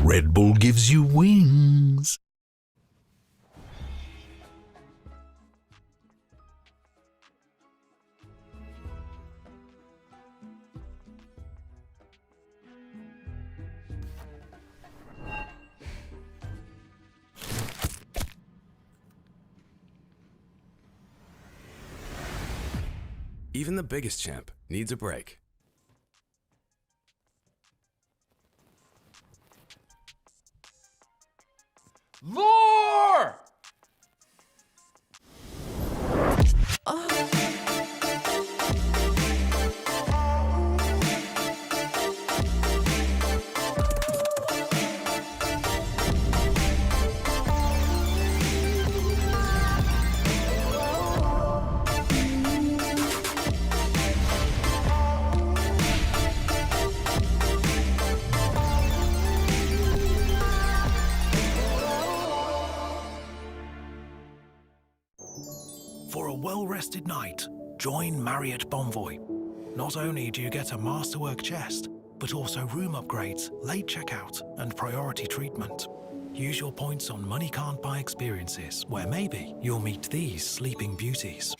Red Bull gives you wings. Even the biggest champ needs a break. Lore! For a well-rested night, join Marriott Bonvoy. Not only do you get a masterwork chest, but also room upgrades, late checkout, and priority treatment. Use your points on money can't buy experiences, where maybe you'll meet these sleeping beauties.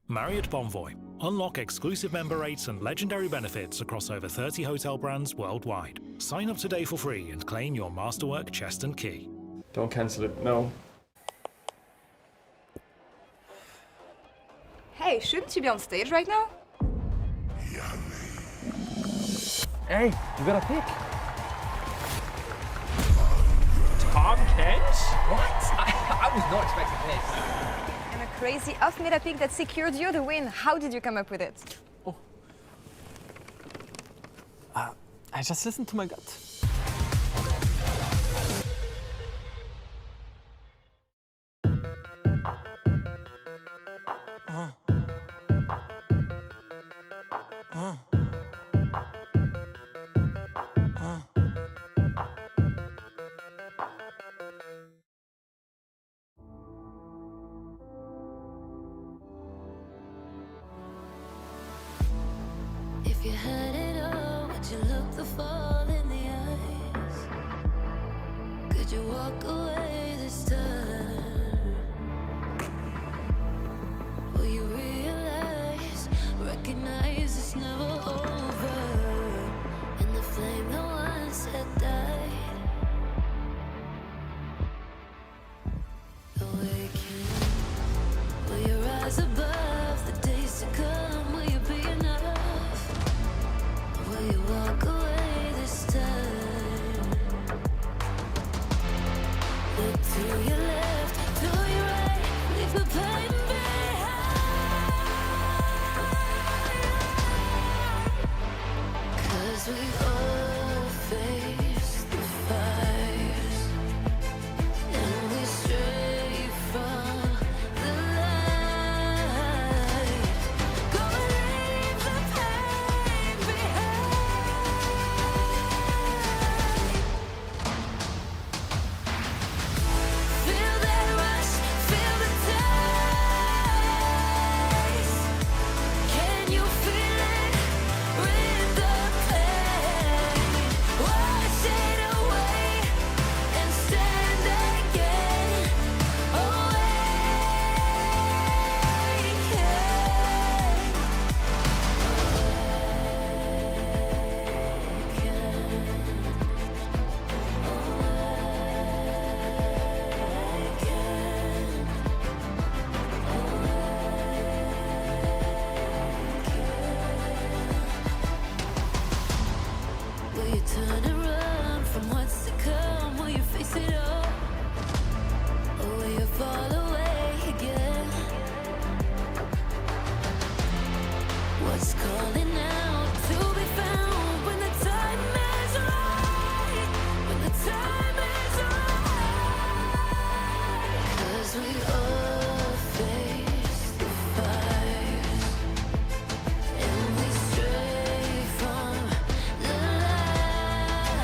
Marriott Bonvoy. Unlock exclusive member rates and legendary benefits across over 30 hotel brands worldwide. Sign up today for free and claim your masterwork chest and key. Don't cancel it, no. Hey, shouldn't you be on stage right now? Hey, you got a pick. Tom Kent? What? I was not expecting this. And a crazy off-meta pick that secured you the win. How did you come up with it? I just listened to my gut. If you had it all, would you look the fall in the eyes? Could you walk away this time? Will you realize, recognize it's never over? And the flame that once had died, awaken. Will you rise above the days to come? Will you be enough? Will you walk away this time? Look to your left, to your right, leave the pain behind. 'Cause we all face the fires, and we stray from the light. Go and leave the pain behind. Feel that rush, feel the taste. Can you feel it? Rid the pain. Wash it away and stand again. Will you turn and run from what's to come? Will you face it all? Or will you fall away again? What's calling out to be found when the time is right? When the time is right. 'Cause we all face the fires, and we stray from the light.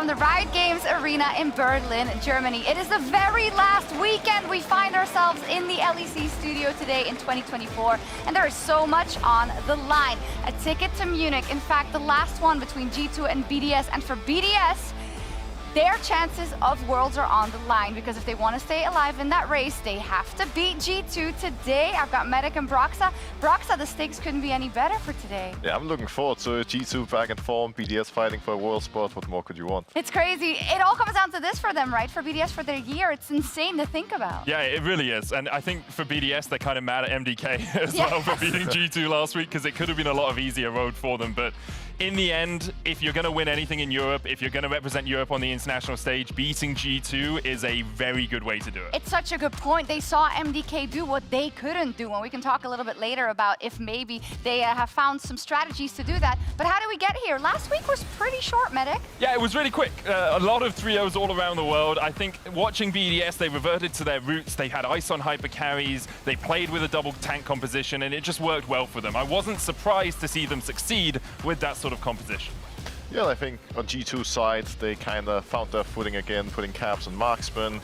from the Riot Games Arena in Berlin, Germany. It is the very last weekend we find ourselves in the LEC studio today in 2024, and there is so much on the line. A ticket to Munich, in fact, the last one between G2 and BDS, and for BDS, their chances of Worlds are on the line, because if they want to stay alive in that race, they have to beat G2 today. I've got Medic and Broxa. Broxa, the stakes couldn't be any better for today. Yeah, I'm looking forward to it. G2 back in form, BDS fighting for a world spot. What more could you want? It's crazy. It all comes down to this for them, right? For BDS, for their year. It's insane to think about. Yeah, it really is. And I think for BDS, they're kind of mad at MDK as well for beating G2 last week, because it could have been a lot of easier road for them. But in the end, if you're going to win anything in Europe, if you're going to represent Europe on the international stage, beating G2 is a very good way to do it. It's such a good point. They saw MDK do what they couldn't do, and we can talk a little bit later about if maybe they have found some strategies to do that. But how did we get here? Last week was pretty short, Medic. Yeah, it was really quick. A lot of 3-0s all around the world. I think watching BDS, they reverted to their roots. They had ice on hyper carries. They played with a double tank composition, and it just worked well for them. I wasn't surprised to see them succeed with that sort of composition. Yeah, I think on G2's side, they kind of found their footing again, putting caps on marksman,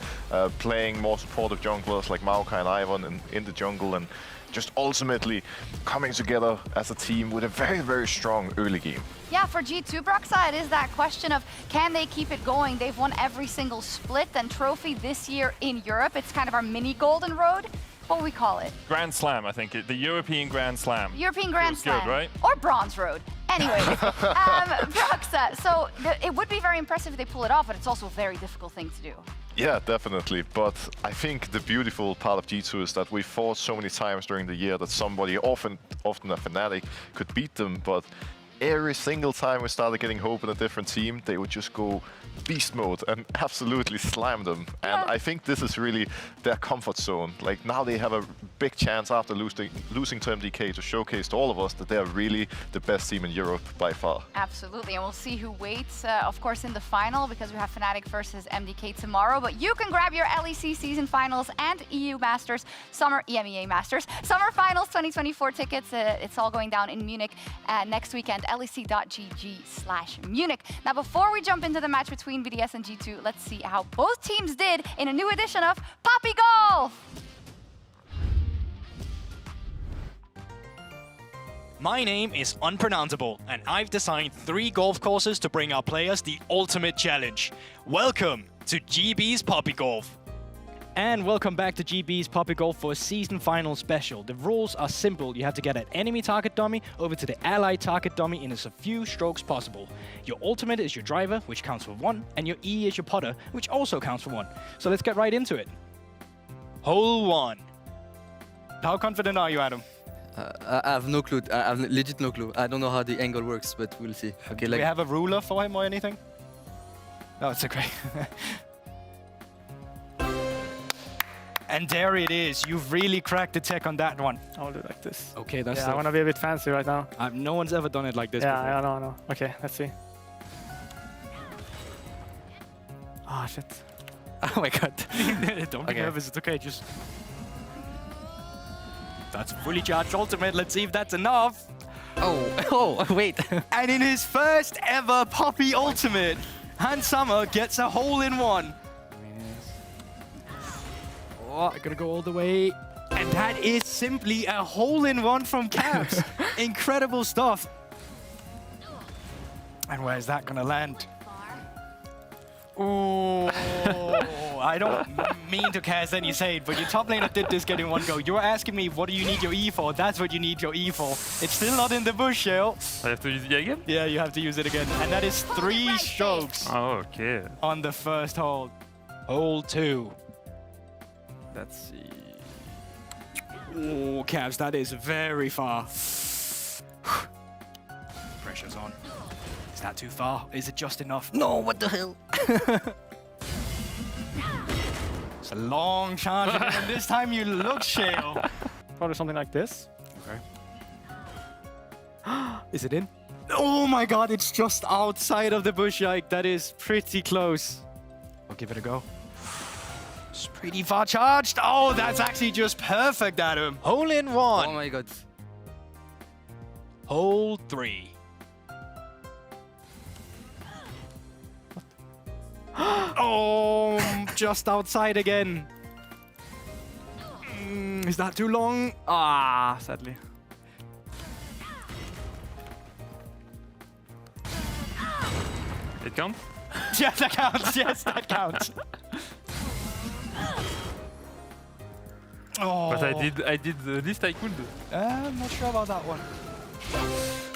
playing more supportive junglers like Maokai and Ivan in the jungle, and just ultimately coming together as a team with a very, very strong early game. Yeah, for G2 Broxa, it is that question of can they keep it going? They've won every single split and trophy this year in Europe. It's kind of our mini golden road. What would we call it? Grand Slam, I think. The European Grand Slam. European Grand Slam. Good, right? Or Bronze Road. Anyways, Broxa, so it would be very impressive if they pull it off, but it's also a very difficult thing to do. Yeah, definitely. But I think the beautiful part of G2 is that we fought so many times during the year that somebody, often a Fnatic, could beat them. But every single time we started getting hope in a different team, they would just go beast mode and absolutely slam them. And I think this is really their comfort zone. Like, now they have a big chance after losing to MDK to showcase to all of us that they are really the best team in Europe by far. Absolutely, and we'll see who waits, of course, in the final, because we have Fnatic versus MDK tomorrow. But you can grab your LEC season finals and EU Masters, EMEA Masters, Summer Finals 2024 tickets. It's all going down in Munich next weekend, lec.gg/Munich. Now, before we jump into the match between BDS and G2, let's see how both teams did in a new edition of Poppy Golf! My name is unpronounceable, and I've designed 3 golf courses to bring our players the ultimate challenge. Welcome to GB's Poppy Golf. And welcome back to GB's Poppy Golf for a season final special. The rules are simple. You have to get an enemy target dummy over to the allied target dummy in as few strokes possible. Your ultimate is your driver, which counts for 1, and your E is your putter, which also counts for 1. So let's get right into it. Hole 1. How confident are you, Adam? I have no clue. I have legit no clue. I don't know how the angle works, but we'll see. Okay, Do we have a ruler for him or anything? No, it's okay. And there it is. You've really cracked the tech on that one. I'll do it like this. Okay, that's I want to be a bit fancy right now. no one's ever done it like this before. I know. Okay, let's see. Ah, shit. Oh my god. Don't be nervous. It's okay. Just... That's fully charged ultimate. Let's see if that's enough. Oh, wait. And in his first ever Poppy ultimate, Hans Sommer gets a hole-in-one. Oh, I'm gonna go all the way. And that is simply a hole-in-one from Caps. Incredible stuff. And where's that gonna land? Oh, I don't mean to cast any shade, but your top laner did this get in one go. You're asking me, what do you need your E for? That's what you need your E for. It's still not in the bush, Shale. I have to use it again? Yeah, you have to use it again. And that is 3 strokes Oh, okay. on the first hole. Hole 2. Let's see. Oh, Cavs, that is very far. Pressure's on. Is that too far? Is it just enough? No, what the hell? It's a long charge, and this time you look, Shale. Probably something like this. Okay. Is it in? Oh my god, it's just outside of the bush, yike. That is pretty close. I'll give it a go. It's pretty far charged. Oh, that's actually just perfect, Adam. Hole in 1. Oh my god. Hole 3. Oh, just outside again. Is that too long? Ah, sadly. It counts? Yes, that counts. Yes, that counts. Oh. But I did the least I could. I'm not sure about that one.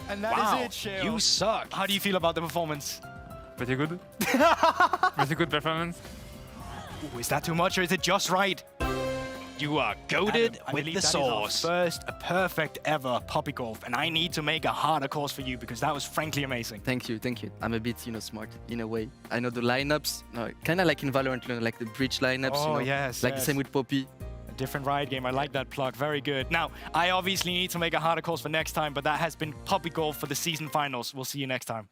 And that Wow, is it, Shale. you suck. How do you feel about the performance? Pretty good. Pretty good performance. Ooh, is that too much or is it just right? You are goated I with believe the that is our sauce. first perfect ever Poppy Golf, and I need to make a harder course for you because that was frankly amazing. Thank you, thank you. I'm a bit, smart in a way. I know the lineups, kind of like in Valorant, like the bridge lineups, Oh, yes, like yes. the same with Poppy. A different ride game. I like that plug. Very good. Now, I obviously need to make a harder course for next time, but that has been Poppy Golf for the season finals. We'll see you next time.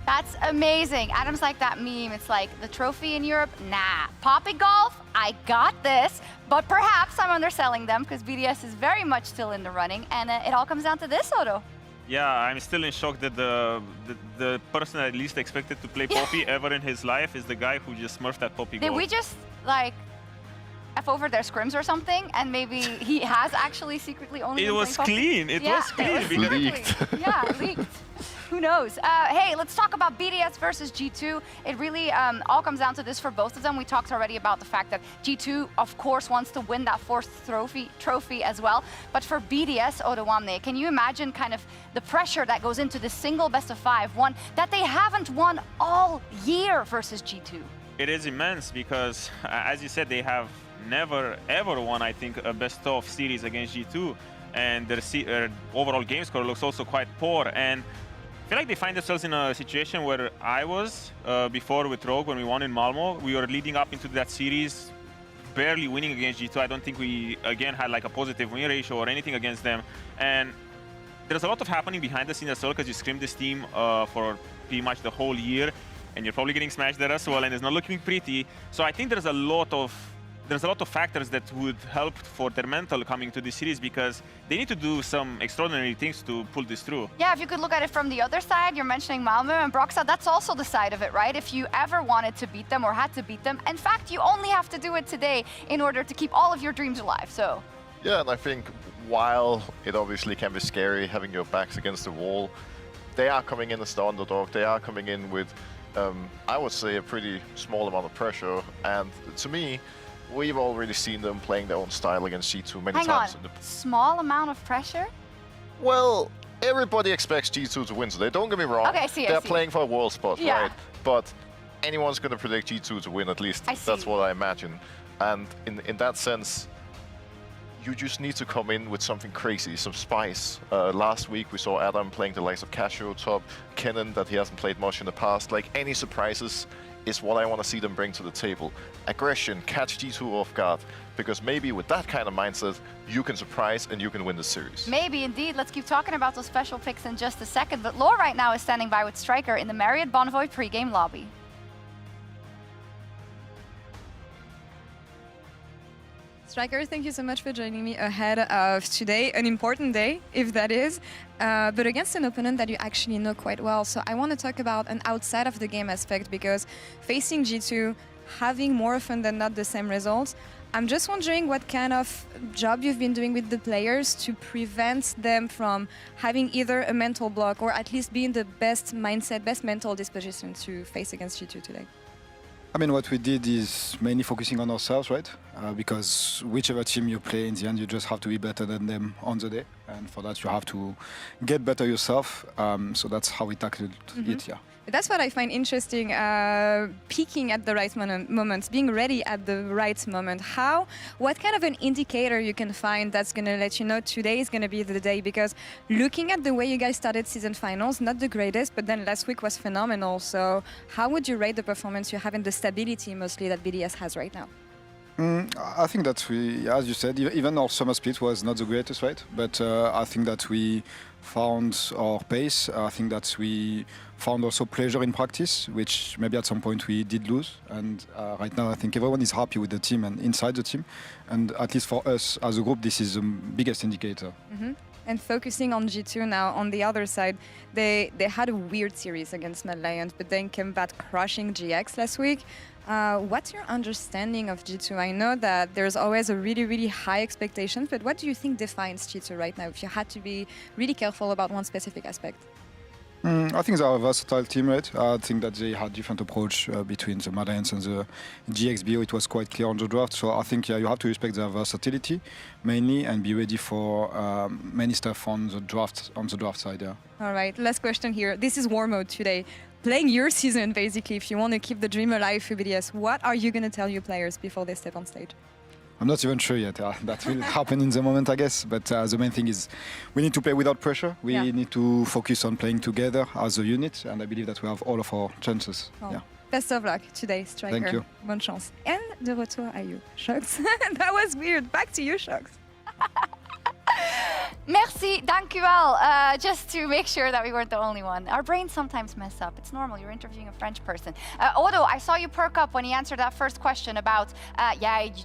That's amazing. Adam's like that meme. It's like, the trophy in Europe? Nah. Poppy Golf? I got this. But perhaps I'm underselling them because BDS is very much still in the running. And it all comes down to this, Odo. Yeah, I'm still in shock that the person I least expected to play Poppy ever in his life is the guy who just smurfed that Poppy Did goal. we just, like, F over their scrims or something? And maybe he has actually secretly only It been was playing Poppy? clean. It was clean. It was leaked. Yeah, leaked. Who knows? Hey, let's talk about BDS versus G2. It really all comes down to this for both of them. We talked already about the fact that G2, of course, wants to win that fourth trophy as well. But for BDS, Odawamne, can you imagine kind of the pressure that goes into this single best-of-5, one that they haven't won all year versus G2? It is immense because, as you said, they have never ever won, I think, a best-of series against G2. And their overall game score looks also quite poor. And I feel like they find themselves in a situation where I was before with Rogue when we won in Malmo. We were leading up into that series, barely winning against G2. I don't think we, again, had like a positive win ratio or anything against them. And there's a lot of happening behind the scenes as well because you scrimmed this team for pretty much the whole year. And you're probably getting smashed there as well, and it's not looking pretty. So I think there's a lot of factors that would help for their mental coming to this series because they need to do some extraordinary things to pull this through. Yeah, if you could look at it from the other side, you're mentioning Malmo and Broxah, that's also the side of it, right? If you ever wanted to beat them or had to beat them, in fact, you only have to do it today in order to keep all of your dreams alive, so. Yeah, and I think while it obviously can be scary having your backs against the wall, they are coming in as the underdog. They are coming in with, I would say, a pretty small amount of pressure. And to me, we've already seen them playing their own style against G2 many times. Hang on, small amount of pressure? Well, everybody expects G2 to win today. Don't get me wrong. Okay, I see. They're playing for a world spot, Yeah. right? But anyone's going to predict G2 to win, at least. That's what I imagine. And in that sense, you just need to come in with something crazy, some spice. Last week we saw Adam playing the likes of Casio, Top, Kennen, that he hasn't played much in the past. Like, any surprises is what I want to see them bring to the table. Aggression, catch G2 off guard, because maybe with that kind of mindset, you can surprise and you can win the series. Maybe indeed. Let's keep talking about those special picks in just a second. But Law right now is standing by with Striker in the Marriott Bonvoy pre-game lobby. Striker, thank you so much for joining me ahead of today, an important day, if that is, but against an opponent that you actually know quite well. So I want to talk about an outside of the game aspect, because facing G2, having more often than not the same results, I'm just wondering what kind of job you've been doing with the players to prevent them from having either a mental block or at least be in the best mindset, best mental disposition to face against G2 today. I mean, what we did is mainly focusing on ourselves, right? Because whichever team you play, in the end, you just have to be better than them on the day. And for that, you have to get better yourself. So that's how we tackled it, yeah. That's what I find interesting, peaking at the right moments, being ready at the right moment. What kind of an indicator you can find that's going to let you know today is going to be the day? Because looking at the way you guys started season finals, not the greatest, but then last week was phenomenal. So how would you rate the performance you have and the stability mostly that BDS has right now? I think that we, as you said, even our summer split was not the greatest, right? But I think that we found our pace. I think that we found also pleasure in practice, which maybe at some point we did lose. And right now I think everyone is happy with the team and inside the team. And at least for us as a group, this is the biggest indicator. And focusing on G2 now, on the other side, they had a weird series against Mad Lions, but then came back crushing GX last week. What's your understanding of G2? I know that there's always a really, really high expectation, but what do you think defines G2 right now, if you had to be really careful about one specific aspect? I think they are a versatile team, right? I think that they had different approach between the Mad Lions and the GXBO. It was quite clear on the draft. So I think you have to respect their versatility mainly and be ready for many stuff on the draft side. Yeah. All right, last question here. This is war mode today. Playing your season, basically, if you want to keep the dream alive for BDS, what are you going to tell your players before they step on stage? I'm not even sure yet. That will happen in the moment, I guess. But the main thing is we need to play without pressure. We need to focus on playing together as a unit. And I believe that we have all of our chances. Oh. Yeah. Best of luck today, Striker. Thank you. Bonne chance. And de retour à you, Shox. That was weird. Back to you, Shox. Merci, dankjewel. Just to make sure that we weren't the only one. Our brains sometimes mess up. It's normal. You're interviewing a French person. Odo, I saw you perk up when he answered that first question about,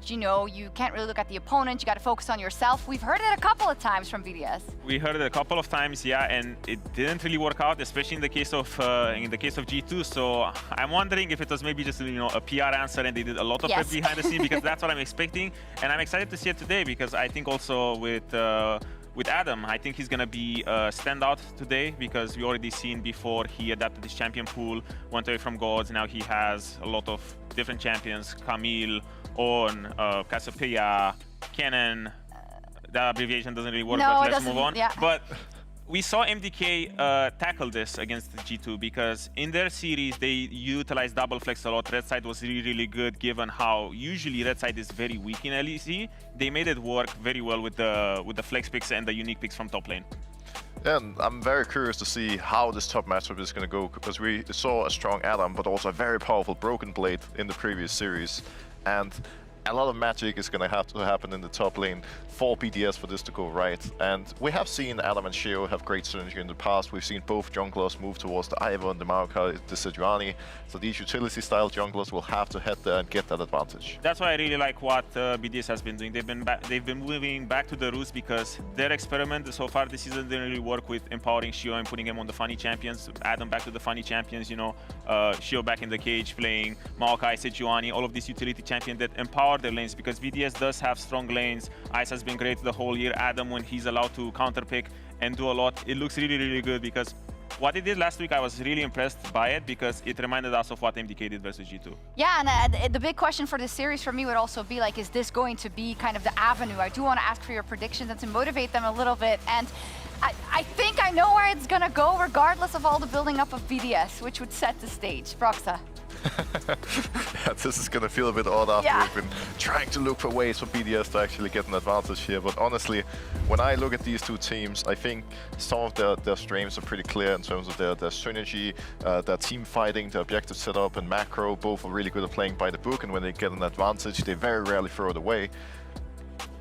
you know, you can't really look at the opponent. You got to focus on yourself. We've heard it a couple of times from BDS. We heard it a couple of times, yeah, and it didn't really work out, especially in the case of G2. So I'm wondering if it was maybe just a PR answer and they did a lot of it behind the scene, because that's what I'm expecting, and I'm excited to see it today because I think also with Adam, I think he's going to be a standout today because we already seen before he adapted his champion pool, went away from gods. Now he has a lot of different champions, Camille, Ornn, Cassiopeia, Kennen. The abbreviation doesn't really work, but let's move on. Yeah. But we saw MDK tackle this against G2 because in their series, they utilized double flex a lot. Red side was really, really good given how usually red side is very weak in LEC. They made it work very well with the flex picks and the unique picks from top lane. And I'm very curious to see how this top matchup is going to go, because we saw a strong Adam, but also a very powerful Broken Blade in the previous series. And a lot of magic is going to have to happen in the top lane for BDS for this to go right. And we have seen Adam and Sheo have great synergy in the past. We've seen both junglers move towards the Ivor and the Maokai, the Sejuani. So these utility-style junglers will have to head there and get that advantage. That's why I really like what BDS has been doing. They've been moving back to the roots because their experiment so far this season didn't really work with empowering Sheo and putting him on the funny champions. Adam back to the funny champions, Sheo back in the cage playing Maokai, Sejuani, all of these utility champions that empower their lanes, because BDS does have strong lanes. Ice has been great the whole year. Adam, when he's allowed to counterpick and do a lot, it looks really, really good, because what they did last week, I was really impressed by it because it reminded us of what MDK did versus G2. Yeah, and the big question for this series for me would also be like, is this going to be kind of the avenue? I do want to ask for your predictions and to motivate them a little bit. And I think I know where it's going to go, regardless of all the building up of BDS, which would set the stage. Broxa. Yeah, this is going to feel a bit odd after we've been trying to look for ways for BDS to actually get an advantage here. But honestly, when I look at these two teams, I think some of their strengths are pretty clear in terms of their synergy, their team fighting, their objective setup, and macro. Both are really good at playing by the book, and when they get an advantage, they very rarely throw it away.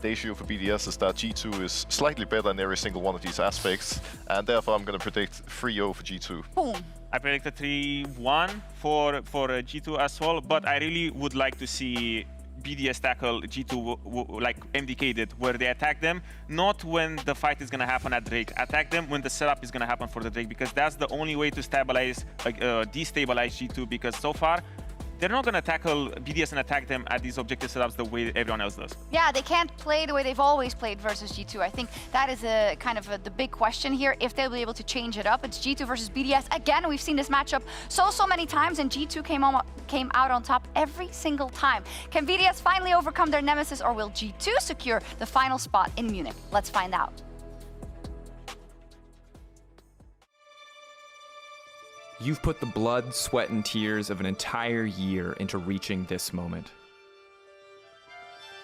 The issue for BDS is that G2 is slightly better in every single one of these aspects, and therefore I'm going to predict 3-0 for G2. Boom. I predicted 3-1 for G2 as well, but I really would like to see BDS tackle G2 like MDK did, where they attack them, not when the fight is going to happen at Drake. Attack them when the setup is going to happen for the Drake, because that's the only way to stabilize, destabilize G2, because so far, they're not going to tackle BDS and attack them at these objective setups the way everyone else does. Yeah, they can't play the way they've always played versus G2. I think that is a kind of the big question here, if they'll be able to change it up. It's G2 versus BDS. Again, we've seen this matchup so many times, and G2 came out on top every single time. Can BDS finally overcome their nemesis, or will G2 secure the final spot in Munich? Let's find out. You've put the blood, sweat, and tears of an entire year into reaching this moment.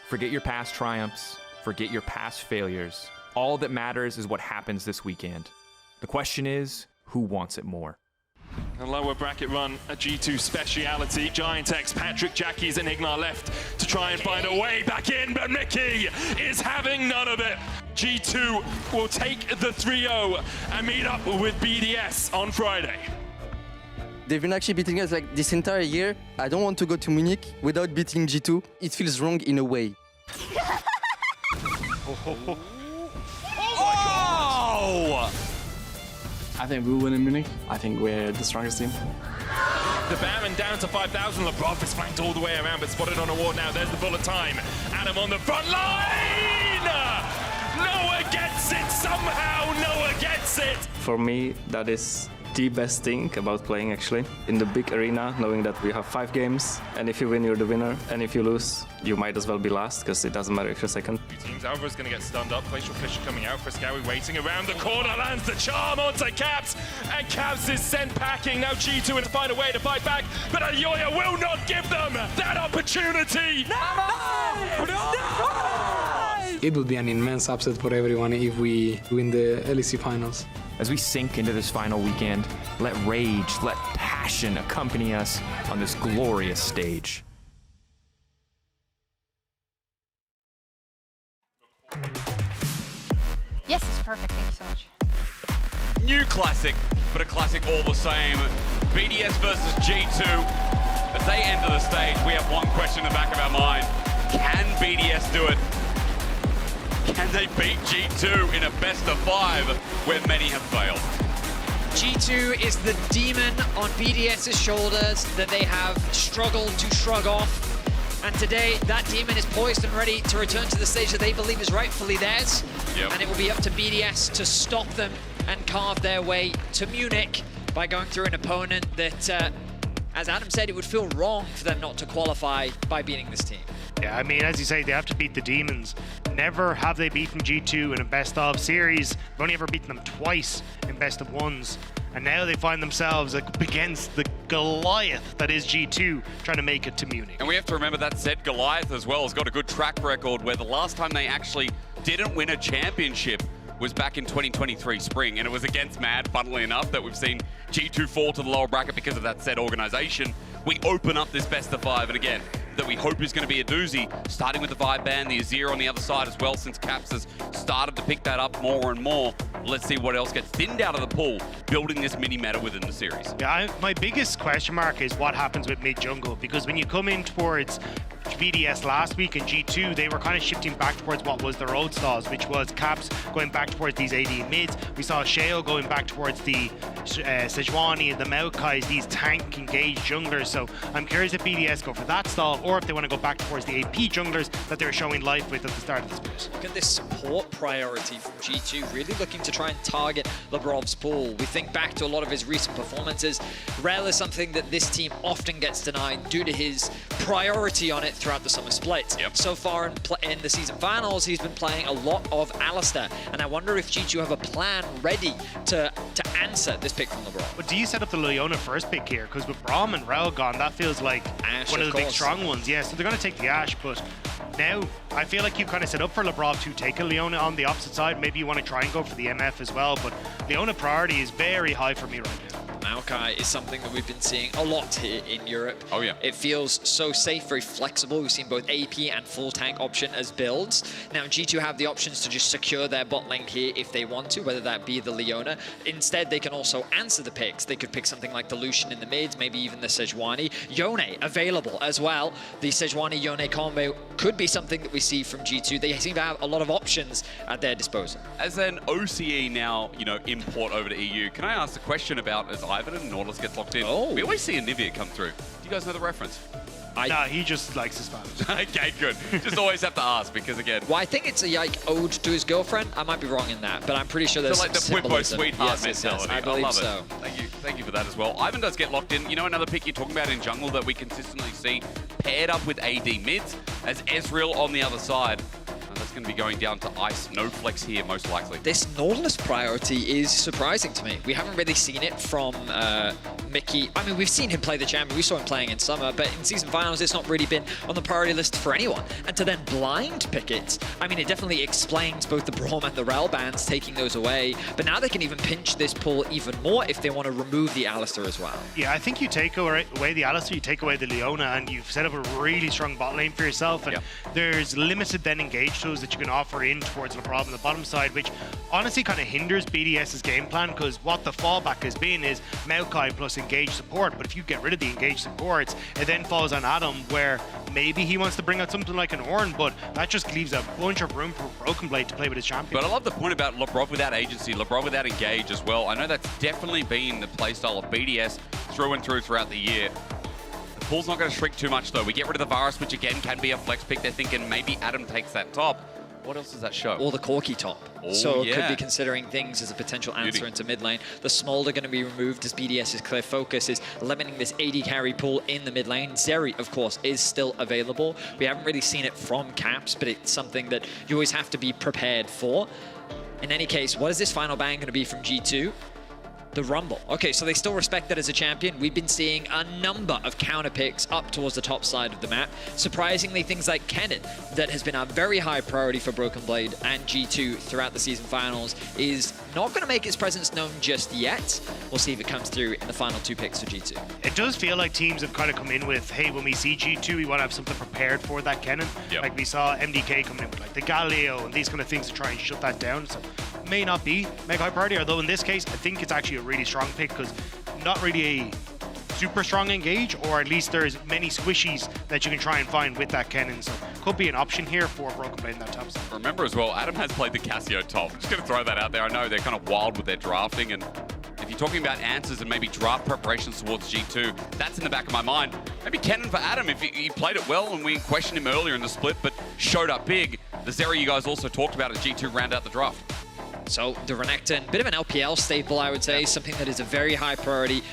Forget your past triumphs, forget your past failures. All that matters is what happens this weekend. The question is, who wants it more? A lower bracket run, a G2 speciality. Giant X, Patrick, Jackies, and Ignar left to try and find a way back in, but Mickey is having none of it. G2 will take the 3-0 and meet up with BDS on Friday. They've been actually beating us like this entire year. I don't want to go to Munich without beating G2. It feels wrong in a way. Oh! I think we'll win in Munich. I think we're the strongest team. The Baron down to 5,000. Labrov is flanked all the way around, but spotted on a ward now. There's the bullet time. Adam on the front line! Noah gets it somehow! Noah gets it! For me, that is the best thing about playing actually. In the big arena, knowing that we have 5 games, and if you win, you're the winner, and if you lose, you might as well be last, because it doesn't matter if you're second. Two teams, Alva's going to get stunned up. Glacial Fisher coming out. Frescowi waiting around the corner, lands the charm onto Caps, and Caps is sent packing. Now G2 will find a way to fight back, but Ayoya will not give them that opportunity! It would be an immense upset for everyone if we win the LEC finals. As we sink into this final weekend, let rage, let passion accompany us on this glorious stage. Yes, it's perfect. Thank you so much. New classic, but a classic all the same. BDS versus G2. As they enter the stage, we have one question in the back of our mind. Can BDS do it? Can they beat G2 in a best of 5 where many have failed? G2 is the demon on BDS's shoulders that they have struggled to shrug off. And today, that demon is poised and ready to return to the stage that they believe is rightfully theirs. Yep. And it will be up to BDS to stop them and carve their way to Munich by going through an opponent that, as Adam said, it would feel wrong for them not to qualify by beating this team. Yeah, I mean, as you say, they have to beat the demons. Never have they beaten G2 in a best-of series. They've only ever beaten them twice in best-of-1s. And now they find themselves up against the Goliath that is G2, trying to make it to Munich. And we have to remember that said Goliath as well has got a good track record where the last time they actually didn't win a championship was back in 2023 spring, and it was against Mad, funnily enough, that we've seen G2 fall to the lower bracket because of that said organization. We open up this best of 5, and again, that we hope is going to be a doozy, starting with the Vibe Band, the Azir on the other side as well, since Caps has started to pick that up more and more. Let's see what else gets thinned out of the pool, building this mini-meta within the series. Yeah, my biggest question mark is what happens with mid-jungle, because when you come in towards BDS last week and G2, they were kind of shifting back towards what was their old styles, which was Caps going back towards these AD mids. We saw Sheo going back towards the Sejuani and the Maokais, these tank engaged junglers. So I'm curious if BDS go for that style, or if they want to go back towards the AP junglers that they were showing life with at the start of the split. Look at this support priority from G2, really looking to try and target Labrov's pool. We think back to a lot of his recent performances. Rel is something that this team often gets denied due to his priority on it throughout the summer split. Yep. So far in the season finals, he's been playing a lot of Alistar, and I wonder if G2 have a plan ready to answer this pick from LeBron. But do you set up the Leona first pick here? Because with Braum and Rel gone, that feels like Ashe, one of the big course. strong ones. Yeah, so they're going to take the Ashe, but now I feel like you kind of set up for LeBron to take a Leona on the opposite side. Maybe you want to try and go for the MF as well, but Leona priority is very high for me right now. Maokai is something that we've been seeing a lot here in Europe. Oh yeah. It feels so safe, very flexible. We've seen both AP and full tank option as builds. Now G2 have the options to just secure their bot lane here if they want to, whether that be the Leona. Instead, they can also answer the picks. They could pick something like the Lucian in the mids, maybe even the Sejuani. Yone available as well. The Sejuani-Yone combo could be something that we see from G2. They seem to have a lot of options at their disposal. As an OCE now, import over to EU, can I ask a question about as Ivan and Nautilus gets locked in? Oh. We always see a Nivea come through. Do you guys know the reference? Nah, he just likes his Spanish. Okay, good. Just always have to ask, because again... Well, I think it's a ode to his girlfriend. I might be wrong in that, but I'm pretty sure there's So like the some Pwippo symbolism. sweetheart Yes, mentality. I believe love so. it. Thank you for that as well. Ivan does get locked in. Another pick you're talking about in jungle that we consistently see paired up with AD mids as Ezreal on the other side. And that's going to be going down to Ice. No flex here, most likely. This Nautilus priority is surprising to me. We haven't really seen it from Mickey. I mean, we've seen him play the champion. We saw him playing in summer, but in season finals, it's not really been on the priority list for anyone. And to then blind pick it, I mean, it definitely explains both the Braum and the Rel bans taking those away. But now they can even pinch this pull even more if they want to remove the Alistar as well. Yeah, I think you take away the Alistar, you take away the Leona, and you've set up a really strong bot lane for yourself. And there's limited then engage tools combos that you can offer in towards LeBron on the bottom side, which honestly kind of hinders BDS's game plan, because what the fallback has been is Maokai plus engage support. But if you get rid of the engage supports, it then falls on Adam, where maybe he wants to bring out something like an Ornn, but that just leaves a bunch of room for Broken Blade to play with his champion. But I love the point about LeBron without agency, LeBron without engage as well. I know that's definitely been the playstyle of BDS through and through throughout the year. The pool's not going to shrink too much though. We get rid of the Varus, which again can be a flex pick. They're thinking maybe Adam takes that top. What else does that show? Or the Corki top. Oh, so yeah. could be considering things as a potential answer into mid lane. The Smolder going to be removed as BDS's clear focus is limiting this AD carry pool in the mid lane. Zeri, of course, is still available. We haven't really seen it from Caps, but it's something that you always have to be prepared for. In any case, what is this final ban going to be from G2? The Rumble. Okay, so they still respect that as a champion. We've been seeing a number of counter picks up towards the top side of the map. Surprisingly, things like Kennen, that has been a very high priority for Broken Blade and G2 throughout the season finals, is not going to make its presence known just yet. We'll see if it comes through in the final 2 picks for G2. It does feel like teams have kind of come in with, hey, when we see G2, we want to have something prepared for that Kennen. Yep. Like we saw MDK coming in with like the Galileo and these kind of things to try and shut that down. So may not be mega high priority, although in this case, I think it's actually a really strong pick, because not really a super strong engage, or at least there's many squishies that you can try and find with that Kennen. So could be an option here for Broken Blade in that top side. Remember as well, Adam has played the Casio top. I'm just going to throw that out there. I know they're kind of wild with their drafting, and if you're talking about answers and maybe draft preparations towards G2, that's in the back of my mind. Maybe Kennen for Adam, if he played it well, and we questioned him earlier in the split, but showed up big. The Zeri you guys also talked about as G2 round out the draft. So the Renekton, bit of an LPL staple, I would say, something that is a very high priority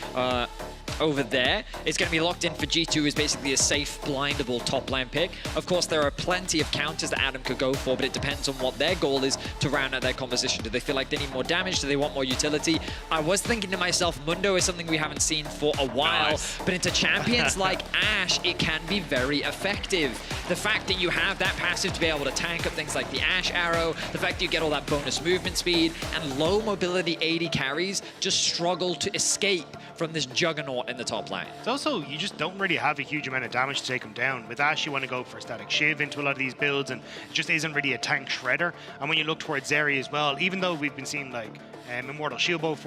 over there. It's going to be locked in for G2 as basically a safe, blindable top lane pick. Of course, there are plenty of counters that Adam could go for, but it depends on what their goal is to round out their composition. Do they feel like they need more damage? Do they want more utility? I was thinking to myself, Mundo is something we haven't seen for a while, but into champions like Ashe, it can be very effective. The fact that you have that passive to be able to tank up things like the Ashe arrow, the fact that you get all that bonus movement speed, and low mobility AD carries just struggle to escape from this juggernaut in the top lane. It's also, you just don't really have a huge amount of damage to take him down. With Ashe, you want to go for Static Shiv into a lot of these builds, and it just isn't really a tank shredder. And when you look towards Zeri as well, even though we've been seeing like Immortal Shieldbow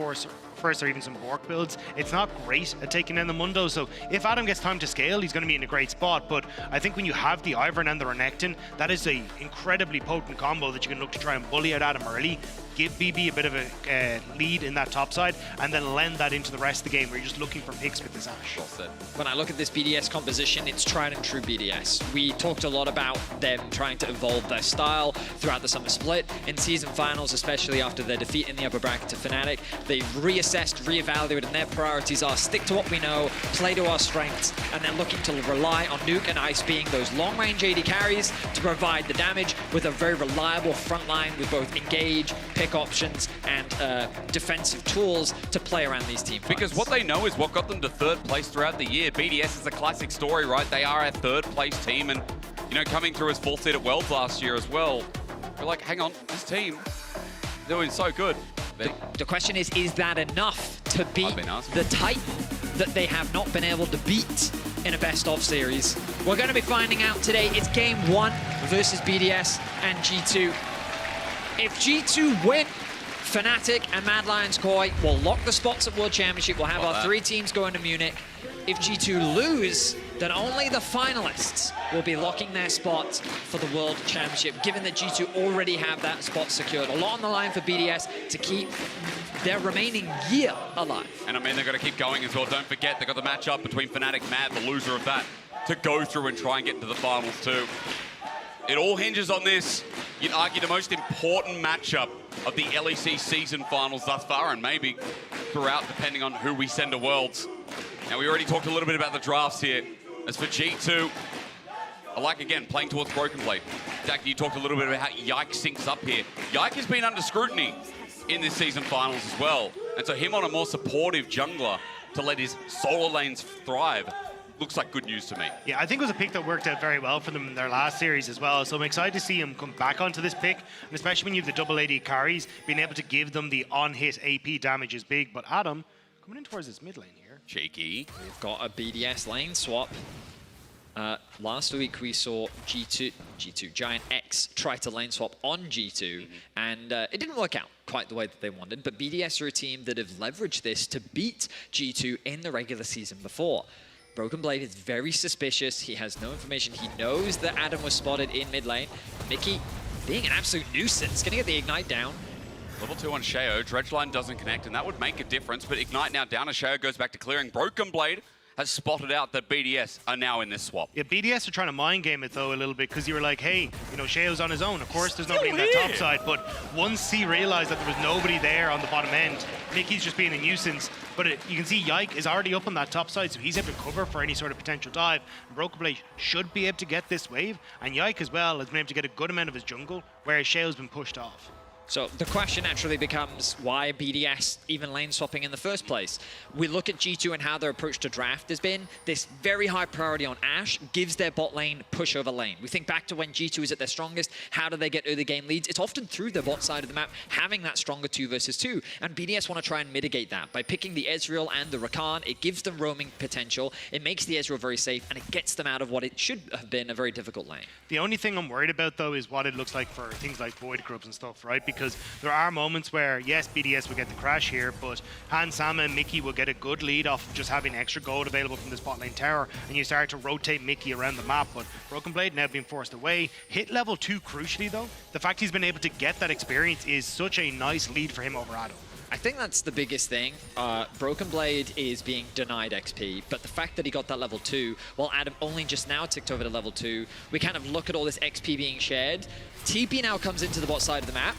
first or even some Bork builds, it's not great at taking down the Mundo. So if Adam gets time to scale, he's going to be in a great spot. But I think when you have the Ivern and the Renekton, that is a incredibly potent combo that you can look to try and bully out Adam early, give BB a bit of a lead in that top side, and then lend that into the rest of the game where you're just looking for picks with this Ashe. When I look at this BDS composition, it's tried and true BDS. We talked a lot about them trying to evolve their style throughout the summer split. In season finals, especially after their defeat in the upper bracket to Fnatic, they've reassessed, reevaluated, and their priorities are stick to what we know, play to our strengths, and then looking to rely on Nuke and Ice being those long-range AD carries to provide the damage with a very reliable front line with both engage, pick options, and defensive tools to play around these team fights. Because what they know is what got them to 3rd place throughout the year. BDS is a classic story, right? They are a 3rd place team, and you know, coming through as 4th seed at Worlds last year as well. We're like, hang on, this team doing so good. The question is that enough to beat the Titan that they have not been able to beat in a best-of series? We're going to be finding out today. It's game 1 versus BDS and G2. If G2 win, Fnatic and Mad Lions Koi will lock the spots at World Championship. We'll have our 3 teams going to Munich. If G2 lose, then only the finalists will be locking their spots for the World Championship, given that G2 already have that spot secured. A lot on the line for BDS to keep their remaining year alive. And I mean, they're going to keep going as well. Don't forget, they've got the matchup between Fnatic, Mad, the loser of that, to go through and try and get into the finals too. It all hinges on this. You'd argue the most important matchup of the LEC season finals thus far, and maybe throughout, depending on who we send to Worlds. Now, we already talked a little bit about the drafts here. As for G2, I like, again, playing towards Broken Blade. Dak, you talked a little bit about how Yike syncs up here. Yike has been under scrutiny in this season finals as well. And so him on a more supportive jungler to let his solo lanes thrive looks like good news to me. Yeah, I think it was a pick that worked out very well for them in their last series as well. So I'm excited to see him come back onto this pick, and especially when you have the double AD carries, being able to give them the on-hit AP damage is big. But Adam coming in towards his mid lane here. Cheeky. We've got a BDS lane swap. Last week we saw G2 Giant X try to lane swap on G2, and it didn't work out quite the way that they wanted, but BDS are a team that have leveraged this to beat G2 in the regular season before. Broken Blade is very suspicious. He has no information. He knows that Adam was spotted in mid lane. Mickey being an absolute nuisance, gonna get the Ignite down. Level 2 on Sheo. Dredgeline doesn't connect, and that would make a difference, but Ignite now down as Sheo goes back to clearing. Broken Blade has spotted out that BDS are now in this swap. Yeah, BDS are trying to mind game it though a little bit, because you were like, hey, you know, Sheo's on his own. Of course, there's nobody in that top side, but once he realized that there was nobody there on the bottom end, Mickey's just being a nuisance. But you can see Yike is already up on that top side, so he's able to cover for any sort of potential dive. And Broken Blade should be able to get this wave, and Yike as well has been able to get a good amount of his jungle, whereas Sheo's been pushed off. So the question naturally becomes, why BDS even lane swapping in the first place? We look at G2 and how their approach to draft has been. This very high priority on Ashe gives their bot lane push over lane. We think back to when G2 is at their strongest, how do they get early game leads? It's often through the bot side of the map, having that stronger 2 versus 2. And BDS want to try and mitigate that. By picking the Ezreal and the Rakan, it gives them roaming potential, it makes the Ezreal very safe, and it gets them out of what it should have been a very difficult lane. The only thing I'm worried about though is what it looks like for things like Void Grubs and stuff, right? Because there are moments where, yes, BDS will get the crash here, but Hansama and Mickey will get a good lead off just having extra gold available from this bot lane tower, and you start to rotate Mickey around the map. But Broken Blade now being forced away. Hit level 2 crucially though. The fact he's been able to get that experience is such a nice lead for him over Adam. I think that's the biggest thing. Broken Blade is being denied XP, but the fact that he got that level 2, while Adam only just now ticked over to level 2, we kind of look at all this XP being shared. TP now comes into the bot side of the map.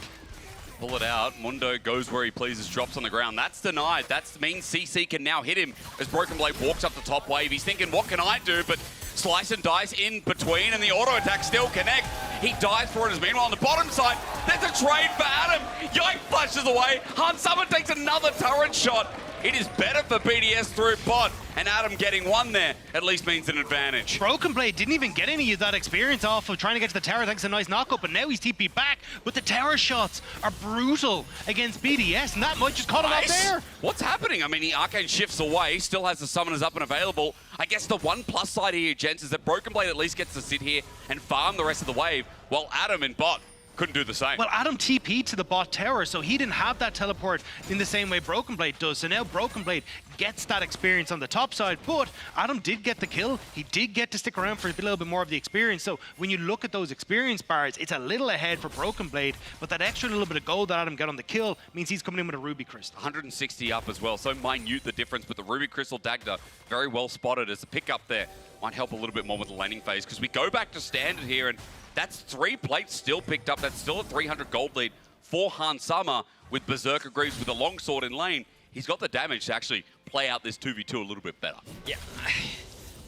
Pull it out. Mundo goes where he pleases, drops on the ground. That's denied. That means CC can now hit him as Broken Blade walks up the top wave. He's thinking, what can I do? But Slice and Dice in between, and the auto attack still connect. He dives for it as meanwhile on the bottom side. There's a trade for Adam. Yike flashes away. Hansama takes another turret shot. It is better for BDS through bot, and Adam getting one there at least means an advantage. Broken Blade didn't even get any of that experience off of trying to get to the tower thanks to a nice knockup, but now he's TP back. But the tower shots are brutal against BDS, and that might just caught him out there. What's happening? I mean, the Arcane shifts away, still has the summoners up and available. I guess the one plus side here, gents, is that Broken Blade at least gets to sit here and farm the rest of the wave, while Adam in bot couldn't do the same. Well, Adam TP'd to the bot tower, so he didn't have that teleport in the same way Broken Blade does. So now Broken Blade gets that experience on the top side, but Adam did get the kill. He did get to stick around for a little bit more of the experience. So when you look at those experience bars, it's a little ahead for Broken Blade, but that extra little bit of gold that Adam got on the kill means he's coming in with a Ruby Crystal. 160 up as well, so minute the difference, but the Ruby Crystal Dagda, very well spotted as a pickup there. Might help a little bit more with the laning phase, because we go back to standard here, and that's 3 plates still picked up. That's still a 300 gold lead for Hansama with Berserker Greaves with a longsword in lane. He's got the damage to actually play out this 2v2 a little bit better. Yeah.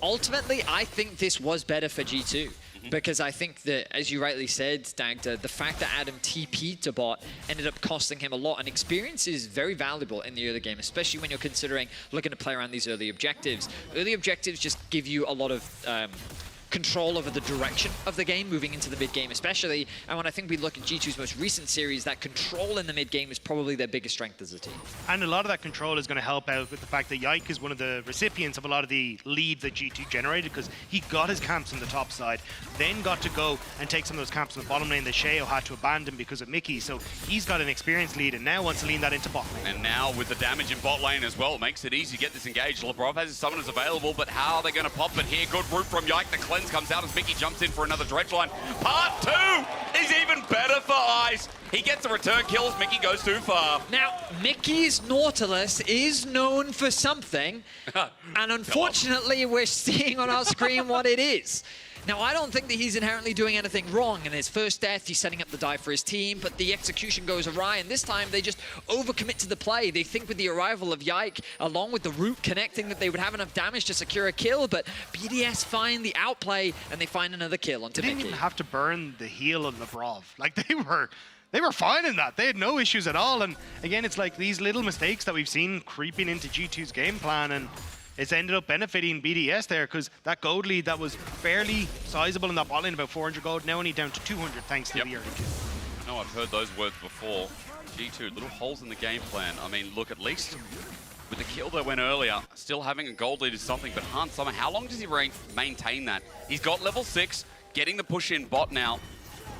Ultimately, I think this was better for G2. Because I think that, as you rightly said, Dagda, the fact that Adam TP'd to bot ended up costing him a lot. And experience is very valuable in the early game, especially when you're considering looking to play around these early objectives. Early objectives just give you a lot of control over the direction of the game moving into the mid-game especially. And when I think we look at G2's most recent series, that control in the mid-game is probably their biggest strength as a team. And a lot of that control is going to help out with the fact that Yike is one of the recipients of a lot of the leads that G2 generated, because he got his camps on the top side, then got to go and take some of those camps on the bottom lane that Sheo had to abandon because of Mickey. So he's got an experienced lead and now wants to lean that into bot lane. And now with the damage in bot lane as well, it makes it easy to get this engaged. Labrov has his summoners available, but how are they going to pop it here? Good route from Yike. The cleanse comes out as Mickey jumps in for another dredge line. Part 2 is even better for Ice. He gets a return kill as Mickey goes too far. Now, Mickey's Nautilus is known for something, and unfortunately we're seeing on our screen what it is. Now, I don't think that he's inherently doing anything wrong. In his first death, he's setting up the dive for his team, but the execution goes awry, and this time they just overcommit to the play. They think with the arrival of Yike, along with the root connecting, that they would have enough damage to secure a kill, but BDS find the outplay, and they find another kill onto Mickey. They didn't even have to burn the heal on Labrov. Like, they were fine in that. They had no issues at all, and again, it's like these little mistakes that we've seen creeping into G2's game plan, and it's ended up benefiting BDS there, because that gold lead that was fairly sizable in that bot lane, about 400 gold, now only down to 200 thanks to the early kill. I know I've heard those words before. G2, little holes in the game plan. I mean, look, at least with the kill that went earlier, still having a gold lead is something, but Hans Sommer, how long does he maintain that? He's got level 6, getting the push in bot now.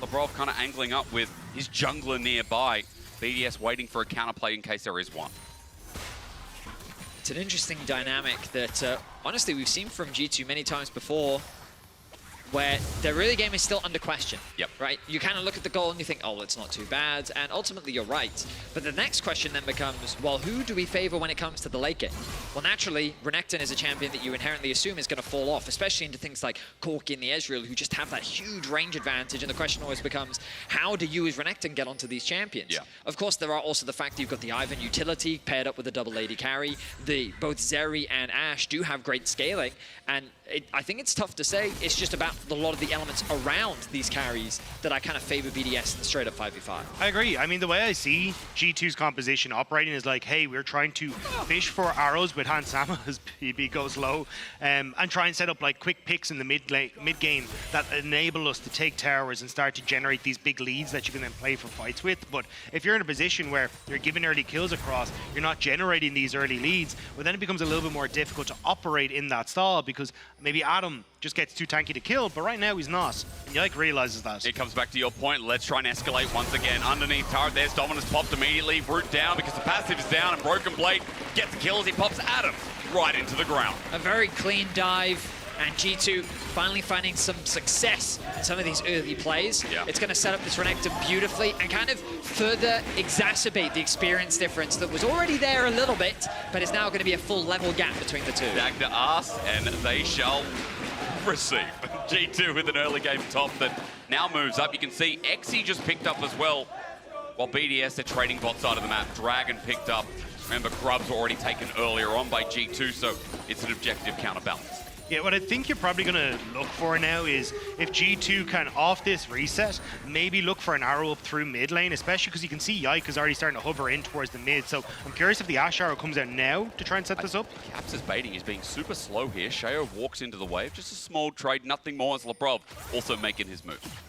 Labrov kind of angling up with his jungler nearby. BDS waiting for a counterplay in case there is one. It's an interesting dynamic that, honestly, we've seen from G2 many times before, where their early game is still under question. Yep. Right? You kind of look at the goal and you think, oh, it's not too bad, and ultimately you're right. But the next question then becomes, well, who do we favor when it comes to the late game? Well, naturally, Renekton is a champion that you inherently assume is going to fall off, especially into things like Corki and the Ezreal, who just have that huge range advantage, and the question always becomes, how do you as Renekton get onto these champions? Yeah. Of course, there are also the fact that you've got the Ivan utility paired up with a double lady carry. Both Zeri and Ashe do have great scaling, and I think it's tough to say. It's just about a lot of the elements around these carries that I kind of favor BDS in the straight up 5v5. I agree. I mean, the way I see G2's composition operating is like, hey, we're trying to fish for arrows with Hans Sama as PB goes low, and try and set up like quick picks in the mid game that enable us to take towers and start to generate these big leads that you can then play for fights with. But if you're in a position where you're giving early kills across, you're not generating these early leads, well, then it becomes a little bit more difficult to operate in that style, because maybe Adam just gets too tanky to kill, but right now he's not. And Yike realizes that. It comes back to your point. Let's try and escalate once again. Underneath turret, there's Dominus popped immediately. Root down because the passive is down, and Broken Blade gets the kill as he pops Adam right into the ground. A very clean dive, and G2 finally finding some success in some of these early plays. Yeah. It's going to set up this Renekton beautifully and kind of further exacerbate the experience difference that was already there a little bit, but is now going to be a full level gap between the two. Dagda asks, and they shall receive. G2 with an early game top that now moves up. You can see Exi just picked up as well, while BDS, they're trading bot side of the map. Dragon picked up. Remember, Grubs were already taken earlier on by G2, so it's an objective counterbalance. Yeah, what I think you're probably going to look for now is if G2 can, off this reset, maybe look for an arrow up through mid lane, especially because you can see Yike is already starting to hover in towards the mid. So I'm curious if the Ashe arrow comes out now to try and set this up. Caps is baiting. He's being super slow here. Sheo walks into the wave. Just a small trade, nothing more, as Labrov also making his move.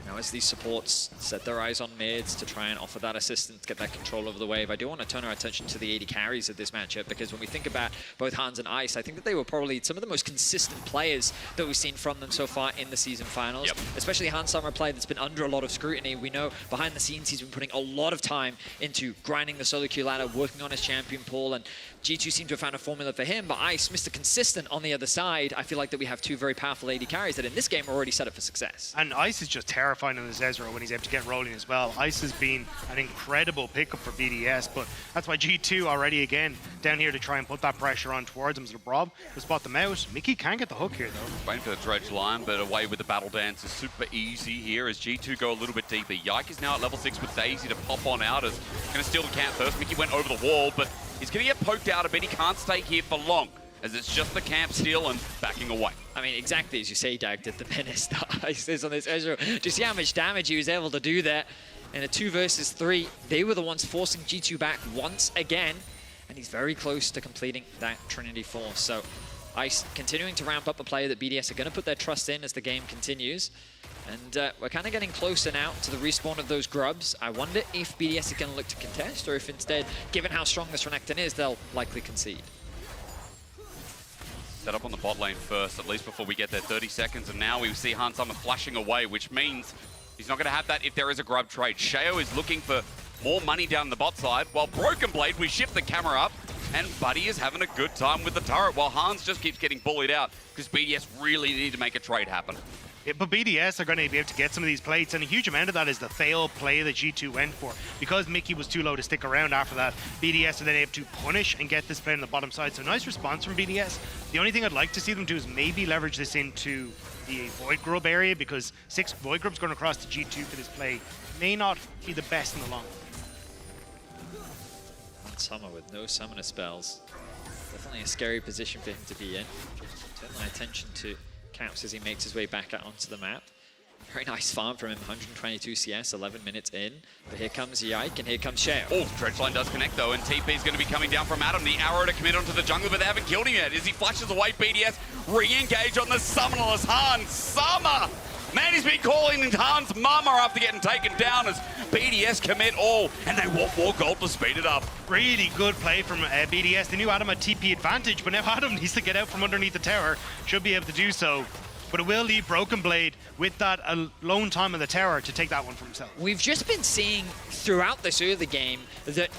Now as these supports set their eyes on mids to try and offer that assistance, get that control over the wave, I do want to turn our attention to the AD carries of this matchup, because when we think about both Hans and Ice, I think that they were probably some of the most consistent players that we've seen from them so far in the season finals. Yep. Especially Hans Sommer, a player that's been under a lot of scrutiny. We know behind the scenes he's been putting a lot of time into grinding the solo queue ladder, working on his champion pool, and G2 seem to have found a formula for him, but Ice, Mr. Consistent on the other side. I feel like that we have two very powerful AD carries that in this game are already set up for success. And Ice is just terrifying on his Ezreal when he's able to get rolling as well. Ice has been an incredible pickup for BDS, but that's why G2 already again down here to try and put that pressure on towards him. So Labrov will spot them out. Mickey can get the hook here though. Waiting for the dredge line, but away with the battle dance is super easy here as G2 go a little bit deeper. Yike is now at level 6 with Daisy to pop on out as going to steal the camp first. Mickey went over the wall, but he's going to get poked out a bit. He can't stay here for long, as it's just the camp steal and backing away. I mean, exactly as you say, Dag, did the menace that Ice is on this Ezreal. Do you see how much damage he was able to do there? In a 2 versus 3, they were the ones forcing G2 back once again, and he's very close to completing that Trinity Force. So Ice continuing to ramp up a player that BDS are going to put their trust in as the game continues. And we're kind of getting closer now to the respawn of those Grubs. I wonder if BDS are going to look to contest, or if instead, given how strong this Renekton is, they'll likely concede. Set up on the bot lane first, at least before we get there. 30 seconds, and now we see Hans Sommer flashing away, which means he's not going to have that if there is a Grub trade. Sheo is looking for more money down the bot side, while Broken Blade, we shift the camera up, and Buddy is having a good time with the turret, while Hans just keeps getting bullied out, because BDS really need to make a trade happen. Yeah, but BDS are going to be able to get some of these plates, and a huge amount of that is the failed play that G2 went for. Because Mickey was too low to stick around after that, BDS are then able to punish and get this play on the bottom side. So nice response from BDS. The only thing I'd like to see them do is maybe leverage this into the Void Grub area, because 6 Void Grubs going across to G2 for this play may not be the best in the long run. Summer with no summoner spells. Definitely a scary position for him to be in. Turn my attention to Caps as he makes his way back out onto the map. Very nice farm from him, 122 CS, 11 minutes in. But here comes Yike and here comes Sheo. Oh, dredge line does connect though, and TP is going to be coming down from Adam. The arrow to commit onto the jungle, but they haven't killed him yet. As he flashes away, BDS re-engage on the summonerless Hans Sommer. Man, he's been calling Han's mama after getting taken down as BDS commit all, and they want more gold to speed it up. Really good play from BDS. They knew Adam had TP advantage, but now Adam needs to get out from underneath the tower. Should be able to do so. But it will leave Broken Blade with that alone time on the tower to take that one for himself. We've just been seeing throughout this early game that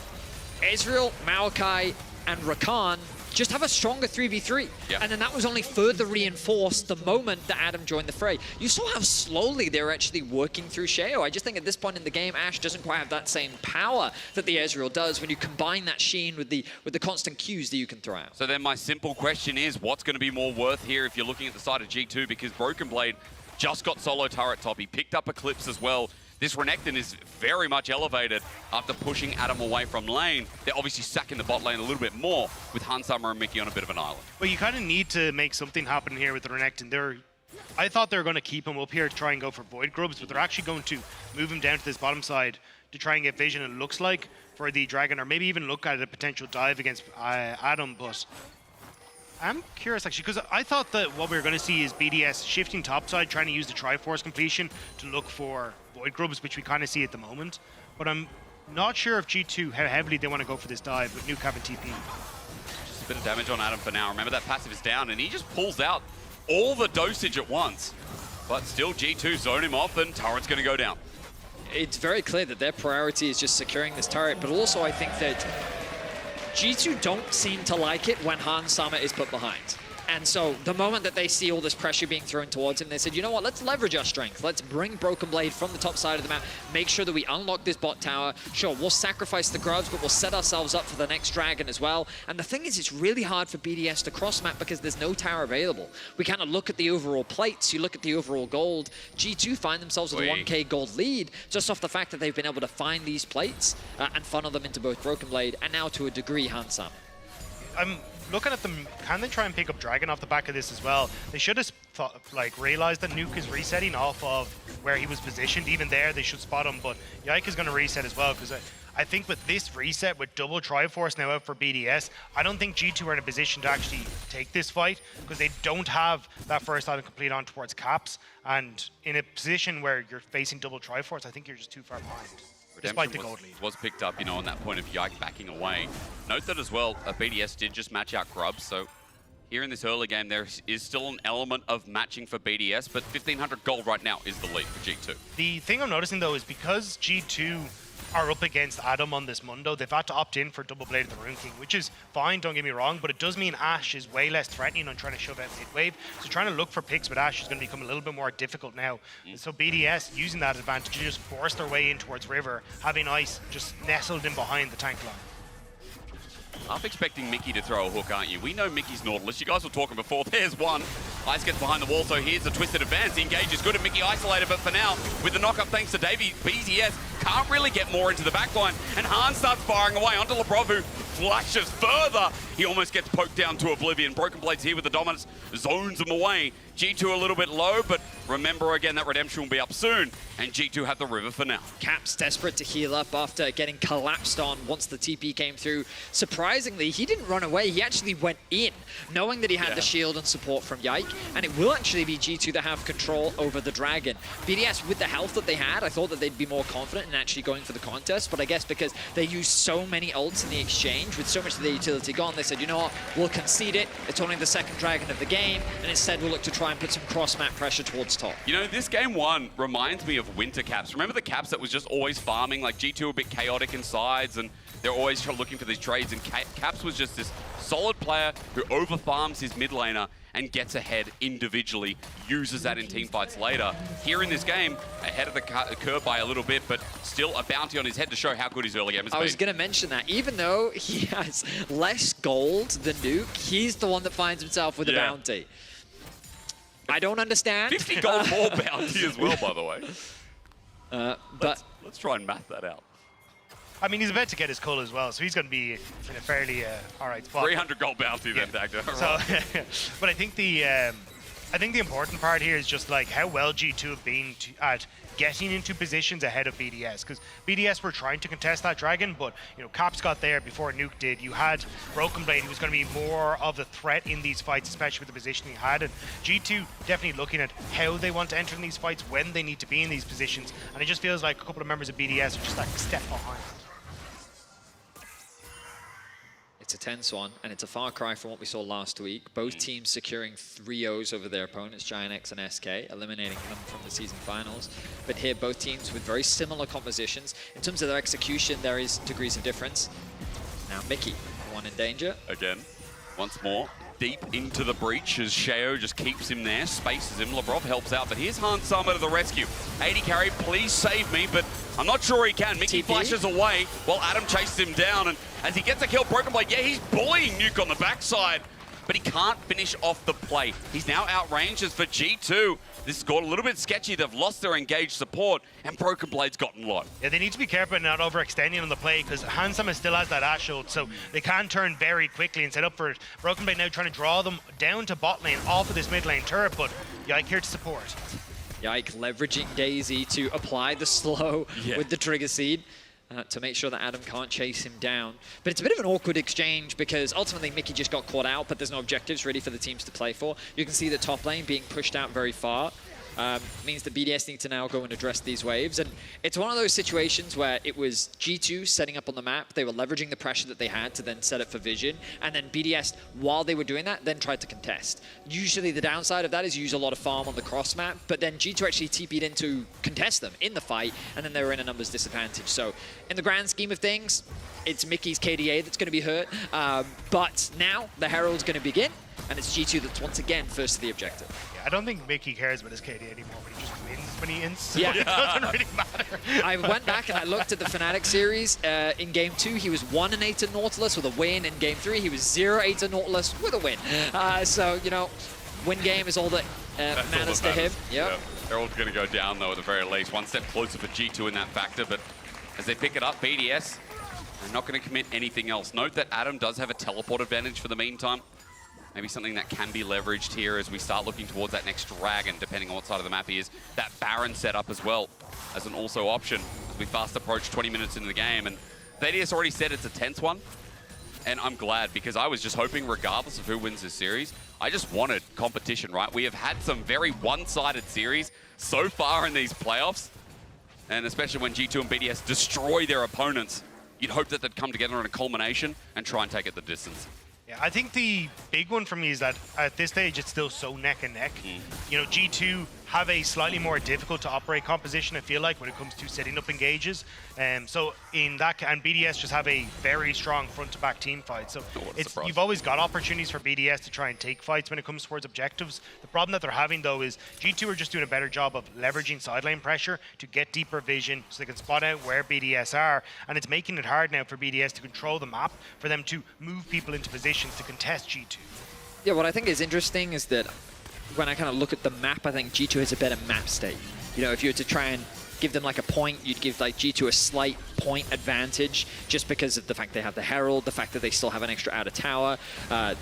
Ezreal, Maokai, and Rakan just have a stronger 3v3. Yeah. And then that was only further reinforced the moment that Adam joined the fray. You saw how slowly they're actually working through Sheo. I just think at this point in the game, Ashe doesn't quite have that same power that the Ezreal does when you combine that Sheen with the constant Qs that you can throw out. So then my simple question is, what's going to be more worth here if you're looking at the side of G2? Because Broken Blade just got solo turret top. He picked up Eclipse as well. This Renekton is very much elevated after pushing Adam away from lane. They're obviously sacking the bot lane a little bit more with Hansama and Mickey on a bit of an island. Well, you kind of need to make something happen here with the Renekton. I thought they were going to keep him up here to try and go for Void Grubs, but they're actually going to move him down to this bottom side to try and get vision, it looks like, for the Dragon, or maybe even look at a potential dive against Adam, but I'm curious, actually, because I thought that what we were going to see is BDS shifting topside, trying to use the Triforce completion to look for Void Grubs, which we kind of see at the moment. But I'm not sure if G2, how heavily they want to go for this dive with Nuke having TP. Just a bit of damage on Adam for now. Remember that passive is down, and he just pulls out all the dosage at once. But still, G2 zone him off, and turret's going to go down. It's very clear that their priority is just securing this turret, but also I think that G2 don't seem to like it when Hansama is put behind. And so the moment that they see all this pressure being thrown towards him, they said, you know what, let's leverage our strength. Let's bring Broken Blade from the top side of the map, make sure that we unlock this bot tower. Sure, we'll sacrifice the grubs, but we'll set ourselves up for the next dragon as well. And the thing is, it's really hard for BDS to cross map because there's no tower available. We kind of look at the overall plates, you look at the overall gold. G2 find themselves with a 1k gold lead just off the fact that they've been able to find these plates and funnel them into both Broken Blade and now to a degree Hansama. I'm looking at them, can they try and pick up Dragon off the back of this as well? They should have realized that Nuke is resetting off of where he was positioned. Even there, they should spot him, but Yike is going to reset as well, because I think with this reset, with double Triforce now out for BDS, I don't think G2 are in a position to actually take this fight, because they don't have that first item complete on towards Caps, and in a position where you're facing double Triforce, I think you're just too far behind. Despite the gold lead. Was picked up, on that point of Yike backing away. Note that as well, BDS did just match out Grubs, so here in this early game, there is still an element of matching for BDS, but 1,500 gold right now is the lead for G2. The thing I'm noticing, though, is because G2 are up against Adam on this Mundo, they've had to opt in for Double Blade of the Rune King, which is fine, don't get me wrong, but it does mean Ashe is way less threatening on trying to shove out mid-wave. So trying to look for picks with Ashe is going to become a little bit more difficult now. So BDS, using that advantage, to just force their way in towards River, having Ice just nestled in behind the tank line. Half expecting Mickey to throw a hook, aren't you? We know Mickey's Nautilus. You guys were talking before. There's one. Ice gets behind the wall, so here's the twisted advance. The engage is good at Mickey isolated, but for now, with the knock-up thanks to Davey, BDS can't really get more into the backline, and Han starts firing away onto Lebrov, who flashes further. He almost gets poked down to oblivion. Broken Blade's here with the dominance, zones him away. G2 a little bit low, but remember again that Redemption will be up soon, and G2 have the river for now. Caps desperate to heal up after getting collapsed on once the TP came through. Surprisingly, he didn't run away, he actually went in, knowing that he had the shield and support from Yike, and it will actually be G2 that have control over the Dragon. BDS, with the health that they had, I thought that they'd be more confident in actually going for the contest, but I guess because they used so many ults in the exchange, with so much of their utility gone, they said, you know what, we'll concede it, it's only the second Dragon of the game, and instead we'll look to try and put some cross-map pressure towards top. This game one reminds me of Winter Caps. Remember the Caps that was just always farming? Like G2 a bit chaotic in sides, and they're always looking for these trades, and Caps was just this solid player who over-farms his mid laner and gets ahead individually, uses that in team fights later. Here in this game, ahead of the curve by a little bit, but still a bounty on his head to show how good his early game has been. I was going to mention that. Even though he has less gold than Nuke, he's the one that finds himself with a bounty. I don't understand. 50 gold more bounty as well, by the way. But let's try and math that out. I mean, he's about to get his cull as well, so he's going to be in a fairly all right spot. 300 gold bounty then, Dagda. So, but I think the I think the important part here is just like how well G2 have been at getting into positions ahead of BDS, because BDS were trying to contest that dragon, but you know, Caps got there before Nuke did. You had Broken Blade, who was going to be more of the threat in these fights, especially with the positioning he had, and G2 definitely looking at how they want to enter in these fights, when they need to be in these positions, and it just feels like a couple of members of BDS are just like a step behind. It's a tense one, and it's a far cry from what we saw last week. Both teams securing 3-0s over their opponents, Giant X and SK, eliminating them from the season finals. But here, both teams with very similar compositions. In terms of their execution, there is degrees of difference. Now, Mickey, one in danger. Again, once more, deep into the breach as Sheo just keeps him there, spaces him. Labrov helps out, but here's Hans Sama to the rescue. 80 carry, please save me, but I'm not sure he can. Mickey flashes away while Adam chases him down, and as he gets a kill, Broken Blade, yeah, he's bullying Nuke on the backside, but he can't finish off the play. He's now outranged as for G2. This has got a little bit sketchy. They've lost their engaged support, and Broken Blade's gotten low. Yeah, they need to be careful and not overextending on the play, because Hansama still has that Ash ult, so they can turn very quickly and set up for it. Broken Blade now trying to draw them down to bot lane off of this mid lane turret, but Yike here to support. Yike leveraging Daisy to apply the slow with the trigger seed. To make sure that Adam can't chase him down. But it's a bit of an awkward exchange because ultimately Mickey just got caught out, but there's no objectives ready for the teams to play for. You can see the top lane being pushed out very far. Means that BDS need to now go and address these waves. And it's one of those situations where it was G2 setting up on the map. They were leveraging the pressure that they had to then set up for vision. And then BDS, while they were doing that, then tried to contest. Usually the downside of that is you use a lot of farm on the cross map, but then G2 actually TP'd in to contest them in the fight, and then they were in a numbers disadvantage. So in the grand scheme of things, it's Mickey's KDA that's going to be hurt. But now the Herald's going to begin, and it's G2 that's once again first to the objective. Yeah, I don't think Mickey cares about his KD anymore, but he just wins when he ins. So Yeah. it doesn't really matter. I went back and I looked at the Fnatic series. In Game 2, he was 1-8 at Nautilus with a win. In Game 3, he was 0-8 at Nautilus with a win. So, you know, win game is all that matters to him. Yep. Herald's going to go down, though, at the very least. One step closer for G2 in that factor, but as they pick it up, BDS, they're not going to commit anything else. Note that Adam does have a teleport advantage for the meantime. Maybe something that can be leveraged here as we start looking towards that next dragon, depending on what side of the map he is. That Baron setup as well as an also option as we fast approach 20 minutes into the game. And BDS already said it's a tense one. And I'm glad, because I was just hoping, regardless of who wins this series, I just wanted competition, right? We have had some very one-sided series so far in these playoffs. And especially when G2 and BDS destroy their opponents, you'd hope that they'd come together in a culmination and try and take it the distance. Yeah, I think the big one for me is that at this stage, it's still so neck and neck. You know, G2 have a slightly more difficult to operate composition, I feel like, when it comes to setting up engages. So in that, and BDS just have a very strong front to back team fight. So you've always got opportunities for BDS to try and take fights when it comes towards objectives. The problem that they're having, though, is G2 are just doing a better job of leveraging sideline pressure to get deeper vision so they can spot out where BDS are. And it's making it hard now for BDS to control the map, for them to move people into positions to contest G2. Yeah, what I think is interesting is that when I kind of look at the map, I think G2 has a better map state. You know, if you were to try and give them like a point, you'd give like G2 a slight point advantage just because of the fact they have the Herald, the fact that they still have an extra outer tower.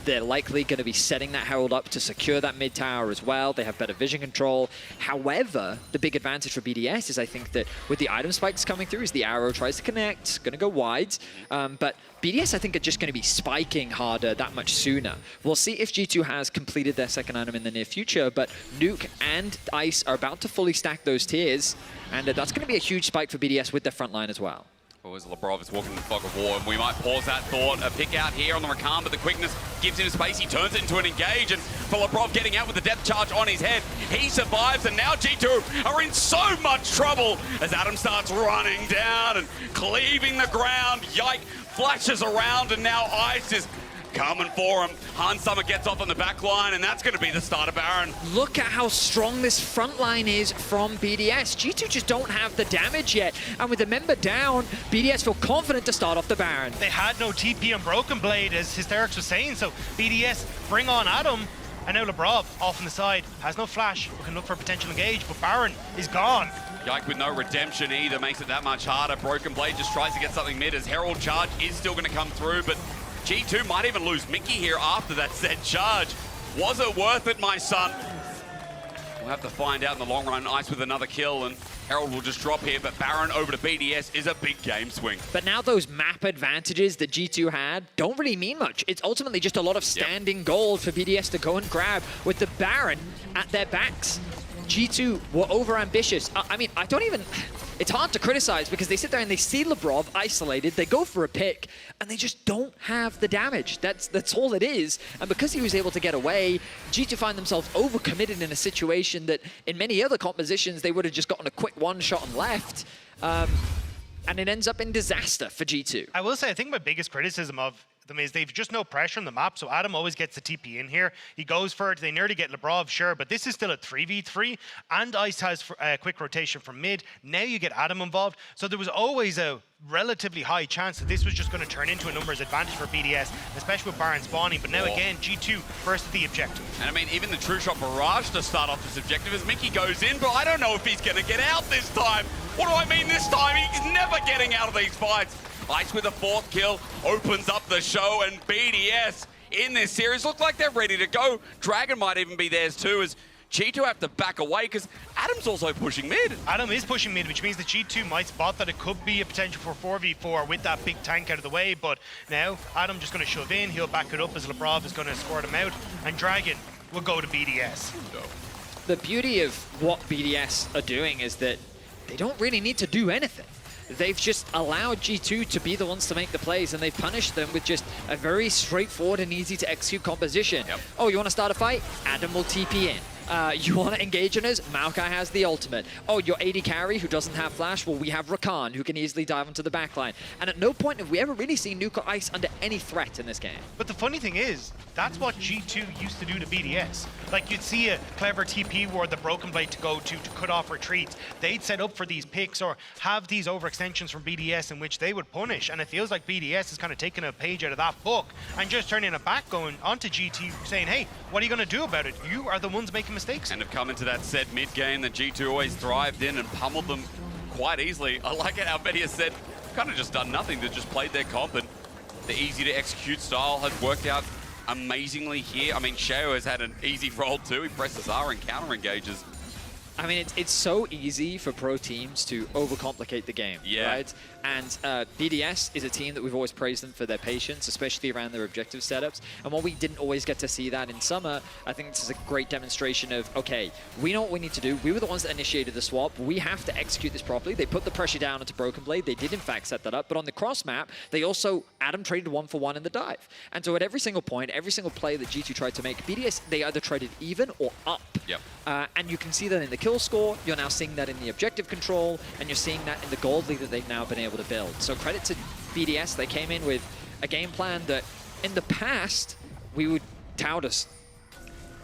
They're likely going to be setting that Herald up to secure that mid tower as well. They have better vision control. However, the big advantage for BDS is I think that with the item spikes coming through as the arrow tries to connect, going to go wide. But BDS, I think, are just going to be spiking harder that much sooner. We'll see if G2 has completed their second item in the near future, but Nuke and Ice are about to fully stack those tiers, and that's going to be a huge spike for BDS with their front line as well. Well, as Labrov is walking the fog of war, and we might pause that thought. A pick out here on the Rakan, but the quickness gives him space. He turns it into an engage, and for Labrov getting out with the depth charge on his head, he survives, and now G2 are in so much trouble as Adam starts running down and cleaving the ground. Yike flashes around, and now Ice is coming for him. Hans Sama gets off on the back line, and that's going to be the start of Baron. Look at how strong this front line is from BDS. G2 just don't have the damage yet. And with the member down, BDS feel confident to start off the Baron. They had no TP on Broken Blade, as Hysterics was saying, so BDS bring on Adam. And now Labrov off on the side, has no flash, we can look for a potential engage, but Baron is gone. Yike with no redemption either makes it that much harder. Broken Blade just tries to get something mid as Herald charge is still going to come through, but G2 might even lose Mickey here after that said charge. Was it worth it, my son? We'll have to find out in the long run. Ice with another kill, and Herald will just drop here, but Baron over to BDS is a big game swing. But now those map advantages that G2 had don't really mean much. It's ultimately just a lot of standing gold for BDS to go and grab with the Baron at their backs. G2 were over-ambitious. I mean, I don't even... It's hard to criticize because they sit there and they see Labrov isolated, they go for a pick, and they just don't have the damage. That's all it is. And because he was able to get away, G2 find themselves overcommitted in a situation that in many other compositions they would have just gotten a quick one-shot and left. And it ends up in disaster for G2. I will say, I think my biggest criticism of them is they've just no pressure on the map, so Adam always gets the TP in here. He goes for it, they nearly get Labrov, sure, but this is still a 3v3, and Ice has a quick rotation from mid. Now you get Adam involved, so there was always a relatively high chance that this was just going to turn into a numbers advantage for BDS, especially with Baron spawning, but now again, G2 versus the objective. And I mean, even the True Shot Barrage to start off this objective as Mickey goes in, but I don't know if he's going to get out this time. What do I mean this time? He's never getting out of these fights. Ice with a 4th kill opens up the show, and BDS in this series look like they're ready to go. Dragon might even be theirs too, as G2 have to back away because Adam's also pushing mid. Adam is pushing mid, which means that G2 might spot that it could be a potential for 4v4 with that big tank out of the way, but now Adam just going to shove in, he'll back it up as Labrov is going to escort him out, and Dragon will go to BDS. The beauty of what BDS are doing is that they don't really need to do anything. They've just allowed G2 to be the ones to make the plays, and they've punished them with just a very straightforward and easy to execute composition. Oh, you want to start a fight? Adam will TP in. You want to engage in us? Maokai has the ultimate. Oh, your AD carry who doesn't have flash? Well, we have Rakan who can easily dive into the backline. And at no point have we ever really seen Nuka Ice under any threat in this game. But the funny thing is, that's what G2 used to do to BDS. Like, you'd see a clever TP ward the Broken Blade to go to cut off retreats. They'd set up for these picks or have these overextensions from BDS in which they would punish. And it feels like BDS is kind of taking a page out of that book and just turning it back, going onto GT, saying, hey, what are you going to do about it? You are the ones making mistakes. And have come into that set mid game that G2 always thrived in and pummeled them quite easily. I like it how Betty has said, kind of just done nothing, they just played their comp, and the easy to execute style has worked out amazingly here. I mean, Sheo has had an easy roll too. He presses R and counter engages. I mean, it's so easy for pro teams to overcomplicate the game, right? And BDS is a team that we've always praised them for their patience, especially around their objective setups. And while we didn't always get to see that in summer, I think this is a great demonstration of, okay, we know what we need to do. We were the ones that initiated the swap. We have to execute this properly. They put the pressure down onto Broken Blade. They did, in fact, set that up. But on the cross map, they also, Adam traded 1-for-1 in the dive. And so at every single point, every single play that G2 tried to make, BDS, they either traded even or up. And you can see that in the kill score, you're now seeing that in the objective control, and you're seeing that in the gold lead that they've now been able to build. So credit to BDS, they came in with a game plan that in the past, we would tout as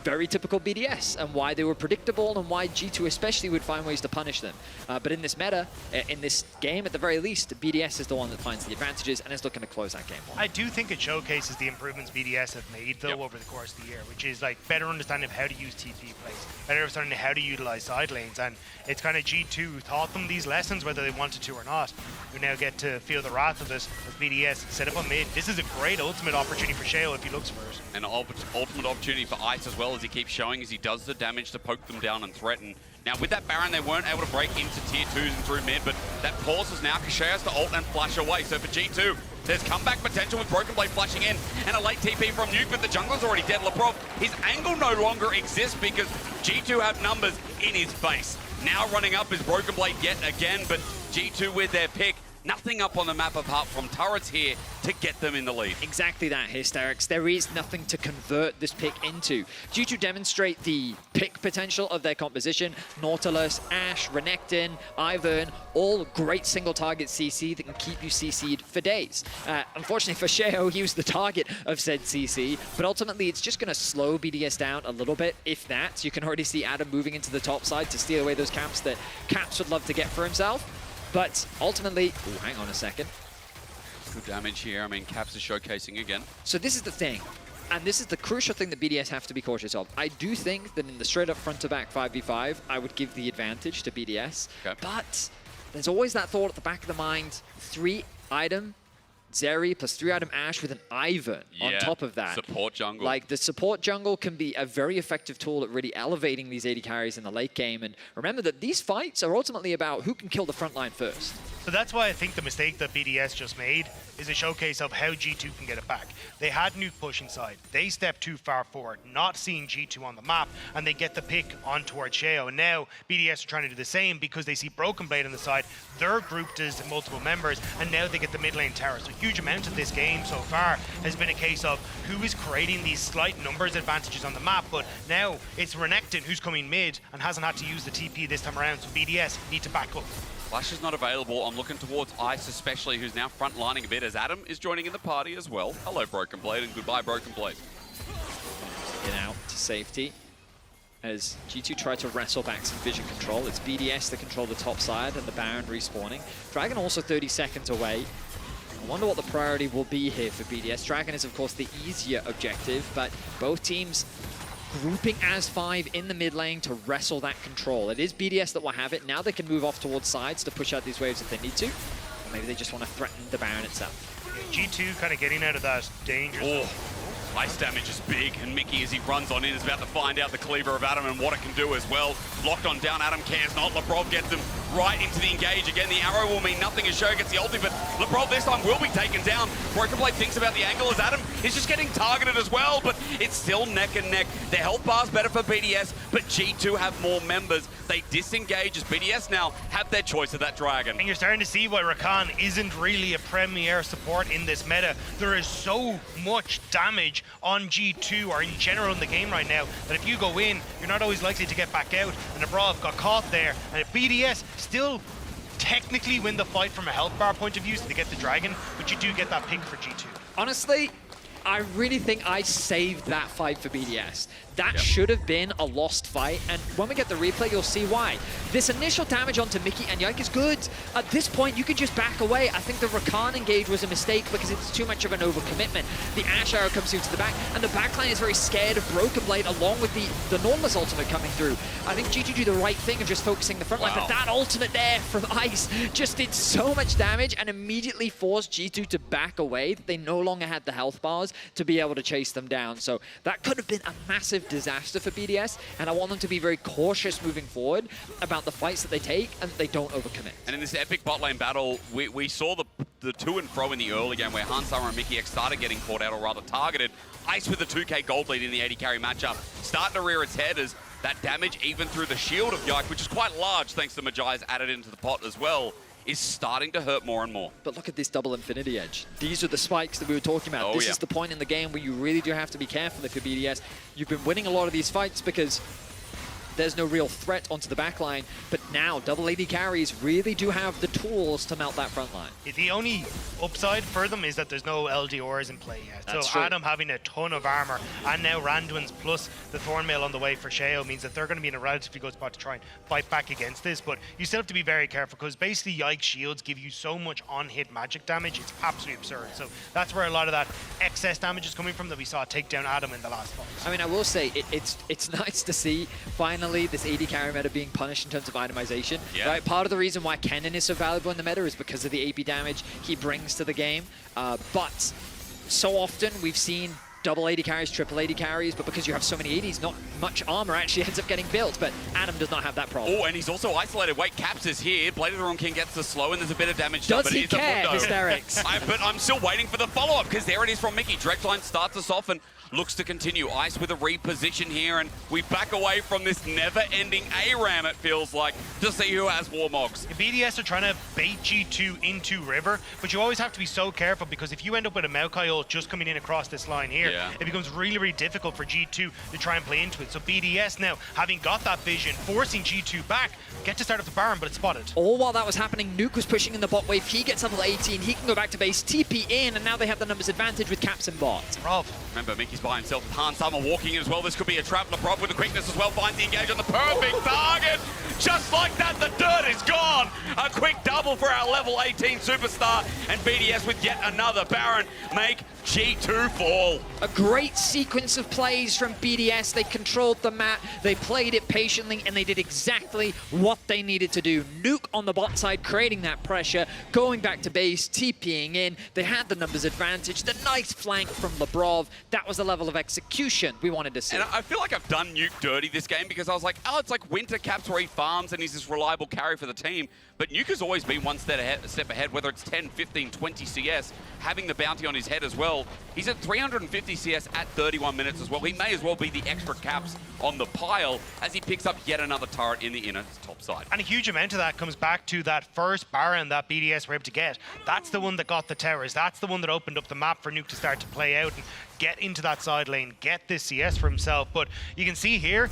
very typical BDS, and why they were predictable and why G2 especially would find ways to punish them. But in this meta, in this game at the very least, BDS is the one that finds the advantages and is looking to close that game. I do think it showcases the improvements BDS have made though over the course of the year, which is like better understanding of how to use TP plays, better understanding how to utilize side lanes, and it's kind of G2 taught them these lessons whether they wanted to or not. We now get to feel the wrath of this as BDS set up on mid. This is a great ultimate opportunity for Sheo if he looks for it. An ultimate opportunity for Ice as well, as he keeps showing as he does the damage to poke them down and threaten. Now with that Baron, they weren't able to break into tier 2s and through mid, but that pauses now. Kashay has to ult and flash away. So for G2, there's comeback potential with Broken Blade flashing in and a late TP from Nuke, but the jungler's already dead. Labrov, his angle no longer exists because G2 have numbers in his face. Now running up is Broken Blade yet again, but G2 with their pick. Nothing up on the map apart from turrets here to get them in the lead. Exactly that, Hysterics. There is nothing to convert this pick into. Due to demonstrate the pick potential of their composition, Nautilus, Ashe, Renekton, Ivern, all great single target CC that can keep you CC'd for days. Unfortunately for Sheo, he was the target of said CC, but ultimately it's just going to slow BDS down a little bit, if that. You can already see Adam moving into the top side to steal away those camps that Caps would love to get for himself. But ultimately, ooh, hang on a second. Good damage here. I mean, Caps is showcasing again. So this is the thing, and this is the crucial thing that BDS have to be cautious of. I do think that in the straight up front to back 5v5, I would give the advantage to BDS. But there's always that thought at the back of the mind, 3 item Zeri plus 3-item Ashe with an Ivern on top of that. Support jungle. Like, the support jungle can be a very effective tool at really elevating these AD carries in the late game. And remember that these fights are ultimately about who can kill the front line first. So that's why I think the mistake that BDS just made is a showcase of how G2 can get it back. They had Nuke pushing side. They stepped too far forward, not seeing G2 on the map, and they get the pick on towards Sheo. And now BDS are trying to do the same because they see Broken Blade on the side. They're grouped as multiple members, and now they get the mid lane tower. So a huge amount of this game so far has been a case of who is creating these slight numbers advantages on the map, but now it's Renekton who's coming mid and hasn't had to use the TP this time around, so BDS need to back up. Flash is not available. I'm looking towards Ice especially, who's now front-lining a bit as Adam is joining in the party as well. Hello, Broken Blade, and goodbye, Broken Blade. Get out to safety as G2 try to wrestle back some vision control. It's BDS that control the top side and the Baron respawning. Dragon also 30 seconds away. I wonder what the priority will be here for BDS. Dragon is, of course, the easier objective, but both teams grouping as 5 in the mid lane to wrestle that control. It is BDS that will have it. Now they can move off towards sides to push out these waves if they need to. Or maybe they just want to threaten the Baron itself. Yeah, G2 kind of getting out of that danger zone. Ice damage is big, and Mickey, as he runs on in, is about to find out the cleaver of Adam and what it can do as well. Locked on down, Adam cares not. Lebrov gets him right into the engage. Again, the arrow will mean nothing as Show gets the ulti, but Lebrov this time will be taken down. Broken Blade thinks about the angle as Adam is just getting targeted as well, but it's still neck and neck. The health bar's better for BDS, but G2 have more members. They disengage as BDS now have their choice of that dragon. And you're starting to see why Rakan isn't really a premier support in this meta. There is so much damage on G2 or in general in the game right now that if you go in, you're not always likely to get back out. And Abrav got caught there, and BDS still technically win the fight from a health bar point of view, so they get the dragon, but you do get that pick for G2. Honestly, I really think I saved that fight for BDS. That should have been a lost fight, and when we get the replay, you'll see why. This initial damage onto Mickey and Yike is good. At this point, you can just back away. I think the Rakan engage was a mistake because it's too much of an overcommitment. The Ashe arrow comes through to the back, and the backline is very scared of Broken Blade along with the Nautilus ultimate coming through. I think G2 do the right thing of just focusing the front line, but that ultimate there from Ice just did so much damage and immediately forced G2 to back away that they no longer had the health bars to be able to chase them down. So that could have been a massive disaster for BDS, and I want them to be very cautious moving forward about the fights that they take and that they don't overcommit. And in this epic bot lane battle, we saw the to and fro in the early game where Hansara and Mickey X started getting caught out, or rather targeted. Ice with the 2k gold lead in the AD carry matchup starting to rear its head as that damage even through the shield of Yike, which is quite large thanks to Majai's added into the pot as well, is starting to hurt more and more. But look at this double Infinity Edge. These are the spikes that we were talking about. This is the point in the game where you really do have to be careful if you're BDS. You've been winning a lot of these fights because there's no real threat onto the backline, but now double AD carries really do have the tools to melt that front line. The only upside for them is that there's no LDRs in play yet. That's so true. Adam having a ton of armor, and now Randuin's plus the Thornmail on the way for Sheo means that they're going to be in a relatively good spot to try and fight back against this, but you still have to be very careful because basically Yike shields give you so much on-hit magic damage, it's absolutely absurd. So that's where a lot of that excess damage is coming from that we saw take down Adam in the last fight. I mean, I will say, it's nice to see finally this AD carry meta being punished in terms of itemization. Right? Part of the reason why Kennen is so valuable in the meta is because of the AP damage he brings to the game. But so often we've seen double AD carries, triple AD carries, but because you have so many ADs, not much armor actually ends up getting built, but Adam does not have that problem. Oh, and he's also isolated. Wait, Caps is here. Blade of the Wrong King gets the slow, and there's a bit of damage done. Does he care, Hysterics? But I'm still waiting for the follow-up, because there it is from Mickey. Direct line starts us off and looks to continue. Ice with a reposition here, and we back away from this never-ending ARAM, it feels like, to see who has Warmogs. BDS are trying to bait G2 into River, but you always have to be so careful because if you end up with a Maokai ult just coming in across this line here, it becomes really, really difficult for G2 to try and play into it. So BDS now, having got that vision, forcing G2 back, get to start up the Baron, but it's spotted. All while that was happening, Nuke was pushing in the bot wave. He gets level 18, he can go back to base, TP in, and now they have the numbers advantage with Caps and bot. Rob. Remember, Mickey's by himself. Hans Summer walking in as well. This could be a trap. Lebrov with the quickness as well. Finds the engage on the perfect target. Just like that, the dirt is gone. A quick double for our level 18 superstar. And BDS with yet another Baron make G2 fall. A great sequence of plays from BDS. They controlled the map, they played it patiently, and they did exactly what they needed to do. Nuke on the bot side, creating that pressure, going back to base, TPing in. They had the numbers advantage, the nice flank from Labrov. That was the level of execution we wanted to see. And I feel like I've done Nuke dirty this game because I was like, oh, it's like Winter Caps where he farms and he's this reliable carry for the team. But Nuke has always been one step ahead, whether it's 10, 15, 20 CS, having the bounty on his head as well. He's at 350 CS at 31 minutes as well. He may as well be the extra caps on the pile as he picks up yet another turret in the inner top side. And a huge amount of that comes back to that first Baron that BDS were able to get. That's the one that got the towers. That's the one that opened up the map for Nuke to start to play out and get into that side lane, get this CS for himself. But you can see here,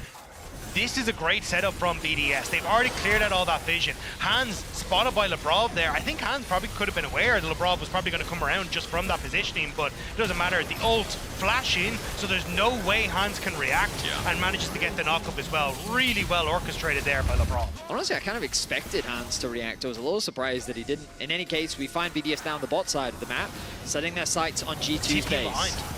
this is a great setup from BDS. They've already cleared out all that vision. Hans spotted by Labrov there. I think Hans probably could have been aware that Labrov was probably going to come around just from that positioning, but it doesn't matter. The ult flash in, so there's no way Hans can react and manages to get the knock-up as well. Really well orchestrated there by Labrov. Honestly, I kind of expected Hans to react. I was a little surprised that he didn't. In any case, we find BDS down the bot side of the map, setting their sights on G2's base.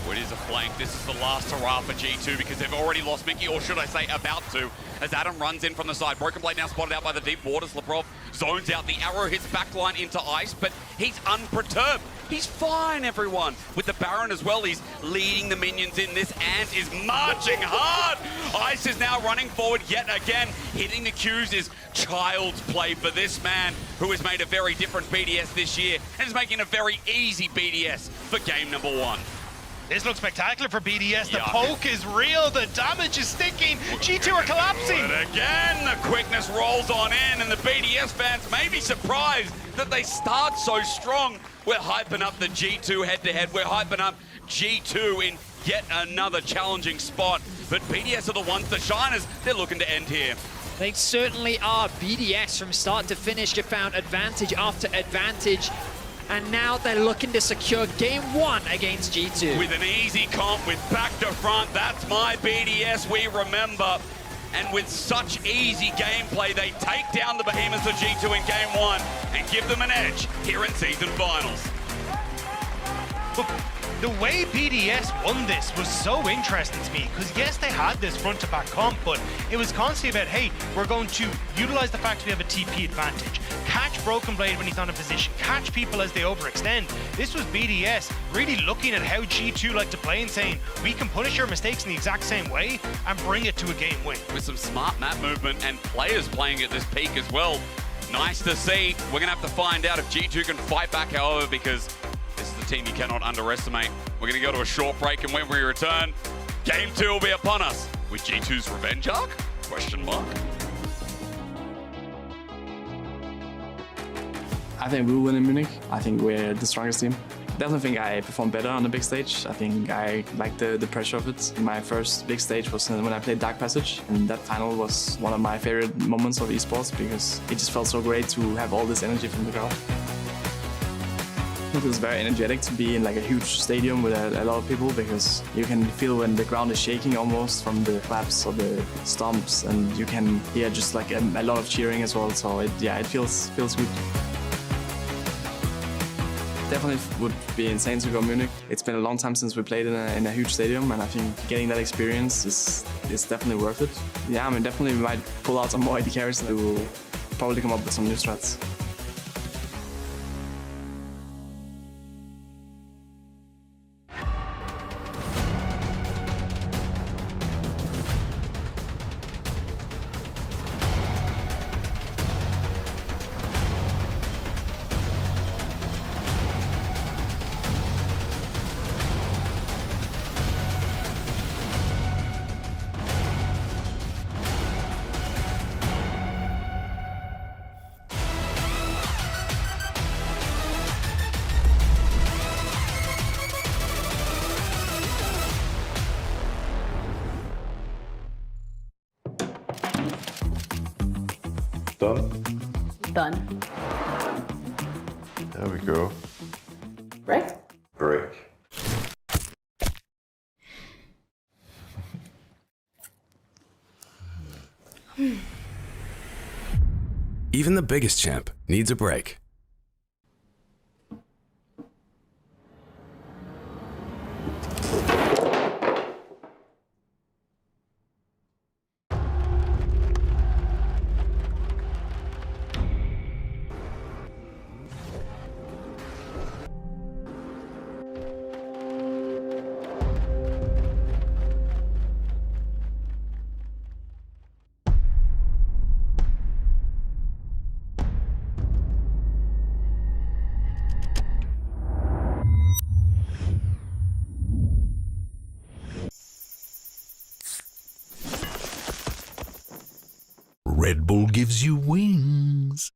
Well, it is a flank. This is the last hurrah for G2 because they've already lost Mickey, or should I say about to, as Adam runs in from the side. Broken Blade now spotted out by the deep waters. Labrov zones out. The arrow hits backline into ice, but he's unperturbed. He's fine, everyone. With the Baron as well, he's leading the minions in. This Ant is marching hard. Ice is now running forward yet again. Hitting the Qs is child's play for this man who has made a very different BDS this year and is making a very easy BDS for game number 1. This looks spectacular for BDS. The poke is real. The damage is sticking. G2 are collapsing. But again, the quickness rolls on in, and the BDS fans may be surprised that they start so strong. We're hyping up the G2 head-to-head. We're hyping up G2 in yet another challenging spot. But BDS are the ones, the shiners, they're looking to end here. They certainly are. BDS from start to finish have found advantage after advantage. And now they're looking to secure game 1 against G2. With an easy comp, with back to front, that's my BDS we remember. And with such easy gameplay, they take down the behemoths of G2 in game 1 and give them an edge here in season finals. The way BDS won this was so interesting to me, because yes, they had this front-to-back comp, but it was constantly about, hey, we're going to utilize the fact we have a TP advantage, catch Broken Blade when he's on a position, catch people as they overextend. This was BDS really looking at how G2 like to play and saying, we can punish your mistakes in the exact same way and bring it to a game win. With some smart map movement and players playing at this peak as well. Nice to see. We're going to have to find out if G2 can fight back, however, because this is a team you cannot underestimate. We're going to go to a short break, and when we return, game 2 will be upon us. With G2's revenge arc? Question mark. I think we will win in Munich. I think we're the strongest team. Definitely think I performed better on the big stage. I think I like the pressure of it. My first big stage was when I played Dark Passage, and that final was one of my favorite moments of esports because it just felt so great to have all this energy from the crowd. It was very energetic to be in like a huge stadium with a lot of people because you can feel when the ground is shaking almost from the claps or the stomps, and you can hear just like a lot of cheering as well. So it feels good. Definitely would be insane to go Munich. It's been a long time since we played in a huge stadium, and I think getting that experience is definitely worth it. Yeah, I mean, definitely we might pull out some more AD carries and we will probably come up with some new strats. Done? Done. There we go. Break? Break. Even the biggest champ needs a break. Red Bull gives you wings.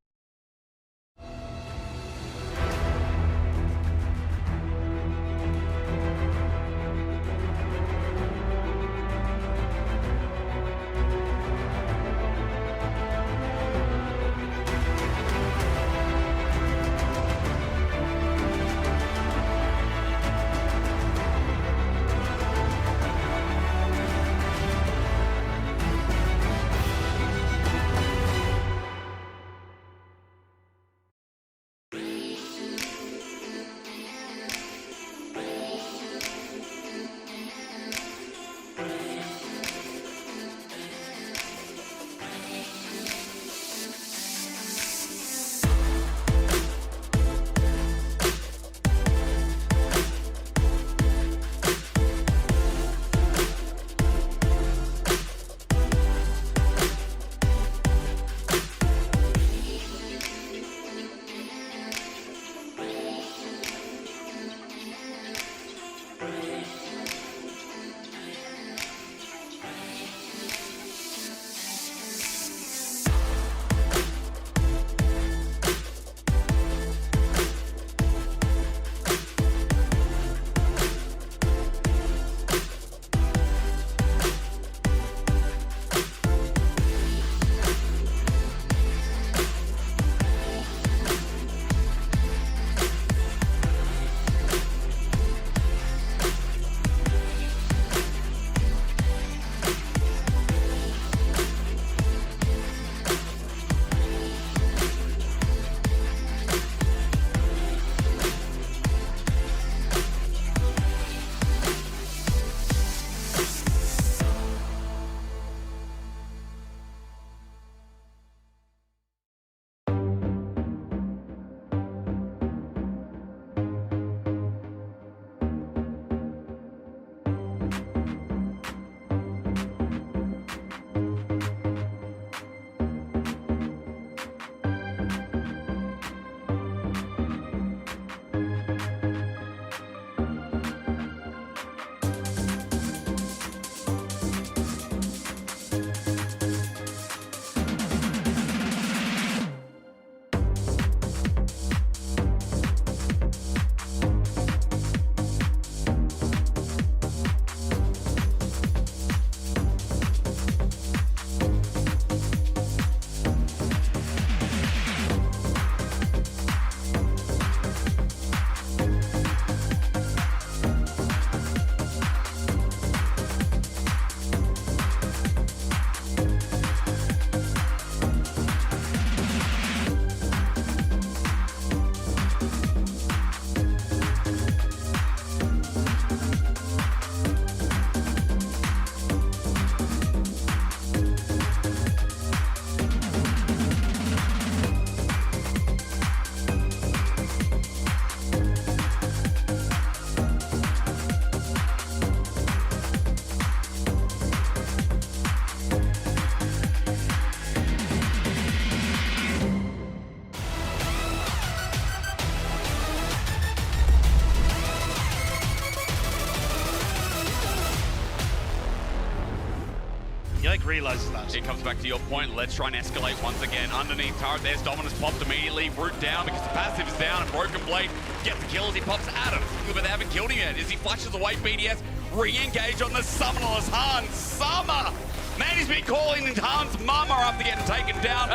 Realizes that. It comes back to your point. Let's try and escalate once again. Underneath turret, there's Dominus popped immediately. Root down because the passive is down, and Broken Blade gets the kill as he pops Adam. But they haven't killed him yet. As he flashes away, BDS re-engage on the summonerless Hans. Summer! Man, he's been calling Hans' mama after getting taken down.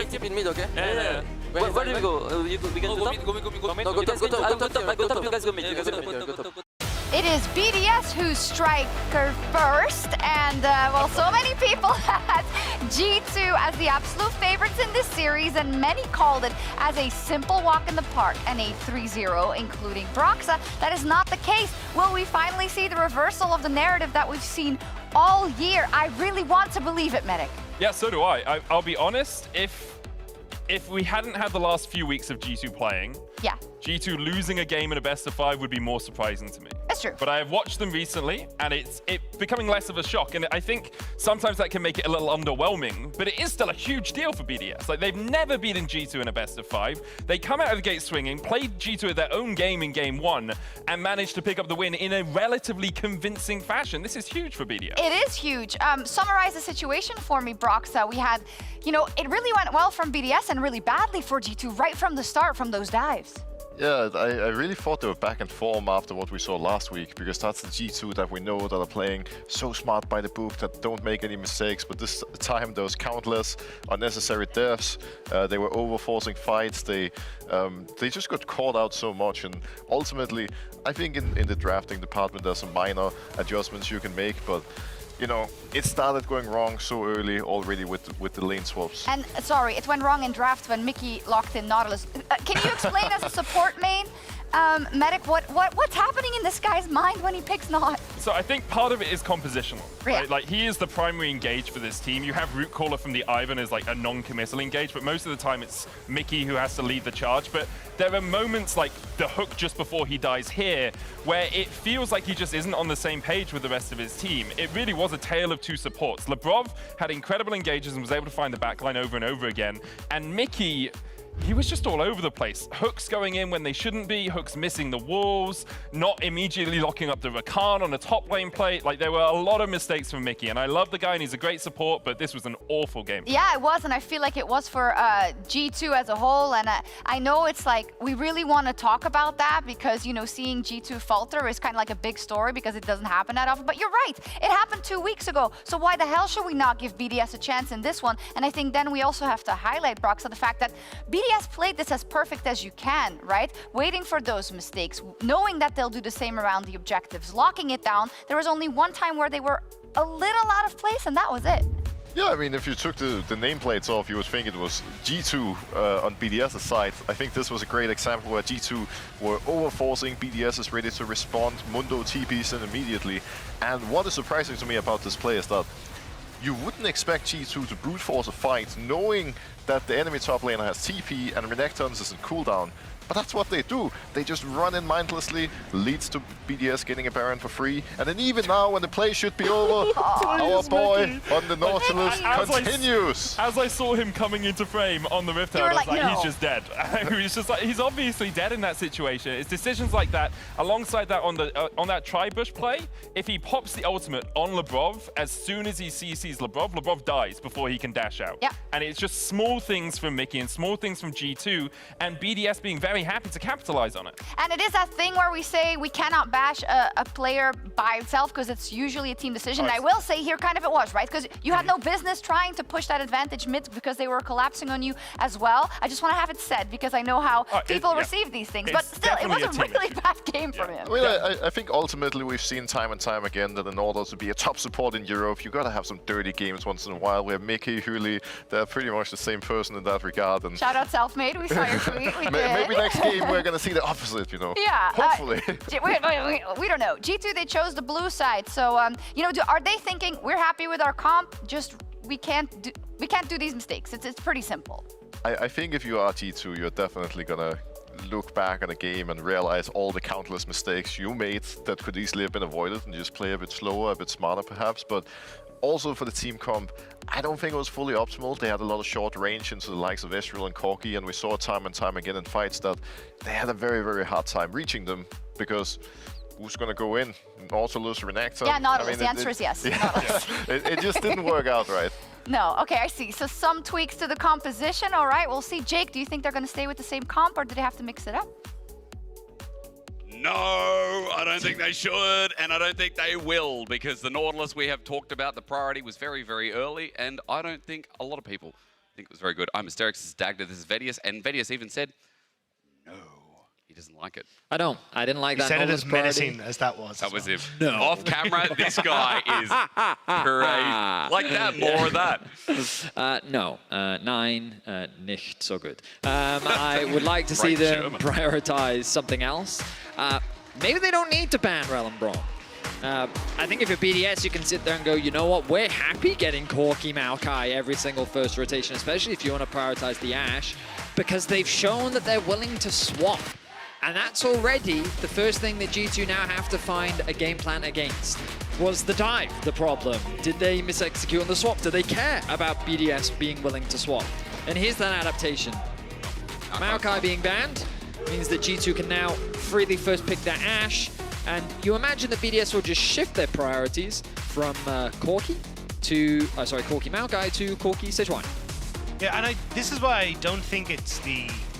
Keep in mid, okay? Where do we go? We can go top? It is BDS who's striker first, and well, so many people had G2 as the absolute favorites in this series, and many called it as a simple walk in the park and a 3-0, including Broxa. That is not the case. Will we finally see the reversal of the narrative that we've seen all year? I really want to believe it, Medic. Yeah, so do I. I'll be honest, if we hadn't had the last few weeks of G2 playing, yeah, G2 losing a game in a best of 5 would be more surprising to me. That's true. But I have watched them recently, and it becoming less of a shock. And I think sometimes that can make it a little underwhelming, but it is still a huge deal for BDS. Like, they've never beaten G2 in a best of 5. They come out of the gate swinging, played G2 at their own game in game 1, and managed to pick up the win in a relatively convincing fashion. This is huge for BDS. It is huge. Summarize the situation for me, Broxa. We had, you know, it really went well from BDS and really badly for G2 right from the start, from those dives. Yeah, I really thought they were back in form after what we saw last week, because that's the G2 that we know that are playing so smart by the book, that don't make any mistakes. But this time there was countless unnecessary deaths. They were overforcing fights. They just got caught out so much. And ultimately, I think in the drafting department there's some minor adjustments you can make, but you know, it started going wrong so early already with the lane swaps. And sorry, it went wrong in draft when Mickey locked in Nautilus. Can you explain as a support main, Medic, what's happening in this guy's mind when he picks Naut? So I think part of it is compositional, Yeah. right? Like, he is the primary engage for this team. You have Root Caller from the Ivan as like a non-committal engage, but most of the time it's Mickey who has to lead the charge. But there are moments like the hook just before he dies here, where it feels like he just isn't on the same page with the rest of his team. It really was a tale of two supports. Lebrov had incredible engages and was able to find the backline over and over again. And Mickey, he was just all over the place. Hooks going in when they shouldn't be, hooks missing the walls, not immediately locking up the Rakan on a top lane plate. Like, there were a lot of mistakes from Mickey, and I love the guy and he's a great support, but this was an awful game. Yeah, it was, and I feel like it was for G2 as a whole. And I know it's like, we really want to talk about that because, you know, seeing G2 falter is kind of like a big story because it doesn't happen that often. But you're right, it happened 2 weeks ago. So why the hell should we not give BDS a chance in this one? And I think then we also have to highlight, Broxa, the fact that BDS played this as perfect as you can, right? Waiting for those mistakes, knowing that they'll do the same around the objectives, locking it down. There was only one time where they were a little out of place, and that was it. Yeah, I mean, if you took the nameplates off, you would think it was G2 on BDS's side. I think this was a great example where G2 were overforcing, BDS is ready to respond, Mundo TPs in immediately. And what is surprising to me about this play is that you wouldn't expect G2 to brute force a fight, knowing that the enemy top laner has TP and Renekton's is in cooldown. But that's what they do. They just run in mindlessly, leads to BDS getting a Baron for free. And then even now, when the play should be over, our boy on the Nautilus continues. As I saw him coming into frame on the Rift Herald, I was like, he's just dead. He's just like, he's obviously dead in that situation. It's decisions like that, alongside that on that Tri-Bush play, if he pops the ultimate on Lebrov, as soon as he CCs Lebrov, Lebrov dies before he can dash out. Yeah. And it's just small things from Mickey and small things from G2, and BDS being very happy to capitalize on it. And it is that thing where we say we cannot bash a player by itself because it's usually a team decision. And I will say here kind of it was, right? Because you had no business trying to push that advantage mid because they were collapsing on you as well. I just want to have it said because I know how people receive these things. But still, it was a really bad game from him. I mean, I think ultimately we've seen time and time again that in order to be a top support in Europe, you gotta have some dirty games once in a while. Where Mickey, Huli, they're pretty much the same person in that regard. And shout out Selfmade, we saw your tweet. We did. Maybe next game we're gonna see the opposite, you know. Yeah. Hopefully. We don't know. G2, they chose the blue side. So, you know, are they thinking we're happy with our comp? Just we can't do these mistakes. It's pretty simple. I think if you are G2, you're definitely gonna look back at a game and realize all the countless mistakes you made that could easily have been avoided and just play a bit slower, a bit smarter perhaps. But also for the team comp, I don't think it was fully optimal. They had a lot of short range into the likes of Ezreal and Corki, and we saw time and time again in fights that they had a very, very hard time reaching them because who's going to go in? Nautilus, Renekton? Yeah, Nautilus. The answer is yes. Yeah. It just didn't work out right. No, okay, I see. So some tweaks to the composition. All right, we'll see. Jake, do you think they're going to stay with the same comp or do they have to mix it up? No, I don't think they should, and I don't think they will, because the Nautilus we have talked about, the priority was very, very early, and I don't think a lot of people think it was very good. I'm Asterix, this is Dagda, this is Vedius, and Vedius even said, no, he doesn't like it. I don't. I didn't like that. He said it as Nautilus menacing as that was. That was him. No. Off camera, this guy is crazy. Like that, more of that. No, 9, nicht so good. I would like to see them prioritize something else. Maybe they don't need to ban Rel and Braum. I think if you're BDS, you can sit there and go, you know what, we're happy getting Corki Maokai every single first rotation, especially if you want to prioritize the Ashe, because they've shown that they're willing to swap. And that's already the first thing that G2 now have to find a game plan against. Was the dive the problem? Did they misexecute on the swap? Do they care about BDS being willing to swap? And here's that adaptation. Maokai being banned means that G2 can now freely first pick their Ashe, and you imagine that BDS will just shift their priorities from Corki to, Corki Maokai to Corki Sejuani. Yeah, and this is why I don't think it's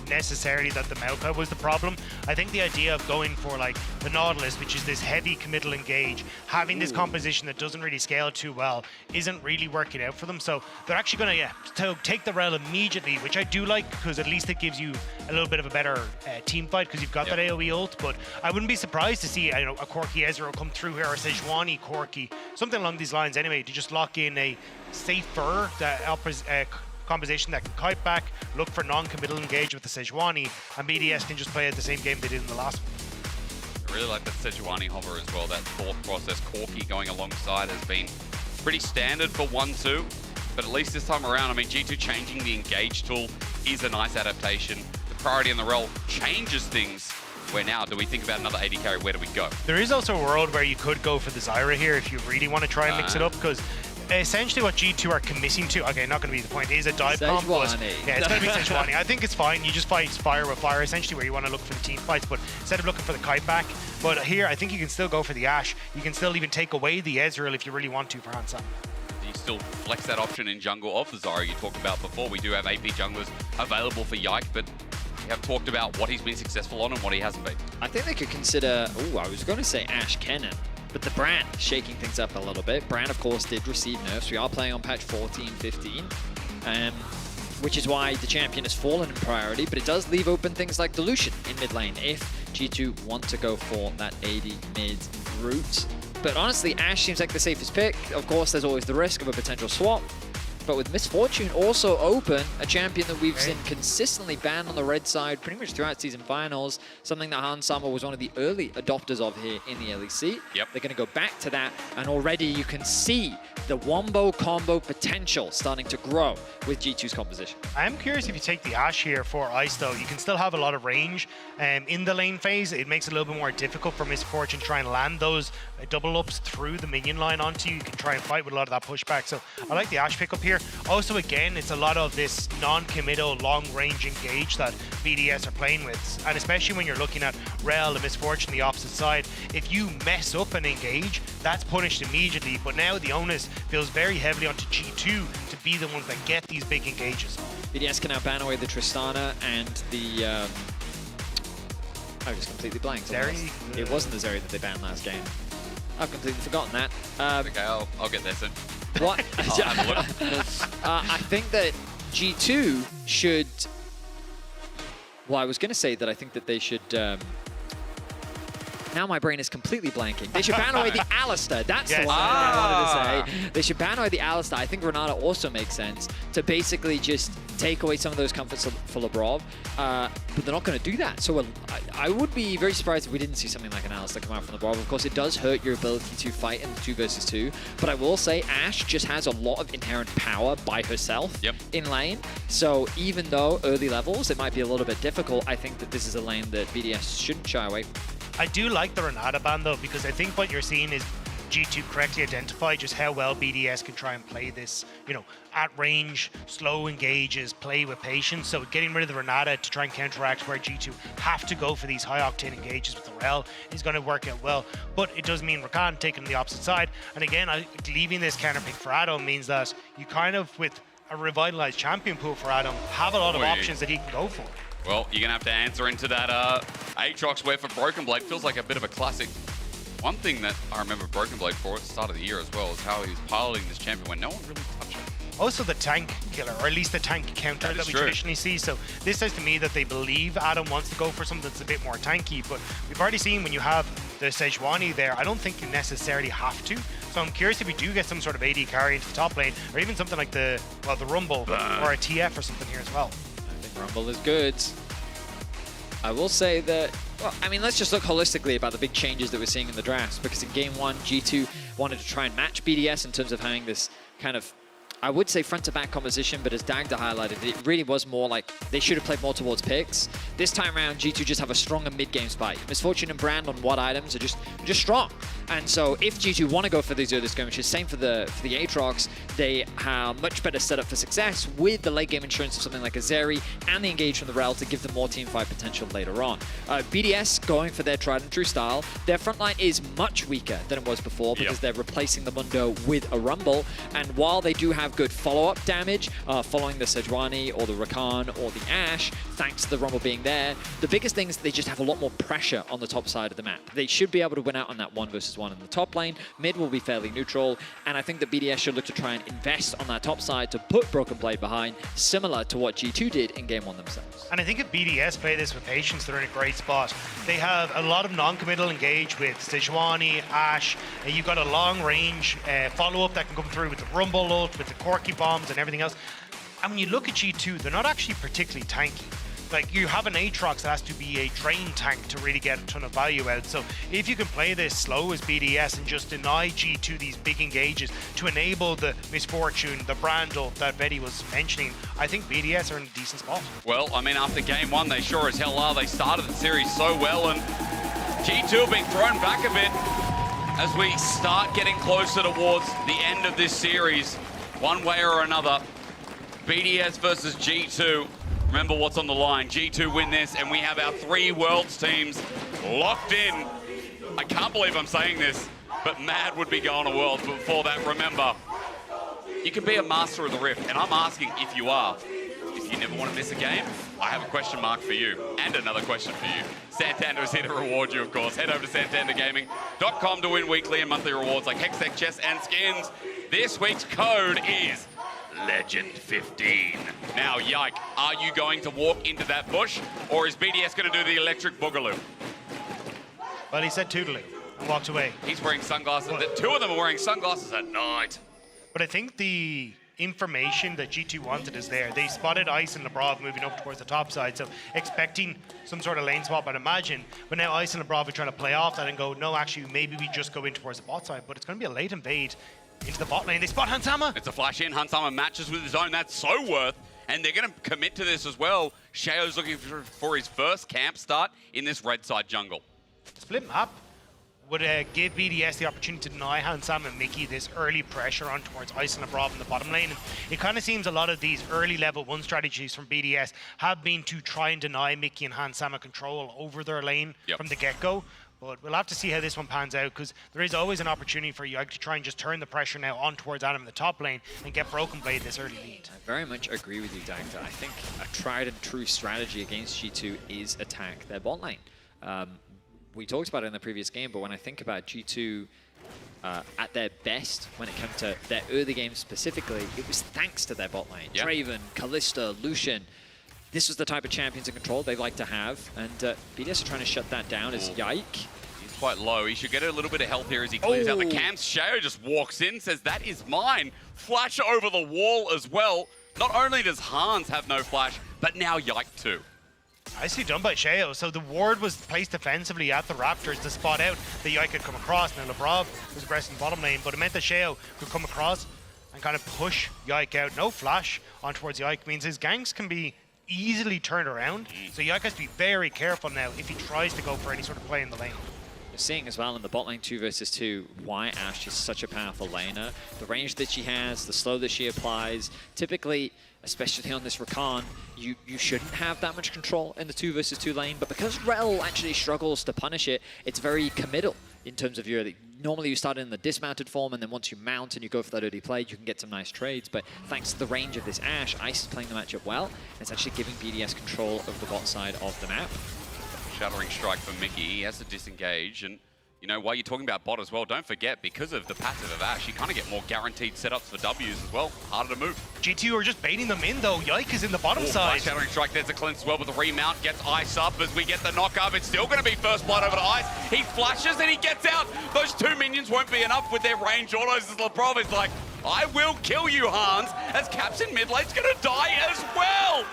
necessarily that the Maokai was the problem. I think the idea of going for like the Nautilus, which is this heavy committal engage, having this composition that doesn't really scale too well, isn't really working out for them. So they're actually going to take the Rel immediately, which I do like, because at least it gives you a little bit of a better team fight, because you've got that AoE ult. But I wouldn't be surprised to see a Corki Ezreal come through here, or Sejuani Corki, something along these lines anyway, to just lock in a safer composition that can kite back, look for non-committal engage with the Sejuani, and BDS can just play at the same game they did in the last one. I really like that Sejuani hover as well. That thought process, Corki going alongside, has been pretty standard for 1-2, but at least this time around, I mean, G2 changing the engage tool is a nice adaptation. The priority in the rel changes things. Where now, do we think about another AD carry? Where do we go? There is also a world where you could go for the Zyra here if you really want to try and mix it up, because essentially what G2 are committing to, okay, not going to be the point, is a dive bomb. Yeah, it's going to be Sejuani. I think it's fine. You just fight fire with fire, essentially, where you want to look for the team fights, but instead of looking for the kite back. But here, I think you can still go for the Ashe. You can still even take away the Ezreal if you really want to for Hansa. You still flex that option in jungle of the Zyra you talked about before. We do have AP junglers available for Yike, but we have talked about what he's been successful on and what he hasn't been. I think they could consider, I was going to say Ashe Kennen, but the Brand shaking things up a little bit. Brand, of course, did receive nerfs. We are playing on patch 14-15, which is why the champion has fallen in priority, but it does leave open things like the Lucian in mid lane if G2 want to go for that AD mid route. But honestly, Ashe seems like the safest pick. Of course, there's always the risk of a potential swap. But with Misfortune also open, a champion that we've seen consistently banned on the red side pretty much throughout season finals, something that Hans Sama was one of the early adopters of here in the LEC. Yep. They're going to go back to that, and already you can see the wombo combo potential starting to grow with G2's composition. I'm curious if you take the Ashe here for Ice, though. You can still have a lot of range in the lane phase. It makes it a little bit more difficult for Misfortune to try and land those double ups through the minion line onto you. You can try and fight with a lot of that pushback. So I like the Ashe pickup here. Also, again, it's a lot of this non-committal, long-range engage that BDS are playing with. And especially when you're looking at Rel and Misfortune, the opposite side, if you mess up an engage, that's punished immediately. But now the onus feels very heavily onto G2 to be the ones that get these big engages. BDS can now ban away the Tristana and the... I just completely blanked. Zeri? It wasn't the Zeri that they banned last game. I've completely forgotten that. Okay, I'll get there soon. What? I'll have a look. I think that G2 should... Well, I was going to say that I think that they should... Now my brain is completely blanking. They should ban away the Alistar. That's the one I wanted to say. They should ban away the Alistar. I think Renata also makes sense to basically just take away some of those comforts for Labrov. But they're not going to do that. So I would be very surprised if we didn't see something like an Alistar come out from Labrov. Of course, it does hurt your ability to fight in 2 versus 2. But I will say Ashe just has a lot of inherent power by herself in lane. So even though early levels, it might be a little bit difficult, I think that this is a lane that BDS shouldn't shy away from. I do like the Renata ban, though, because I think what you're seeing is G2 correctly identify just how well BDS can try and play this, at range, slow engages, play with patience. So getting rid of the Renata to try and counteract where G2 have to go for these high-octane engages with the Rel is going to work out well. But it does mean Rakan taking the opposite side. And again, leaving this counter pick for Adam means that you kind of, with a revitalized champion pool for Adam, have a lot of options that he can go for. Well, you're going to have to answer into that Aatrox where for Broken Blade feels like a bit of a classic. One thing that I remember Broken Blade for at the start of the year as well is how he was piloting this champion when no one really touched him. Also the tank killer, or at least the tank counter that we traditionally see. So this says to me that they believe Adam wants to go for something that's a bit more tanky, but we've already seen when you have the Sejuani there, I don't think you necessarily have to. So I'm curious if we do get some sort of AD carry into the top lane, or even something like the Rumble or a TF or something here as well. Rumble is good. I will say that, well, I mean, let's just look holistically about the big changes that we're seeing in the drafts, because in game 1, G2 wanted to try and match BDS in terms of having this kind of, I would say front-to-back composition, but as Dagda highlighted, it really was more like they should have played more towards picks. This time around, G2 just have a stronger mid-game spike. Misfortune and Brand on what items are just strong. And so if G2 want to go for these early skirmishes, same for the Aatrox, they are much better set up for success with the late game insurance of something like a Zeri and the engage from the Rel to give them more teamfight potential later on. BDS going for their tried and true style. Their front line is much weaker than it was before because they're replacing the Mundo with a Rumble. And while they do have good follow-up damage, following the Sejuani or the Rakan or the Ashe, thanks to the Rumble being there, the biggest thing is they just have a lot more pressure on the top side of the map. They should be able to win out on that 1 versus 1 in the top lane. Mid will be fairly neutral, and I think that BDS should look to try and invest on that top side to put Broken Blade behind, similar to what G2 did in Game 1 themselves. And I think if BDS play this with patience, they're in a great spot. They have a lot of non-committal engage with Sejuani, Ashe, and you've got a long-range follow-up that can come through with the Rumble ult, with the Corki bombs and everything else. And when you look at G2, they're not actually particularly tanky. Like, you have an Aatrox that has to be a drain tank to really get a ton of value out. So if you can play this slow as BDS and just deny G2 these big engages to enable the Misfortune, the Brandle that Betty was mentioning, I think BDS are in a decent spot. Well, I mean, after game 1, they sure as hell are. They started the series so well, and G2 have been thrown back a bit as we start getting closer towards the end of this series, one way or another. BDS versus G2. Remember what's on the line. G2 win this, and we have our 3 Worlds teams locked in. I can't believe I'm saying this, but Mad would be going to Worlds. But before that, remember, you can be a master of the Rift, and I'm asking if you are. If you never want to miss a game, I have a question mark for you, and another question for you. Santander is here to reward you, of course. Head over to santandergaming.com to win weekly and monthly rewards like Hextech chests and skins. This week's code is Legend 15. Now, Yike, are you going to walk into that bush, or is BDS going to do the electric boogaloo? Well, he said toodaloo and walked away. He's wearing sunglasses. The 2 of them are wearing sunglasses at night. But I think the information that G2 wanted is there. They spotted Ice and Labrov moving up towards the top side, so expecting some sort of lane swap, I'd imagine. But now Ice and Labrov are trying to play off that and go, no, actually, maybe we just go in towards the bot side. But it's going to be a late invade into the bot lane. They spot Hansama. It's a flash in. Hansama matches with his own. That's so worth. And they're going to commit to this as well. Sheo's looking for his first camp start in this red side jungle. Split map would give BDS the opportunity to deny Hansama and Mickey this early pressure on towards Ice and Labrov in the bottom lane. And it kind of seems a lot of these early level 1 strategies from BDS have been to try and deny Mickey and Hansama control over their lane from the get-go. But we'll have to see how this one pans out, because there is always an opportunity for Yike to try and just turn the pressure now on towards Adam in the top lane and get Broken Blade this early lead. I very much agree with you, Dagda. I think a tried and true strategy against G2 is attack their bot lane. We talked about it in the previous game, but when I think about G2 at their best, when it comes to their early game specifically, it was thanks to their bot lane. Draven, Kalista, Lucian. This was the type of champions in control they like to have, and BDS are trying to shut that down as Yike. He's quite low. He should get a little bit of help here as he clears out the camps. Sheo just walks in, says, that is mine. Flash over the wall as well. Not only does Hans have no flash, but now Yike too. Nicely done by Sheo. So the ward was placed defensively at the Raptors to spot out that Yike could come across. Now Labrov was aggressive in the bottom lane, but it meant that Sheo could come across and kind of push Yike out. No flash on towards Yike means his ganks can be easily turned around. So Yike has to be very careful now if he tries to go for any sort of play in the lane. You're seeing as well in the bot lane 2 versus 2 why Ashe is such a powerful laner. The range that she has, the slow that she applies. Typically, especially on this Rakan, you shouldn't have that much control in the 2 versus 2 lane, but because Rel actually struggles to punish it, it's very committal in terms of your... Normally you start in the dismounted form, and then once you mount and you go for that early play, you can get some nice trades, but thanks to the range of this Ashe, Ice is playing the matchup well, and it's actually giving BDS control of the bot side of the map. Shattering strike for Mickey. He has to disengage, and you know, while you're talking about bot as well, don't forget, because of the passive of Ashe, you kind of get more guaranteed setups for W's as well. Harder to move. G2 are just baiting them in, though. Yike is in the bottom side. Shattering strike, there's a cleanse as well, but the remount gets Ice up as we get the knock up. It's still going to be first blood over to Ice. He flashes and he gets out. Those 2 minions won't be enough with their range autos as Labrov is like, I will kill you, Hans, as Caps in mid lane's going to die as well.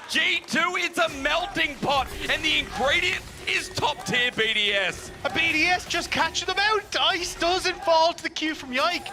G2 is a melting pot, and the ingredient is top tier BDS. A BDS just catching them out. Ice doesn't fall to the Q from Yike.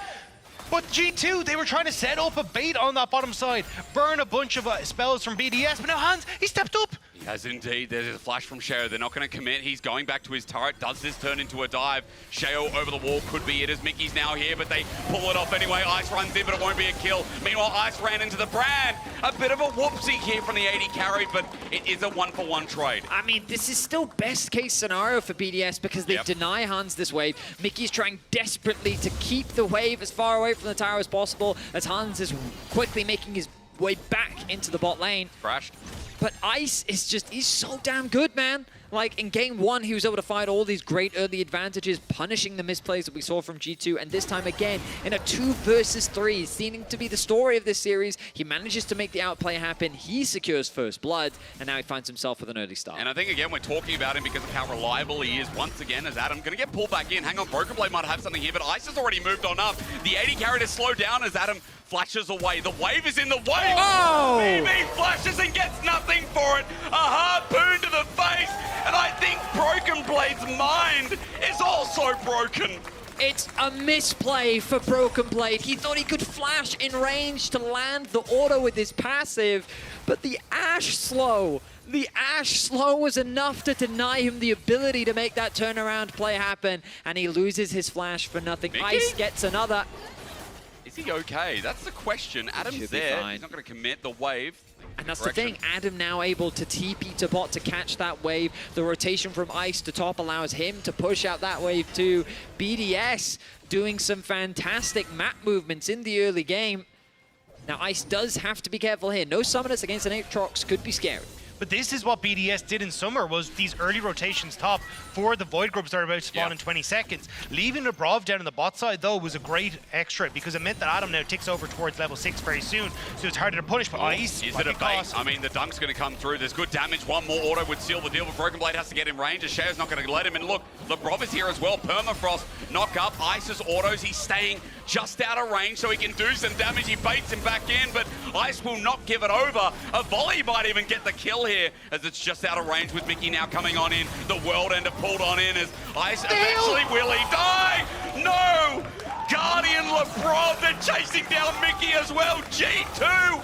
But G2, they were trying to set up a bait on that bottom side, burn a bunch of spells from BDS, but now Hans, he stepped up. He has indeed. There's a flash from Sheo. They're not going to commit. He's going back to his turret. Does this turn into a dive? Sheo over the wall could be it as Mickey's now here, but they pull it off anyway. Ice runs in, but it won't be a kill. Meanwhile, Ice ran into the Brand. A bit of a whoopsie here from the AD carry, but it is a one-for-one trade. I mean, this is still best case scenario for BDS because they deny Hans this wave. Mickey's trying desperately to keep the wave as far away from the tower as possible as Hans is quickly making his way back into the bot lane. Crashed. But Ice is just, he's so damn good, man. Like, in game one, he was able to find all these great early advantages, punishing the misplays that we saw from G2. And this time again, in a 2 versus 3, seeming to be the story of this series, he manages to make the outplay happen. He secures first blood, and now he finds himself with an early start. And I think, again, we're talking about him because of how reliable he is. Once again, as Adam going to get pulled back in. Hang on, Broken Blade might have something here, but Ice has already moved on up. The AD carry to slow down as Adam flashes away. The wave is in the way. Oh! BB flashes and gets nothing for it. A harpoon to the face. And I think Broken Blade's mind is also broken. It's a misplay for Broken Blade. He thought he could flash in range to land the auto with his passive, but the Ash slow was enough to deny him the ability to make that turnaround play happen, and he loses his flash for nothing. Mickey? Ice gets another. Is he okay? That's the question. Adam's there. He's not going to commit the wave. And that's the thing, Adam now able to TP to bot to catch that wave. The rotation from Ice to top allows him to push out that wave too. BDS doing some fantastic map movements in the early game. Now Ice does have to be careful here. No summoners against an Aatrox could be scary. But this is what BDS did in summer, was these early rotations top for the Void Grubs that are about to spawn in 20 seconds. Leaving the Brov down on the bot side, though, was a great extra because it meant that Adam now ticks over towards level 6 very soon, so it's harder to punish. But Ice, is it a bait? I mean, the dunk's going to come through. There's good damage. One more auto would seal the deal, but Broken Blade has to get in range. Sheo's not going to let him. And look, the Brov is here as well. Permafrost, knock up. Ice's autos. He's staying just out of range so he can do some damage. He baits him back in, but Ice will not give it over. A volley might even get the kill here as it's just out of range with Mickey now coming on in. The World Ender pulled on in as Ice eventually will he die? No! Guardian LeBron, they're chasing down Mickey as well. G2,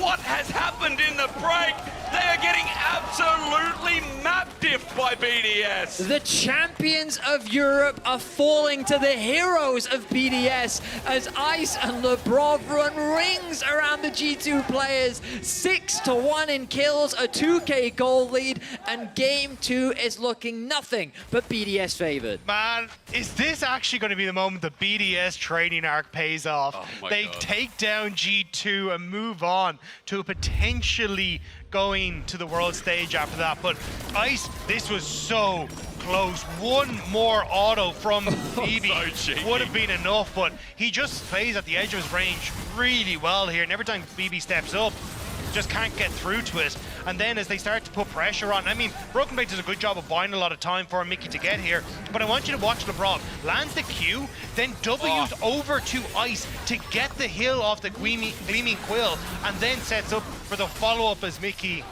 what has happened in the break? They are getting absolutely map-diffed by BDS. The champions of Europe are falling to the heroes of BDS as Ice and LeBron run rings around the G2 players. 6-1 in kills, a 2K goal lead, and game 2 is looking nothing but BDS favored. Man, is this actually going to be the moment the BDS training arc pays off? They take down G2 and move on to potentially going to the world stage after that. But Ice, this was so close. One more auto from BB would have been enough, but he just plays at the edge of his range really well here. And every time BB steps up, just can't get through to it. And then as they start to put pressure on, I mean, Broken Blade does a good job of buying a lot of time for Mickey to get here, but I want you to watch LeBron. Lands the Q, then W's over to Ice to get the hill off the Gleaming Quill, and then sets up for the follow-up as Mickey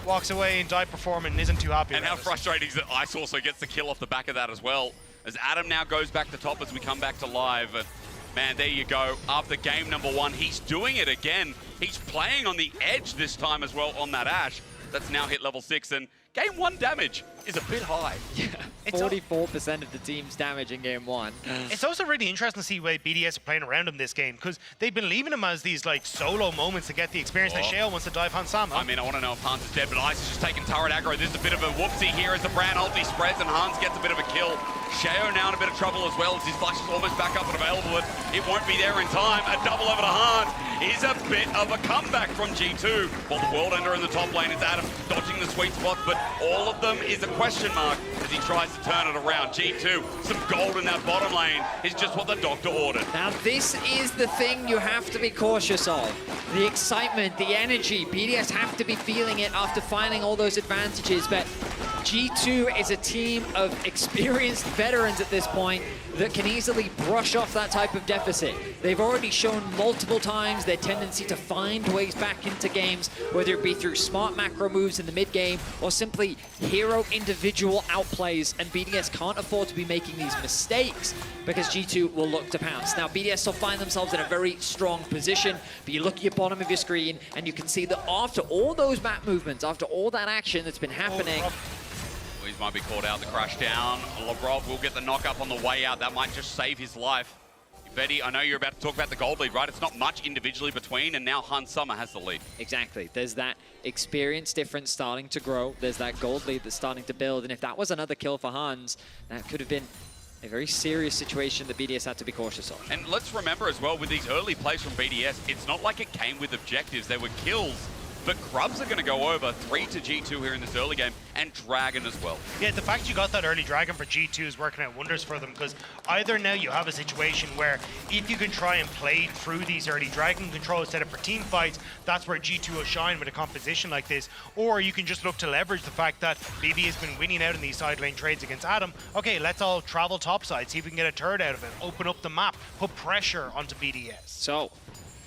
walks away in die performance and isn't too happy. And how frustrating is that Ice also gets the kill off the back of that as well, as Adam now goes back to top as we come back to live. Man, there you go. After game number 1, he's doing it again. He's playing on the edge this time as well on that Ash. That's now hit level 6, and game 1 damage is a bit high. Yeah, 44% of the team's damage in game 1. It's also really interesting to see why BDS are playing around him this game, because they've been leaving him as these like solo moments to get the experience that Shale wants to dive Hans Sam. I mean, I want to know if Hans is dead, but Ice is just taking turret aggro. There's a bit of a whoopsie here as the Brand ulti spreads and Hans gets a bit of a kill. Sheo now in a bit of trouble as well as his flash is almost back up and available, but it won't be there in time. A double over to Hans is a bit of a comeback from G2. While the World Ender in the top lane is Adam dodging the sweet spots, but all of them is a question mark as he tries to turn it around. G2, some gold in that bottom lane is just what the doctor ordered. Now this is the thing you have to be cautious of. The excitement, the energy. BDS have to be feeling it after finding all those advantages, but G2 is a team of experienced veterans at this point that can easily brush off that type of deficit. They've already shown multiple times their tendency to find ways back into games, whether it be through smart macro moves in the mid game or simply hero individual outplay wise, and BDS can't afford to be making these mistakes because G2 will look to pounce. Now, BDS will find themselves in a very strong position, but you look at your bottom of your screen and you can see that after all those map movements, after all that action that's been happening, He might be caught out, the crash down. Labrov will get the knock up on the way out. That might just save his life. Betty, I know you're about to talk about the gold lead, right? It's not much individually between, and now Hans Sommer has the lead. Exactly. There's that experience difference starting to grow. There's that gold lead that's starting to build. And if that was another kill for Hans, that could have been a very serious situation that BDS had to be cautious of. And let's remember as well, with these early plays from BDS, it's not like it came with objectives. There were kills. But Grubs are going to go over 3 to G2 here in this early game, and Dragon as well. Yeah, the fact you got that early Dragon for G2 is working out wonders for them, because either now you have a situation where if you can try and play through these early Dragon controls, set up for team fights, that's where G2 will shine with a composition like this, or you can just look to leverage the fact that BB has been winning out in these side lane trades against Adam. Okay, let's all travel topside, see if we can get a turret out of it, open up the map, put pressure onto BDS. So,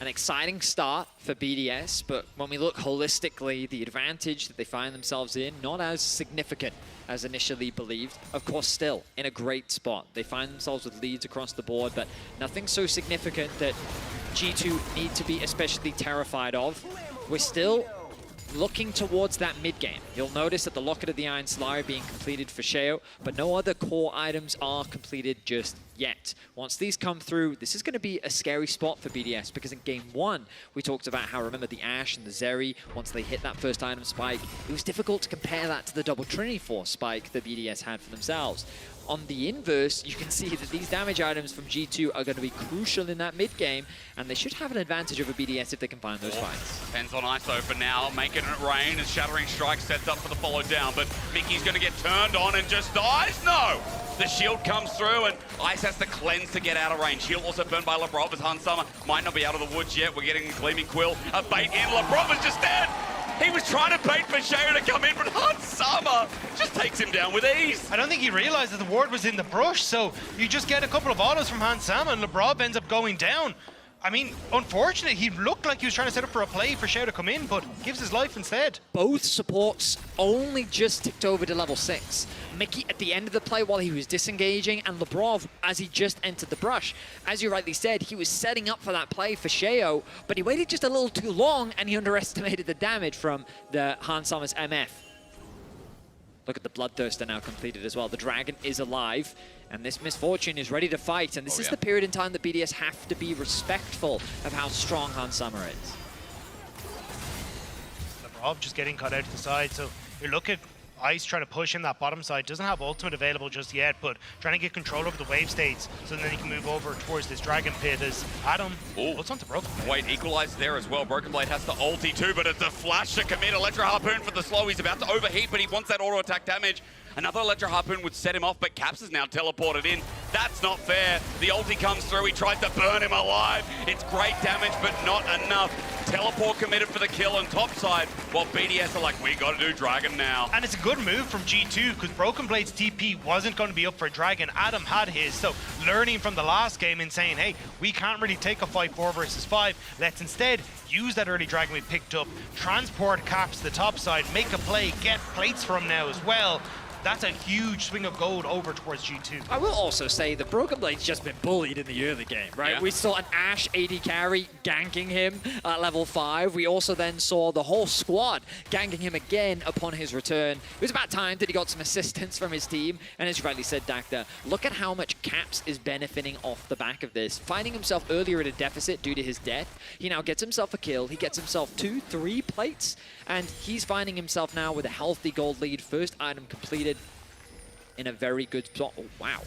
an exciting start for BDS, but when we look holistically, the advantage that they find themselves in, not as significant as initially believed. Of course, still in a great spot. They find themselves with leads across the board, but nothing so significant that G2 need to be especially terrified of. We're still looking towards that mid-game. You'll notice that the Locket of the Iron Slayer being completed for Sheo, but no other core items are completed just yet. Once these come through, this is going to be a scary spot for BDS, because in game 1, we talked about how, remember, the Ashe and the Zeri, once they hit that first item spike, it was difficult to compare that to the double Trinity Force spike that BDS had for themselves. On the inverse, you can see that these damage items from G2 are going to be crucial in that mid-game, and they should have an advantage over BDS if they can find those fights. Depends on ISO for now, making it rain as Shattering Strike sets up for the follow down, but Mickey's going to get turned on and just dies? No! The shield comes through and Ice has to cleanse to get out of range. Shield also burned by Labrov as Hans Sommer might not be out of the woods yet. We're getting Gleaming Quill, a bait in. Labrov is just dead! He was trying to bait for Sheo to come in, but Hans Sommer just takes him down with ease. I don't think he realized that the ward was in the brush, so you just get a couple of autos from Hans Sommer and Labrov ends up going down. I mean, unfortunately, he looked like he was trying to set up for a play for Sheo to come in, but gives his life instead. Both supports only just ticked over to level 6. Mickey at the end of the play while he was disengaging, and Labrov as he just entered the brush. As you rightly said, he was setting up for that play for Sheo, but he waited just a little too long, and he underestimated the damage from the Hans Sommer's MF. Look at the Bloodthirster now completed as well. The Dragon is alive, and this Misfortune is ready to fight, and this is the period in time that BDS have to be respectful of how strong Hans Sommer is. Labrov just getting cut out to the side, so you look at Ice trying to push in that bottom side. Doesn't have ultimate available just yet, but trying to get control over the wave states so then he can move over towards this Dragon Pit as Adam what's onto Broken Blade. Wait, equalized there as well. Broken Blade has the ulti too, but it's a flash to commit. Electro Harpoon for the slow. He's about to overheat, but he wants that auto attack damage. Another Electro Harpoon would set him off, but Caps is now teleported in. That's not fair. The ulti comes through. He tries to burn him alive. It's great damage, but not enough. Teleport committed for the kill on top side, while BDS are like, we got to do Dragon now. And it's a good move from G2 because Broken Blade's TP wasn't going to be up for Dragon. Adam had his, so learning from the last game and saying, hey, we can't really take a fight 4 versus 5. Let's instead use that early Dragon we picked up, transport Caps to the top side, make a play, get plates from now as well. That's a huge swing of gold over towards G2. I will also say that Broken Blade's just been bullied in the early game, right? Yeah. We saw an Ashe AD carry ganking him at level 5. We also then saw the whole squad ganking him again upon his return. It was about time that he got some assistance from his team. And as you rightly said, Dacta, look at how much Caps is benefiting off the back of this. Finding himself earlier at a deficit due to his death, he now gets himself a kill. He gets himself 2-3 plates. And he's finding himself now with a healthy gold lead. First item completed in a very good spot. Oh, wow.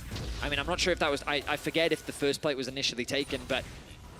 I mean, I'm not sure if that was... I forget if the first plate was initially taken, but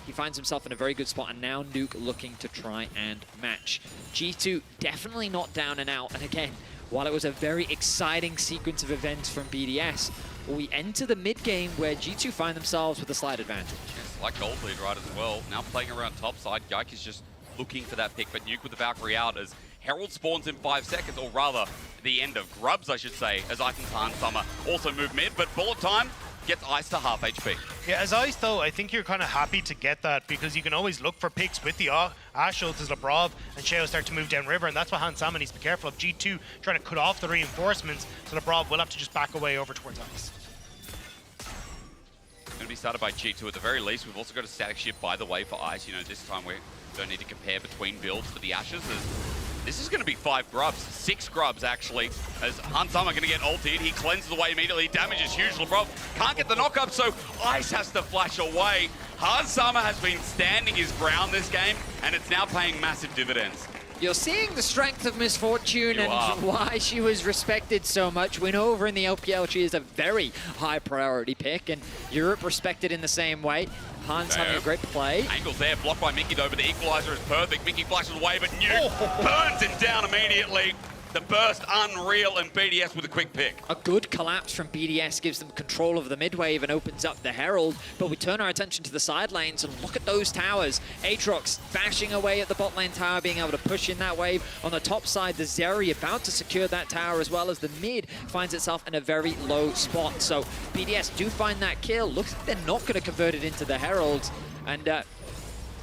he finds himself in a very good spot, and now Nuke looking to try and match. G2 definitely not down and out, and again, while it was a very exciting sequence of events from BDS, we enter the mid-game where G2 find themselves with a slight advantage. Yes, like gold lead right as well. Now playing around top side, Yike is just looking for that pick, but Nuke with the Valkyrie out as Herald spawns in 5 seconds, or rather, the end of Grubs, I should say, as Icon Hans Sommer also move mid, but bullet time gets Ice to half HP. Yeah, as Ice though, I think you're kind of happy to get that because you can always look for picks with the Ash ult as Labrov and Sheo start to move down river, and that's what Hans Sama needs to be careful of. G2 trying to cut off the reinforcements, so Labrov will have to just back away over towards Ice. Going to be started by G2 at the very least. We've also got a static shift by the way for Ice. You know, this time we don't need to compare between builds for the Ashes. This is going to be 5 grubs, 6 grubs actually, as Hans Sama going to get ulted. He cleanses away immediately, damage is huge. Labrov can't get the knock-up, so Ice has to flash away. Hans Sama has been standing his ground this game, and it's now paying massive dividends. You're seeing the strength of Misfortune You and are. why she was respected so much. When over in the LPL, she is a very high priority pick, and Europe respected in the same way. Hans having a great play. Angles there, blocked by Mickey though, but the equalizer is perfect. Mickey flashes away, but Nuke burns him down immediately. The burst unreal, and BDS with a quick pick. A good collapse from BDS gives them control of the mid wave and opens up the Herald, but we turn our attention to the side lanes and look at those towers. Aatrox bashing away at the bot lane tower, being able to push in that wave. On the top side, the Zeri about to secure that tower, as well as the mid finds itself in a very low spot. So BDS do find that kill. Looks like they're not going to convert it into the Herald, and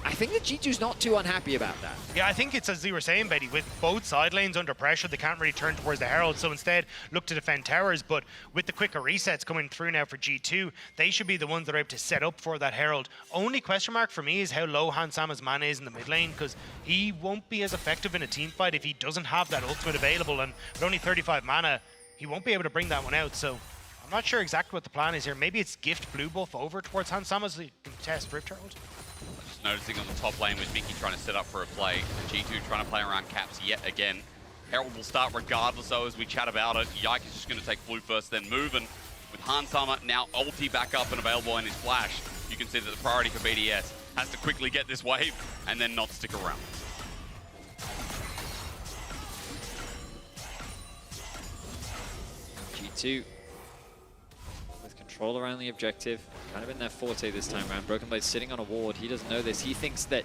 I think that G2's not too unhappy about that. Yeah, I think it's as you were saying, Betty, with both side lanes under pressure, they can't really turn towards the Herald, so instead look to defend towers. But with the quicker resets coming through now for G2, they should be the ones that are able to set up for that Herald. Only question mark for me is how low Hans Sama's mana is in the mid lane, because he won't be as effective in a team fight if he doesn't have that ultimate available, and with only 35 mana, he won't be able to bring that one out. So I'm not sure exactly what the plan is here. Maybe it's gift blue buff over towards Hans Sama so he can test Rift Herald. Noticing on the top lane with Mickey trying to set up for a play. G2 trying to play around caps yet again. Herald will start regardless though as we chat about it. Yike is just going to take blue first, then move, and with Hans Sama now ulti back up and available in his flash, you can see that the priority for BDS has to quickly get this wave and then not stick around. G2 with control around the objective. Kind of in their forte this time around. Broken Blade sitting on a ward. He doesn't know this. He thinks that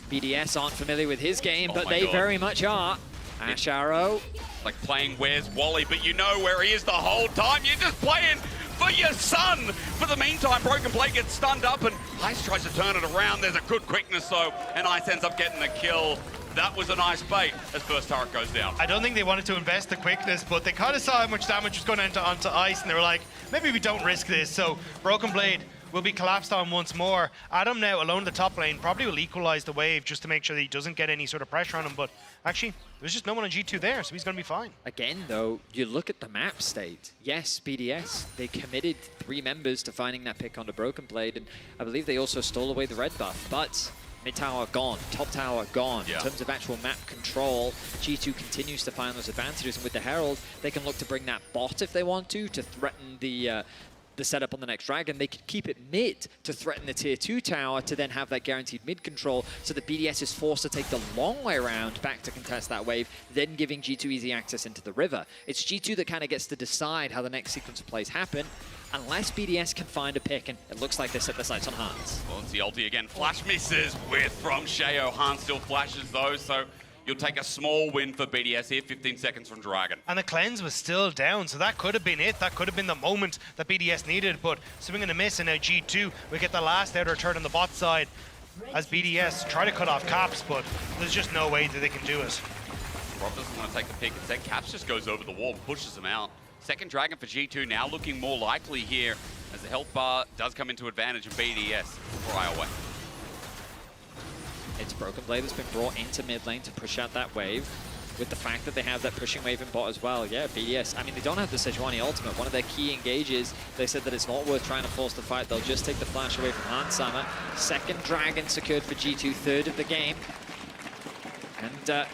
BDS aren't familiar with his game, but they very much are. Ash Arrow. Like playing Where's Wally, but you know where he is the whole time. You're just playing for your son. For the meantime, Broken Blade gets stunned up, and Ice tries to turn it around. There's a good quickness though, and Ice ends up getting the kill. That was a nice bait as first turret goes down. I don't think they wanted to invest the quickness, but they kind of saw how much damage was going onto Ice, and they were like, maybe we don't risk this. So Broken Blade will be collapsed on once more. Adam now alone in the top lane probably will equalize the wave just to make sure that he doesn't get any sort of pressure on him, but actually there's just no one on G2 there, so he's going to be fine. Again though, you look at the map state. Yes, BDS, they committed 3 members to finding that pick onto Broken Blade, and I believe they also stole away the red buff, but mid tower gone, top tower gone. Yeah. In terms of actual map control, G2 continues to find those advantages, and with the Herald, they can look to bring that bot if they want to threaten the setup on the next dragon. They could keep it mid to threaten the tier 2 tower to then have that guaranteed mid control, so the BDS is forced to take the long way around back to contest that wave, then giving G2 easy access into the river. It's G2 that kind of gets to decide how the next sequence of plays happen, unless BDS can find a pick, and it looks like they set their sights on Hans. Well, it's the ulti again. Flash misses with from Sheo. Hans still flashes though, so you'll take a small win for BDS here, 15 seconds from Dragon. And the cleanse was still down, so that could have been it. That could have been the moment that BDS needed, but swing and a miss, and now G2 we get the last outer turn on the bot side as BDS try to cut off Caps, but there's just no way that they can do it. Rob doesn't want to take the pick. Instead, Caps just goes over the wall and pushes him out. Second Dragon for G2 now looking more likely here as the health bar does come into advantage of BDS for Iowa. It's Broken Blade that's been brought into mid lane to push out that wave. With the fact that they have that pushing wave in bot as well. Yeah, BDS, I mean, they don't have the Sejuani ultimate. One of their key engages, they said that it's not worth trying to force the fight. They'll just take the flash away from Hans Sama. Second Dragon secured for G2, third of the game. And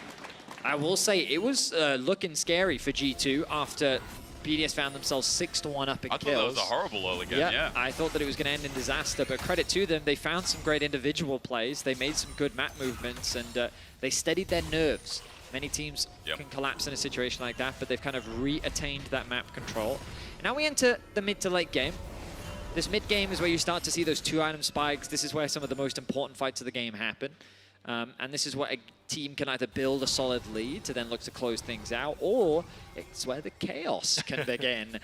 I will say, it was looking scary for G2 after BDS found themselves 6-1 up in kills. I thought that was a horrible early game, yeah. I thought that it was going to end in disaster, but credit to them, they found some great individual plays. They made some good map movements, and they steadied their nerves. Many teams can collapse in a situation like that, but they've kind of re-attained that map control. And now we enter the mid to late game. This mid game is where you start to see those 2-item spikes. This is where some of the most important fights of the game happen. And this is where a team can either build a solid lead to then look to close things out, or it's where the chaos can begin.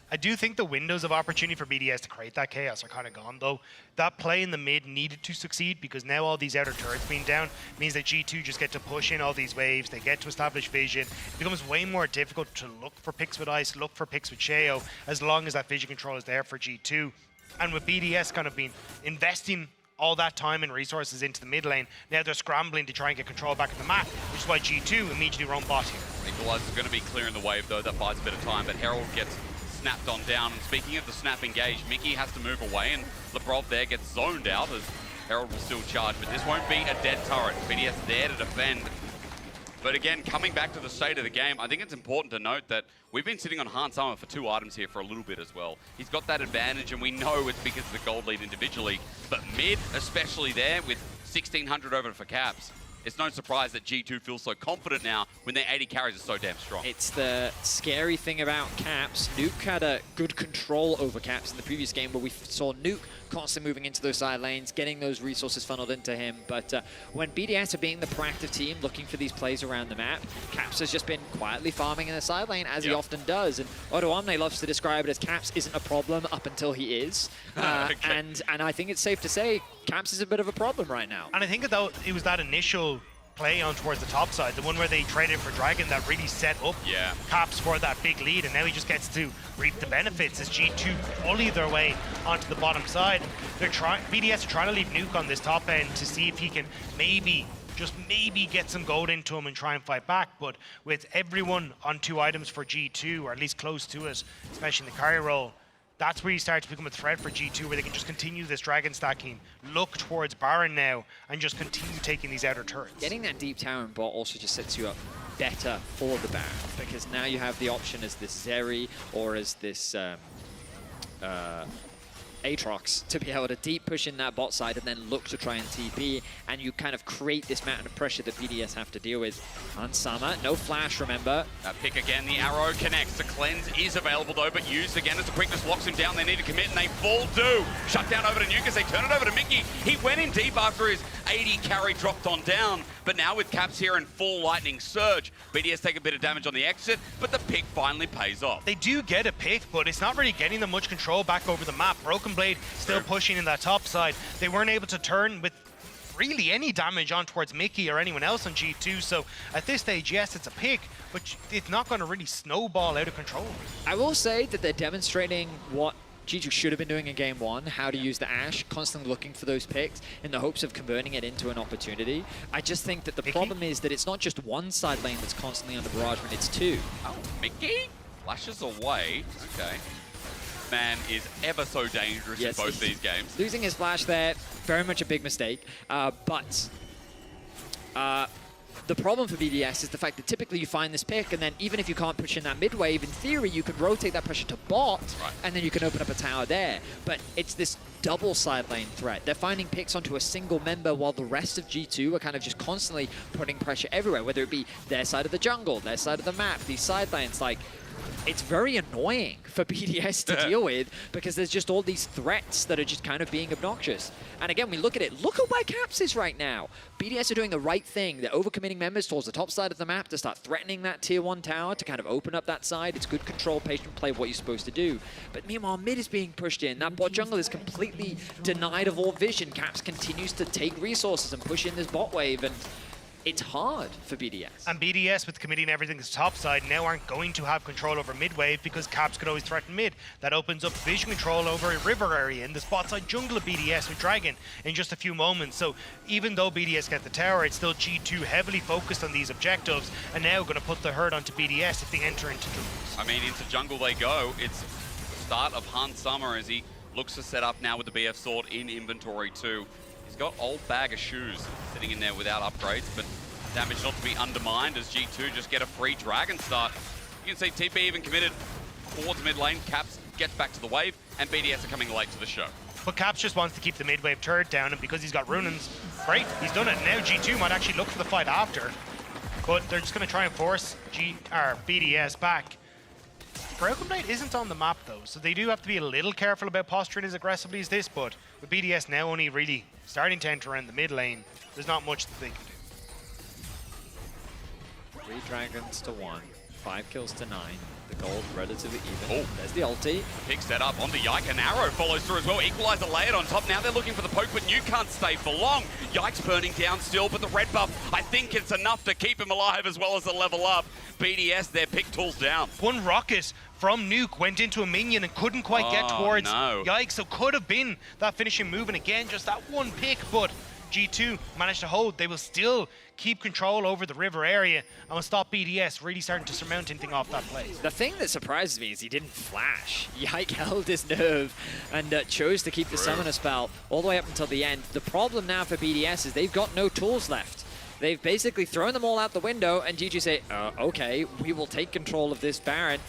I do think the windows of opportunity for BDS to create that chaos are kind of gone, though. That play in the mid needed to succeed because now all these outer turrets being down means that G2 just get to push in all these waves. They get to establish vision. It becomes way more difficult to look for picks with Ice, look for picks with Sheo, as long as that vision control is there for G2. And with BDS kind of been investing all that time and resources into the mid lane, now they're scrambling to try and get control back of the map, which is why G2 immediately run bot here. Equalizer's going to be clearing the wave, though. That buys a bit of time, but Herald gets snapped on down. And speaking of the snap engage, Mickey has to move away, and Lebrov there gets zoned out as Herald will still charge. But this won't be a dead turret. BDS there to defend. But again, coming back to the state of the game, I think it's important to note that we've been sitting on Hans Summer for 2 items here for a little bit as well. He's got that advantage, and we know it's because of the gold lead individually. But mid, especially there, with 1,600 over for Caps, it's no surprise that G2 feels so confident now when their 80 carries are so damn strong. It's the scary thing about Caps. Nuke had a good control over Caps in the previous game where we saw Nuke constantly moving into those side lanes, getting those resources funneled into him. But when BDS are being the proactive team, looking for these plays around the map, Caps has just been quietly farming in the side lane, as he often does. And Otto Omne loves to describe it as Caps isn't a problem up until he is. And I think it's safe to say Caps is a bit of a problem right now. And I think that it was that initial play on towards the top side, the one where they traded for Dragon, that really set up Caps for that big lead, and now he just gets to reap the benefits as G2 bully their way onto the bottom side. BDS are trying to leave Nuke on this top end to see if he can just maybe get some gold into him and try and fight back, but with everyone on 2 items for G2, or at least close to it, especially in the carry role, that's where you start to become a threat for G2, where they can just continue this dragon stacking, look towards Baron now, and just continue taking these outer turrets. Getting that deep tower and bot also just sets you up better for the Baron, because now you have the option as this Zeri or as this Aatrox to be able to deep push in that bot side and then look to try and TP, and you kind of create this mountain of pressure that BDS have to deal with. Unsummer, no flash, remember. That pick again, the arrow connects. The cleanse is available though, but used again as the quickness locks him down. They need to commit, and they full do. Shut down over to Nuke as they turn it over to Mickey. He went in deep after his 80 carry dropped on down, but now with Caps here and full lightning surge, BDS take a bit of damage on the exit, but the pick finally pays off. They do get a pick, but it's not really getting them much control back over the map. Broken Blade still pushing in that top side. They weren't able to turn with really any damage on towards Mickey or anyone else on G2, so at this stage, yes, it's a pick, but it's not going to really snowball out of control. I will say that they're demonstrating what G2 should have been doing in game 1, how to use the Ashe, constantly looking for those picks in the hopes of converting it into an opportunity. I just think that the problem is that it's not just one side lane that's constantly under barrage, when it's 2. Oh, Mickey flashes away. Okay. Man is ever so dangerous in both these games. Losing his flash there, very much a big mistake. But the problem for BDS is the fact that typically you find this pick, and then even if you can't push in that mid wave, in theory you could rotate that pressure to bot, and then you can open up a tower there. But it's this double side lane threat. They're finding picks onto a single member while the rest of G2 are kind of just constantly putting pressure everywhere, whether it be their side of the jungle, their side of the map, these side lanes. Like, it's very annoying for BDS to deal with, because there's just all these threats that are just kind of being obnoxious. And again, we look at it, look at where Caps is right now. BDS are doing the right thing. They're overcommitting members towards the top side of the map to start threatening that tier 1 tower to kind of open up that side. It's good control, patient play, what you're supposed to do. But meanwhile, mid is being pushed in. That bot jungle is completely denied of all vision. Caps continues to take resources and push in this bot wave, and it's hard for BDS. And BDS, with committing everything to the top side, now aren't going to have control over mid wave because Caps could always threaten mid. That opens up vision control over a river area in the spot side jungle of BDS with Dragon in just a few moments. So even though BDS get the tower, it's still G2 heavily focused on these objectives, and now going to put the hurt onto BDS if they enter into jungle. I mean, into jungle they go. It's the start of Hans Summer as he looks to set up now with the BF sword in inventory too. He's got old bag of shoes sitting in there without upgrades, but damage not to be undermined as G2 just get a free dragon start. You can see TP even committed towards mid lane. Caps gets back to the wave, and BDS are coming late to the show. But Caps just wants to keep the mid wave turret down, and because he's got Runins, great, he's done it. Now G2 might actually look for the fight after, but they're just going to try and force BDS back. Broken Blade isn't on the map though, so they do have to be a little careful about posturing as aggressively as this, but with BDS now only really starting to enter in the mid lane, there's not much that they can do. 3 dragons to 1. 5 kills to 9. The gold relatively even. Oh, there's the ulti. Big setup on the Yike, and Arrow follows through as well. Equalizer layered on top. Now they're looking for the poke, but Nuke can't stay for long. Yike's burning down still, but the red buff, I think it's enough to keep him alive as well as the level up. BDS, their pick tools down. One rocket from Nuke went into a minion and couldn't quite get towards Yike, so could have been that finishing move, and again, just that one pick, but G2 managed to hold. They will still keep control over the river area and will stop BDS really starting to surmount anything off that place. The thing that surprises me is he didn't flash. Yike held his nerve and chose to keep the summoner spell all the way up until the end. The problem now for BDS is they've got no tools left. They've basically thrown them all out the window, and G2 say, okay, we will take control of this Baron.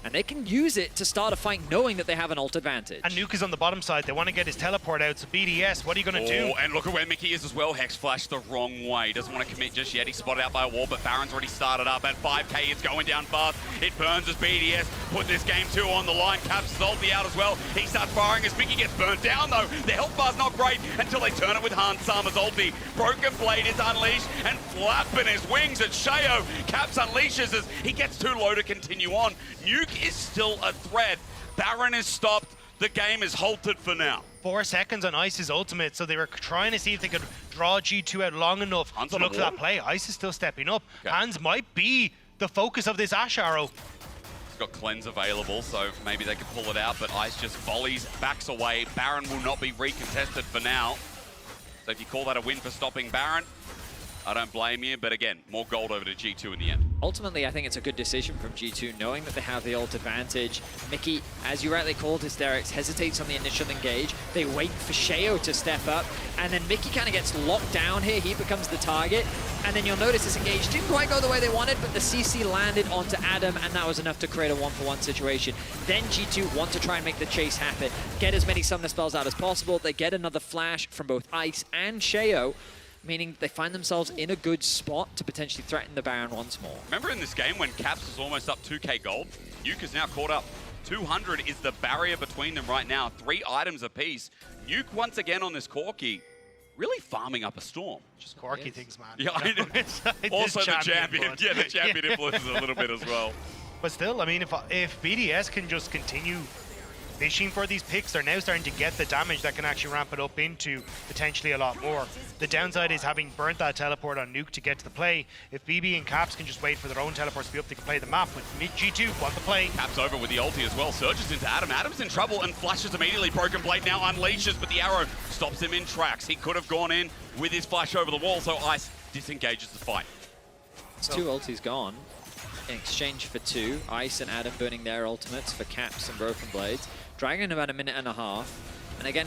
And they can use it to start a fight knowing that they have an ult advantage. And Nuke is on the bottom side. They want to get his teleport out. So BDS, what are you going to do? And look at where Mickey is as well. Hex flashed the wrong way. Doesn't want to commit just yet. He's spotted out by a wall, but Baron's already started up. At 5k, it's going down fast. It burns as BDS put this game 2 on the line. Caps his ulti out as well. He starts firing as Mickey gets burnt down, though. The health bar's not great until they turn it with Hans Sama's ulti. Broken Blade is unleashed and flapping his wings at Sheo. Caps unleashes as he gets too low to continue on. Nuke is still a threat. Baron is stopped. The game is halted for now. 4 seconds on Ice's ultimate, so they were trying to see if they could draw G2 out long enough to look for that play. Ice is still stepping up. Okay. Hans might be the focus of this Ash Arrow. He's got Cleanse available, so maybe they could pull it out, but Ice just volleys, backs away. Baron will not be recontested for now. So if you call that a win for stopping Baron, I don't blame you, but again, more gold over to G2 in the end. Ultimately, I think it's a good decision from G2, knowing that they have the ult advantage. Mickey, as you rightly called Hysterics, hesitates on the initial engage. They wait for Sheo to step up, and then Mickey kind of gets locked down here. He becomes the target, and then you'll notice this engage didn't quite go the way they wanted, but the CC landed onto Adam, and that was enough to create a 1-for-1 situation. Then G2 want to try and make the chase happen, get as many summoner spells out as possible. They get another flash from both Ice and Sheo, meaning they find themselves in a good spot to potentially threaten the Baron once more. Remember in this game when Caps was almost up 2k gold? Nuke is now caught up. 200 is the barrier between them right now. 3 items apiece. Nuke once again on this Corki, really farming up a storm. Just Corki things, man. Yeah, I know. Also the champion. Yeah, the champion influences a little bit as well. But still, I mean, if BDS can just continue fishing for these picks, they're now starting to get the damage that can actually ramp it up into potentially a lot more. The downside is having burnt that teleport on Nuke to get to the play. If BB and Caps can just wait for their own teleports to be up, they can play the map. But G2 want the play. Caps over with the ulti as well. Surges into Adam. Adam's in trouble and flashes immediately. Broken Blade now unleashes, but the arrow stops him in tracks. He could have gone in with his flash over the wall, so Ice disengages the fight. It's 2 ultis gone in exchange for 2. Ice and Adam burning their ultimates for Caps and Broken Blades. Dragon about 1.5 minutes. And again,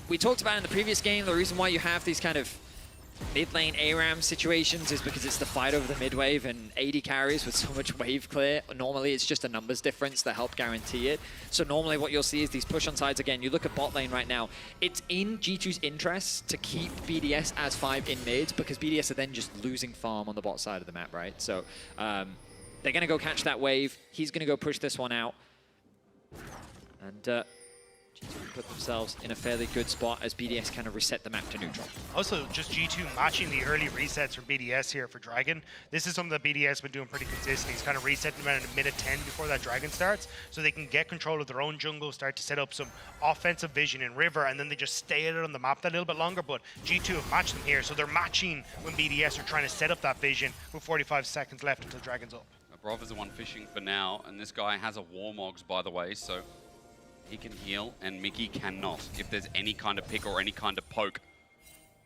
we talked about in the previous game, the reason why you have these kind of mid-lane ARAM situations is because it's the fight over the mid-wave, and AD carries with so much wave clear. Normally, it's just a numbers difference that help guarantee it. So normally what you'll see is these push on sides again. You look at bot lane right now. It's in G2's interest to keep BDS as 5 in mid, because BDS are then just losing farm on the bot side of the map, right? So they're going to go catch that wave. He's going to go push this one out. And G2 put themselves in a fairly good spot as BDS kind of reset the map to neutral. Also, just G2 matching the early resets from BDS here for Dragon. This is something that BDS has been doing pretty consistently. He's kind of resetting around a minute 10 before that Dragon starts, so they can get control of their own jungle, start to set up some offensive vision in River, and then they just stay out on the map that little bit longer. But G2 have matched them here, so they're matching when BDS are trying to set up that vision with 45 seconds left until Dragon's up. Brov is the one fishing for now, and this guy has a Warmogs, by the way, so he can heal, and Mickey cannot if there's any kind of pick or any kind of poke.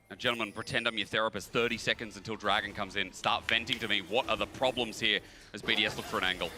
Now, gentlemen, pretend I'm your therapist. 30 seconds until Dragon comes in. Start venting to me. What are the problems here as BDS look for an angle?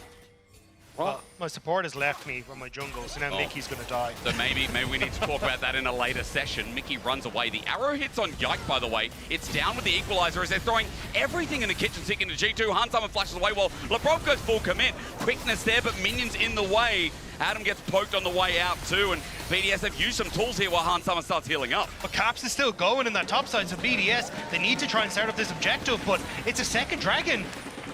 Well, my support has left me from my jungle, so now Mickey's going to die. So maybe we need to talk about that in a later session. Mickey runs away. The arrow hits on Yike, by the way. It's down with the equalizer as they're throwing everything in the kitchen sink into G2. Hans Summer flashes away while Lebrov goes full commit. Quickness there, but minions in the way. Adam gets poked on the way out too, and BDS have used some tools here while Hans Summer starts healing up. But Caps is still going in that top side, so BDS, they need to try and start up this objective, but it's a second Dragon.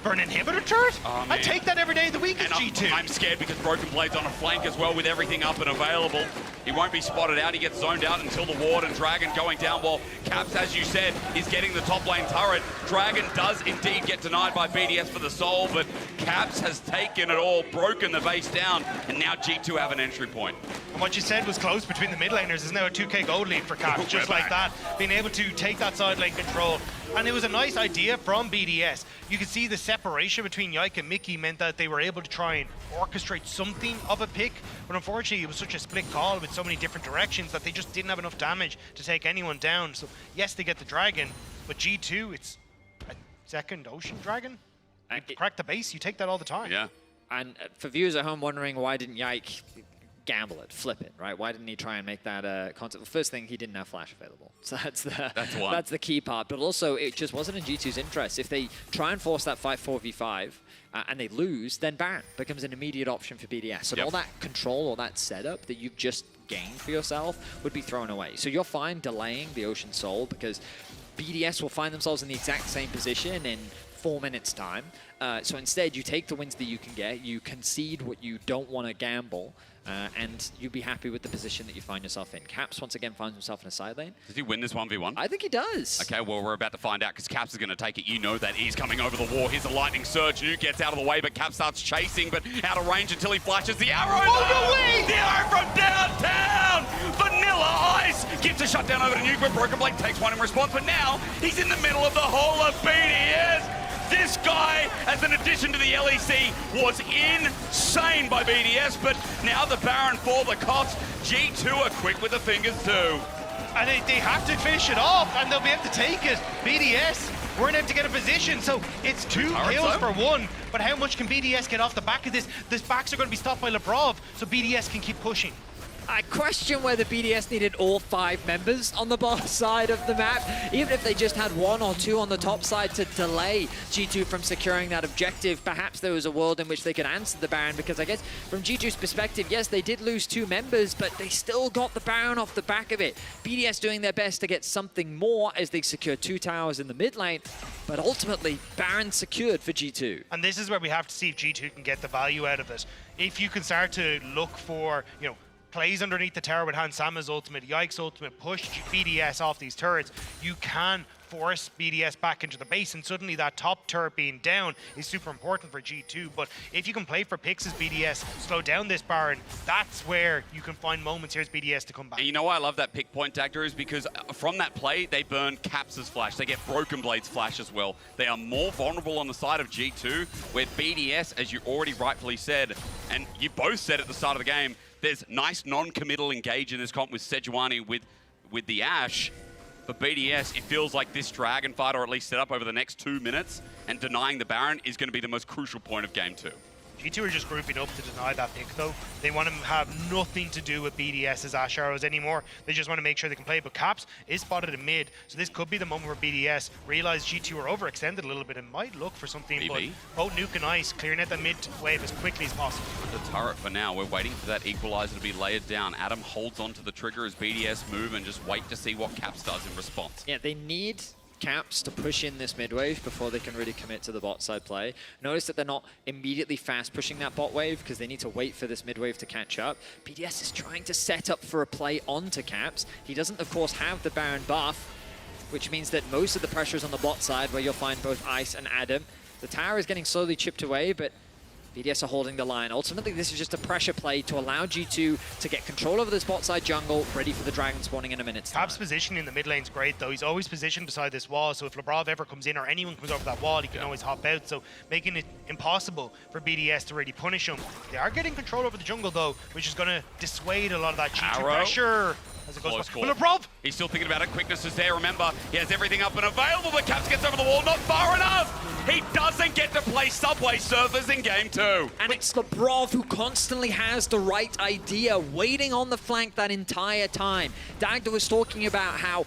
For an inhibitor turret? Oh, I take that every day of the week. And G2. I'm scared because Broken Blade's on a flank as well with everything up and available. He won't be spotted out. He gets zoned out until the Ward and Dragon going down while Caps, as you said, is getting the top lane turret. Dragon does indeed get denied by BDS for the soul, but Caps has taken it all, broken the base down, and now G2 have an entry point. And what you said was close between the mid laners is now a 2k gold lead for Caps, just like that. Being able to take that side lane control. And it was a nice idea from BDS. You could see the separation between Yike and Mickey meant that they were able to try and orchestrate something of a pick, but unfortunately it was such a split call with so many different directions that they just didn't have enough damage to take anyone down. So yes, they get the Dragon, but G2, it's a second Ocean Dragon. You crack the base, you take that all the time. Yeah. And for viewers at home wondering why didn't Yike gamble it, flip it, right? Why didn't he try and make that concept? Well, first thing, he didn't have flash available. So that's the key part. But also, it just wasn't in G2's interest. If they try and force that fight 4v5 and they lose, then Baron becomes an immediate option for BDS. And all that control or that setup that you've just gained for yourself would be thrown away. So you're fine delaying the Ocean Soul because BDS will find themselves in the exact same position in 4 minutes time. So instead, you take the wins that you can get, you concede what you don't want to gamble, and you'd be happy with the position that you find yourself in. Caps, once again, finds himself in a side lane. Does he win this 1v1? I think he does. Okay, well, we're about to find out because Caps is going to take it. You know that he's coming over the wall. Here's a lightning surge. Nuke gets out of the way, but Caps starts chasing, but out of range until he flashes the arrow. Oh, no way! The arrow from downtown! Vanilla Ice gets a shutdown over to Nuke, but Broken Blade takes one in response, but now he's in the middle of the whole of BDS. This guy, as an addition to the LEC, was insane by BDS, but now the Baron for the Cots. G2 are quick with the fingers too. And they have to finish it off, and they'll be able to take it. BDS weren't able to get a position, so it's 2 kills for 1. But how much can BDS get off the back of this? These backs are going to be stopped by Lebrov, so BDS can keep pushing. I question whether BDS needed all 5 members on the bottom side of the map, even if they just had 1 or 2 on the top side to delay G2 from securing that objective. Perhaps there was a world in which they could answer the Baron, because I guess from G2's perspective, yes, they did lose 2 members, but they still got the Baron off the back of it. BDS doing their best to get something more as they secure 2 towers in the mid lane, but ultimately, Baron secured for G2. And this is where we have to see if G2 can get the value out of it. If you can start to look for, you know, plays underneath the tower with Hans Sama's ultimate, Yike's ultimate, push BDS off these turrets, you can force BDS back into the base, and suddenly that top turret being down is super important for G2. But if you can play for picks as BDS, slow down this Baron, that's where you can find moments here as BDS to come back. And you know why I love that pick point, Dagda, is because from that play, they burn Caps' flash. They get Broken Blade's flash as well. They are more vulnerable on the side of G2, where BDS, as you already rightfully said, and you both said at the start of the game, there's nice non-committal engage in this comp with Sejuani with the Ashe. For BDS, it feels like this Dragon fight, or at least set up over the next 2 minutes, and denying the Baron is going to be the most crucial point of game 2. G2 are just grouping up to deny that pick, though. They want to have nothing to do with BDS's Ashe arrows anymore. They just want to make sure they can play. But Caps is spotted in mid, so this could be the moment where BDS realize G2 are overextended a little bit and might look for something. BB. But both Nuke and Ice clearing out the mid wave as quickly as possible. The turret for now. We're waiting for that equalizer to be layered down. Adam holds onto the trigger as BDS move and just wait to see what Caps does in response. Yeah, they need Caps to push in this mid wave before they can really commit to the bot side play. Notice that they're not immediately fast pushing that bot wave because they need to wait for this mid wave to catch up. BDS is trying to set up for a play onto Caps. He doesn't, of course, have the Baron buff, which means that most of the pressure is on the bot side where you'll find both Ice and Adam. The tower is getting slowly chipped away, but BDS are holding the line. Ultimately, this is just a pressure play to allow G2 to get control over this bot side jungle, ready for the Dragon spawning in a minute's time. Caps' position in the mid lane's great, though. He's always positioned beside this wall, so if Lebrov ever comes in or anyone comes over that wall, he can always hop out, so making it impossible for BDS to really punish him. They are getting control over the jungle, though, which is going to dissuade a lot of that G2 pressure. As it goes by. Lebrov! He's still thinking about it. Quickness is there. Remember, he has everything up and available, but Caps gets over the wall, not far enough! He doesn't get to play Subway Surfers in game 2. And it's Lebrov who constantly has the right idea, waiting on the flank that entire time. Dagda was talking about how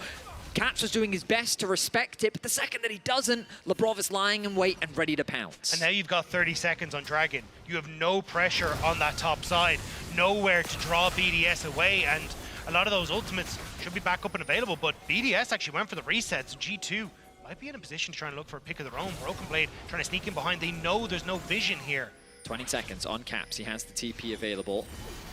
Caps was doing his best to respect it, but the second that he doesn't, Lebrov is lying in wait and ready to pounce. And now you've got 30 seconds on Dragon. You have no pressure on that top side, nowhere to draw BDS away, and a lot of those ultimates should be back up and available, but BDS actually went for the resets. G2 might be in a position to try and look for a pick of their own. Broken Blade trying to sneak in behind. They know there's no vision here. 20 seconds on Caps. He has the TP available.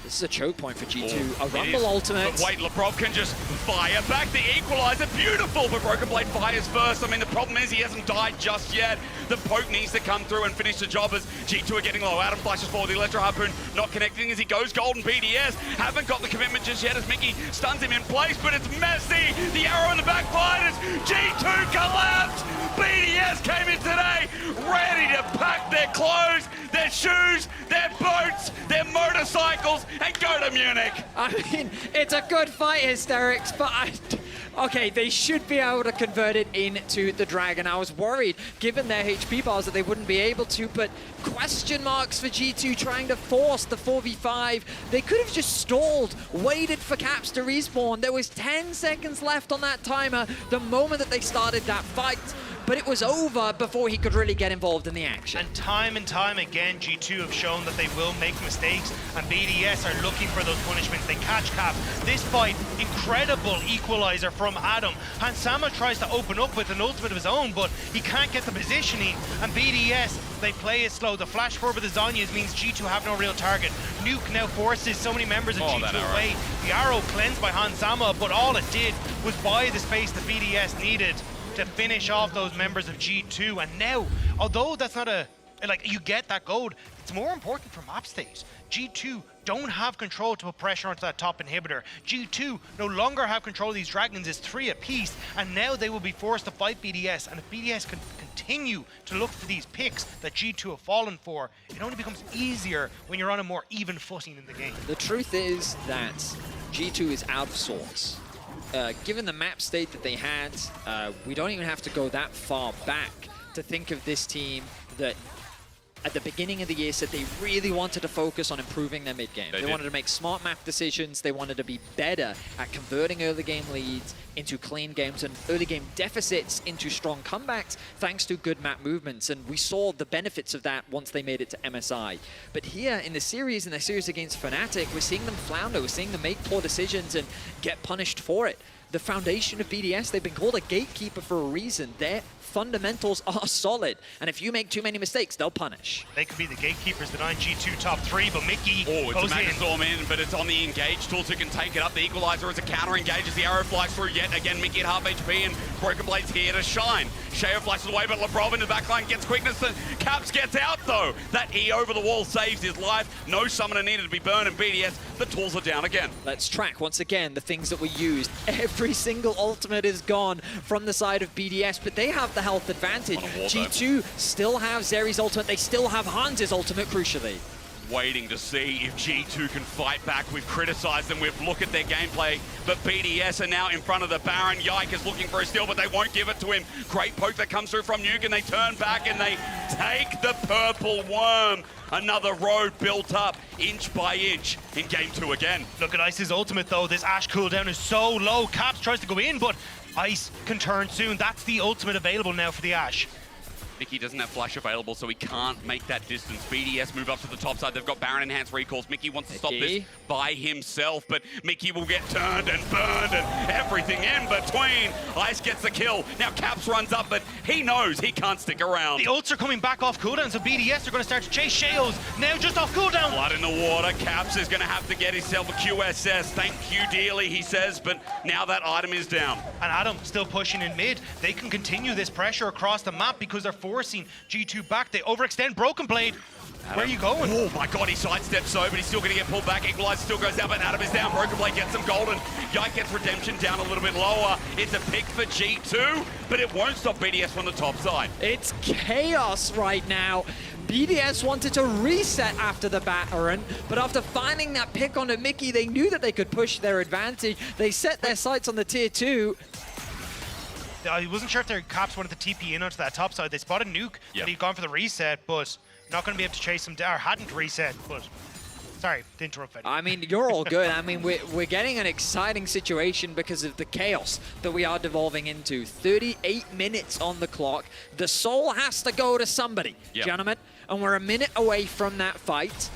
This is a choke point for G2. Oh, A Rumble ultimate. But wait, Lebrov can just fire back the equalizer. Beautiful, but Broken Blade fires first. I mean, the problem is he hasn't died just yet. The poke needs to come through and finish the job as G2 are getting low. Adam flashes forward. The Electro Harpoon not connecting as he goes golden. BDS haven't got the commitment just yet as Mickey stuns him in place, but it's messy. The arrow in the backfire as G2 collapsed. BDS came in today ready to pack their clothes, their shoes, their boats, their motorcycles, and go to Munich. I mean, it's a good fight, Hysterics, but okay, they should be able to convert it into the Dragon. I was worried, given their HP bars, that they wouldn't be able to, but question marks for G2 trying to force the 4v5. They could have just stalled, waited for Caps to respawn. There was 10 seconds left on that timer the moment that they started that fight, but it was over before he could really get involved in the action. And time again, G2 have shown that they will make mistakes, and BDS are looking for those punishments. They catch Caps. This fight, incredible equalizer from Adam. Hansama tries to open up with an ultimate of his own, but he can't get the positioning, and BDS, they play it slow. The flash forward with the Zonyas means G2 have no real target. Nuke now forces so many members of G2 away. The arrow cleansed by Hansama, but all it did was buy the space that BDS needed to finish off those members of G2. And now, although that's not you get that gold, it's more important for map state. G2 don't have control to put pressure onto that top inhibitor. G2 no longer have control of these dragons. It's 3 apiece, and now they will be forced to fight BDS. And if BDS can continue to look for these picks that G2 have fallen for, it only becomes easier when you're on a more even footing in the game. The truth is that G2 is out of sorts. Given the map state that they had, we don't even have to go that far back to think of this team that at the beginning of the year said they really wanted to focus on improving their mid-game. They wanted to make smart map decisions. They wanted to be better at converting early game leads into clean games and early game deficits into strong comebacks thanks to good map movements. And we saw the benefits of that once they made it to MSI. But here in the series against Fnatic, we're seeing them flounder. We're seeing them make poor decisions and get punished for it. The foundation of BDS, they've been called a gatekeeper for a reason. Their fundamentals are solid, and if you make too many mistakes, they'll punish. They could be the gatekeepers, the 9G2 top 3, but Mickey it's a goes Mega Storm in, but it's on the engage tools who can take it up. The equalizer is a counter engage as the arrow flies through yet again. Mickey at half HP, and Broken Blade's here to shine. Sheo flashes away, but Lebrov in the backline gets quickness, and Caps gets out though. That E over the wall saves his life. No summoner needed to be burned, and BDS, the tools are down again. Let's track once again the things that we used. Every single ultimate is gone from the side of BDS, but they have the health advantage. G2 still have Zeri's ultimate. They still have Hans' ultimate, crucially. Waiting to see if G2 can fight back. We've criticized them, we've looked at their gameplay, but BDS are now in front of the Baron. Yike is looking for a steal, but they won't give it to him. Great poke that comes through from Nuke, and they turn back and they take the purple worm. Another road built up inch by inch in game 2 again. Look at Ice's ultimate though. This Ashe cooldown is so low. Caps tries to go in, but Ice can turn soon. That's the ultimate available now for the Ashe. Mickey doesn't have flash available, so he can't make that distance. BDS move up to the top side. They've got Baron enhanced recalls. Mickey wants to stop this by himself, but Mickey will get turned and burned and everything in between. Ice gets the kill. Now Caps runs up, but he knows he can't stick around. The ults are coming back off cooldown, so BDS are going to start to chase Sheos. Now just off cooldown. Blood in the water. Caps is going to have to get himself a QSS. Thank you dearly, he says, but now that item is down. And Adam still pushing in mid. They can continue this pressure across the map because they're forcing G2 back. They overextend. Broken Blade. Adam. Where are you going? Oh my god, he sidesteps so, but he's still going to get pulled back. Equalizer still goes down, but Adam is down. Broken Blade gets some golden. Yike gets redemption down a little bit lower. It's a pick for G2, but it won't stop BDS from the top side. It's chaos right now. BDS wanted to reset after the Baron, but after finding that pick onto Mickey, they knew that they could push their advantage. They set their sights on the tier 2. I wasn't sure if their Caps wanted to TP in onto that top side. They spotted Nuke, and he'd gone for the reset, but not going to be able to chase him down, or hadn't reset, but sorry, to interrupt. I mean, you're all good. I mean, we're getting an exciting situation because of the chaos that we are devolving into. 38 minutes on the clock. The soul has to go to somebody, gentlemen, and we're a minute away from that fight.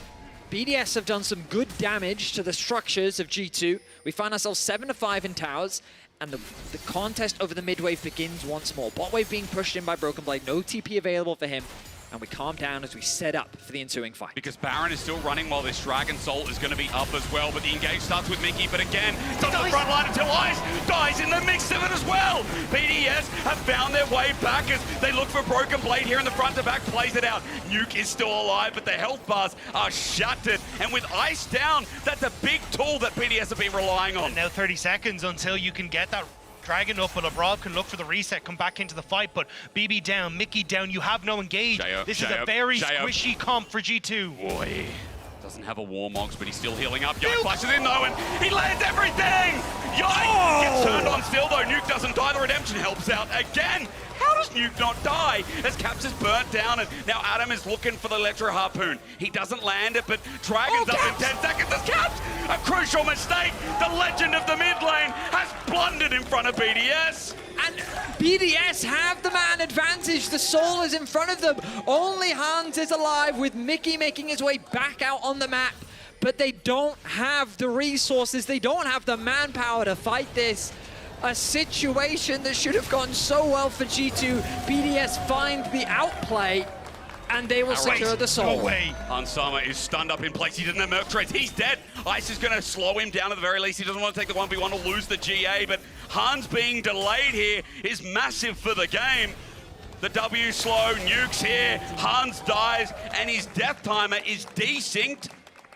BDS have done some good damage to the structures of G2. We find ourselves 7-5 in towers, and the contest over the mid wave begins once more. Bot wave being pushed in by Broken Blade, no TP available for him. and we calm down as we set up for the ensuing fight. Because Baron is still running while this Dragon Soul is going to be up as well, but the engage starts with Mickey, but again, it's on the front line until Ice dies in the mix of it as well. BDS have found their way back as they look for Broken Blade here in the front to back, plays it out. Nuke is still alive, but the health bars are shattered, and with Ice down, that's a big tool that BDS have been relying on. And now 30 seconds until you can get that Dragon up, but LeBron can look for the reset, come back into the fight, but BB down, Mickey down, you have no engage. This is a very squishy comp for G2. Boy, doesn't have a Warmogs, but he's still healing up. Yike flashes in though, and he lands everything! Yike gets turned on still though, Nuke doesn't die, the redemption helps out again. How does Nuke not die? As Caps is burnt down, and now Adam is looking for the Electro Harpoon. He doesn't land it, but Dragon's up in 10 seconds. As Caps, a crucial mistake. The legend of the mid lane has blundered in front of BDS. And BDS have the man advantage. The Soul is in front of them. Only Hans is alive, with Mickey making his way back out on the map. But they don't have the resources. They don't have the manpower to fight this. A situation that should have gone so well for G2. BDS find the outplay, and they will secure the Soul. No way. Hansama is stunned up in place. He doesn't have Merc Trades. He's dead. Ice is going to slow him down at the very least. He doesn't want to take the 1v1 or lose the GA, but Hans being delayed here is massive for the game. The W slow, Nuke's here, Hans dies, and his death timer is desynced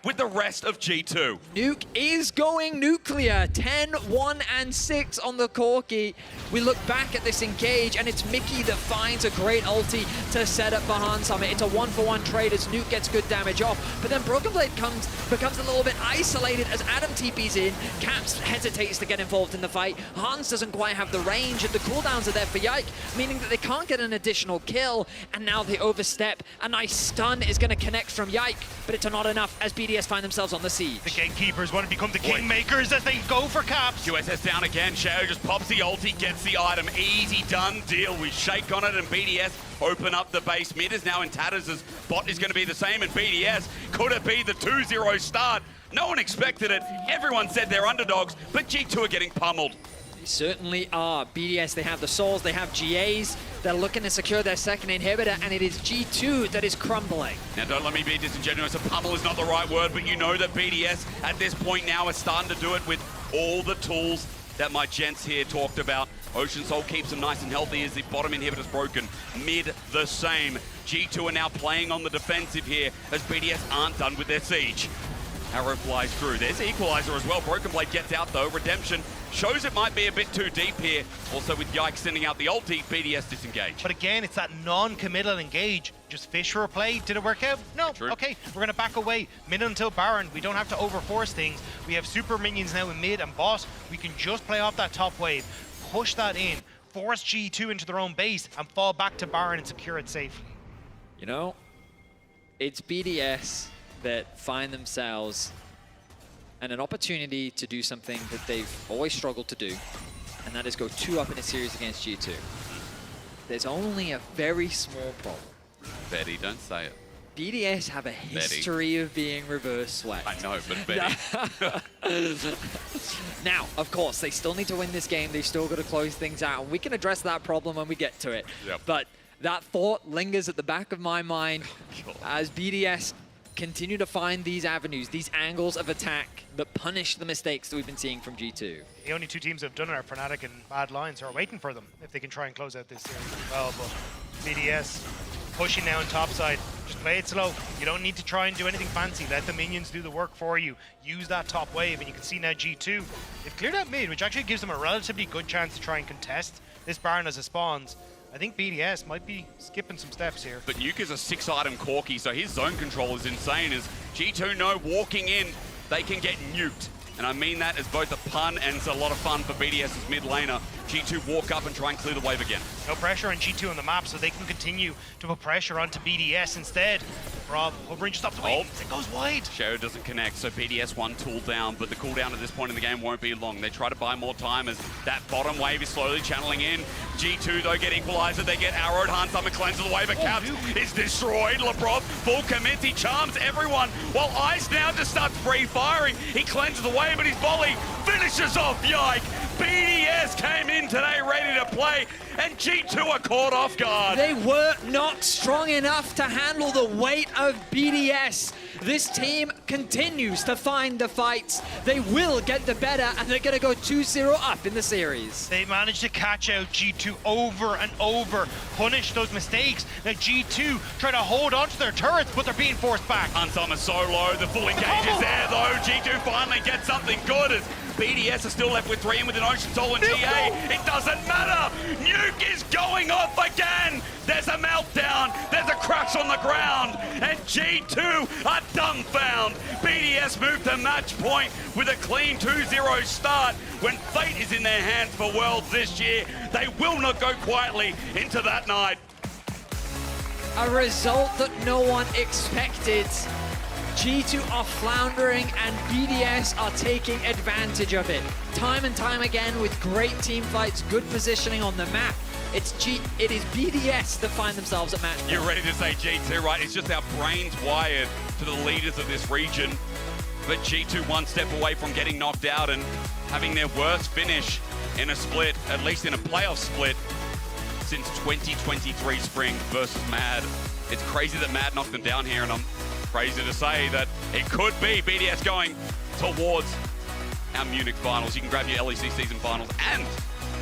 with the rest of G2. Nuke is going nuclear. 10, 1, and 6 on the Corki. We look back at this engage, and it's Mickey that finds a great ulti to set up for Hansama. It's a 1-for-1 trade as Nuke gets good damage off, but then Broken Blade becomes a little bit isolated as Adam TP's in. Caps hesitates to get involved in the fight. Hans doesn't quite have the range, and the cooldowns are there for Yike, meaning that they can't get an additional kill, and now they overstep. A nice stun is going to connect from Yike, but it's not enough as BDS find themselves on the siege. The Gatekeepers want to become the Kingmakers as they go for Caps. QSS down again. Shao just pops the ulti, gets the item. Easy done deal. We shake on it, and BDS open up the base. Mid is now in tatters as bot is going to be the same, and BDS could it be the 2-0 start? No one expected it. Everyone said they're underdogs, but G2 are getting pummeled. They certainly are. BDS, they have the Souls, they have GAs. They're looking to secure their second inhibitor, and it is G2 that is crumbling. Now, don't let me be disingenuous. A pummel is not the right word, but you know that BDS at this point now is starting to do it with all the tools that my gents here talked about. Ocean Soul keeps them nice and healthy as the bottom inhibitor's broken. Mid, the same. G2 are now playing on the defensive here as BDS aren't done with their siege. Arrow flies through. There's Equalizer as well. Broken Blade gets out though. Redemption shows it might be a bit too deep here. Also with Yike sending out the ulti, BDS disengage. But again, it's that non-committal engage. Just fish for a play. Did it work out? No. True. Okay, we're going to back away. Mid until Baron. We don't have to overforce things. We have super minions now in mid and bot. We can just play off that top wave, push that in, force G2 into their own base, and fall back to Baron and secure it safely. You know, it's BDS that find themselves and an opportunity to do something that they've always struggled to do, and that is go 2-up in a series against G2. There's only a very small problem. Betty, don't say it. BDS have a history of being reverse swept. I know, but Betty. Now, of course, they still need to win this game. They've still got to close things out, and we can address that problem when we get to it. Yep. But that thought lingers at the back of my mind as BDS continue to find these avenues, these angles of attack that punish the mistakes that we've been seeing from G2. The only two teams that have done it are Fnatic and Bad Lions, who are waiting for them if they can try and close out this series as well. But BDS pushing now on top side. Just play it slow. You don't need to try and do anything fancy. Let the minions do the work for you. Use that top wave, and you can see now G2, they've cleared out mid, which actually gives them a relatively good chance to try and contest this Baron as it spawns. I think BDS might be skipping some steps here. But Nuke is a 6-item Corki, so his zone control is insane as G2 know walking in, they can get nuked. And I mean that as both a pun and it's a lot of fun for BDS's mid laner. G2 walk up and try and clear the wave again. No pressure on G2 on the map, so they can continue to put pressure onto BDS instead. Rob, hovering just off the wing, it goes wide. Shadow doesn't connect, so BDS one tool down, but the cooldown at this point in the game won't be long. They try to buy more time as that bottom wave is slowly channeling in. G2 though get equalizer, they get arrowed, Hansama cleanses the wave, but Caps is destroyed. Lebrov full commits, he charms everyone, while Ice now just starts free firing. He cleanses the wave, but his volley finishes off Yike. BDS came in today ready to play, and G2 are caught off guard. They were not strong enough to handle the weight of BDS. This team continues to find the fights. They will get the better, and they're going to go 2-0 up in the series. They managed to catch out G2 over and over, punish those mistakes. Now G2 try to hold on to their turrets, but they're being forced back. Unsum is so low, the full engage is there though. G2 finally gets something good as BDS are still left with 3 and with an Ocean Soul and GA. It doesn't matter. Nuke is going off again. There's a meltdown. There's a crash on the ground. And G2 are dumbfound. BDS move to match point with a clean 2-0 start. When fate is in their hands for Worlds this year, they will not go quietly into that night. A result that no one expected. G2 are floundering and BDS are taking advantage of it. Time and time again with great team fights, good positioning on the map. It is BDS that find themselves at match point. You're ready to say G2, right? It's just our brains wired to the leaders of this region. But G2 one step away from getting knocked out and having their worst finish in a split, at least in a playoff split, since 2023 spring versus Mad. It's crazy that Mad knocked them down here, and I'm crazy to say that it could be BDS going towards our Munich finals. You can grab your LEC season finals and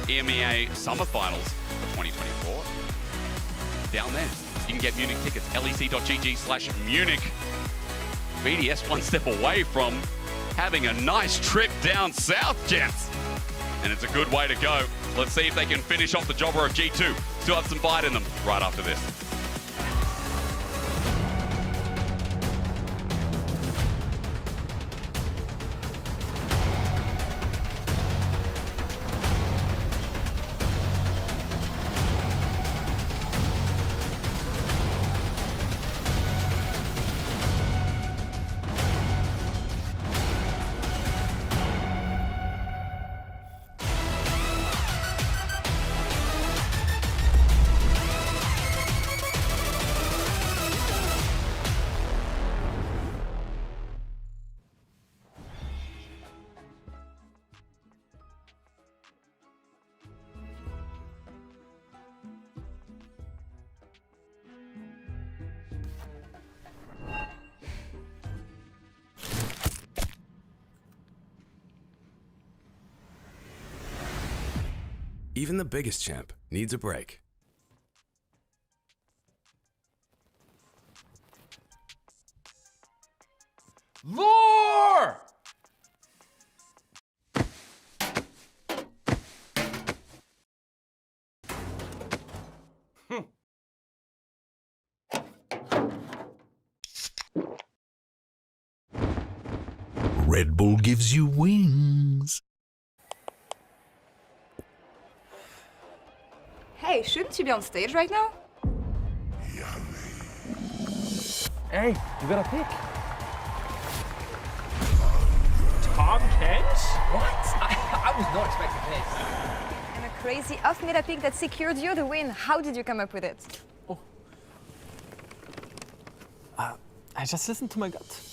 EMEA summer finals for 2024 down there. You can get Munich tickets, lec.gg/Munich. BDS one step away from having a nice trip down south, gents. And it's a good way to go. Let's see if they can finish off the jobber of G2. Still have some bite in them right after this. Even the biggest champ needs a break. Lore! Red Bull gives you wings. Hey, shouldn't you be on stage right now? Hey, you got a pick. Tom Kent? What? I was not expecting this. And a crazy off-meta pick that secured you the win. How did you come up with it? I just listened to my gut.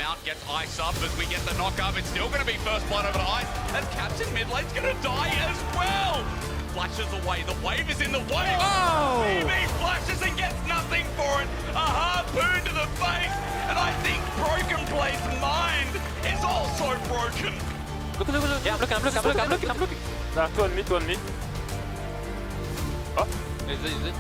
Mount gets Ice up as we get the knock up. It's still going to be first blood over to Ice, as Caps in mid lane's going to die as well. Flashes away, the wave is in the way. Oh! BB flashes and gets nothing for it. A harpoon to the face, and I think Broken Blade's mind is also broken. Look. Yeah, I'm looking. Nah, two on me. Oh. Is it?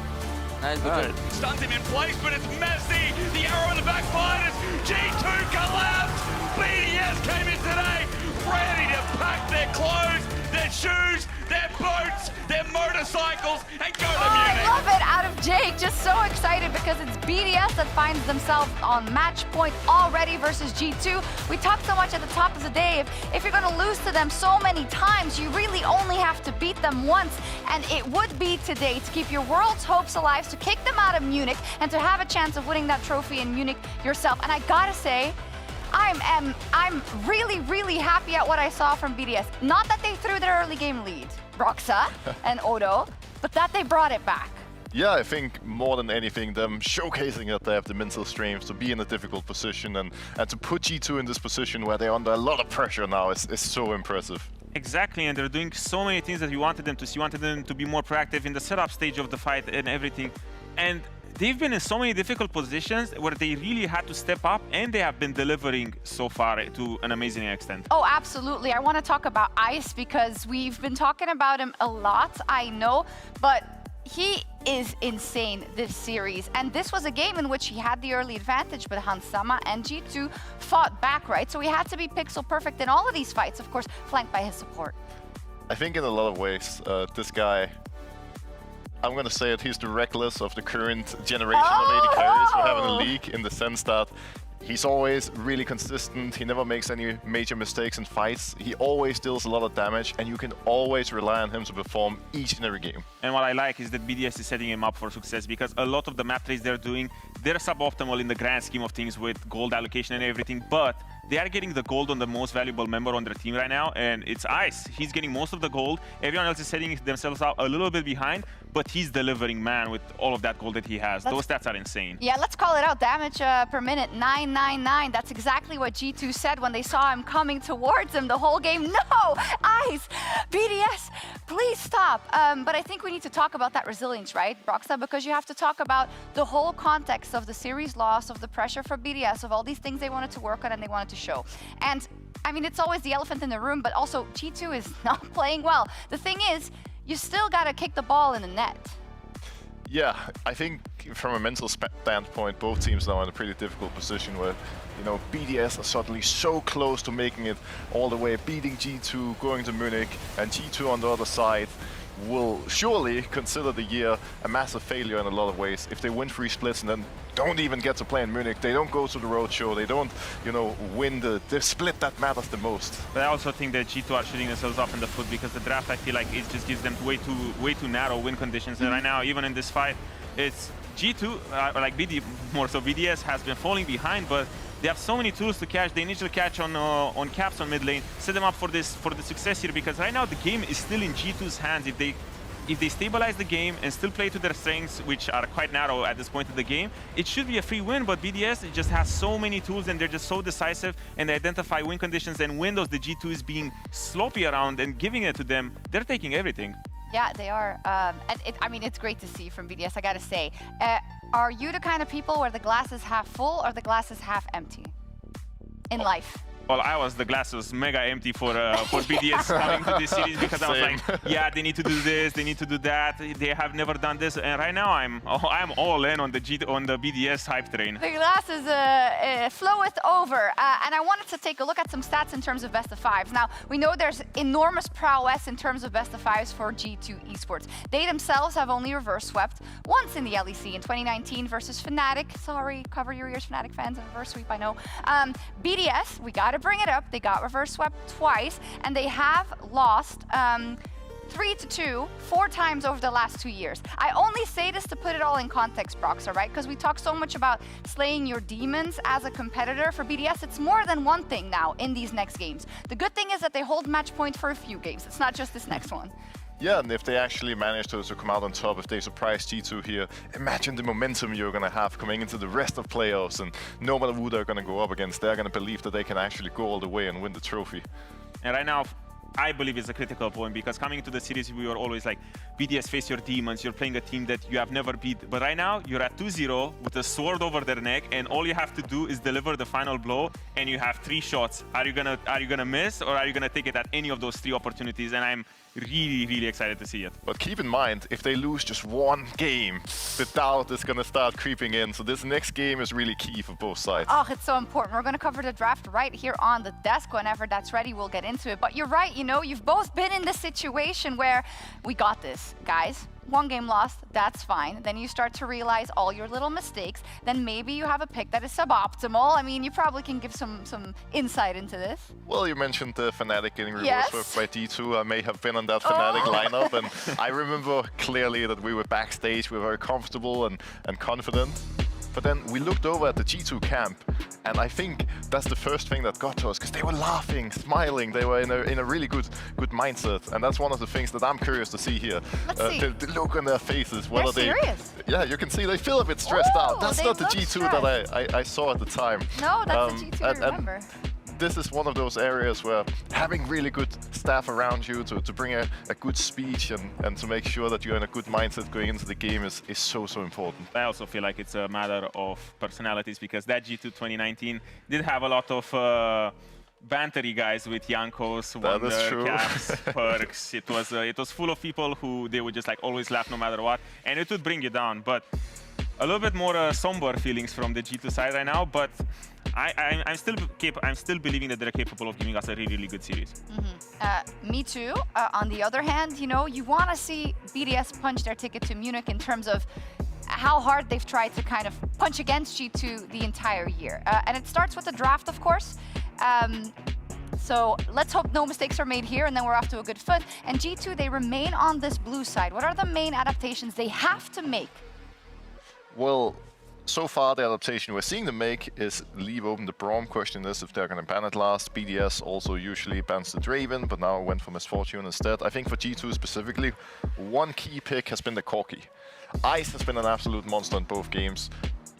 Nice, good. Stuns him in place, but it's messy. The arrow in the backfire is G2 collapsed. BDS came in today ready to pack their clothes, their shoes, their boats, their motorcycles, and go to Munich. I love it out of Jake. Just so excited because it's BDS that finds themselves on match point already versus G2. We talked so much at the top of the day. If you're going to lose to them so many times, you really only have to beat them once. And it would be today to keep your world's hopes alive, to kick them out of Munich, and to have a chance of winning that trophy in Munich yourself. And I gotta say, I'm really happy at what I saw from BDS. Not that they threw their early game lead, Broxa and Odo, but that they brought it back. Yeah, I think more than anything, them showcasing that they have the mental strength to be in a difficult position and to put G2 in this position where they're under a lot of pressure now is so impressive. Exactly, and they're doing so many things that we wanted them to see. We wanted them to be more proactive in the setup stage of the fight and everything. And they've been in so many difficult positions where they really had to step up, and they have been delivering so far to an amazing extent. Oh, absolutely. I want to talk about Ice because we've been talking about him a lot, I know, but he is insane this series. And this was a game in which he had the early advantage, but Hansama and G2 fought back, right? So he had to be pixel perfect in all of these fights, of course, flanked by his support. I think in a lot of ways, this guy, I'm gonna say it, he's the Reckless of the current generation of AD carries we have in the league, in the sense that he's always really consistent, he never makes any major mistakes in fights, he always deals a lot of damage, and you can always rely on him to perform each and every game. And what I like is that BDS is setting him up for success, because a lot of the map plays they're doing, they're suboptimal in the grand scheme of things with gold allocation and everything, but they are getting the gold on the most valuable member on their team right now, and it's Ice. He's getting most of the gold. Everyone else is setting themselves out a little bit behind, but he's delivering, man, with all of that gold that he has. Those stats are insane. Yeah, let's call it out. Damage per minute, 999. That's exactly what G2 said when they saw him coming towards him the whole game. No! Ice! BDS, please stop. But I think we need to talk about that resilience, right, Broxa? Because you have to talk about the whole context of the series loss, of the pressure for BDS, of all these things they wanted to work on and they wanted to show. And I mean, it's always the elephant in the room, but also G2 is not playing well. The thing is, you still gotta kick the ball in the net. Yeah, I think from a mental standpoint, both teams now are in a pretty difficult position where, you know, BDS are suddenly so close to making it all the way, beating G2, going to Munich, and G2 on the other side will surely consider the year a massive failure in a lot of ways. If they win 3 splits and then don't even get to play in Munich, they don't go to the roadshow, they don't, you know, win the split that matters the most. But I also think that G2 are shooting themselves up in the foot, because the draft, I feel like it just gives them way too narrow win conditions. And right now, even in this fight, it's G2, like more so BDS has been falling behind, but they have so many tools to catch. The initial catch on Caps on mid lane, set them up for the success here, because right now the game is still in G2's hands. If they stabilize the game and still play to their strengths, which are quite narrow at this point of the game, it should be a free win. But BDS just has so many tools, and they're just so decisive, and they identify win conditions and windows. The G2 is being sloppy around and giving it to them. They're taking everything. Yeah, they are. I mean, it's great to see from BDS, I gotta say. Are you the kind of people where the glass is half full or the glass is half empty in life? Well, I was the glass was mega empty for BDS coming to this series, because I was like, yeah, they need to do this, they need to do that. They have never done this, and right now I'm all in on the BDS hype train. The glass is floweth over, and I wanted to take a look at some stats in terms of best of 5s. Now we know there's enormous prowess in terms of best of 5s for G2 esports. They themselves have only reverse swept once in the LEC in 2019 versus Fnatic. Sorry, cover your ears, Fnatic fans. A reverse sweep, I know. BDS, we gotta bring it up. They got reverse swept twice, and they have lost 3-2 4 times over the last 2 years. I only say this to put it all in context, Broxa, right? Because we talk so much about slaying your demons as a competitor. For BDS, it's more than one thing now in these next games. The good thing is that they hold match point for a few games. It's not just this next one. Yeah, and if they actually manage to come out on top, if they surprise G2 here, imagine the momentum you're going to have coming into the rest of playoffs, and no matter who they're going to go up against, they're going to believe that they can actually go all the way and win the trophy. And right now, I believe it's a critical point, because coming into the series, we were always like, BDS, face your demons, you're playing a team that you have never beat. But right now, you're at 2-0 with a sword over their neck, and all you have to do is deliver the final blow, and you have 3 shots. Are you gonna miss, or are you gonna take it at any of those 3 opportunities? And I'm really excited to see it. But keep in mind, if they lose just one game, the doubt is going to start creeping in. So this next game is really key for both sides. Oh, it's so important. We're going to cover the draft right here on the desk. Whenever that's ready, we'll get into it. But you're right, you know, you've both been in this situation where we got this, guys. 1 game lost, that's fine. Then you start to realize all your little mistakes. Then maybe you have a pick that is suboptimal. I mean, you probably can give some insight into this. Well, you mentioned the Fnatic getting reverse Yes. swept by D2. I may have been on that Fnatic lineup, and I remember clearly that we were backstage, we were very comfortable and confident. But then we looked over at the G2 camp, and I think that's the first thing that got to us, because they were laughing, smiling, they were in a really good mindset, and that's one of the things that I'm curious to see here. Let's see. The look on their faces, whether They're serious. Yeah, you can see they feel a bit stressed out. That's they not the look G2 stressed. that I saw at the time. No, that's the G2 I remember. This is one of those areas where having really good staff around you to bring a good speech and to make sure that you're in a good mindset going into the game is so important. I also feel like it's a matter of personalities, because that G2 2019 did have a lot of bantery guys with Jankos, Wonder, Caps, Perks. It was full of people who they would just like always laugh no matter what, and it would bring you down. But a little bit more somber feelings from the G2 side right now, but I'm still believing that they're capable of giving us a really good series. Me too. On the other hand, you know, you want to see BDS punch their ticket to Munich in terms of how hard they've tried to kind of punch against G2 the entire year. And it starts with the draft, of course. So let's hope no mistakes are made here, and then we're off to a good foot. And G2, they remain on this blue side. What are the main adaptations they have to make? Well, so far the adaptation we're seeing them make is leave open the Braum. Question is if they're going to ban it last. BDS also usually bans the Draven, but now went for Misfortune instead. I think for G2 specifically, one key pick has been the Corki. Ice has been an absolute monster in both games.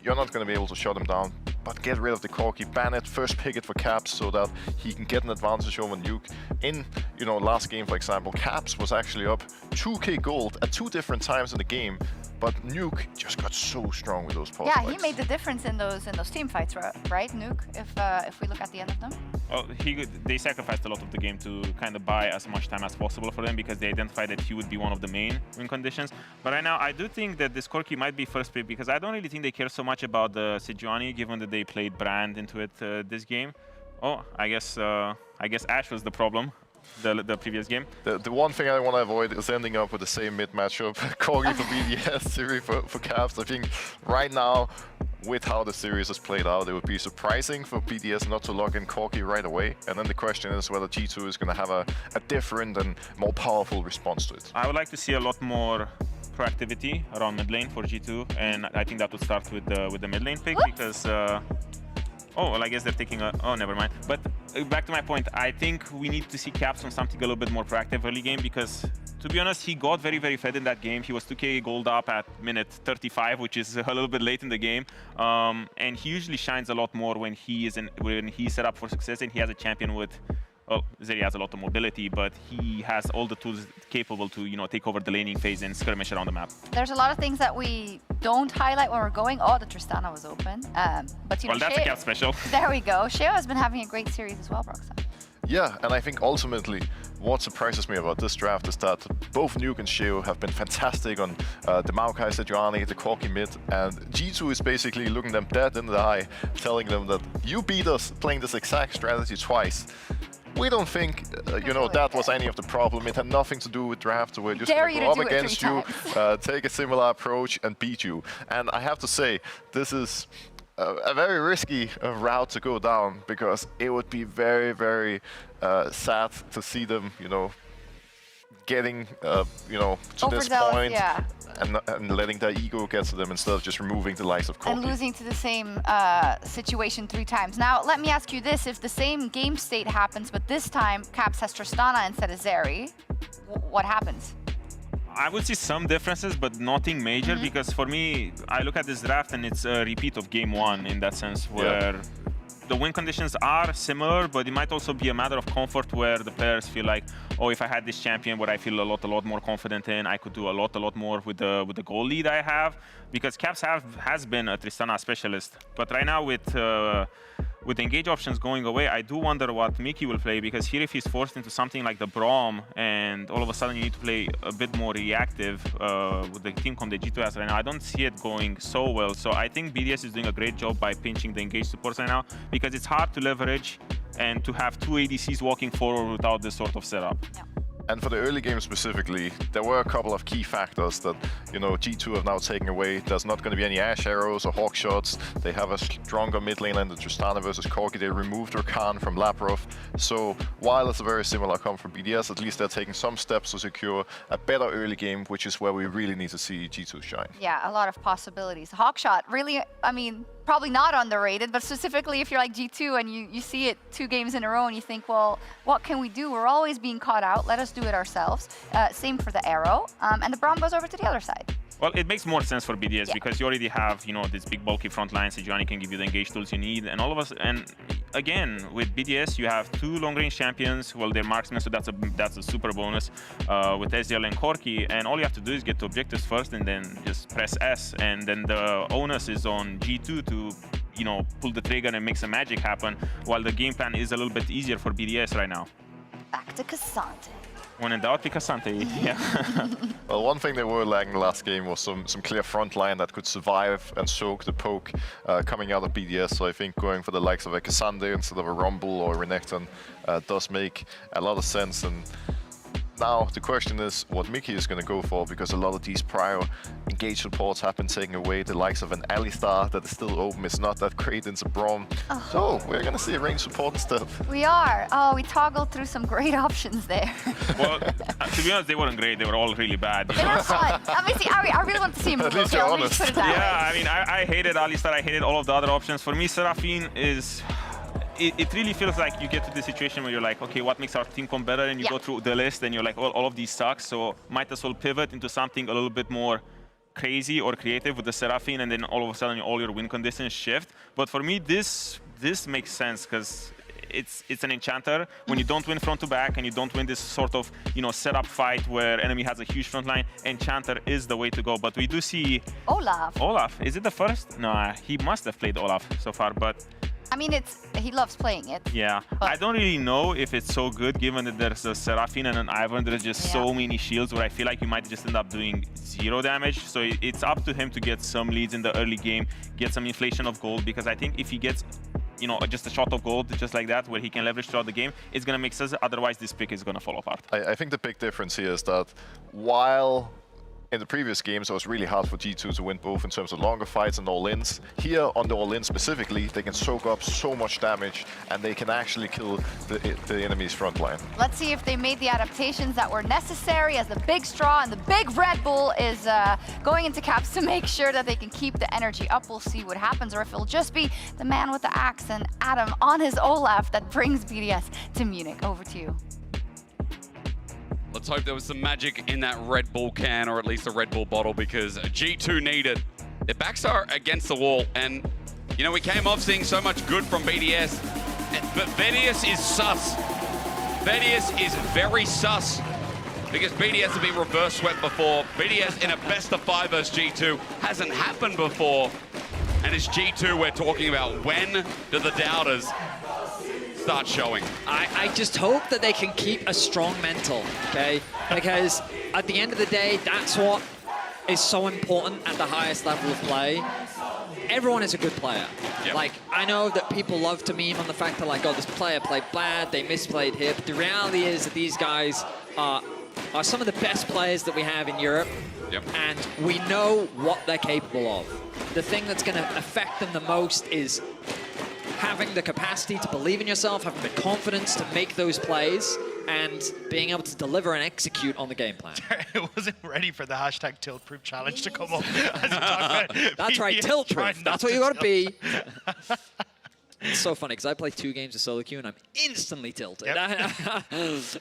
You're not going to be able to shut him down, but get rid of the Corki, ban it, first pick it for Caps so that he can get an advantage over Nuke. In, you know, last game, for example, Caps was actually up 2k gold at 2 different times in the game, but Nuke just got so strong with those pulse Yeah, spikes. he made the difference in those team fights, right, Nuke? If we look at the end of them. Well, they sacrificed a lot of the game to kind of buy as much time as possible for them, because they identified that he would be one of the main win conditions. But right now, I do think that this Corki might be first pick, because I don't really think they care so much about the Sejuani, given that they played Brand into it this game. Oh, I guess Ashe was the problem. The previous game. The one thing I want to avoid is ending up with the same mid matchup. Corgi for BDS, Siri for Caps. I think right now, with how the series has played out, it would be surprising for BDS not to lock in Corki right away. And then the question is whether G2 is going to have a different and more powerful response to it. I would like to see a lot more proactivity around mid lane for G2, and I think that would start with the mid lane pick. Whoops. Because oh, well, I guess they're taking a... Oh, never mind. But back to my point, I think we need to see Caps on something a little bit more proactive early game, because, to be honest, he got very fed in that game. He was 2k gold up at minute 35, which is a little bit late in the game. And he usually shines a lot more when he's set up for success and he has a champion with... Well, Zeri has a lot of mobility, but he has all the tools capable to, you know, take over the laning phase and skirmish around the map. There's a lot of things that we don't highlight when we're going. Oh, the Tristana was open. But you know, well, that's a Cap special. There we go. Sheo has been having a great series as well, Broxah. Yeah, and I think ultimately what surprises me about this draft is that both Nuke and Sheo have been fantastic on the Maokai, Sejuani, the Corki mid, and G2 is basically looking them dead in the eye, telling them that you beat us playing this exact strategy twice. We don't think, you know, that was any of the problem. It had nothing to do with draft. We're just going to go up against you, take a similar approach and beat you. And I have to say, this is a very risky route to go down, because it would be very sad to see them, you know, getting, you know, to this point and letting their ego get to them instead of just removing the likes of Corki. And losing to the same situation 3 times. Now, let me ask you this. If the same game state happens, but this time Caps has Tristana instead of Zeri, what happens? I would see some differences, but nothing major, because for me, I look at this draft and it's a repeat of game one in that sense, where the win conditions are similar, but it might also be a matter of comfort where the players feel like, oh, if I had this champion what I feel a lot more confident in, I could do a lot more with the goal lead I have, because Caps has been a Tristana specialist. But right now with engage options going away, I do wonder what Mickey will play, because here if he's forced into something like the Braum and all of a sudden you need to play a bit more reactive with the team comp that G2 has right now, I don't see it going so well. So I think BDS is doing a great job by pinching the engage supports right now, because it's hard to leverage and to have two ADCs walking forward without this sort of setup. Yeah. And for the early game specifically, there were a couple of key factors that, G2 have now taken away. There's not going to be any Ash Arrows or Hawk Shots. They have a stronger mid lane than the Tristana versus Corki. They removed their Khan from Labrov. So while it's a very similar comp from BDS, at least they're taking some steps to secure a better early game, which is where we really need to see G2 shine. Yeah, a lot of possibilities. Hawkshot, really, I mean, probably not underrated, but specifically if you're like G2 and you see it 2 games in a row and you think, well, what can we do? We're always being caught out. Let us do it ourselves. Same for the Arrow. And the Braum goes over to the other side. Well, it makes more sense for BDS because you already have, this big bulky front line. Sejuani can give you the engage tools you need, and all of us. And again, with BDS, you have 2 long-range champions. Well, they're marksmen, so that's a super bonus with Ezreal and Corki. And all you have to do is get to objectives first, and then just press S. And then the onus is on G2 to, pull the trigger and make some magic happen. While the game plan is a little bit easier for BDS right now. Back to Cassante. When in doubt, pick Cassante. Yeah. Well, one thing they were lacking last game was some clear front line that could survive and soak the poke coming out of BDS. So I think going for the likes of a Cassante instead of a Rumble or Renekton does make a lot of sense. And now the question is what Mickey is going to go for, because a lot of these prior engage supports have been taken away. The likes of an Alistar that is still open is not that great in the Braum. Oh. So we're going to see a range support instead. We are. Oh, we toggled through some great options there. Well, to be honest, they weren't great. They were all really bad. They were fun. I mean, see, I really want to see him move. At least you're honest. Yeah, I mean, I hated Alistar. I hated all of the other options. For me, Seraphine is... It really feels like you get to the situation where you're like, okay, what makes our team come better? And you go through the list and you're like, well, all of these suck. So might as well pivot into something a little bit more crazy or creative with the Seraphine, and then all of a sudden all your win conditions shift. But for me, this makes sense because it's an enchanter. When you don't win front to back and you don't win this sort of setup fight where enemy has a huge front line, enchanter is the way to go. But we do see Olaf. Is it the first? No, he must have played Olaf so far, but I mean, he loves playing it. Yeah, I don't really know if it's so good given that there's a Seraphine and an Ivern. There's just so many shields where I feel like you might just end up doing 0 damage. So it's up to him to get some leads in the early game, get some inflation of gold, because I think if he gets just a shot of gold just like that where he can leverage throughout the game, it's going to make sense. Otherwise, this pick is going to fall apart. I think the big difference here is that while in the previous games, it was really hard for G2 to win both in terms of longer fights and all-ins. Here, on the all-in specifically, they can soak up so much damage and they can actually kill the enemy's front line. Let's see if they made the adaptations that were necessary as the big straw and the big Red Bull is going into Caps to make sure that they can keep the energy up. We'll see what happens, or if it'll just be the man with the axe and Adam on his Olaf that brings BDS to Munich. Over to you. Let's hope there was some magic in that Red Bull can, or at least a Red Bull bottle, because G2 need it. Their backs are against the wall, and, we came off seeing so much good from BDS, but BDS is sus. BDS is very sus, because BDS have been reverse swept before. BDS in a best-of-5 versus G2 hasn't happened before, and it's G2 we're talking about. When do the doubters start showing? I just hope that they can keep a strong mental, okay? Because at the end of the day, that's what is so important at the highest level of play. Everyone is a good player. Yep. Like, I know that people love to meme on the fact that, like, oh, this player played bad, they misplayed here, but the reality is that these guys are some of the best players that we have in Europe, and we know what they're capable of. The thing that's going to affect them the most is having the capacity to believe in yourself, having the confidence to make those plays, and being able to deliver and execute on the game plan. I wasn't ready for the hashtag tilt-proof challenge to come up. That's right, tilt-proof. That's what you got to be. It's so funny, because I play 2 games of solo queue, and I'm instantly tilted. Yep.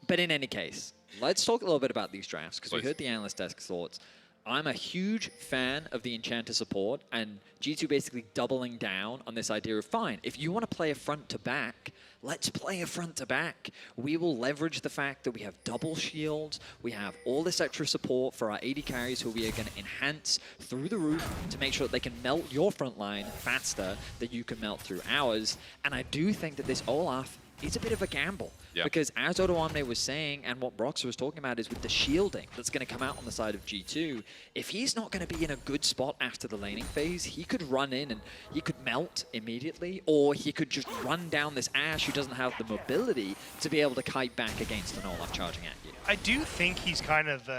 But in any case, let's talk a little bit about these drafts, because we heard the analyst desk thoughts. I'm a huge fan of the Enchanter support, and G2 basically doubling down on this idea of, fine, if you want to play a front-to-back, let's play a front-to-back. We will leverage the fact that we have double shields, we have all this extra support for our AD carries who we are going to enhance through the roof to make sure that they can melt your front line faster than you can melt through ours. And I do think that this Olaf is a bit of a gamble. Yeah. Because as Odoamne was saying, and what Brox was talking about, is with the shielding that's going to come out on the side of G2, if he's not going to be in a good spot after the laning phase, he could run in and he could melt immediately, or he could just run down this Ashe who doesn't have the mobility to be able to kite back against an Olaf charging at you. I do think he's kind of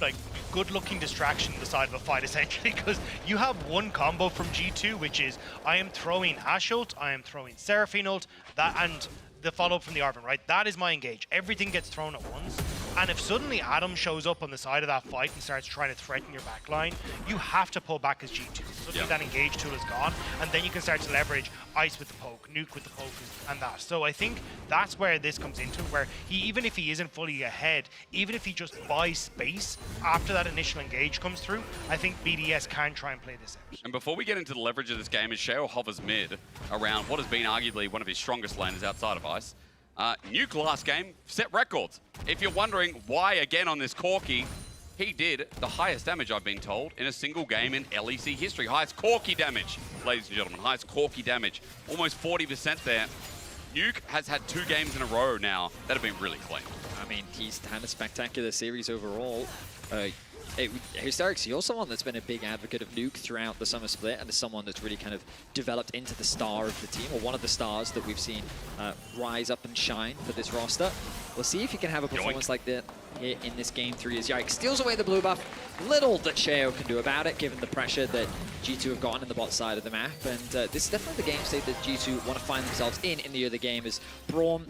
like good-looking distraction on the side of a fight, essentially, because you have one combo from G2, which is I am throwing Ashe ult, I am throwing Seraphine ult, and the follow-up from the Arvin, right? That is my engage. Everything gets thrown at once. And if suddenly Adam shows up on the side of that fight and starts trying to threaten your backline, you have to pull back as G2. Suddenly that engage tool is gone, and then you can start to leverage Ice with the poke, Nuke with the poke, and that. So I think that's where this comes into, where even if he isn't fully ahead, even if he just buys space after that initial engage comes through, I think BDS can try and play this out. And before we get into the leverage of this game, as Sheo hovers mid around what has been arguably one of his strongest laners outside of Ice, Nuke last game set records. If you're wondering why again on this Corki, he did the highest damage, I've been told, in a single game in LEC history. Highest Corki damage, ladies and gentlemen. Highest Corki damage. Almost 40% there. Nuke has had 2 games in a row now that have been really clean. I mean, he's had a spectacular series overall. Hysterics, you're someone that's been a big advocate of Nuke throughout the summer split, and is someone that's really kind of developed into the star of the team, or one of the stars that we've seen rise up and shine for this roster. We'll see if he can have a performance like that here in this game 3 as Yike steals away the blue buff. Little that Sheo can do about it, given the pressure that G2 have gotten in the bot side of the map. And this is definitely the game state that G2 want to find themselves in the other game, is Braum.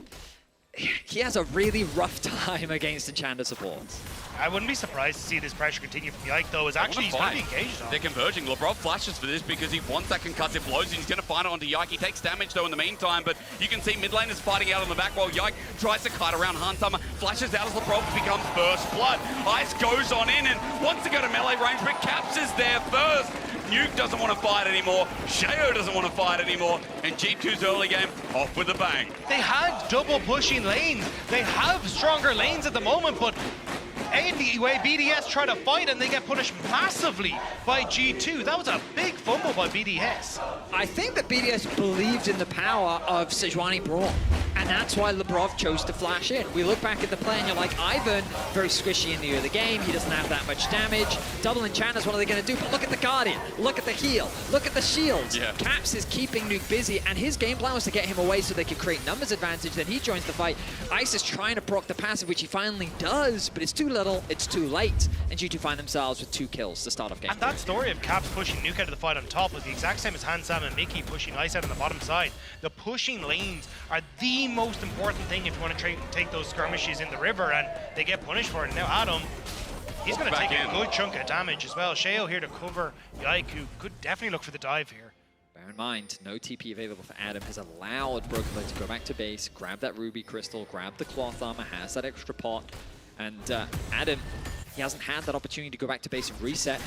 He has a really rough time against Enchanter supports. I wouldn't be surprised to see this pressure continue from Yike, though, as actually he's going to be engaged on. They're converging. Labrov flashes for this because he wants that concussive blows, and he's going to find it onto Yike. He takes damage, though, in the meantime, but you can see mid lane is fighting out on the back while Yike tries to kite around Hansama, flashes out as Labrov becomes first blood. Ice goes on in and wants to go to melee range, but Caps is there first. Nuke doesn't want to fight anymore. Sheo doesn't want to fight anymore. And G2's early game off with a bang. They had double pushing lanes. They have stronger lanes at the moment, but anyway, BDS try to fight and they get punished massively by G2. That was a big fumble by BDS. I think that BDS believed in the power of Sejuani Braum, and that's why Labrov chose to flash in. We look back at the play and you're like, Ivan, very squishy in the early game. He doesn't have that much damage. Double enchanters, what are they going to do? But look at the Guardian. Look at the heal. Look at the shields. Yeah. Caps is keeping Nuke busy, and his game plan was to get him away so they could create numbers advantage. Then he joins the fight. Ice is trying to proc the passive, which he finally does, but it's too little, it's too late, and G2 find themselves with 2 kills to start off game. And that story of Caps pushing Nuke out of the fight on top was the exact same as Hansam and Mickey pushing Ice out on the bottom side. The pushing lanes are the most important thing if you want to take those skirmishes in the river, and they get punished for it. And now Adam, he's going to take a good chunk of damage as well. Sheo here to cover Yike, who could definitely look for the dive here. Bear in mind, no TP available for Adam has allowed Broken Blade to go back to base, grab that Ruby Crystal, grab the Cloth Armor, has that extra pot, and Adam, he hasn't had that opportunity to go back to base and reset,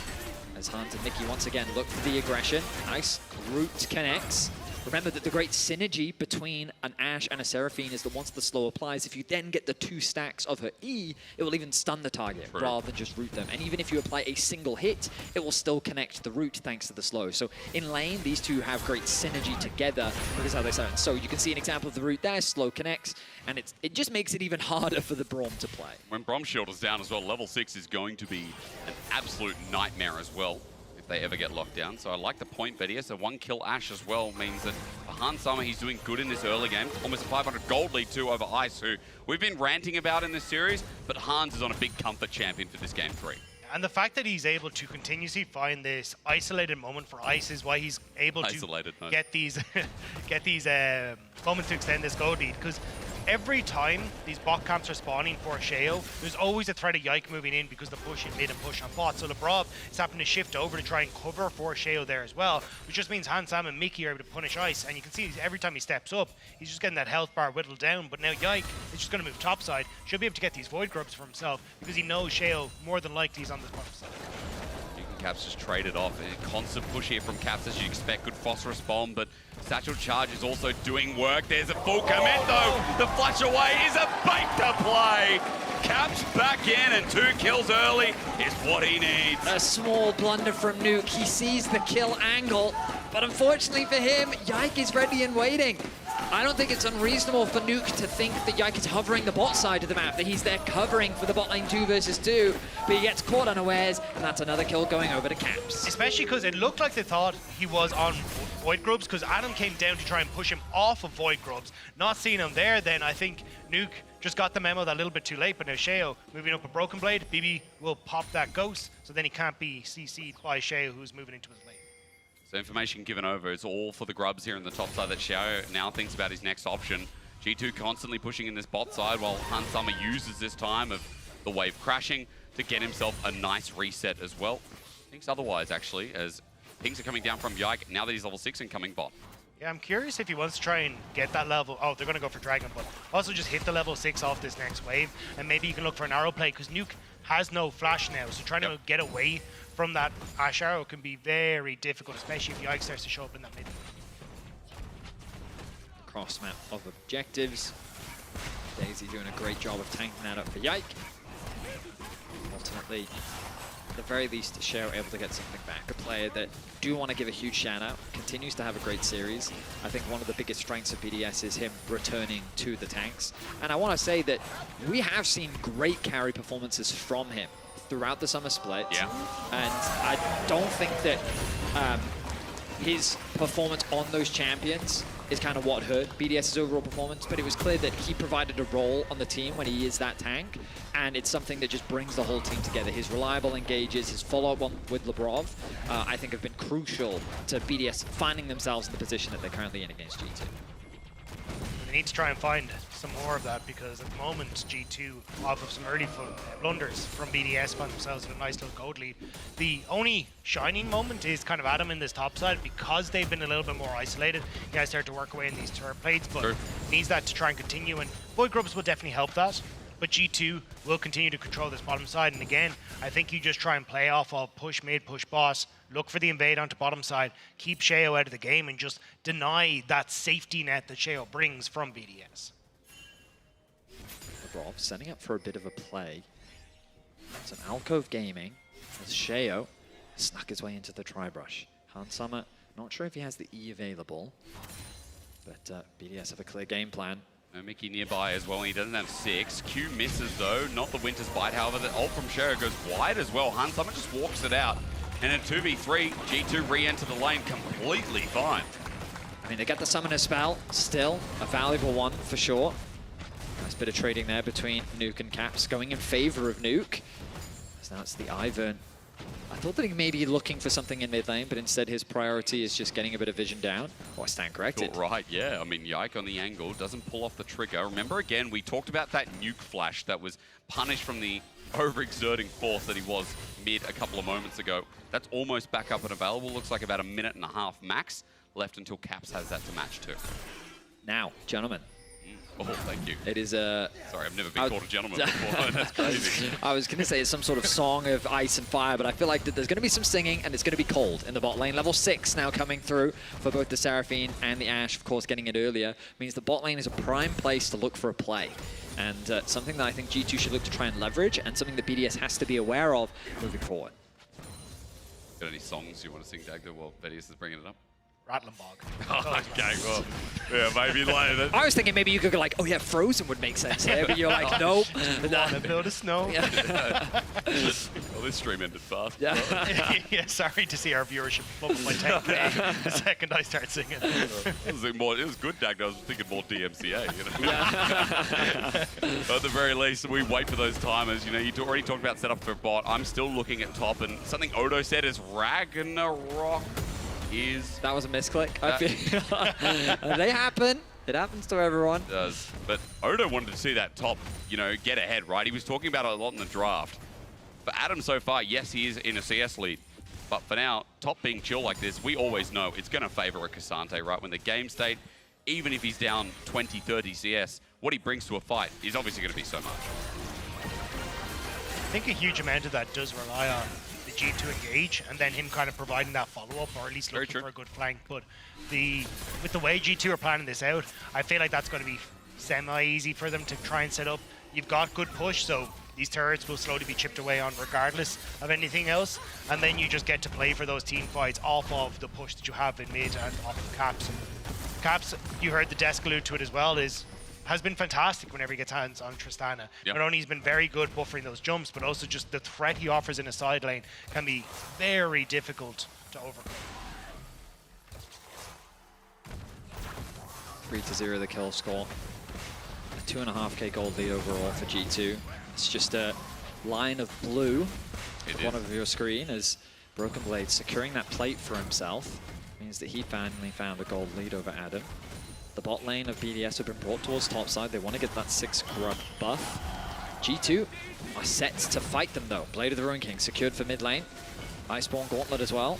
as Hans and Mickey once again look for the aggression. Nice, Root connects. Remember that the great synergy between an Ashe and a Seraphine is that once the slow applies, if you then get the 2 stacks of her E, it will even stun the target rather than just root them. And even if you apply a single hit, it will still connect the root thanks to the slow. So in lane, these two have great synergy together because how they sound. So you can see an example of the root there, slow connects, and it just makes it even harder for the Braum to play. When Braum shield is down as well, level 6 is going to be an absolute nightmare as well if they ever get locked down. So I like the point BDS. A 1 kill Ashe as well means that for Hansama, he's doing good in this early game. Almost a 500 gold lead too over Ice, who we've been ranting about in this series, but Hans is on a big comfort champion for this game 3. And the fact that he's able to continuously find this isolated moment for Ice is why he's able to get these moments to extend this gold lead. Because every time these bot camps are spawning for Sheo, there's always a threat of Yike moving in because the push in mid and push on bot. So LeBron is having to shift over to try and cover for Sheo there as well, which just means Hansam and Mickey are able to punish Ice. And you can see every time he steps up, he's just getting that health bar whittled down. But now Yike is just going to move topside. Should be able to get these Void Grubs for himself because he knows Sheo more than likely is on this bottom side. Caps just traded off. A constant push here from Caps as you'd expect. Good phosphorus bomb, but Satchel Charge is also doing work. There's a full commit though. The flash away is a bait to play. Caps back in and 2 kills early is what he needs. A small blunder from Nuke. He sees the kill angle, but unfortunately for him, Yike is ready and waiting. I don't think it's unreasonable for Nuke to think that Yike is hovering the bot side of the map, that he's there covering for the bot lane 2 versus 2, but he gets caught unawares, and that's another kill going over to Caps. Especially because it looked like they thought he was on Void Grubs, because Adam came down to try and push him off of Void Grubs. Not seeing him there, then I think Nuke just got the memo that a little bit too late, but now Sheo moving up a Broken Blade, BB will pop that Ghost, so then he can't be CC'd by Sheo, who's moving into his lane. So information given over is all for the grubs here in the top side that Xiao now thinks about his next option. G2 constantly pushing in this bot side while Han Summer uses this time of the wave crashing to get himself a nice reset as well. Thinks otherwise actually, as pings are coming down from Yike now that he's level 6 and coming bot. Yeah, I'm curious if he wants to try and get that level. Oh, they're going to go for Dragon, but also just hit the level 6 off this next wave, and maybe you can look for an arrow play, because Nuke has no flash now, so trying to get away from that Ash Arrow can be very difficult, especially if Yike starts to show up in that mid. Cross map of objectives. Daisy doing a great job of tanking that up for Yike. Ultimately, at the very least, Sheo able to get something back. A player that do want to give a huge shout out, continues to have a great series. I think one of the biggest strengths of BDS is him returning to the tanks. And I want to say that we have seen great carry performances from him throughout the summer split. Yeah. And I don't think that his performance on those champions is kind of what hurt BDS's overall performance, but it was clear that he provided a role on the team when he is that tank, and it's something that just brings the whole team together. His reliable engages, his follow-up with Labrov, I think have been crucial to BDS finding themselves in the position that they're currently in against G2. They need to try and find some more of that, because at the moment G2, off of some early blunders from BDS, find themselves with a nice little gold lead. The only shining moment is kind of Adam in this top side, because they've been a little bit more isolated. You guys start to work away in these turret plates, but needs that to try and continue, and Void Grubs will definitely help that. But G2 will continue to control this bottom side, and again, I think you just try and play off of push mid, push boss, look for the invade onto bottom side, keep Sheo out of the game, and just deny that safety net that Sheo brings from BDS. Labrov setting up for a bit of a play. Some Alcove Gaming as Sheo snuck his way into the Tri-Brush. Han Summer, not sure if he has the E available, but BDS have a clear game plan. No Mickey nearby as well, he doesn't have 6. Q misses though, not the Winter's Bite, however the ult from Sheo goes wide as well. Han Summer just walks it out. And in 2v3, G2 re-enter the lane completely fine. I mean, they get the Summoner spell, still a valuable one for sure. Nice bit of trading there between Nuke and Caps, going in favor of Nuke. So now it's the Ivern. I thought that he may be looking for something in mid lane, but instead his priority is just getting a bit of vision down. Oh, I stand corrected. Right, yeah. I mean, Yike on the angle, doesn't pull off the trigger. Remember, again, we talked about that Nuke flash that was punished from the overexerting force that he was mid a couple of moments ago. That's almost back up and available. Looks like about a minute and a half max left until Caps has that to match to. Now, gentlemen. Oh, thank you. It is a... Sorry, I've never been called a gentleman before. That's crazy. I was going to say it's some sort of song of ice and fire, but I feel like that there's going to be some singing, and it's going to be cold in the bot lane. Level 6 now coming through for both the Seraphine and the Ashe. Of course, getting it earlier means the bot lane is a prime place to look for a play. And something that I think G2 should look to try and leverage, and something that BDS has to be aware of moving forward. Got any songs you want to sing, Dagda, while BDS is bringing it up? Rattlenbog. Okay, well, yeah, maybe later. I was thinking maybe you could go like, oh yeah, Frozen would make sense here, but you're like, nope. Wanna build a snow? Well, this stream ended fast. Yeah, sorry to see our viewership bump by 10K the second I start singing. It was good, Dagda. I was thinking more DMCA, you know? But at the very least, we wait for those timers. You know, you already talked about setup for bot. I'm still looking at top, and something Odo said is Ragnarok is... That was a misclick. I feel they happen. It happens to everyone. It does. But Odo wanted to see that top, you know, get ahead, right? He was talking about it a lot in the draft. For Adam so far, yes, he is in a CS lead. But for now, top being chill like this, we always know it's going to favor a Cassante, right? When the game state, even if he's down 20, 30 CS, what he brings to a fight is obviously going to be so much. I think a huge amount of that does rely on the G2 engage and then him kind of providing that follow-up or at least looking for a good flank. But with the way G2 are planning this out, I feel like that's going to be semi-easy for them to try and set up. You've got good push, so these turrets will slowly be chipped away on regardless of anything else. And then you just get to play for those team fights off of the push that you have in mid and off of Caps. And Caps, you heard the desk allude to it as well, has been fantastic whenever he gets hands on Tristana. Not only he's been very good buffering those jumps, but also just the threat he offers in a side lane can be very difficult to overcome. 3-0 the kill score. A 2.5k gold lead overall for G2. It's just a line of blue at one of your screen as Broken Blade securing that plate for himself. Means that he finally found a gold lead over Adam. The bot lane of BDS have been brought towards topside. They want to get that 6 grub buff. G2 are set to fight them though. Blade of the Ruin King secured for mid lane. Iceborne Gauntlet as well.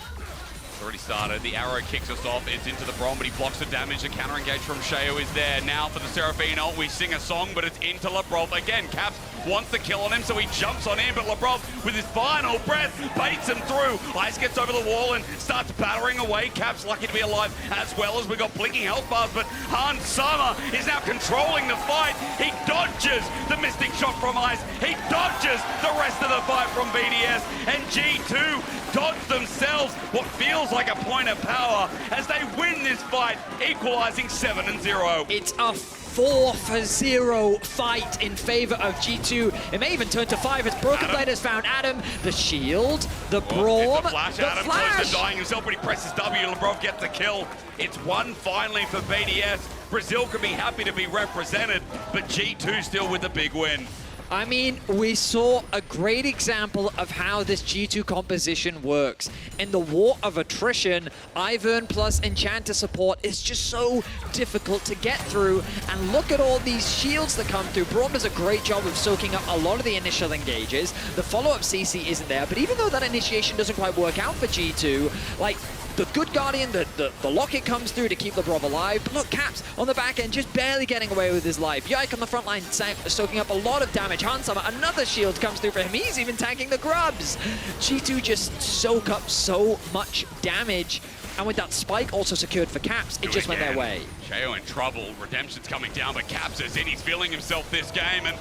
It's already started. The arrow kicks us off. It's into the Braum, but he blocks the damage. The counter engage from Sheo is there. Now for the Seraphine ult, we sing a song, but it's into LeBron. Again, Caps wants the kill on him, so he jumps on in, but LeBron, with his final breath, baits him through. Ice gets over the wall and starts battering away. Caps lucky to be alive, as well as we got blinking health bars, but Han Sama is now controlling the fight. He dodges the Mystic shot from Ice. He dodges the rest of the fight from BDS, and G2 dodge themselves what feels like a point of power as they win this fight, equalizing 7-0. It's a 4-0 fight in favor of G2. It may even turn to 5 as Broken Blade has found Adam, the shield, the Braum, the flash. Adam close to dying himself, but he presses W. LeBron gets the kill. It's 1 finally for BDS. Brazil can be happy to be represented, but G2 still with the big win. I mean, we saw a great example of how this G2 composition works. In the war of attrition, Ivern plus Enchanter support is just so difficult to get through. And look at all these shields that come through. Braum does a great job of soaking up a lot of the initial engages. The follow-up CC isn't there, but even though that initiation doesn't quite work out for G2, like, the good Guardian, the Locket comes through to keep LeBron alive. But look, Caps on the back end, just barely getting away with his life. Yike on the front line, soaking up a lot of damage. Hansama, another shield comes through for him. He's even tanking the grubs. G2 just soak up so much damage. And with that spike also secured for Caps, it just went their way. Sheo in trouble. Redemption's coming down, but Caps is in. He's feeling himself this game. And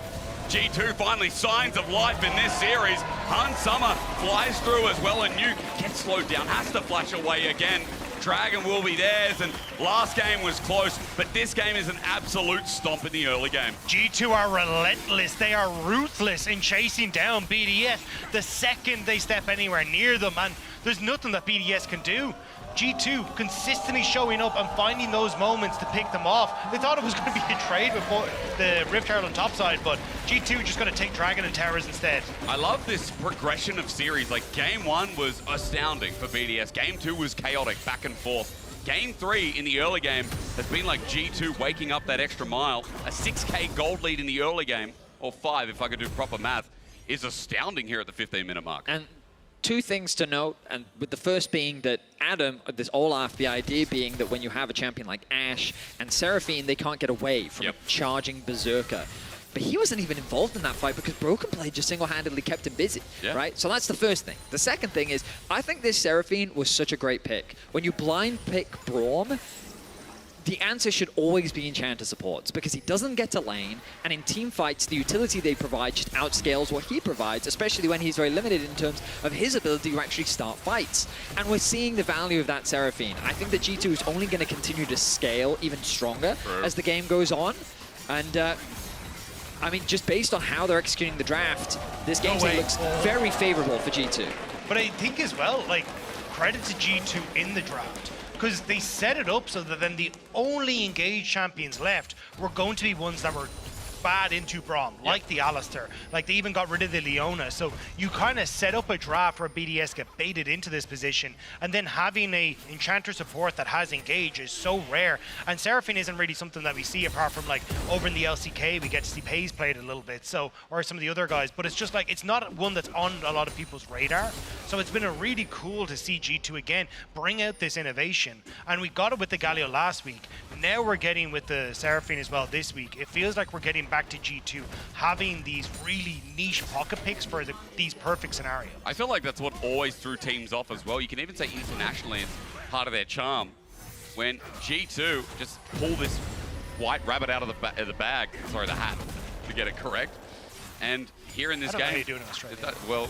G2 finally signs of life in this series. Han Summer flies through as well, and Nuke gets slowed down, has to flash away again. Dragon will be theirs, and last game was close, but this game is an absolute stomp in the early game. G2 are relentless. They are ruthless in chasing down BDS. The second they step anywhere near them, and there's nothing that BDS can do. G2 consistently showing up and finding those moments to pick them off. They thought it was going to be a trade before the Rift Herald on top side, but G2 just going to take Dragon and Towers instead. I love this progression of series. Like, game 1 was astounding for BDS. Game 2 was chaotic, back and forth. Game 3 in the early game has been like G2 waking up that extra mile. A 6k gold lead in the early game, or 5 if I could do proper math, is astounding here at the 15-minute mark. And 2 things to note, and with the first being that Adam, this Olaf, the idea being that when you have a champion like Ashe and Seraphine, they can't get away from a charging Berserker. But he wasn't even involved in that fight because Broken Blade just single-handedly kept him busy, right? So that's the first thing. The second thing is, I think this Seraphine was such a great pick. When you blind pick Braum, the answer should always be Enchanter supports because he doesn't get to lane, and in team fights, the utility they provide just outscales what he provides, especially when he's very limited in terms of his ability to actually start fights. And we're seeing the value of that Seraphine. I think that G2 is only going to continue to scale even stronger as the game goes on. And I mean, just based on how they're executing the draft, this game looks very favorable for G2. But I think as well, like, credit to G2 in the draft, because they set it up so that then the only engaged champions left were going to be ones that were bad into Braum, like the Alistair, like they even got rid of the Leona. So you kind of set up a draft where BDS get baited into this position, and then having a Enchanter support that has Engage is so rare. And Seraphine isn't really something that we see apart from like over in the LCK, we get to see Pays played a little bit, so, or some of the other guys, but it's just like, it's not one that's on a lot of people's radar. So it's been a really cool to see G2 again bring out this innovation. And we got it with the Galio last week. Now we're getting with the Seraphine as well this week. It feels like we're getting back to G2 having these really niche pocket picks for these perfect scenarios. I feel like that's what always threw teams off as well. You can even say internationally it's part of their charm. When G2 just pull this white rabbit out of the bag, sorry, the hat, to get it correct. And here in this game, how you do it in Australia. Well,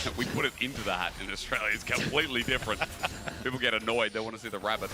look, we put it into the hat in Australia. It's completely different. People get annoyed. They want to see the rabbit.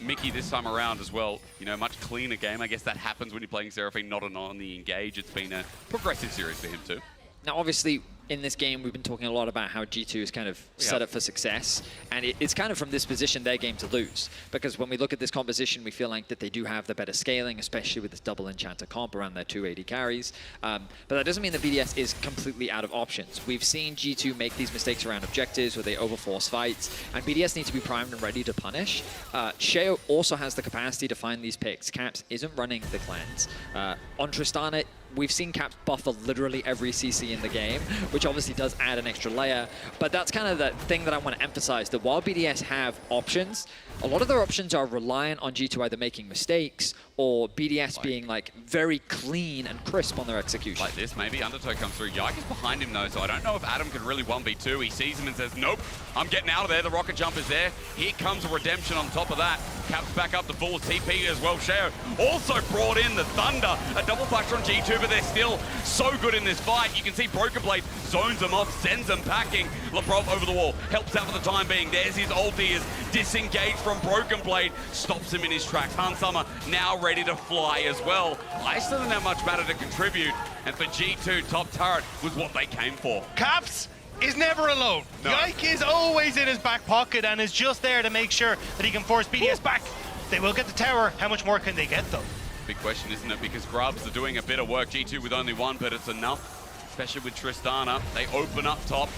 Mickey this time around as well, you know, much cleaner game. I guess that happens when you're playing Seraphine, not on the Engage. It's been a progressive series for him too. Now, obviously, in this game, we've been talking a lot about how G2 is kind of set up for success, and it's kind of from this position their game to lose. Because when we look at this composition, we feel like that they do have the better scaling, especially with this double Enchanter comp around their 280 carries. But that doesn't mean that BDS is completely out of options. We've seen G2 make these mistakes around objectives where they overforce fights, and BDS needs to be primed and ready to punish. Sheo also has the capacity to find these picks. Caps isn't running the cleanse. On Tristana, we've seen Caps buffer literally every CC in the game, which obviously does add an extra layer. But that's kind of the thing that I want to emphasize, that while BDS have options, a lot of their options are reliant on G2 either making mistakes or BDS being like very clean and crisp on their execution. Like this, maybe Undertow comes through. Yike is behind him though, so I don't know if Adam can really 1v2. He sees him and says, nope, I'm getting out of there. The rocket jump is there. Here comes a redemption on top of that. Caps back up to full TP as well. Sheo also brought in the Thunder. A double factor on G2, but they're still so good in this fight. You can see Broken Blade zones them off, sends them packing. Labrov over the wall, helps out for the time being. There's his ulti, is disengaged from Broken Blade, stops him in his tracks. Han Summer now ready to fly as well. Ice doesn't have much matter to contribute, and for G2, top turret was what they came for. Caps is never alone. No. Yike is always in his back pocket and is just there to make sure that he can force BDS back. They will get the tower. How much more can they get though? Big question, isn't it? Because Grubs are doing a bit of work. G2 with only one, but it's enough, especially with Tristana. They open up top.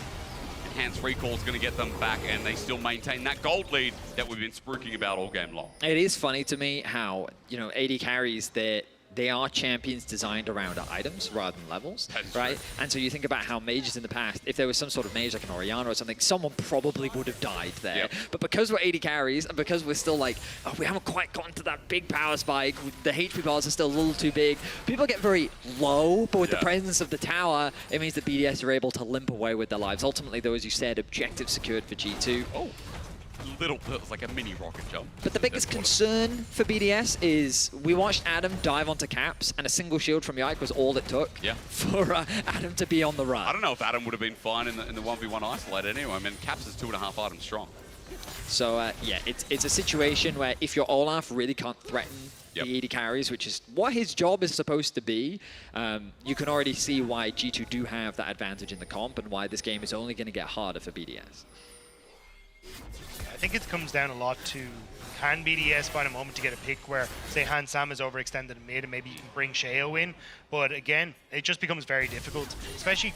Enhanced recall is going to get them back, and they still maintain that gold lead that we've been spruiking about all game long. It is funny to me how, you know, AD carries, they are champions designed around items rather than levels, right? And so you think about how mages in the past, if there was some sort of mage like an Orianna or something, someone probably would have died there. Yep. But because we're AD carries, and because we're still like, oh, we haven't quite gotten to that big power spike, the HP bars are still a little too big, people get very low, but with the presence of the tower, it means that BDS are able to limp away with their lives. Ultimately, though, as you said, objective secured for G2. Oh. It was like a mini rocket jump. But the biggest concern for BDS is we watched Adam dive onto Caps, and a single shield from Yike was all it took for Adam to be on the run. I don't know if Adam would have been fine in the 1v1 isolate anyway. I mean, Caps is 2.5 items strong. So, yeah, it's a situation where if your Olaf really can't threaten the AD carries, which is what his job is supposed to be, you can already see why G2 do have that advantage in the comp and why this game is only going to get harder for BDS. I think it comes down a lot to, can BDS find a moment to get a pick where, say, Han Sam is overextended in mid and maybe you can bring Sheo in. But again, it just becomes very difficult. Especially,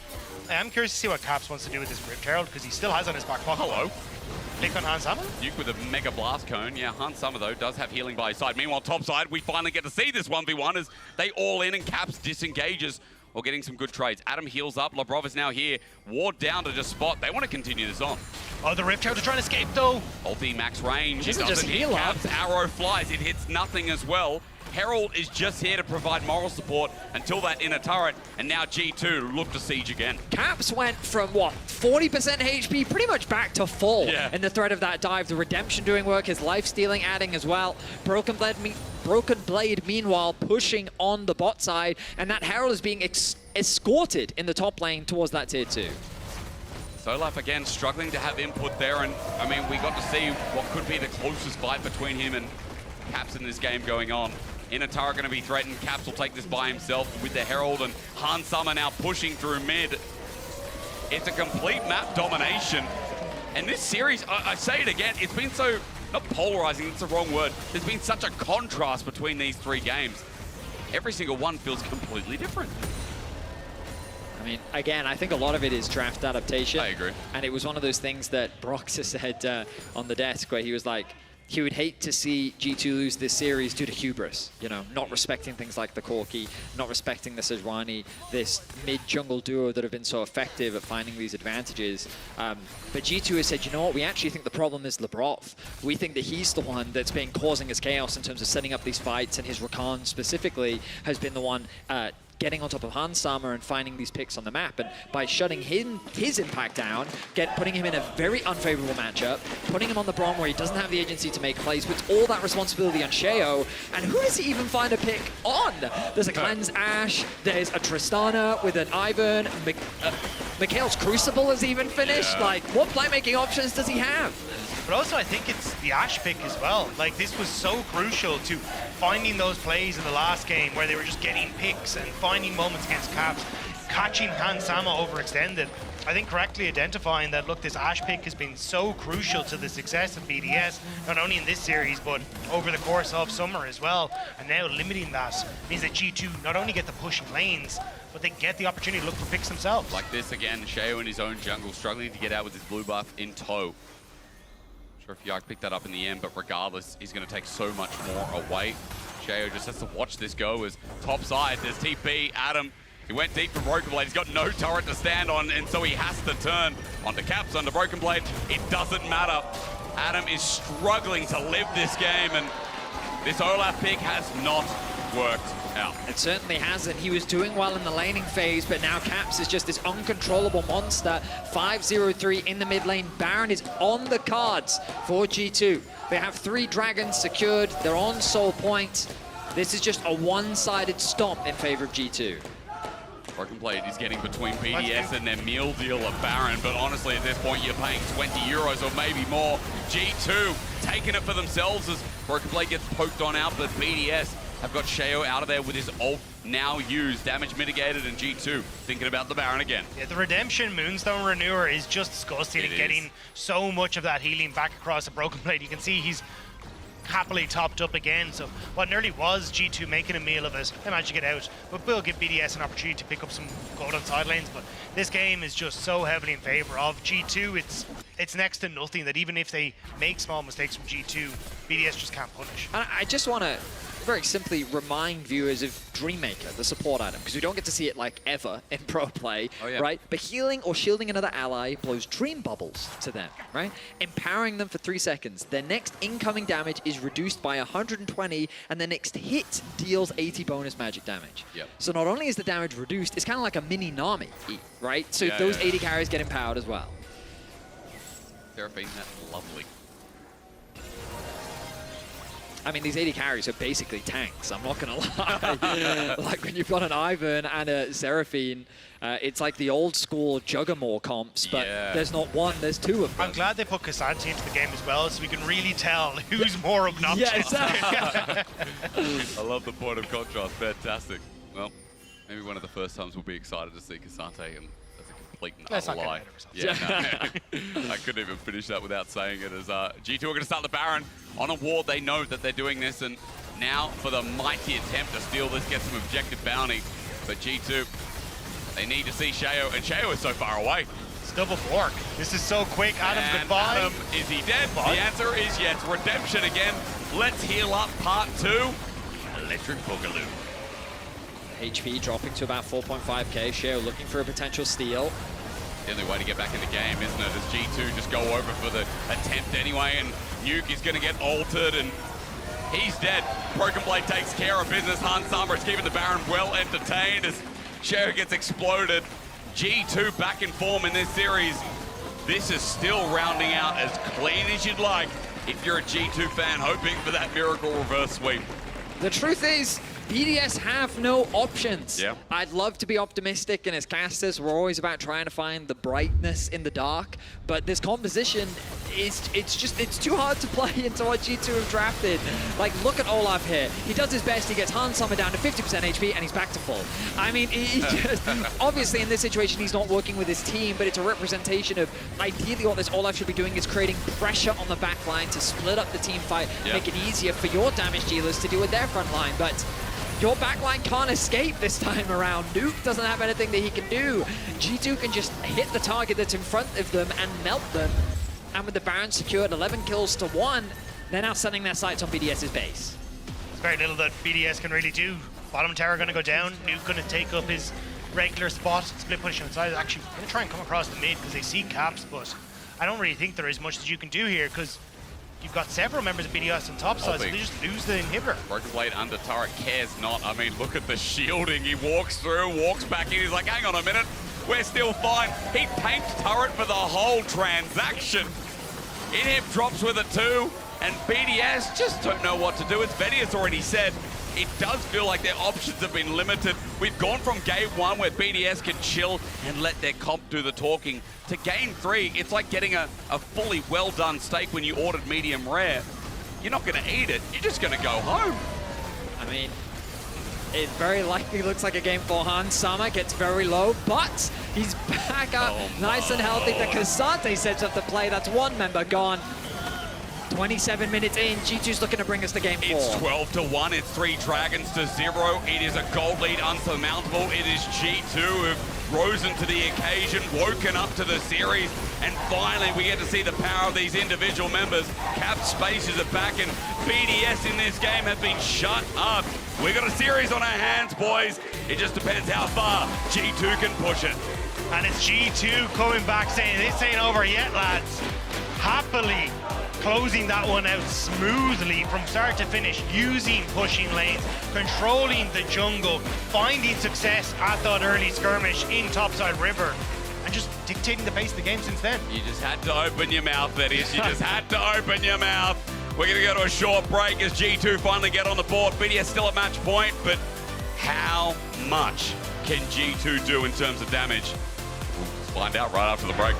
I'm curious to see what Caps wants to do with this Rift Herald, because he still has on his back pocket. Hello. Pick on Han Summer? Duke with a Mega Blast Cone. Yeah, Han Summer, though, does have healing by his side. Meanwhile, top side, we finally get to see this 1v1 as they all in and Caps disengages. Or getting some good trades. Adam heals up. Labrov is now here. Ward down to just spot. They want to continue this on. Oh, the Rift Herald are trying to escape, though. Ulti max range. It doesn't doesn't hit heal Caps. Arrow flies. It hits nothing as well. Herald is just here to provide moral support until that inner turret, and now G2 look to siege again. Caps went from, what, 40% HP pretty much back to full in the threat of that dive. The redemption doing work, his life stealing adding as well. Broken Blade, meanwhile, pushing on the bot side, and that Herald is being escorted in the top lane towards that tier 2. Solaf again struggling to have input there, and I mean, we got to see what could be the closest fight between him and Caps in this game going on. Inner turret going to be threatened. Caps will take this by himself with the Herald, and Han Summer now pushing through mid. It's a complete map domination. And this series, I say it again, it's been so, not polarizing, that's the wrong word. There's been such a contrast between these three games. every single one feels completely different. I mean, again, I think a lot of it is draft adaptation. I agree. And it was one of those things that Brox said on the desk where he was like, he would hate to see G2 lose this series due to hubris, you know, not respecting things like the Corki, not respecting the Sejuani, this mid-jungle duo that have been so effective at finding these advantages. But G2 has said, you know what, we actually think the problem is Lebrov. We think that he's the one that's been causing us chaos in terms of setting up these fights, and his Rakan specifically has been the one getting on top of Hans Sama and finding these picks on the map. And by shutting his impact down, putting him in a very unfavorable matchup, putting him on the Brom where he doesn't have the agency to make plays, puts all that responsibility on Sheo. And who does he even find a pick on? There's a Cleanse Ashe, there's a Tristana with an Ivern, Mikhail's Crucible has even finished. Yeah. Like, what playmaking options does he have? But also, I think it's the Ashe pick as well. Like, this was so crucial to finding those plays in the last game where they were just getting picks and finding moments against Caps, catching Hans Sama overextended. I think correctly identifying that, look, this Ashe pick has been so crucial to the success of BDS, not only in this series, but over the course of summer as well. And now limiting that means that G2 not only get the push in lanes, but they get the opportunity to look for picks themselves. Like this again, Sheo in his own jungle, struggling to get out with his blue buff in tow. Not sure if Yark picked that up in the end, but regardless, he's going to take so much more away. Sheo just has to watch this go as top side, there's TP, Adam. He went deep for Broken Blade. He's got no turret to stand on, and so he has to turn onto Caps, onto Broken Blade. It doesn't matter. Adam is struggling to live this game, and this Olaf pick has not worked out. It certainly hasn't. He was doing well in the laning phase, but now Caps is just this uncontrollable monster. 5-0-3 in the mid lane. Baron is on the cards for G2. They have 3 dragons secured. They're on Soul Point. This is just a one-sided stomp in favor of G2. Broken Blade is getting between BDS and their meal deal of Baron, but honestly at this point you're paying 20 euros or maybe more. G2 taking it for themselves as Broken Blade gets poked on out, but BDS have got Sheo out of there with his ult now used, damage mitigated, and G2 thinking about the Baron again. Yeah, the Redemption Moonstone Renewer is just disgusting and getting so much of that healing back across the Broken Blade. You can see he's happily topped up again, so what nearly was G2 making a meal of it, they managed to get out, but will give BDS an opportunity to pick up some gold on side lanes. But this game is just so heavily in favor of G2. It's next to nothing that even if they make small mistakes from G2, BDS just can't punish. And I just want to very simply remind viewers of Dreammaker, the support item, because we don't get to see it like ever in pro play, right? But healing or shielding another ally blows dream bubbles to them, right? Empowering them for 3 seconds. Their next incoming damage is reduced by 120, and their next hit deals 80 bonus magic damage. So not only is the damage reduced, it's kind of like a mini Nami, right? So those 80 carries get empowered as well. Seraphine, that's lovely. I mean, these 80 carries are basically tanks, I'm not going to lie. Like when you've got an Ivern and a Seraphine, it's like the old school Juggermore comps, but there's not one, there's 2 of them. I'm glad they put K'Sante into the game as well, so we can really tell who's more obnoxious. Yeah, exactly. I love the point of contrast, fantastic. Well, maybe one of the first times we'll be excited to see K'Sante, and that's a complete and utter lie. Yeah, no. I couldn't even finish that without saying it. As G2 are going to start the Baron on a ward. They know that they're doing this, and now for the mighty attempt to steal this, get some objective bounty. But G2, they need to see Sheo, and Sheo is so far away. It's double fork. This is so quick. Adam, and goodbye. Adam, is he dead? The answer is yes. Redemption again. Let's heal up part 2. Electric Boogaloo. HP dropping to about 4.5k. Sheo looking for a potential steal. The only way to get back in the game, isn't it? As G2 just go over for the attempt anyway, and Nuke is going to get altered, and he's dead. Broken Blade takes care of business. Hans Sama is keeping the Baron well entertained as Sheo gets exploded. G2 back in form in this series. This is still rounding out as clean as you'd like if you're a G2 fan hoping for that miracle reverse sweep. The truth is, BDS have no options. Yeah. I'd love to be optimistic, and as casters, we're always about trying to find the brightness in the dark, but this composition it's too hard to play into what G2 have drafted. Like, look at Olaf here. He does his best, he gets Hans Sama down to 50% HP, and he's back to full. I mean, he just, obviously in this situation, he's not working with his team, but it's a representation of ideally what this Olaf should be doing is creating pressure on the back line to split up the team fight, make it easier for your damage dealers to deal with their front line, but Your backline can't escape this time around. Nuke doesn't have anything that he can do. G2 can just hit the target that's in front of them and melt them. And with the Baron secured 11 kills to 1, they're now setting their sights on BDS's base. There's very little that BDS can really do. Bottom tower going to go down. Nuke going to take up his regular spot. Split pushing inside. Actually, going to try and come across the mid because they see caps, but I don't really think there is much that you can do here because you've got several members of BDS on top side, so they just lose the inhibitor. Broken Blade under turret cares not. I mean, look at the shielding. He walks through, walks back in. He's like, hang on a minute. We're still fine. He paints turret for the whole transaction. Inhib drops with it too, and BDS just don't know what to do. As Betty has already said, it does feel like their options have been limited. We've gone from game 1 where BDS can chill and let their comp do the talking to game 3. It's like getting a fully well done steak when you ordered medium rare. You're not going to eat it, you're just going to go home. I mean, it very likely looks like a game for Han. Sama gets very low, but he's back up nice and healthy. The Kazate sets up the play. That's one member gone. 27 minutes in, G2's looking to bring us to game 4. It's 12-1, it's 3 dragons to 0. It is a gold lead unsurmountable. It is G2 who've risen to the occasion, woken up to the series, and finally we get to see the power of these individual members. Cap spaces are back, and BDS in this game have been shut up. We've got a series on our hands, boys. It just depends how far G2 can push it. And it's G2 coming back saying, this ain't over yet, lads. Happily closing that one out smoothly from start to finish, using pushing lanes, controlling the jungle, finding success at that early skirmish in topside river, and just dictating the pace of the game since then. You just had to open your mouth, that is. You just had to open your mouth. We're going to go to a short break as G2 finally get on the board. BDS still at match point, but how much can G2 do in terms of damage? We'll find out right after the break.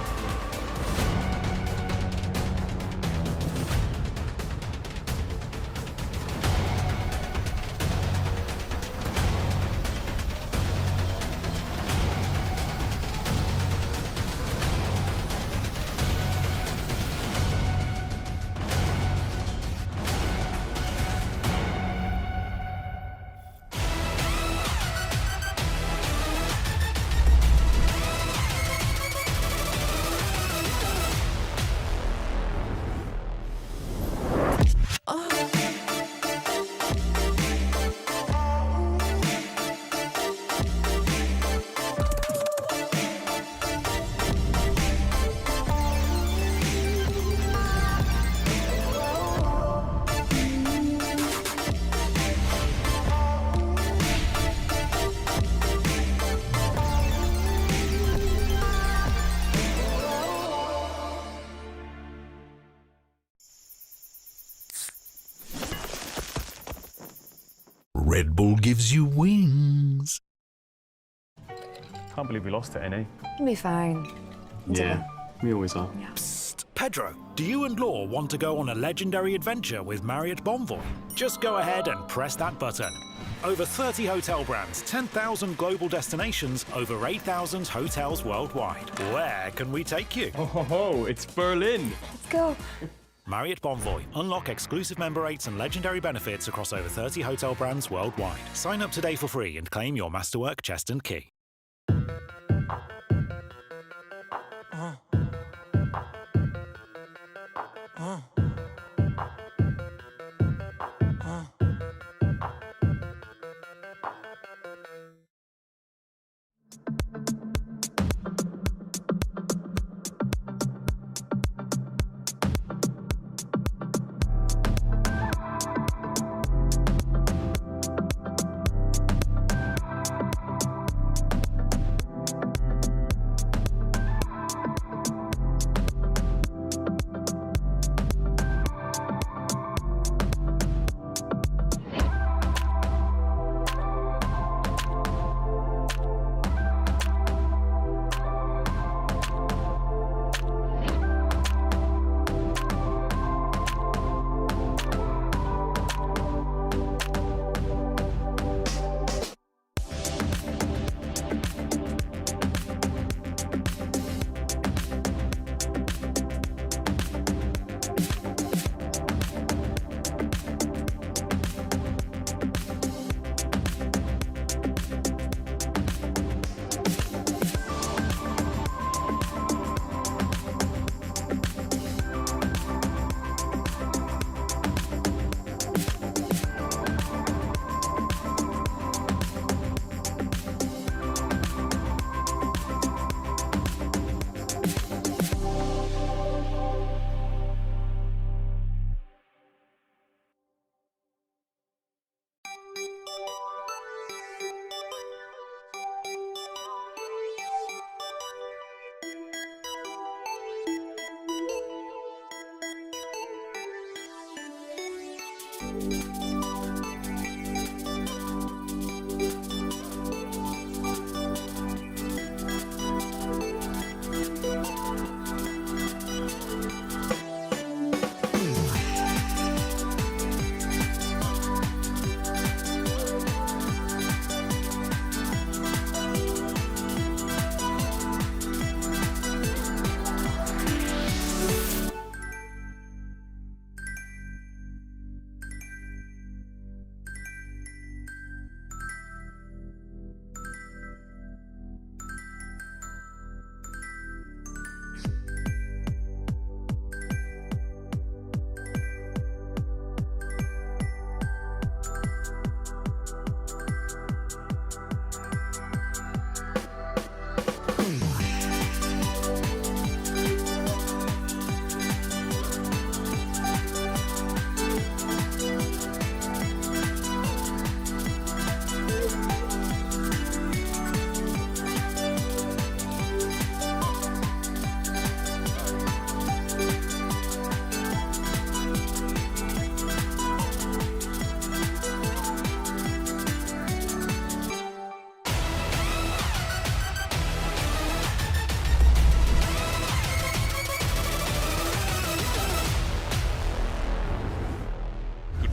Red Bull gives you wings. Can't believe we lost to NA. You'll be fine. Yeah, we always are. Psst, Pedro, do you and Law want to go on a legendary adventure with Marriott Bonvoy? Just go ahead and press that button. Over 30 hotel brands, 10,000 global destinations, over 8,000 hotels worldwide. Where can we take you? Oh, it's Berlin. Let's go. Marriott Bonvoy. Unlock exclusive member rates and legendary benefits across over 30 hotel brands worldwide. Sign up today for free and claim your Masterwork chest and key.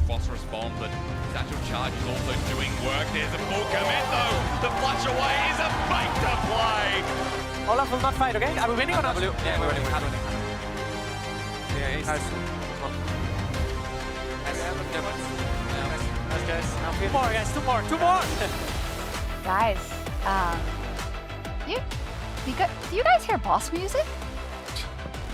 Phosphorus bomb, but Satchel Charge is also doing work. There's a full commit though. The flush away is a fake to play. Olaf will not fight, okay? Are we winning or not? Yeah, we're winning. We're winning. Yeah, nice. Nice, guys. Two more, guys. Two more. Guys, do you guys hear boss music?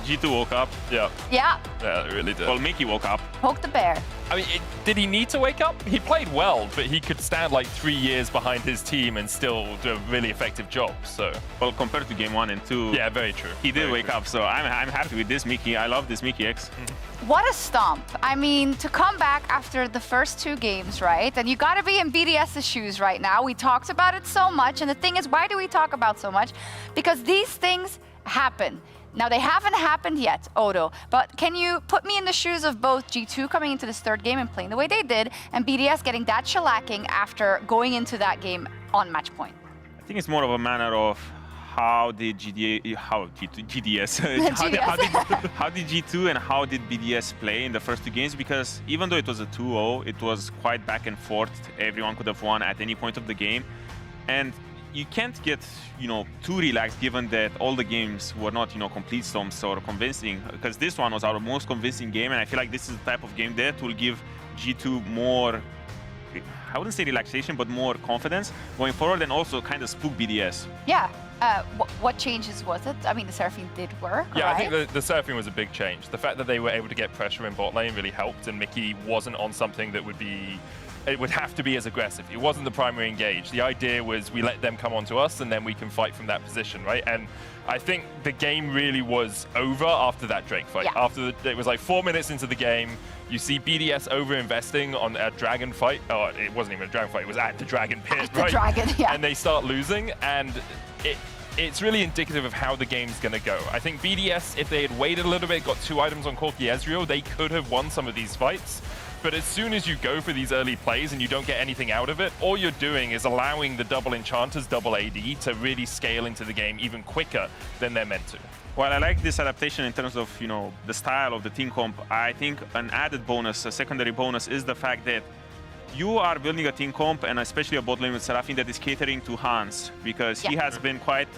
G2 woke up. Yeah. Yeah. Yeah, it really did. Well, Mickey woke up. Poke the bear. I mean, did he need to wake up? He played well, but he could stand like 3 years behind his team and still do a really effective job. So, well, compared to game 1 and 2, yeah, very true. He did wake up. So I'm happy with this Mickey. I love this Mickey X. What a stomp. I mean, to come back after the first 2 games, right? And you got to be in BDS's shoes right now. We talked about it so much. And the thing is, why do we talk about so much? Because these things happen. Now, they haven't happened yet, Odo, but can you put me in the shoes of both G2 coming into this 3rd game and playing the way they did, and BDS getting that shellacking after going into that game on match point? I think it's more of a matter of how did GDS, how did G2 and how did BDS play in the first 2 games? Because even though it was a 2-0, it was quite back and forth. Everyone could have won at any point of the game. And you can't get, too relaxed given that all the games were not, complete stomps or convincing, because this one was our most convincing game, and I feel like this is the type of game that will give G2 more, I wouldn't say relaxation, but more confidence going forward, and also kind of spook BDS. Yeah. What changes was it? I mean, the Seraphine did work, yeah, right? I think the Seraphine was a big change. The fact that they were able to get pressure in bot lane really helped, and Mickey wasn't on something that it would have to be as aggressive. It wasn't the primary engage. The idea was we let them come onto us and then we can fight from that position, right? And I think the game really was over after that Drake fight. Yeah. It was like 4 minutes into the game, you see BDS over-investing on a dragon fight. Oh, it wasn't even a dragon fight, it was at the dragon pit, at right? The dragon, yeah. And they start losing, and it's really indicative of how the game's going to go. I think BDS, if they had waited a little bit, got 2 items on Corki Ezreal, they could have won some of these fights. But as soon as you go for these early plays and you don't get anything out of it, all you're doing is allowing the double enchanters, double AD to really scale into the game even quicker than they're meant to. Well, I like this adaptation in terms of, the style of the team comp. I think an added bonus, a secondary bonus, is the fact that you are building a team comp, and especially a bot lane with Seraphine, that is catering to Hans, because he has been quite,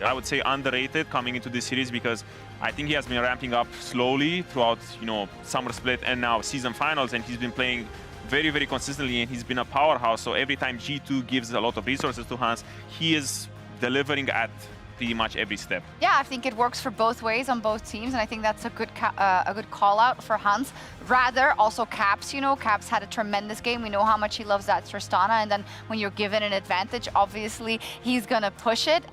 I would say, underrated coming into this series, because I think he has been ramping up slowly throughout, summer split and now season finals, and he's been playing very, very consistently, and he's been a powerhouse. So every time G2 gives a lot of resources to Hans, he is delivering at pretty much every step. Yeah, I think it works for both ways on both teams, and I think that's a good call out for Hans. Rather, also Caps, Caps had a tremendous game. We know how much he loves that Tristana, and then when you're given an advantage, obviously he's gonna push it.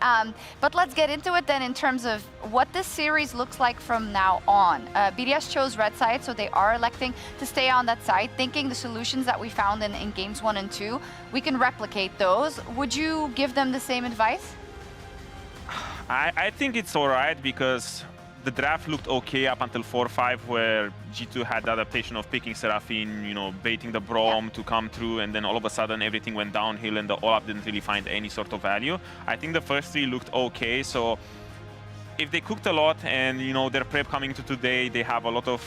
But let's get into it then in terms of what this series looks like from now on. BDS chose red side, so they are electing to stay on that side, thinking the solutions that we found in games 1 and 2, we can replicate those. Would you give them the same advice? I think it's all right, because the draft looked okay up until 4-5, where G2 had the adaptation of picking Seraphine, you know, baiting the Braum to come through, and then all of a sudden everything went downhill and the Olaf didn't really find any sort of value. I think the first three looked okay, so if they cooked a lot and, you know, their prep coming to today, they have a lot of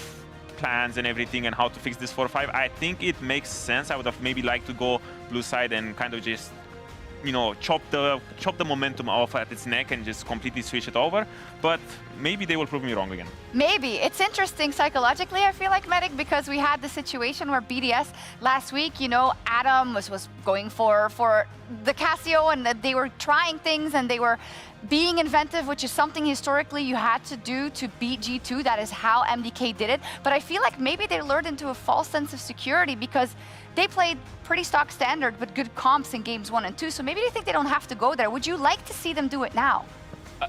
plans and everything and how to fix this 4-5, I think it makes sense. I would have maybe liked to go blue side and kind of just, you know, chop the momentum off at its neck and just completely switch it over. But maybe they will prove me wrong again. Maybe. It's interesting psychologically, I feel like, Medic, because we had the situation where BDS last week, you know, Adam was going for the Casio, and they were trying things and they were being inventive, which is something historically you had to do to beat G2. That is how MDK did it. But I feel like maybe they lured into a false sense of security because they played pretty stock standard but good comps in games 1 and 2. So maybe they think they don't have to go there. Would you like to see them do it now?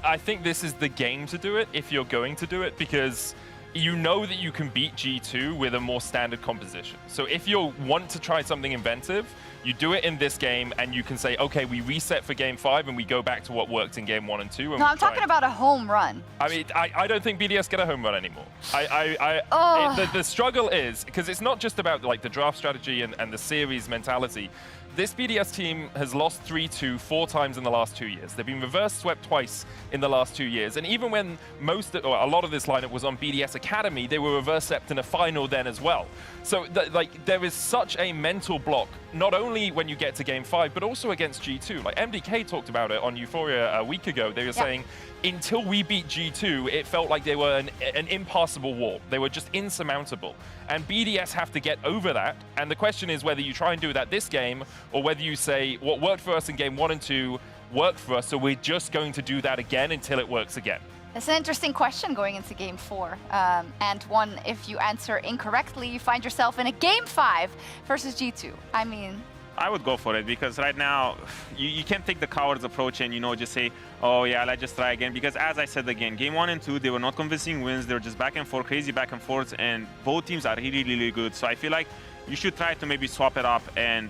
I think this is the game to do it if you're going to do it, because you know that you can beat G2 with a more standard composition. So if you want to try something inventive, you do it in this game and you can say, okay, we reset for game 5 and we go back to what worked in game 1 and 2. And no, I'm talking about a home run. I mean, I don't think BDS get a home run anymore. The struggle is, because it's not just about like the draft strategy and the series mentality. This BDS team has lost 3-2 4 times in the last 2 years. They've been reverse swept twice in the last 2 years. And even when a lot of this lineup was on BDS Academy, they were reverse swept in a final then as well. So there is such a mental block, not only when you get to game 5, but also against G2. Like MDK talked about it on Euphoria a week ago. They were saying, until we beat G2, it felt like they were an impassable wall. They were just insurmountable. And BDS have to get over that. And the question is whether you try and do that this game, or whether you say, what worked for us in game 1 and 2 worked for us, so we're just going to do that again until it works again. It's an interesting question going into game 4. And one, if you answer incorrectly, you find yourself in a game 5 versus G2. I mean, I would go for it, because right now you can't take the coward's approach and, you know, just say, oh yeah, let's just try again. Because as I said again, game 1 and 2, they were not convincing wins. They were just back and forth, crazy back and forth, and both teams are really, really good. So I feel like you should try to maybe swap it up and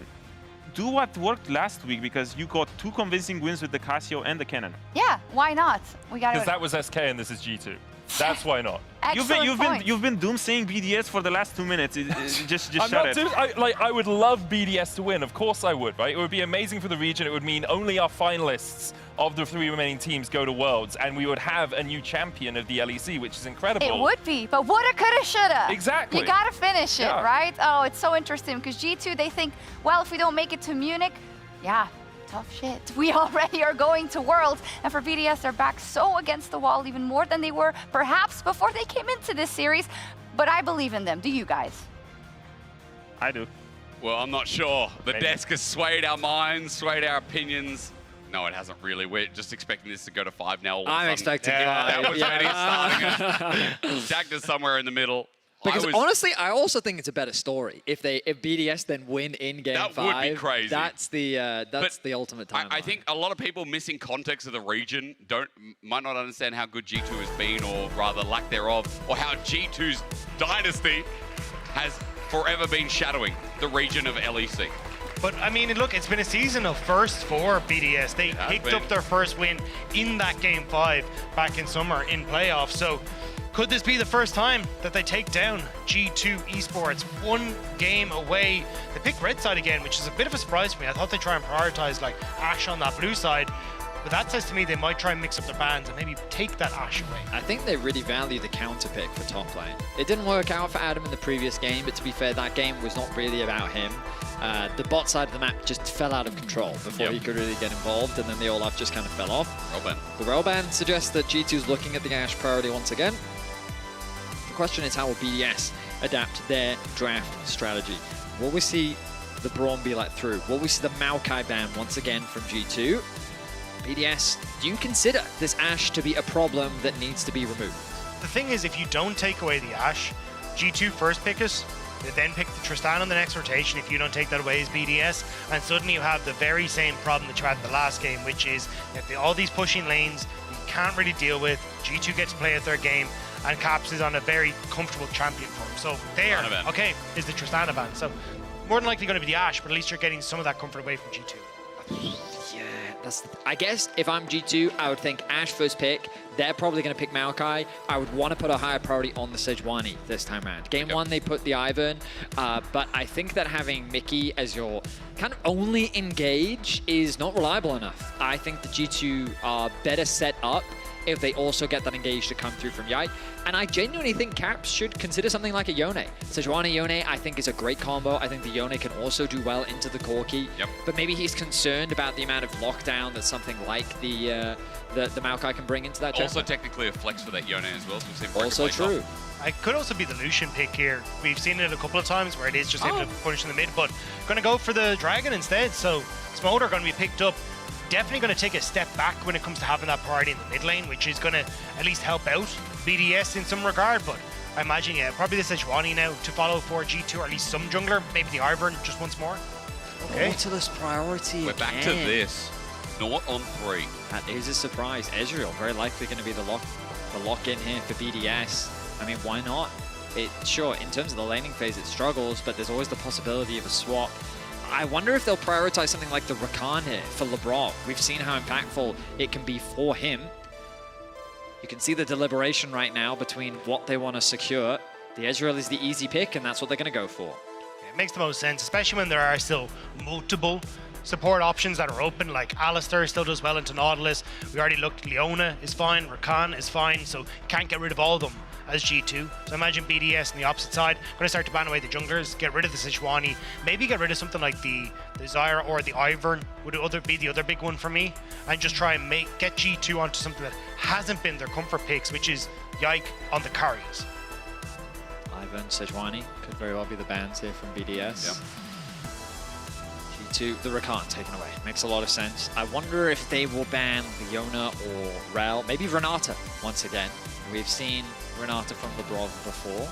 do what worked last week, because you got 2 convincing wins with the Casio and the Cannon. Yeah, why not? We got because that was SK and this is G2. That's why not. You've been doomsaying BDS for the last 2 minutes. Just shut it. I would love BDS to win. Of course I would, right? It would be amazing for the region. It would mean only our finalists of the 3 remaining teams go to Worlds, and we would have a new champion of the LEC, which is incredible. It would be, but woulda, coulda, shoulda. Exactly. You gotta finish it, right? Oh, it's so interesting, because G2, they think, well, if we don't make it to Munich, yeah, tough shit. We already are going to Worlds, and for BDS, they're back so against the wall, even more than they were perhaps before they came into this series. But I believe in them. Do you guys? I do. Well, I'm not sure. The desk has swayed our minds, swayed our opinions. No, it hasn't really. We're just expecting this to go to 5 now. I'm expecting that was already starting it. Jacked us somewhere in the middle. Because honestly, I also think it's a better story if BDS then win in game 5. That would be crazy. That's the ultimate timeline. I think a lot of people missing context of the region might not understand how good G2 has been, or rather lack thereof, or how G2's dynasty has forever been shadowing the region of LEC. But I mean, look, it's been a season of firsts for BDS. They picked up their first win in that game 5 back in summer in playoffs. So could this be the first time that they take down G2 Esports? 1 game away. They picked red side again, which is a bit of a surprise for me. I thought they'd try and prioritize like Ashe on that blue side. But that says to me they might try and mix up their bans and maybe take that Ashe away. I think they really value the counter pick for top lane. It didn't work out for Adam in the previous game, but to be fair, that game was not really about him. The bot side of the map just fell out of control before he could really get involved, and then the Olaf just kind of fell off. The rail ban suggests that G2's looking at the Ashe priority once again. The question is, how will BDS adapt their draft strategy? Will we see the Braum be let through? Will we see the Maokai ban once again from G2? BDS, do you consider this Ashe to be a problem that needs to be removed? The thing is, if you don't take away the Ashe, G2 first pickers, they then pick the Tristan on the next rotation if you don't take that away as BDS, and suddenly you have the very same problem that you had in the last game, which is all these pushing lanes you can't really deal with. G2 gets to play at their game, and Caps is on a very comfortable champion form. So there, okay, is the Tristana ban. So more than likely going to be the Ashe, but at least you're getting some of that comfort away from G2. Yeah, I guess if I'm G2, I would think Ashe first pick. They're probably going to pick Maokai. I would want to put a higher priority on the Sejuani this time around. Game 1, they put the Ivern, but I think that having Mickey as your kind of only engage is not reliable enough. I think the G2 are better set up if they also get that engage to come through from Yike. And I genuinely think Caps should consider something like a Yone. Sejuani Yone, I think, is a great combo. I think the Yone can also do well into the Corki. But maybe he's concerned about the amount of lockdown that something like the Maokai can bring into that Also jungle. technically a flex for that Yone as well. So we've seen Also true. It could also be the Lucian pick here. We've seen it a couple of times where it is just able to punish in the mid, but going to go for the Dragon instead. So Smolder going to be picked up. Definitely going to take a step back when it comes to having that priority in the mid lane, which is going to at least help out BDS in some regard. But I imagine, yeah, probably the Sejuani now to follow for G2, or at least some jungler. Maybe the Ivern just once more. Okay. Nautilus priority We're back to this. Not on 3. That is a surprise. Ezreal, very likely going to be the lock-in here for BDS. I mean, why not? Sure, in terms of the laning phase, it struggles, but there's always the possibility of a swap. I wonder if they'll prioritize something like the Rakan here for LeBron. We've seen how impactful it can be for him. You can see the deliberation right now between what they want to secure. The Ezreal is the easy pick, and that's what they're going to go for. It makes the most sense, especially when there are still multiple support options that are open, like Alistar still does well into Nautilus. We already looked, Leona is fine, Rakan is fine, so can't get rid of all of them as G2. So imagine BDS on the opposite side, going to start to ban away the junglers, get rid of the Sejuani, maybe get rid of something like the Zyra or the Ivern would be the other big one for me, and just try and get G2 onto something that hasn't been their comfort picks, which is Yike on the carries. Ivern, Sejuani could very well be the bans here from BDS. G2, the Rakan taken away. Makes a lot of sense. I wonder if they will ban Leona or Rel, maybe Renata once again. We've seen Renata from LeBron before,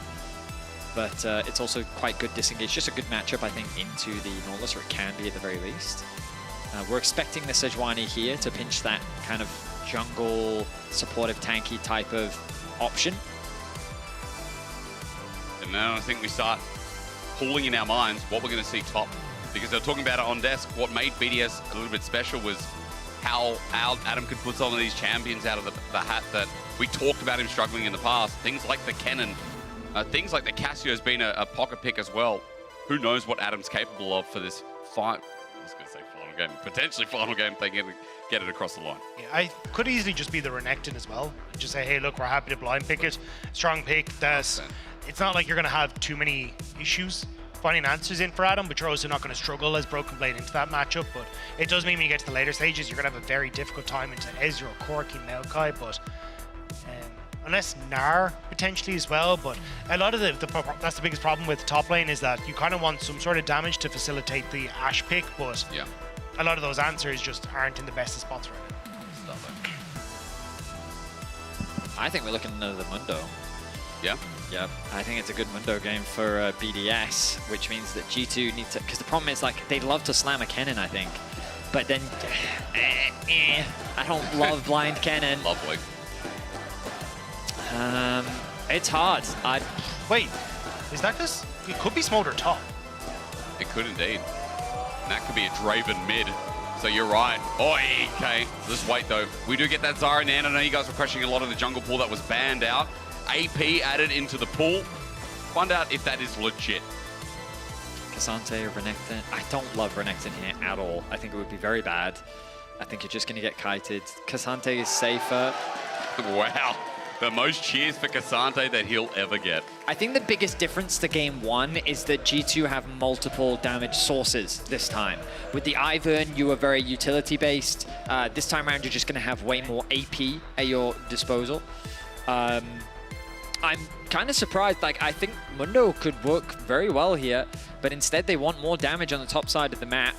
but it's also quite good disengage. Just a good matchup, I think, into the Nautilus, or it can be at the very least. We're expecting the Sejuani here to pinch that kind of jungle, supportive, tanky type of option. And now I think we start pooling in our minds what we're going to see top. Because they're talking about it on desk. What made BDS a little bit special was how Adam could put some of these champions out of the hat that we talked about him struggling in the past. Things like the Kennen, things like the Cassio has been a pocket pick as well. Who knows what Adam's capable of for this I was going to say final game, potentially final game, they get it across the line. Yeah, I could easily just be the Renekton as well. Just say, hey, look, we're happy to blind pick it. Strong pick. It's not like you're going to have too many issues finding answers in for Adam, but you're also not going to struggle as Broken Blade into that matchup. But it does mean when you get to the later stages, you're going to have a very difficult time into Ezreal, Corki, Maokai, but unless Gnar potentially as well. But a lot of that's the biggest problem with the top lane, is that you kind of want some sort of damage to facilitate the Ashe pick, but a lot of those answers just aren't in the best of spots right now. I think we're looking at the Mundo. Yeah? Yeah, I think it's a good Mundo game for BDS, which means that G2 need to, because the problem is, like, they'd love to slam a Kennen, I think, but then, I don't love blind Kennen. Lovely. It's hard. Wait, is that because it could be Smolder top? It could indeed. And that could be a Draven mid. So you're right. Okay, just wait though. We do get that Zyra Nan. I know you guys were crushing a lot of the jungle pool that was banned out. AP added into the pool. Find out if that is legit. Cassante or Renekton. I don't love Renekton here at all. I think it would be very bad. I think you're just going to get kited. Cassante is safer. Wow. The most cheers for Cassante that he'll ever get. I think the biggest difference to game 1 is that G2 have multiple damage sources this time. With the Ivern, you are very utility-based. This time around, you're just going to have way more AP at your disposal. I'm kind of surprised. Like, I think Mundo could work very well here, but instead they want more damage on the top side of the map.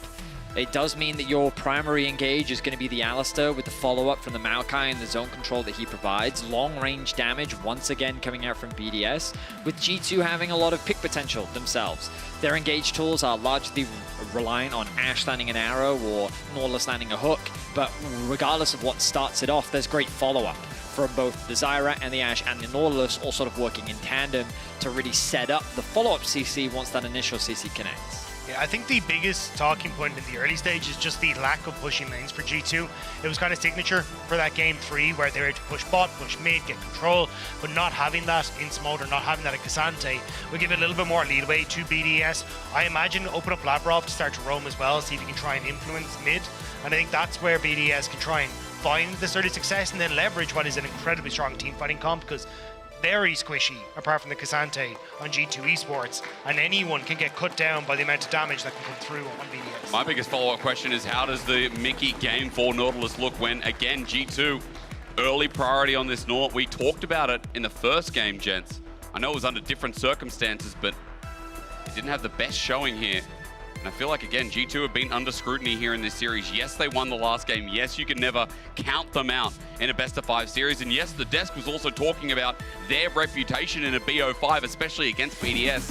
It does mean that your primary engage is going to be the Alistar with the follow-up from the Maokai and the zone control that he provides. Long-range damage once again coming out from BDS, with G2 having a lot of pick potential themselves. Their engage tools are largely reliant on Ashe landing an arrow or Nautilus landing a hook, but regardless of what starts it off, there's great follow-up from both the Zyra and the Ashe and the Nautilus, all sort of working in tandem to really set up the follow-up CC once that initial CC connects. Yeah, I think the biggest talking point in the early stage is just the lack of pushing lanes for G2. It was kind of signature for that game 3 where they were able to push bot, push mid, get control, but not having that in Smolder, not having that at Cassante will give it a little bit more leadway to BDS. I imagine open up Labrov to start to roam as well, see if he can try and influence mid, and I think that's where BDS can try and find this early success and then leverage what is an incredibly strong team fighting comp, because very squishy apart from the Cassante on G2 Esports, and anyone can get cut down by the amount of damage that can come through on BDS. My biggest follow-up question is, how does the Mickey game for Nautilus look when, again, G2 early priority on this Nort? We talked about it in the first game, gents. I know it was under different circumstances, but it didn't have the best showing here. And I feel like, again, G2 have been under scrutiny here in this series. Yes, they won the last game. Yes, you can never count them out in a best-of-5 series. And yes, the desk was also talking about their reputation in a BO5, especially against BDS.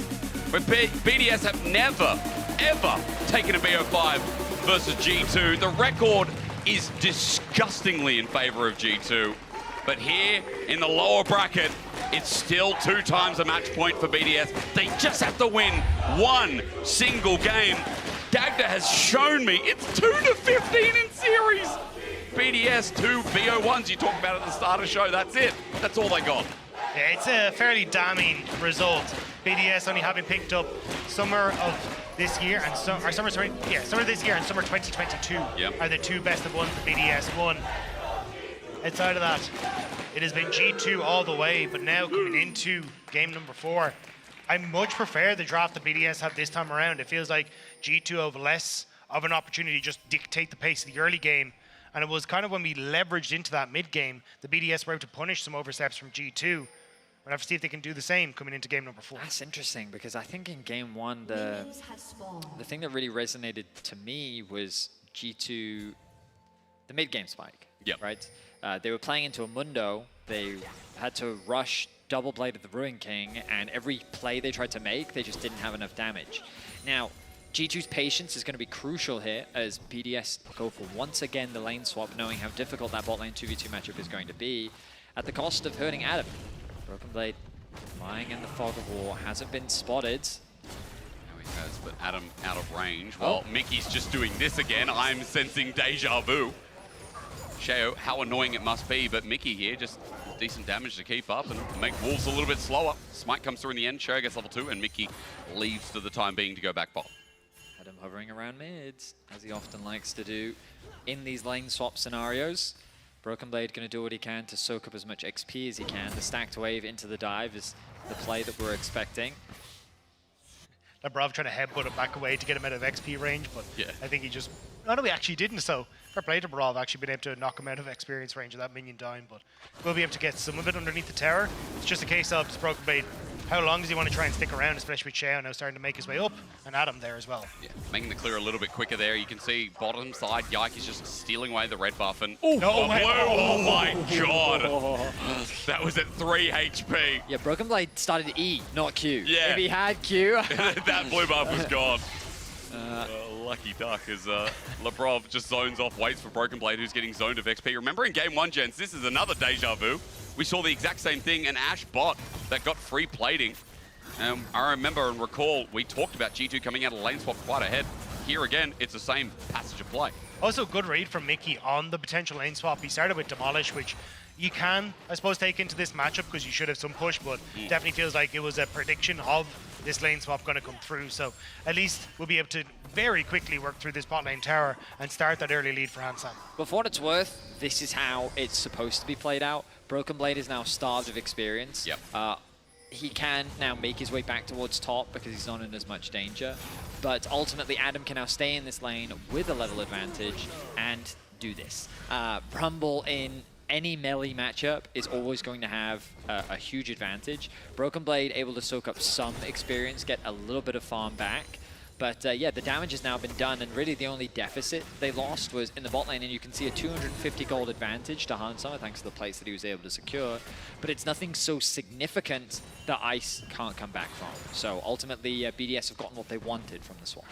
But BDS have never, ever taken a BO5 versus G2. The record is disgustingly in favor of G2. But here in the lower bracket, it's still 2 times a match point for BDS. They just have to win one single game. Dagda has shown me it's 2-15 in series. BDS 2 BO1s you talked about at the start of the show. That's it. That's all they got. Yeah, it's a fairly damning result. BDS only having picked up summer of this year and summer this year and summer 2022 are the 2 best of 1 for BDS. Outside of that, it has been G2 all the way, but now coming into game number 4, I much prefer the draft that BDS have this time around. It feels like G2 have less of an opportunity to just dictate the pace of the early game, and it was kind of when we leveraged into that mid game, the BDS were able to punish some oversteps from G2. We'll have to see if they can do the same coming into game number 4. That's interesting, because I think in game 1, the thing that really resonated to me was G2, the mid game spike, right? They were playing into a Mundo. They had to rush double blade of the Ruin King, and every play they tried to make, they just didn't have enough damage. Now, G2's patience is going to be crucial here as BDS go for once again the lane swap, knowing how difficult that bot lane 2v2 matchup is going to be, at the cost of hurting Adam. Broken Blade flying in the fog of war, hasn't been spotted. No, he has, but Adam out of range. Well, Mickey's just doing this again. I'm sensing deja vu. Sheo, how annoying it must be, but Mickey here, just decent damage to keep up and make Wolves a little bit slower. Smite comes through in the end, Sheo gets level 2, and Mickey leaves for the time being to go back bot. Adam hovering around mids, as he often likes to do in these lane swap scenarios. Broken Blade going to do what he can to soak up as much XP as he can. The stacked wave into the dive is the play that we're expecting. Labrov trying to headbutt it back away to get him out of XP range, but I think he just... No, he actually didn't, so fair play to Labrov, actually been able to knock him out of experience range of that minion dying, but we'll be able to get some of it underneath the tower. It's just a case of just Broken Blade, how long does he want to try and stick around, especially with Sheo now starting to make his way up, and Adam there as well. Yeah, making the clear a little bit quicker there. You can see bottom side, Yike is just stealing away the red buff, and oh my god! That was at 3 HP. Yeah, Broken Blade started E, not Q. Yeah. If he had Q... that blue buff was gone. Lucky duck as Labrov just zones off, waits for Broken Blade, who's getting zoned of XP. Remember in game 1, gents, this is another deja vu. We saw the exact same thing, an Ashe bot that got free plating. I remember and recall, we talked about G2 coming out of lane swap quite ahead. Here again, it's the same passage of play. Also, good read from Mickey on the potential lane swap. He started with Demolish, which you can, I suppose, take into this matchup because you should have some push, but definitely feels like it was a prediction of this lane swap going to come through. So at least we'll be able to very quickly work through this bot lane tower and start that early lead for Hansan. But for what it's worth, this is how it's supposed to be played out. Broken Blade is now starved of experience. He can now make his way back towards top because he's not in as much danger. But ultimately, Adam can now stay in this lane with a level advantage and do this. Rumble in any melee matchup is always going to have a huge advantage. Broken Blade able to soak up some experience, get a little bit of farm back. But yeah, the damage has now been done, and really the only deficit they lost was in the bot lane, and you can see a 250 gold advantage to Hansan thanks to the plates that he was able to secure. But it's nothing so significant that Ice can't come back from. So ultimately, BDS have gotten what they wanted from the swap.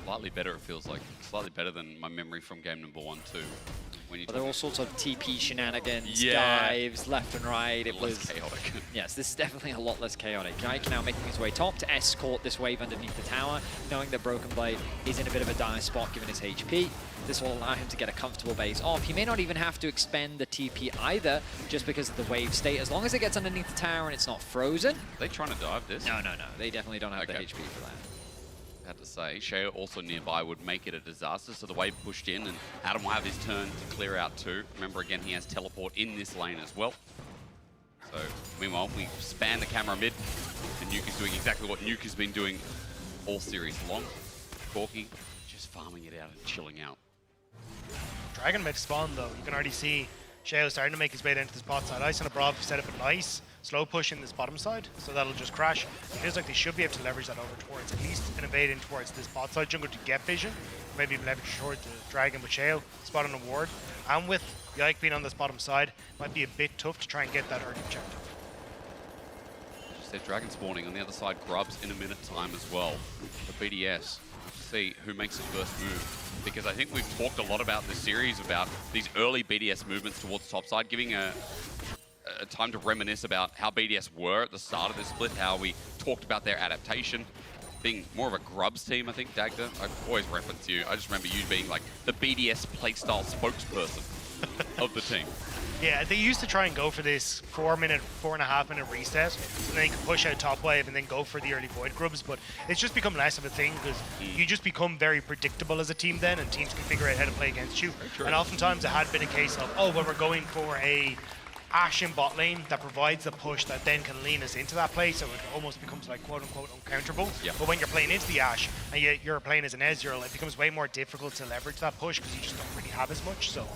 Slightly better, it feels like. Slightly better than my memory from game number 1, too. when you Well, there were all sorts of TP shenanigans, dives, left and right. It was chaotic. Yes, this is definitely a lot less chaotic. Jike now making his way top to escort this wave underneath the tower, knowing that Broken Blade is in a bit of a dire spot given his HP. This will allow him to get a comfortable base off. He may not even have to expend the TP either, just because of the wave state. As long as it gets underneath the tower and it's not frozen. Are they trying to dive this? No. They definitely don't have the HP for that. I had to say, Sheo also nearby would make it a disaster, so the wave pushed in, and Adam will have his turn to clear out too. Remember, again, he has teleport in this lane as well. So, meanwhile, we span the camera mid, and Nuke is doing exactly what Nuke has been doing all series long. Corky just farming it out and chilling out. Dragon mid spawn though, you can already see Sheo starting to make his way down to this bot side. Ice and Abrav set up a nice slow push in this bottom side, so that'll just crash. It feels like they should be able to leverage that over towards, at least invading towards this bot side jungle to get vision. Maybe even leverage towards the Dragon with Sheo, spot on a ward. And with Yike being on this bottom side, might be a bit tough to try and get that early objective. Just said Dragon spawning on the other side, Grubs in a minute time as well. For BDS, see who makes the first move. Because I think we've talked a lot about this series, about these early BDS movements towards top side, giving a time to reminisce about how BDS were at the start of this split, how we talked about their adaptation, being more of a Grubs team, I think, Dagda. I always reference you. I just remember you being like the BDS playstyle spokesperson of the team. Yeah, they used to try and go for this 4.5 minute reset, so then you can push out top wave and then go for the early void grubs, but it's just become less of a thing because you just become very predictable as a team then, and teams can figure out how to play against you. And oftentimes it had been a case of, oh, well, we're going for a Ashe in bot lane that provides the push that then can lean us into that play, so it almost becomes like quote-unquote uncounterable. But when you're playing into the Ashe and you're playing as an Ezreal, it becomes way more difficult to leverage that push because you just don't really have as much. So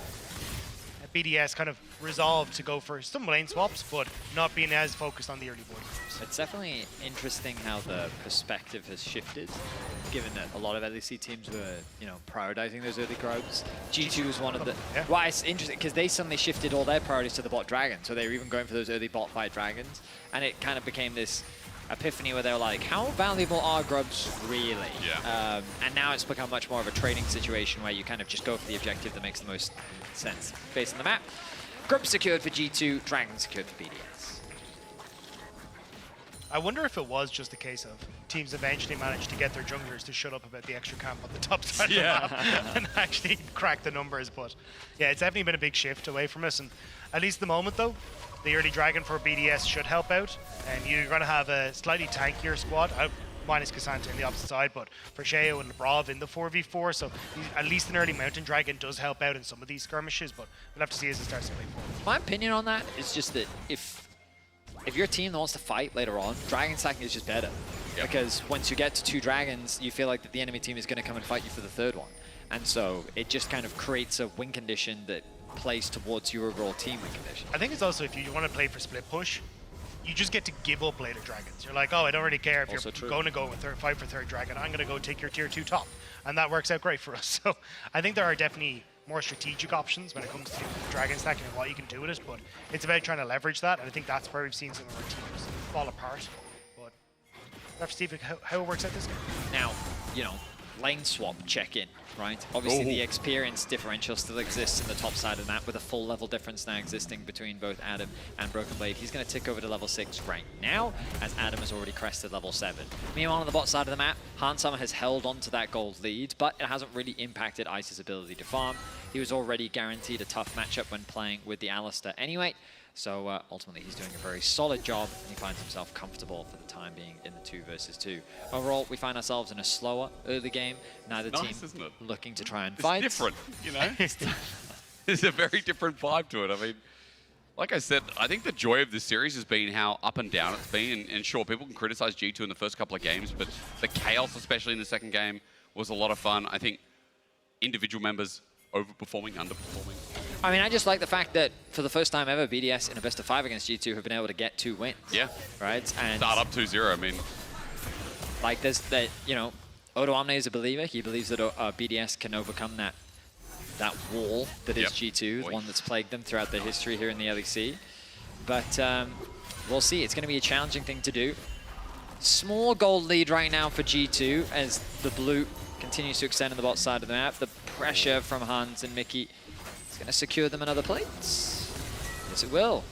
BDS kind of resolved to go for some lane swaps, but not being as focused on the early void grubs. It's definitely interesting how the perspective has shifted, given that a lot of LEC teams were, prioritizing those early grubs. G2 was one of the... Yeah. Well, it's interesting, because they suddenly shifted all their priorities to the bot dragon, so they were even going for those early bot fight dragons, and it kind of became this epiphany where they were like, how valuable are grubs really? Yeah. And now it's become much more of a trading situation where you kind of just go for the objective that makes the most sense based on the map. Grubs secured for G2, dragon secured for BDS. I wonder if it was just a case of teams eventually managed to get their junglers to shut up about the extra camp on the top side of the map and actually crack the numbers. But yeah, it's definitely been a big shift away from us. And at least at the moment though, the early dragon for BDS should help out. And you're going to have a slightly tankier squad, minus Cassandra on the opposite side, but for Sheo and Brav in the 4v4, so at least an early mountain dragon does help out in some of these skirmishes, but we'll have to see as it starts to play forward. My opinion on that is just that if you're a team that wants to fight later on, dragon stacking is just better. Because once you get to 2 dragons, you feel like that the enemy team is going to come and fight you for the 3rd one. And so it just kind of creates a win condition that plays towards your overall team win condition. I think it's also, if you want to play for split push, you just get to give up later dragons. You're like, oh, I don't really care if you're going to go with fight for 3rd dragon. I'm going to go take your tier 2 top. And that works out great for us. So I think there are definitely more strategic options when it comes to dragon stacking and what you can do with it. But it's about trying to leverage that. And I think that's where we've seen some of our teams fall apart. But we'll have to see how it works out this game. Now, lane swap check-in, right? Obviously the experience differential still exists in the top side of the map with a full level difference now existing between both Adam and Broken Blade. He's going to tick over to level 6 right now, as Adam has already crested level 7. Meanwhile, on the bot side of the map, Hansama has held on to that gold lead, but it hasn't really impacted Ice's ability to farm. He was already guaranteed a tough matchup when playing with the Alistar anyway. So ultimately, he's doing a very solid job, and he finds himself comfortable for the time being in the 2 versus 2. Overall, we find ourselves in a slower early game. Neither team looking to try and fight. It's different, There's a very different vibe to it. I mean, like I said, I think the joy of this series has been how up and down it's been. And sure, people can criticize G2 in the first couple of games, but the chaos, especially in the second game, was a lot of fun. I think individual members overperforming, underperforming. I mean, I just like the fact that for the first time ever, BDS in a best of 5 against G2 have been able to get 2 wins. Yeah. Right? And start up 2-0, I mean. Like, there's that, Odo Omne is a believer. He believes that BDS can overcome that wall that is G2, the one that's plagued them throughout their history here in the LEC. But we'll see. It's going to be a challenging thing to do. Small gold lead right now for G2 as the blue continues to extend on the bot side of the map. The pressure from Hans and Mickey is going to secure them another plate. Yes, it will.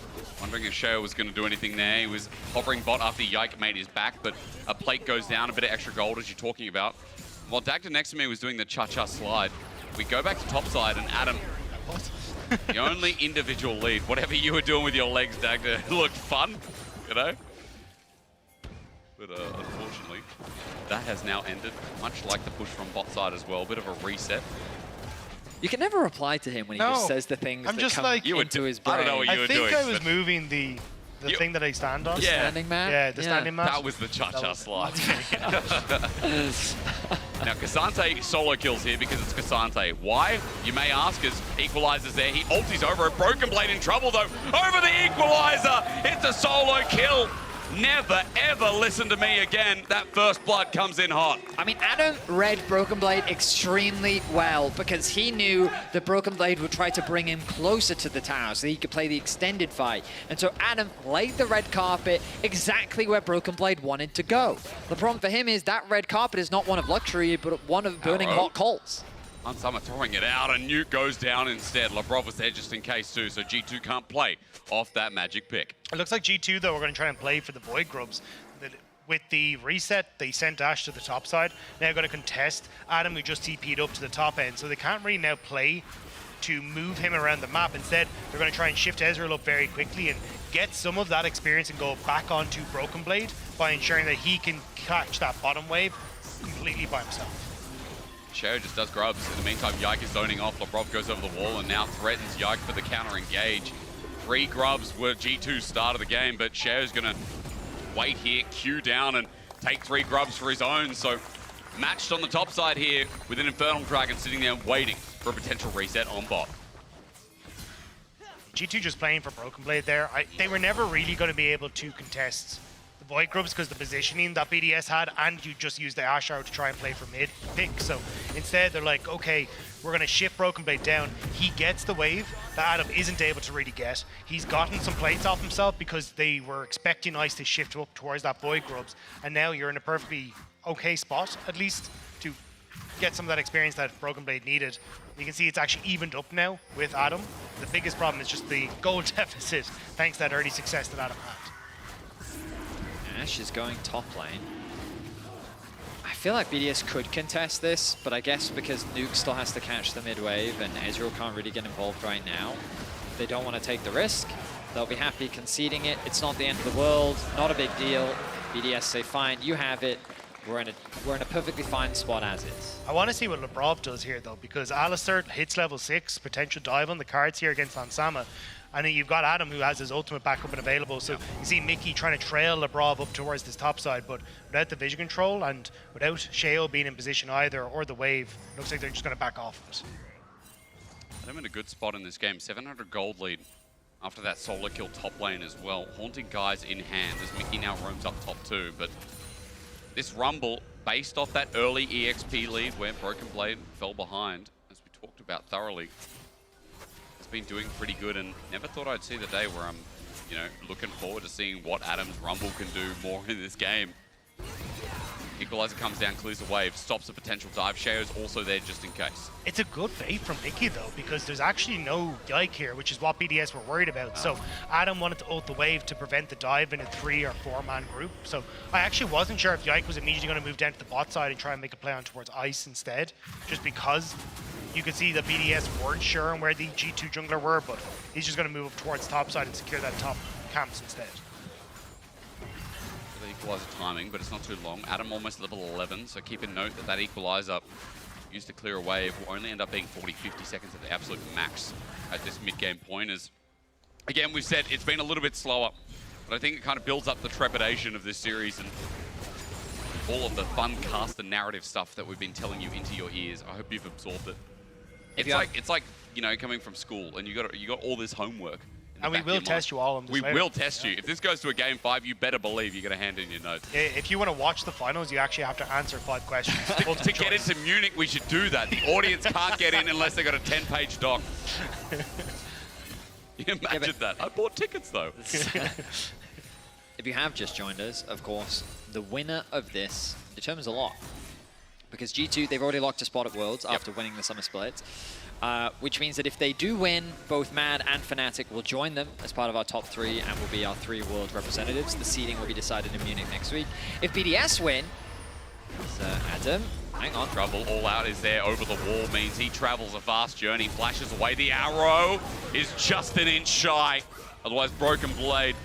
Wondering if Sheo was going to do anything there. He was hovering bot after Yike made his back, but a plate goes down, a bit of extra gold as you're talking about. While Dagda next to me was doing the cha-cha slide, we go back to topside and Adam, the only individual lead. Whatever you were doing with your legs, Dagda, looked fun, you know? But unfortunately, that has now ended, much like the push from bot side as well. Bit of a reset. You can never reply to him when he just says the things that come into his brain. I don't know what you were doing. I think I was moving the thing that I stand on. Yeah. Standing mat? Yeah, the standing mat. That was the cha-cha slide. Now, Cassante solo kills here because it's Cassante. Why? You may ask, as Equalizer's there. He ultis over it. Broken Blade in trouble, though. Over the Equalizer! It's a solo kill. Never, ever listen to me again. That first blood comes in hot. I mean, Adam read Broken Blade extremely well because he knew that Broken Blade would try to bring him closer to the tower so he could play the extended fight. And so Adam laid the red carpet exactly where Broken Blade wanted to go. The problem for him is that red carpet is not one of luxury, but one of burning hot coals. Unsummer throwing it out, and Nuke goes down instead. Labrov was there just in case too, so G2 can't play off that magic pick. It looks like G2, though, are going to try and play for the Void Grubs. With the reset, they sent Ash to the top side. Now going to contest Adam, who just TP'd up to the top end. So they can't really now play to move him around the map. Instead, they're going to try and shift Ezreal up very quickly and get some of that experience and go back onto Broken Blade by ensuring that he can catch that bottom wave completely by himself. Sheo just does grubs. In the meantime, Yike is zoning off. Labrov goes over the wall and now threatens Yike for the counter engage. 3 grubs were G2's start of the game, but Sheo's going to wait here, Q down, and take 3 grubs for his own. So matched on the top side here with an Infernal Dragon sitting there waiting for a potential reset on bot. G2 just playing for Broken Blade there. They were never really going to be able to contest the Void Grubs because the positioning that BDS had, and you just used the Ash Arrow to try and play for mid pick. So instead they're like, okay, we're going to shift Broken Blade down. He gets the wave that Adam isn't able to really get. He's gotten some plates off himself because they were expecting Ice to shift up towards that Void Grubs, and now you're in a perfectly okay spot, at least, to get some of that experience that Broken Blade needed. You can see it's actually evened up now with Adam. The biggest problem is just the gold deficit, thanks to that early success that Adam had. Ash is going top lane. I feel like BDS could contest this, but I guess because Nuke still has to catch the mid wave and Ezreal can't really get involved right now, they don't want to take the risk. They'll be happy conceding it. It's not the end of the world, not a big deal. BDS say, fine, you have it. We're in a perfectly fine spot as is. I want to see what Labrov does here, though, because Alistar hits level 6, potential dive on the cards here against Ansama. And then you've got Adam, who has his ultimate backup and available. So you see Mickey trying to trail Labrov up towards this top side, but without the vision control and without Sheo being in position either, or the wave, looks like they're just going to back off of it. I'm in a good spot in this game. 700 gold lead after that solo kill top lane as well. Haunting guys in hand as Mickey now roams up top too. But this Rumble, based off that early EXP lead where Broken Blade fell behind, as we talked about thoroughly, has been doing pretty good, and never thought I'd see the day where I'm, looking forward to seeing what Adam's Rumble can do more in this game. Equalizer comes down, clears the wave, stops a potential dive. Sheo's also there just in case. It's a good bait from Mickey, though, because there's actually no Yike here, which is what BDS were worried about. So Adam wanted to ult the wave to prevent the dive in a 3 or 4 man group. So I actually wasn't sure if Yike was immediately going to move down to the bot side and try and make a play on towards Ice instead, just because you could see the BDS weren't sure on where the G2 jungler were, but he's just going to move up towards top side and secure that top camps instead. Equalizer timing, but it's not too long. Adam almost level 11, so keep in note that that equalizer used to clear a wave will only end up being 40-50 seconds at the absolute max at this mid-game point. As again, we've said it's been a little bit slower, but I think it kind of builds up the trepidation of this series and all of the fun cast and narrative stuff that we've been telling you into your ears. I hope you've absorbed it. It's like coming from school and you got all this homework. And we will test you all on this. We will test you. If this goes to a game 5, you better believe you're going to hand in your notes. If you want to watch the finals, you actually have to answer 5 questions. To get into Munich, we should do that. The audience can't get in unless they got a 10-page doc. You imagine that. I bought tickets, though. If you have just joined us, of course, the winner of this determines a lot. because G2, they've already locked a spot at Worlds after winning the Summer Split, which means that if they do win, both Mad and Fnatic will join them as part of our top 3 and will be our 3 World representatives. The seeding will be decided in Munich next week. If BDS win, Adam, hang on. Trouble all out is there over the wall, means he travels a vast journey, flashes away. The arrow is just an inch shy. Otherwise, Broken Blade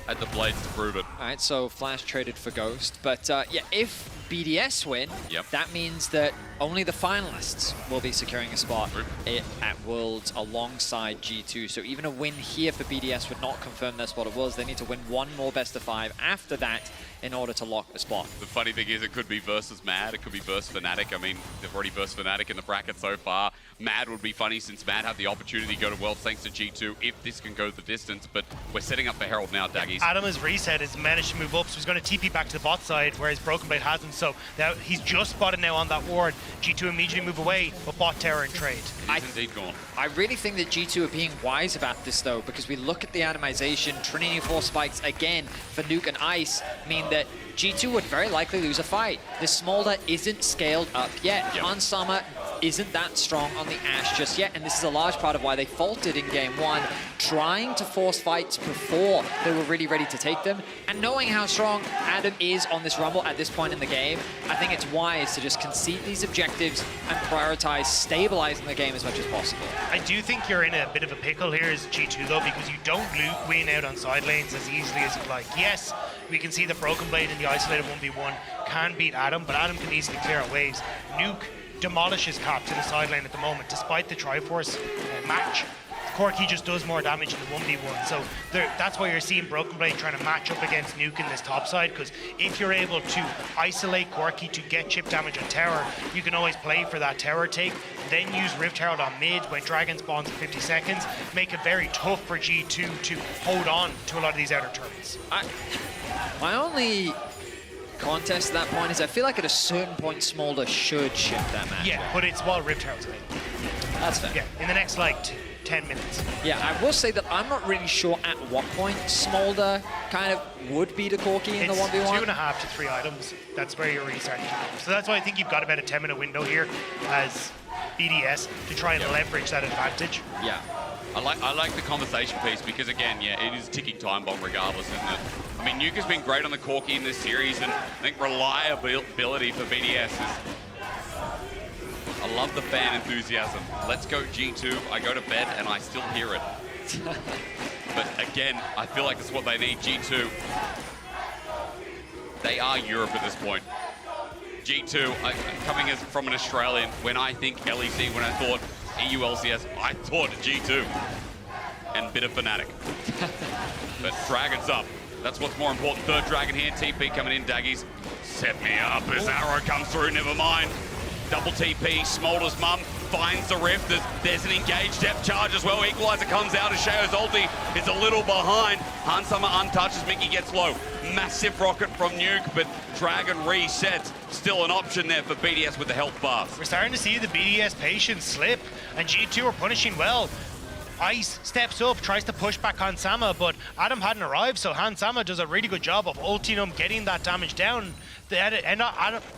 had the blades to prove it. All right, so Flash traded for Ghost. But yeah, if BDS win, that means that only the finalists will be securing a spot at Worlds alongside G2. So even a win here for BDS would not confirm their spot at Worlds. They need to win one more best of 5 after that in order to lock the spot. The funny thing is, it could be versus Mad, it could be versus Fnatic. I mean, they've already versus Fnatic in the bracket so far. Mad would be funny since Mad have the opportunity to go to Worlds thanks to G2 if this can go the distance, but we're setting up for Herald now, Daggies. Adam has reset, has managed to move up, so he's going to TP back to the bot side, whereas Broken Blade hasn't, so now he's just spotted now on that ward. G2 immediately move away, but bot tower and trade. He's indeed gone. I really think that G2 are being wise about this though, because we look at the atomization, Trinity Force spikes again for Nuke and Ice mean that G2 would very likely lose a fight. The Smolder isn't scaled up yet. Hans Sama isn't that strong on the Ashe just yet, and this is a large part of why they faltered in game 1, trying to force fights before they were really ready to take them. And knowing how strong Adam is on this Rumble at this point in the game, I think it's wise to just concede these objectives and prioritize stabilizing the game as much as possible. I do think you're in a bit of a pickle here as G2 though, because you don't win out on side lanes as easily as you'd like. Yes, we can see the Broken Blade in the isolated 1v1 can beat Adam, but Adam can easily clear out waves. Nuke demolishes Caps in the side lane at the moment, despite the Triforce match. Corki just does more damage in the 1v1, so that's why you're seeing Broken Blade trying to match up against Nuke in this top side, because if you're able to isolate Corki to get chip damage on tower, you can always play for that tower take, then use Rift Herald on mid when Dragon spawns in 50 seconds, make it very tough for G2 to hold on to a lot of these outer turrets. My only contest at that point is I feel like at a certain point Smolder should ship that match. Yeah, but it's while Rift Herald's available. That's fair. Yeah, in the next like 10 minutes. Yeah, I will say that I'm not really sure at what point Smolder kind of would beat a Corki in the 1v1. 2.5 to 3 items. That's where you're really starting to go. So that's why I think you've got about a 10-minute window here as BDS to try and leverage that advantage. Yeah. I like the conversation piece because, again, yeah, it is a ticking time bomb regardless, isn't it? I mean, Nuke has been great on the Corki in this series, and I think reliability for BDS is... I love the fan enthusiasm. Let's go G2. I go to bed and I still hear it. But again, I feel like that's what they need. G2, they are Europe at this point. G2, coming as from an Australian, when I think LEC, when I thought EU LCS, I thought G2 and bit of Fnatic. But Dragon's up. That's what's more important. Third Dragon here, TP coming in, Daggies. Set me up as arrow comes through, never mind. Double TP, Smolder's mum finds the rift. There's an engaged depth charge as well. Equalizer comes out as Shao's ulti is a little behind. Hans Sama untouched as Mickey gets low. Massive rocket from Nuke, but Dragon resets. Still an option there for BDS with the health buff. We're starting to see the BDS patience slip, and G2 are punishing well. Ice steps up, tries to push back Hans Sama, but Adam hadn't arrived, so Hans Sama does a really good job of ulting him, getting that damage down, and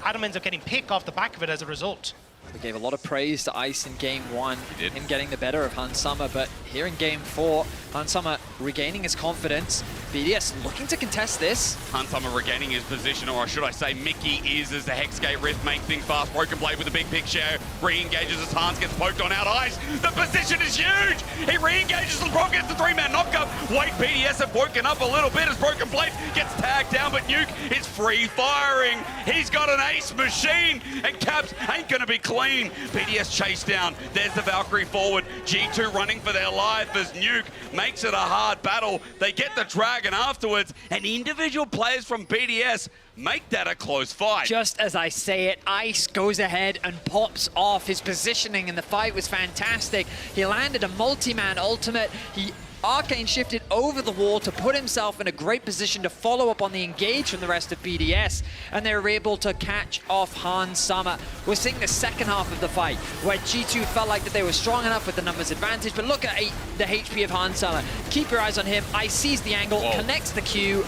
Adam ends up getting pick off the back of it as a result. We gave a lot of praise to Ice in game 1, him getting the better of Hans Sama, but here in game 4, Hans Sama regaining his confidence. BDS looking to contest this. Hans Sama regaining his position, or should I say Mickey is, as the Hexgate Rift makes things fast. Broken Blade with a big pick share, re-engages as Hans gets poked on out Ice. The position is huge! He re-engages as Brock gets the 3-man knockup. Wait, BDS have woken up a little bit as Broken Blade gets tagged down, but Nuke is free firing. He's got an ace machine, and Caps ain't gonna be clean. BDS chased down. There's the Valkyrie forward. G2 running for their life as Nuke makes it a hard battle. They get the Dragon afterwards, and individual players from BDS make that a close fight. Just as I say it, Ice goes ahead and pops off. His positioning in the fight was fantastic. He landed a multi-man ultimate. He arcane shifted over the wall to put himself in a great position to follow up on the engage from the rest of BDS, and they were able to catch off Hans Sama. We're seeing the second half of the fight where G2 felt like that they were strong enough with the numbers advantage, but look at the HP of Hans Sama. Keep your eyes on him. Ice sees the angle, connects the Q,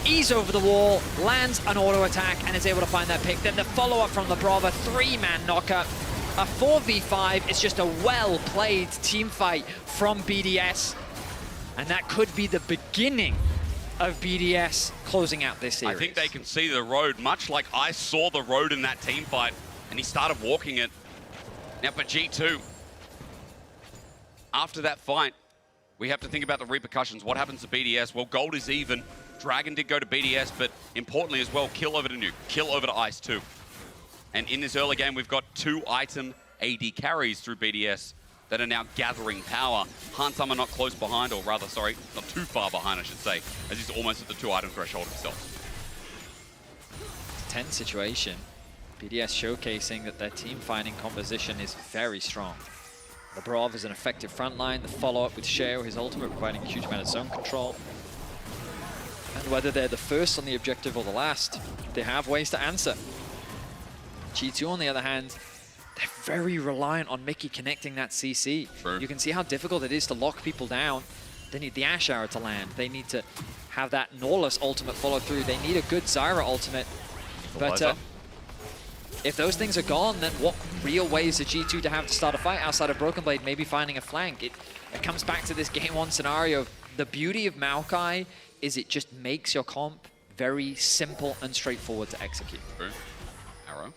ease over the wall, lands an auto attack, and is able to find that pick. Then the follow-up from the Brava, 3-man knockup. A 4v5 is just a well-played team fight from BDS. And that could be the beginning of BDS closing out this series. I think they can see the road, much like I saw the road in that team fight, and he started walking it. Now for G2, after that fight, we have to think about the repercussions. What happens to BDS? Well, gold is even. Dragon did go to BDS, but importantly as well, kill over to Nuke, kill over to Ice too. And in this early game, we've got 2 item AD carries through BDS that are now gathering power. Hansama not close behind, or rather, sorry, not too far behind, I should say, as he's almost at the 2-item threshold himself. It's a tense situation. BDS showcasing that their team fighting composition is very strong. The Brav is an effective front line. The follow-up with Sheo, his ultimate, providing a huge amount of zone control. And whether they're the first on the objective or the last, they have ways to answer. G2, on the other hand, they're very reliant on Mickey connecting that CC. True. You can see how difficult it is to lock people down. They need the Ash Arrow to land. They need to have that Norless ultimate follow through. They need a good Zyra ultimate. But if those things are gone, then what real ways are G2 to have to start a fight outside of Broken Blade, maybe finding a flank? It comes back to this game 1 scenario. The beauty of Maokai is it just makes your comp very simple and straightforward to execute. True. Arrow.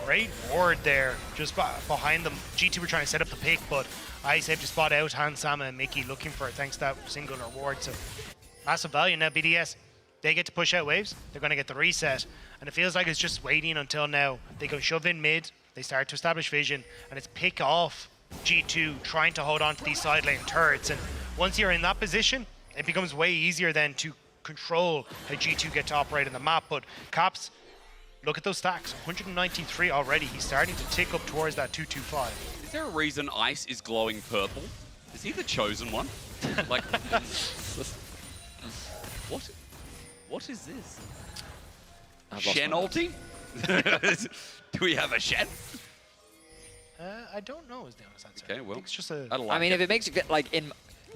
Great ward there, just behind them. G2 were trying to set up the pick, but Ice able to spot out Hansama and Mickey looking for it thanks to that single reward. So massive value. Now BDS, they get to push out waves. They're going to get the reset. And it feels like it's just waiting until now. They go shove in mid, they start to establish vision, and it's pick off G2 trying to hold on to these side lane turrets. And once you're in that position, it becomes way easier then to control how G2 get to operate in the map. But Caps, look at those stacks, 193 already. He's starting to tick up towards that 225. Is there a reason Ice is glowing purple? Is he the chosen one? Like, what is this? Shen ulti? Do we have a Shen? I don't know is the honest answer. Okay, well, it's just a... I mean, if it makes you feel like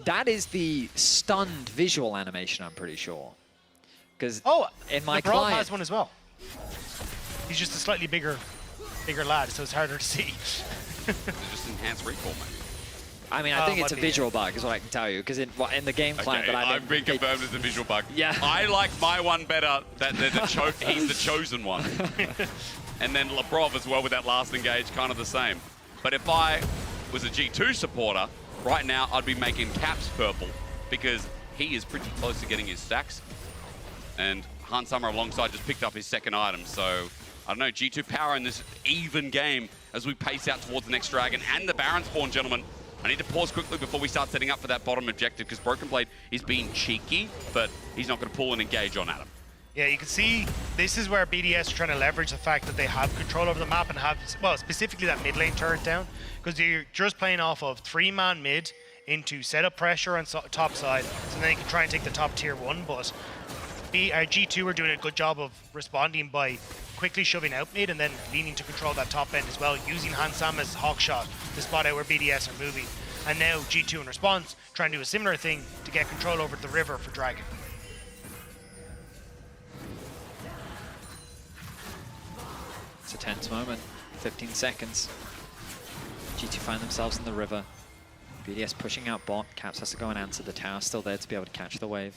that is the stunned visual animation, I'm pretty sure. Because in my client has one as well. He's just a slightly bigger lad, so it's harder to see. Just enhanced recall, maybe. I mean, I think it's a visual bug, is what I can tell you. Because in the game client that I've been confirmed as a visual bug. Yeah. I like my one better. That he's the chosen one. And then Labrov as well with that last engage, kind of the same. But if I was a G2 supporter, right now I'd be making Caps purple because he is pretty close to getting his stacks. And Hansama alongside just picked up his second item. So, I don't know, G2 power in this even game as we pace out towards the next dragon and the Baron spawn, gentlemen. I need to pause quickly before we start setting up for that bottom objective because Broken Blade is being cheeky, but he's not going to pull an engage on Adam. Yeah, you can see this is where BDS are trying to leverage the fact that they have control over the map and have, well, specifically that mid lane turret down, because you're just playing off of 3-man mid into setup pressure on top side, so then you can try and take the top tier 1, but G2 are doing a good job of responding by quickly shoving out mid and then leaning to control that top end as well, using Hansama's hawk shot to spot out where BDS are moving. And now G2 in response, trying to do a similar thing to get control over the river for Dragon. It's a tense moment. 15 seconds. G2 find themselves in the river. BDS pushing out bot. Caps has to go and answer. The tower still there to be able to catch the wave.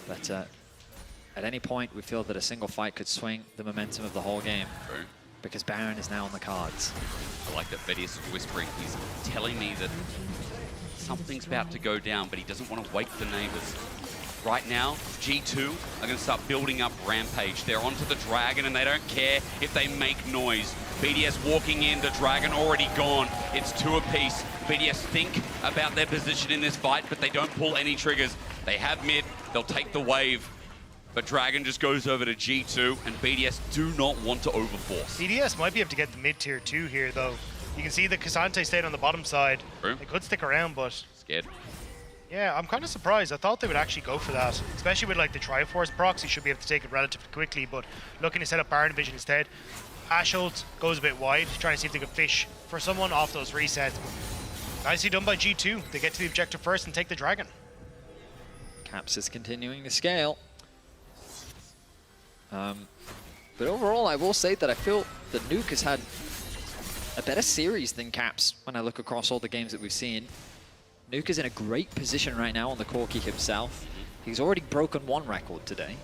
But at any point, we feel that a single fight could swing the momentum of the whole game. True. Because Baron is now on the cards. I like that BDS is whispering. He's telling me that something's about to go down, but he doesn't want to wake the neighbors. Right now, G2 are going to start building up Rampage. They're onto the Dragon, and they don't care if they make noise. BDS walking in, the Dragon already gone. It's 2 apiece. BDS think about their position in this fight, but they don't pull any triggers. They have mid, they'll take the wave. But Dragon just goes over to G2, and BDS do not want to overforce. BDS might be able to get the mid tier 2 here, though. You can see that K'Sante stayed on the bottom side. True. They could stick around, but... Scared. Yeah, I'm kind of surprised. I thought they would actually go for that. Especially with like the Triforce procs, you should be able to take it relatively quickly, but looking to set up Baron Vision instead. Asholt goes a bit wide, trying to see if they could fish for someone off those resets. Nicely done by G2. They get to the objective first and take the Dragon. Caps is continuing to scale. But overall, I will say that I feel that Nuke has had a better series than Caps when I look across all the games that we've seen. Nuke is in a great position right now on the Corki himself. He's already broken one record today.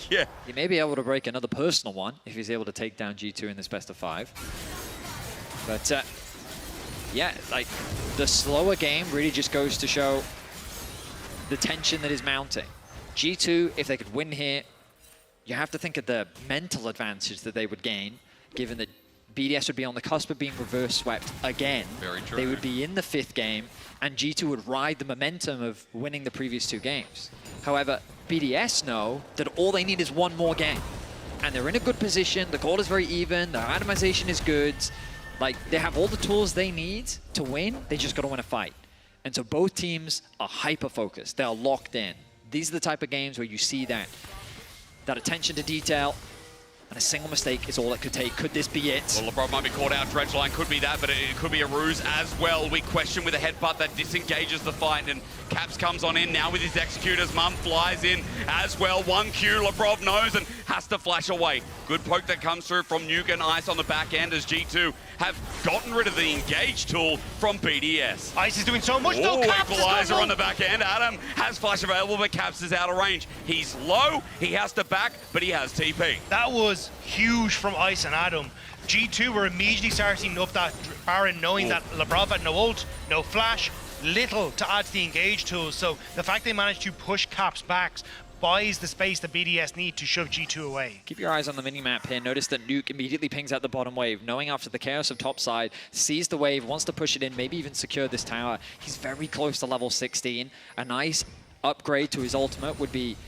Yeah. He may be able to break another personal one if he's able to take down G2 in this best of 5. But yeah, like the slower game really just goes to show the tension that is mounting. G2, if they could win here, you have to think of the mental advantage that they would gain, given that BDS would be on the cusp of being reverse swept again. Very true. They would be in the 5th game, and G2 would ride the momentum of winning the previous 2 games. However, BDS know that all they need is one more game. And they're in a good position, the goal is very even, the randomization is good. Like, they have all the tools they need to win, they just gotta win a fight. And so both teams are hyper-focused, they're locked in. These are the type of games where you see that attention to detail, and a single mistake is all it could take. Could this be it? Well, LeBron might be caught out. Dredgeline could be that, but it could be a ruse as well. We question with a headbutt that disengages the fight, and Caps comes on in now with his executors. Mum flies in as well. 1Q, Lebrov knows and has to flash away. Good poke that comes through from Nuke and Ice on the back end as G2 have gotten rid of the engage tool from BDS. Ice is doing so much though. Oh, Caps equalizer on the back end. Adam has flash available, but Caps is out of range. He's low, he has to back, but he has TP. That was huge from Ice and Adam. G2 were immediately starting up that Baron, knowing that Lebrov had no ult, no flash, little to add to the engage tool. So the fact they managed to push Caps back buys the space that BDS need to shove G2 away. Keep your eyes on the minimap here. Notice that Nuke immediately pings out the bottom wave, knowing after the chaos of topside, sees the wave, wants to push it in, maybe even secure this tower. He's very close to level 16. A nice upgrade to his ultimate would be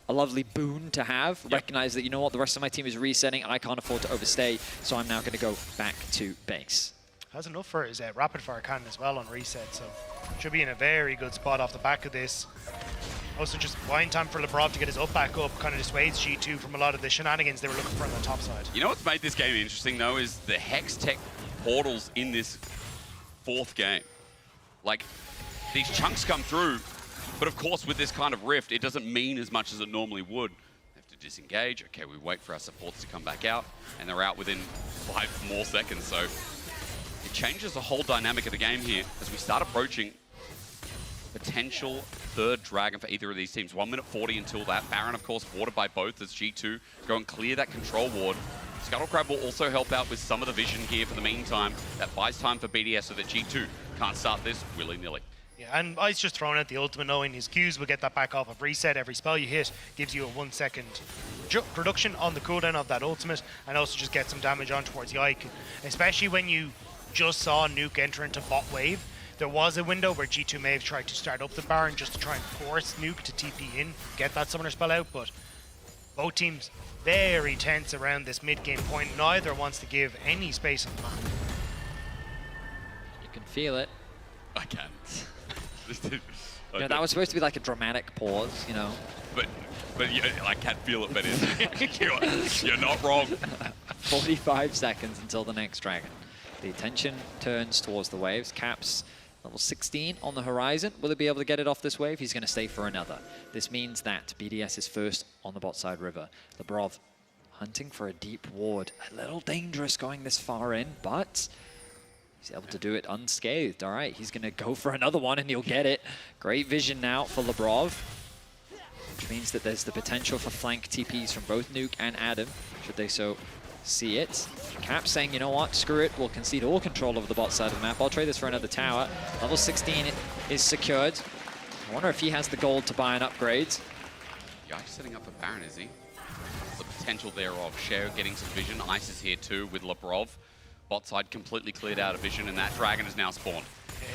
a lovely boon to have. Recognize that, you know what, the rest of my team is resetting, I can't afford to overstay, so I'm now going to go back to base. Has enough for his rapid fire cannon as well on reset, so should be in a very good spot off the back of this. Also just buying time for Lebrov to get his up back up kind of dissuades G2 from a lot of the shenanigans they were looking for on the top side. You know what's made this game interesting though is the Hex Tech portals in this 4th game. Like, these chunks come through, but of course with this kind of rift, it doesn't mean as much as it normally would. They have to disengage, okay, we wait for our supports to come back out, and they're out within 5 more seconds, so it changes the whole dynamic of the game here as we start approaching potential 3rd Dragon for either of these teams. 1 minute 40 until that. Baron, of course, warded by both as G2 go and clear that control ward. Scuttlecrab will also help out with some of the vision here for the meantime. That buys time for BDS so that G2 can't start this willy-nilly. Yeah, and Ice just throwing out the ultimate, knowing his Qs will get that back off of reset. Every spell you hit gives you a 1 second reduction on the cooldown of that ultimate, and also just get some damage on towards the Ike. Especially when you just saw Nuke enter into bot wave. There was a window where G2 may have tried to start up the Baron just to try and force Nuke to TP in, get that summoner spell out, but both teams very tense around this mid-game point. Neither wants to give any space on the map. You can feel it. I can. Yeah, that was supposed to be like a dramatic pause, you know. But yeah, I can't feel it, but you're not wrong. 45 seconds until the next dragon. The attention turns towards the waves. Caps, level 16 on the horizon. Will he be able to get it off this wave? He's going to stay for another. This means that BDS is first on the bot side river. Lebrov hunting for a deep ward. A little dangerous going this far in, but he's able to do it unscathed. All right, he's going to go for another one, and he'll get it. Great vision now for Lebrov, which means that there's the potential for flank TPs from both Nuke and Adam, should they so see it. Cap saying, you know what, screw it, we'll concede all control over the bot side of the map. I'll trade this for another tower. Level 16 is secured. I wonder if he has the gold to buy an upgrade. Yeah, he's setting up a Baron, is he? The potential thereof. Sheo getting some vision. Ice is here too with Lebrov. Bot side completely cleared out of vision, and that dragon is now spawned.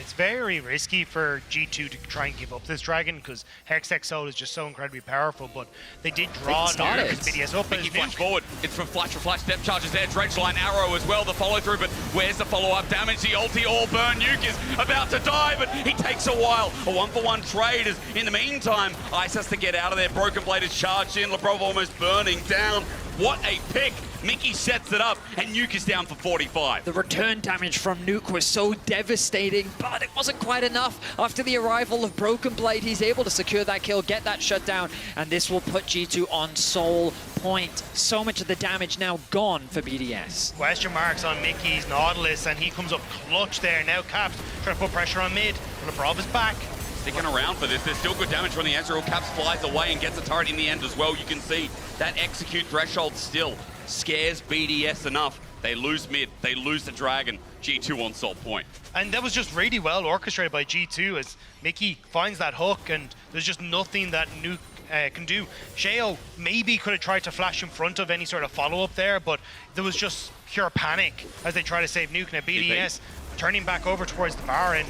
It's very risky for G2 to try and give up this dragon because Hextech Soul is just so incredibly powerful, but they did draw BDS up. Mickey flash forward. It's from flash for flash. Step charges there. Dredgeline arrow as well. The follow through, but where's the follow-up damage? The ulti all burn. Nuke is about to die, but he takes a while. A 1-for-1 trade is in the meantime. Ice has to get out of there. Broken Blade is charged in. Lebrov almost burning down. What a pick. Mickey sets it up, and Nuke is down for 45. The return damage from Nuke was so devastating, but it wasn't quite enough. After the arrival of Broken Blade, he's able to secure that kill, get that shutdown, and this will put G2 on Soul Point. So much of the damage now gone for BDS. Question marks on Mickey's Nautilus, and he comes up clutch there. Now Caps trying to put pressure on mid. LeBrov is back. Sticking around for this. There's still good damage from the Ezreal. Caps flies away and gets a turret in the end as well. You can see that execute threshold still scares BDS enough. They lose mid, they lose the Dragon. G2 on Soul Point. And that was just really well orchestrated by G2 as Mickey finds that hook, and there's just nothing that Nuke can do. Sheo maybe could have tried to flash in front of any sort of follow-up there, but there was just pure panic as they try to save Nuke. Now BDS turning back over towards the Baron.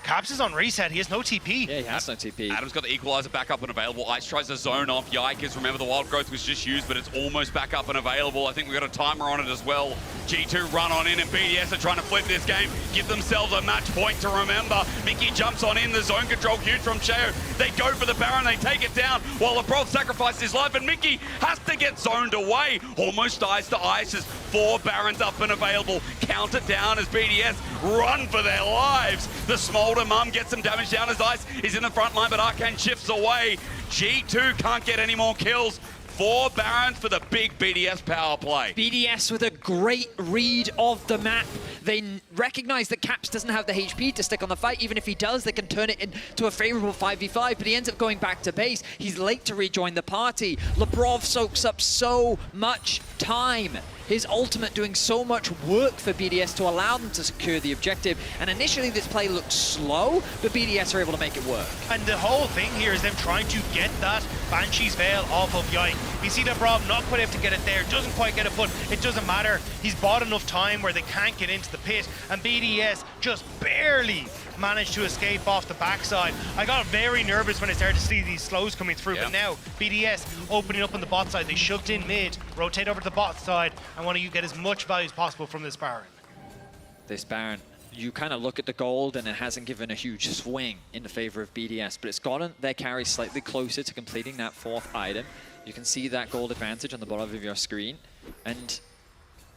Caps is on reset, he has no TP. Yeah, he has no TP. Adam's got the equalizer back up and available. Ice tries to zone off Yikers. Remember, the wild growth was just used, but it's almost back up and available. I think we've got a timer on it as well. G2 run on in, and BDS are trying to flip this game, give themselves a match point to remember. Mickey jumps on in, the zone control huge from Sheo. They go for the Baron, they take it down, while LeBrov sacrifices his life, and Mickey has to get zoned away. Almost dies to Isis. 4 Barons up and available. Count it down as BDS run for their lives. The Smolder Mum gets some damage down as Ice is in the front line, but Arcane shifts away. G2 can't get any more kills. 4 Barons for the big BDS power play. BDS with a great read of the map. They recognize that Caps doesn't have the HP to stick on the fight. Even if he does, they can turn it into a favorable 5v5, but he ends up going back to base. He's late to rejoin the party. LeBrov soaks up so much time. His ultimate doing so much work for BDS to allow them to secure the objective. And initially this play looked slow, but BDS are able to make it work. And the whole thing here is them trying to get that Banshee's Veil off of Yike. You see that Rob not quite able to get it there, doesn't quite get it, but it doesn't matter. He's bought enough time where they can't get into the pit, and BDS just barely managed to escape off the backside. I got very nervous when I started to see these slows coming through, but now BDS opening up on the bot side. They shoved in mid, rotate over to the bot side, and want to get as much value as possible from this Baron. This Baron, you kind of look at the gold and it hasn't given a huge swing in the favor of BDS, but it's gotten their carry slightly closer to completing that 4th item. You can see that gold advantage on the bottom of your screen, and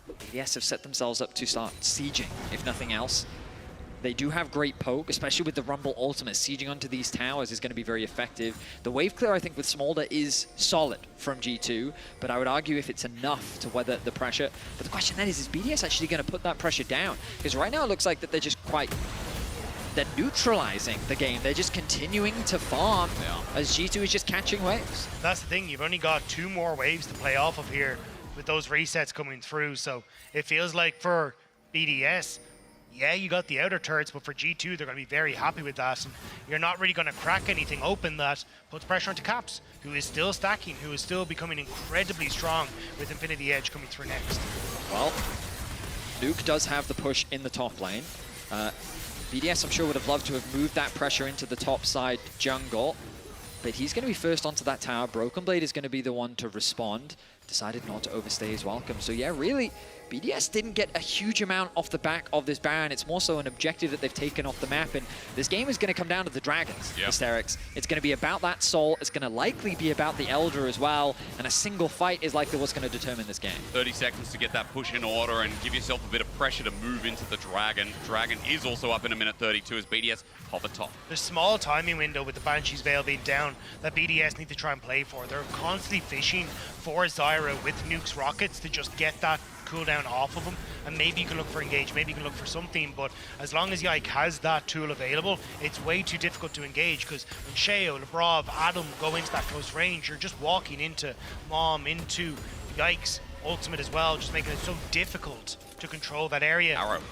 BDS have set themselves up to start sieging, if nothing else. They do have great poke, especially with the Rumble ultimate. Sieging onto these towers is going to be very effective. The wave clear, I think, with Smolder is solid from G2, but I would argue if it's enough to weather the pressure. But the question then is BDS actually going to put that pressure down? Because right now it looks like that they're just they're neutralizing the game. They're just continuing to farm as G2 is just catching waves. That's the thing, you've only got 2 more waves to play off of here with those resets coming through, so it feels like for BDS, yeah, you got the outer turrets, but for G2, they're going to be very happy with that. And you're not really going to crack anything open that puts pressure onto Caps, who is still stacking, who is still becoming incredibly strong with Infinity Edge coming through next. Well, Nuke does have the push in the top lane. BDS, I'm sure, would have loved to have moved that pressure into the top side jungle, but he's going to be first onto that tower. Broken Blade is going to be the one to respond. Decided not to overstay his welcome. So yeah, really, BDS didn't get a huge amount off the back of this Baron. It's more so an objective that they've taken off the map, and this game is going to come down to the Dragons, Hysterics. It's going to be about that Soul. It's going to likely be about the Elder as well, and a single fight is likely what's going to determine this game. 30 seconds to get that push in order and give yourself a bit of pressure to move into the Dragon. Dragon is also up in a minute 32 as BDS hop atop. There's a small timing window with the Banshee's Veil being down that BDS need to try and play for. They're constantly fishing for Zyra with Nuke's rockets to just get that cooldown off of him, and maybe you can look for engage, maybe you can look for something, but as long as Yike has that tool available, it's way too difficult to engage, because when Sheo, LeBrov, Adam go into that close range, you're just walking into Mom, into Yike's ultimate as well, just making it so difficult to control that area. Arrow,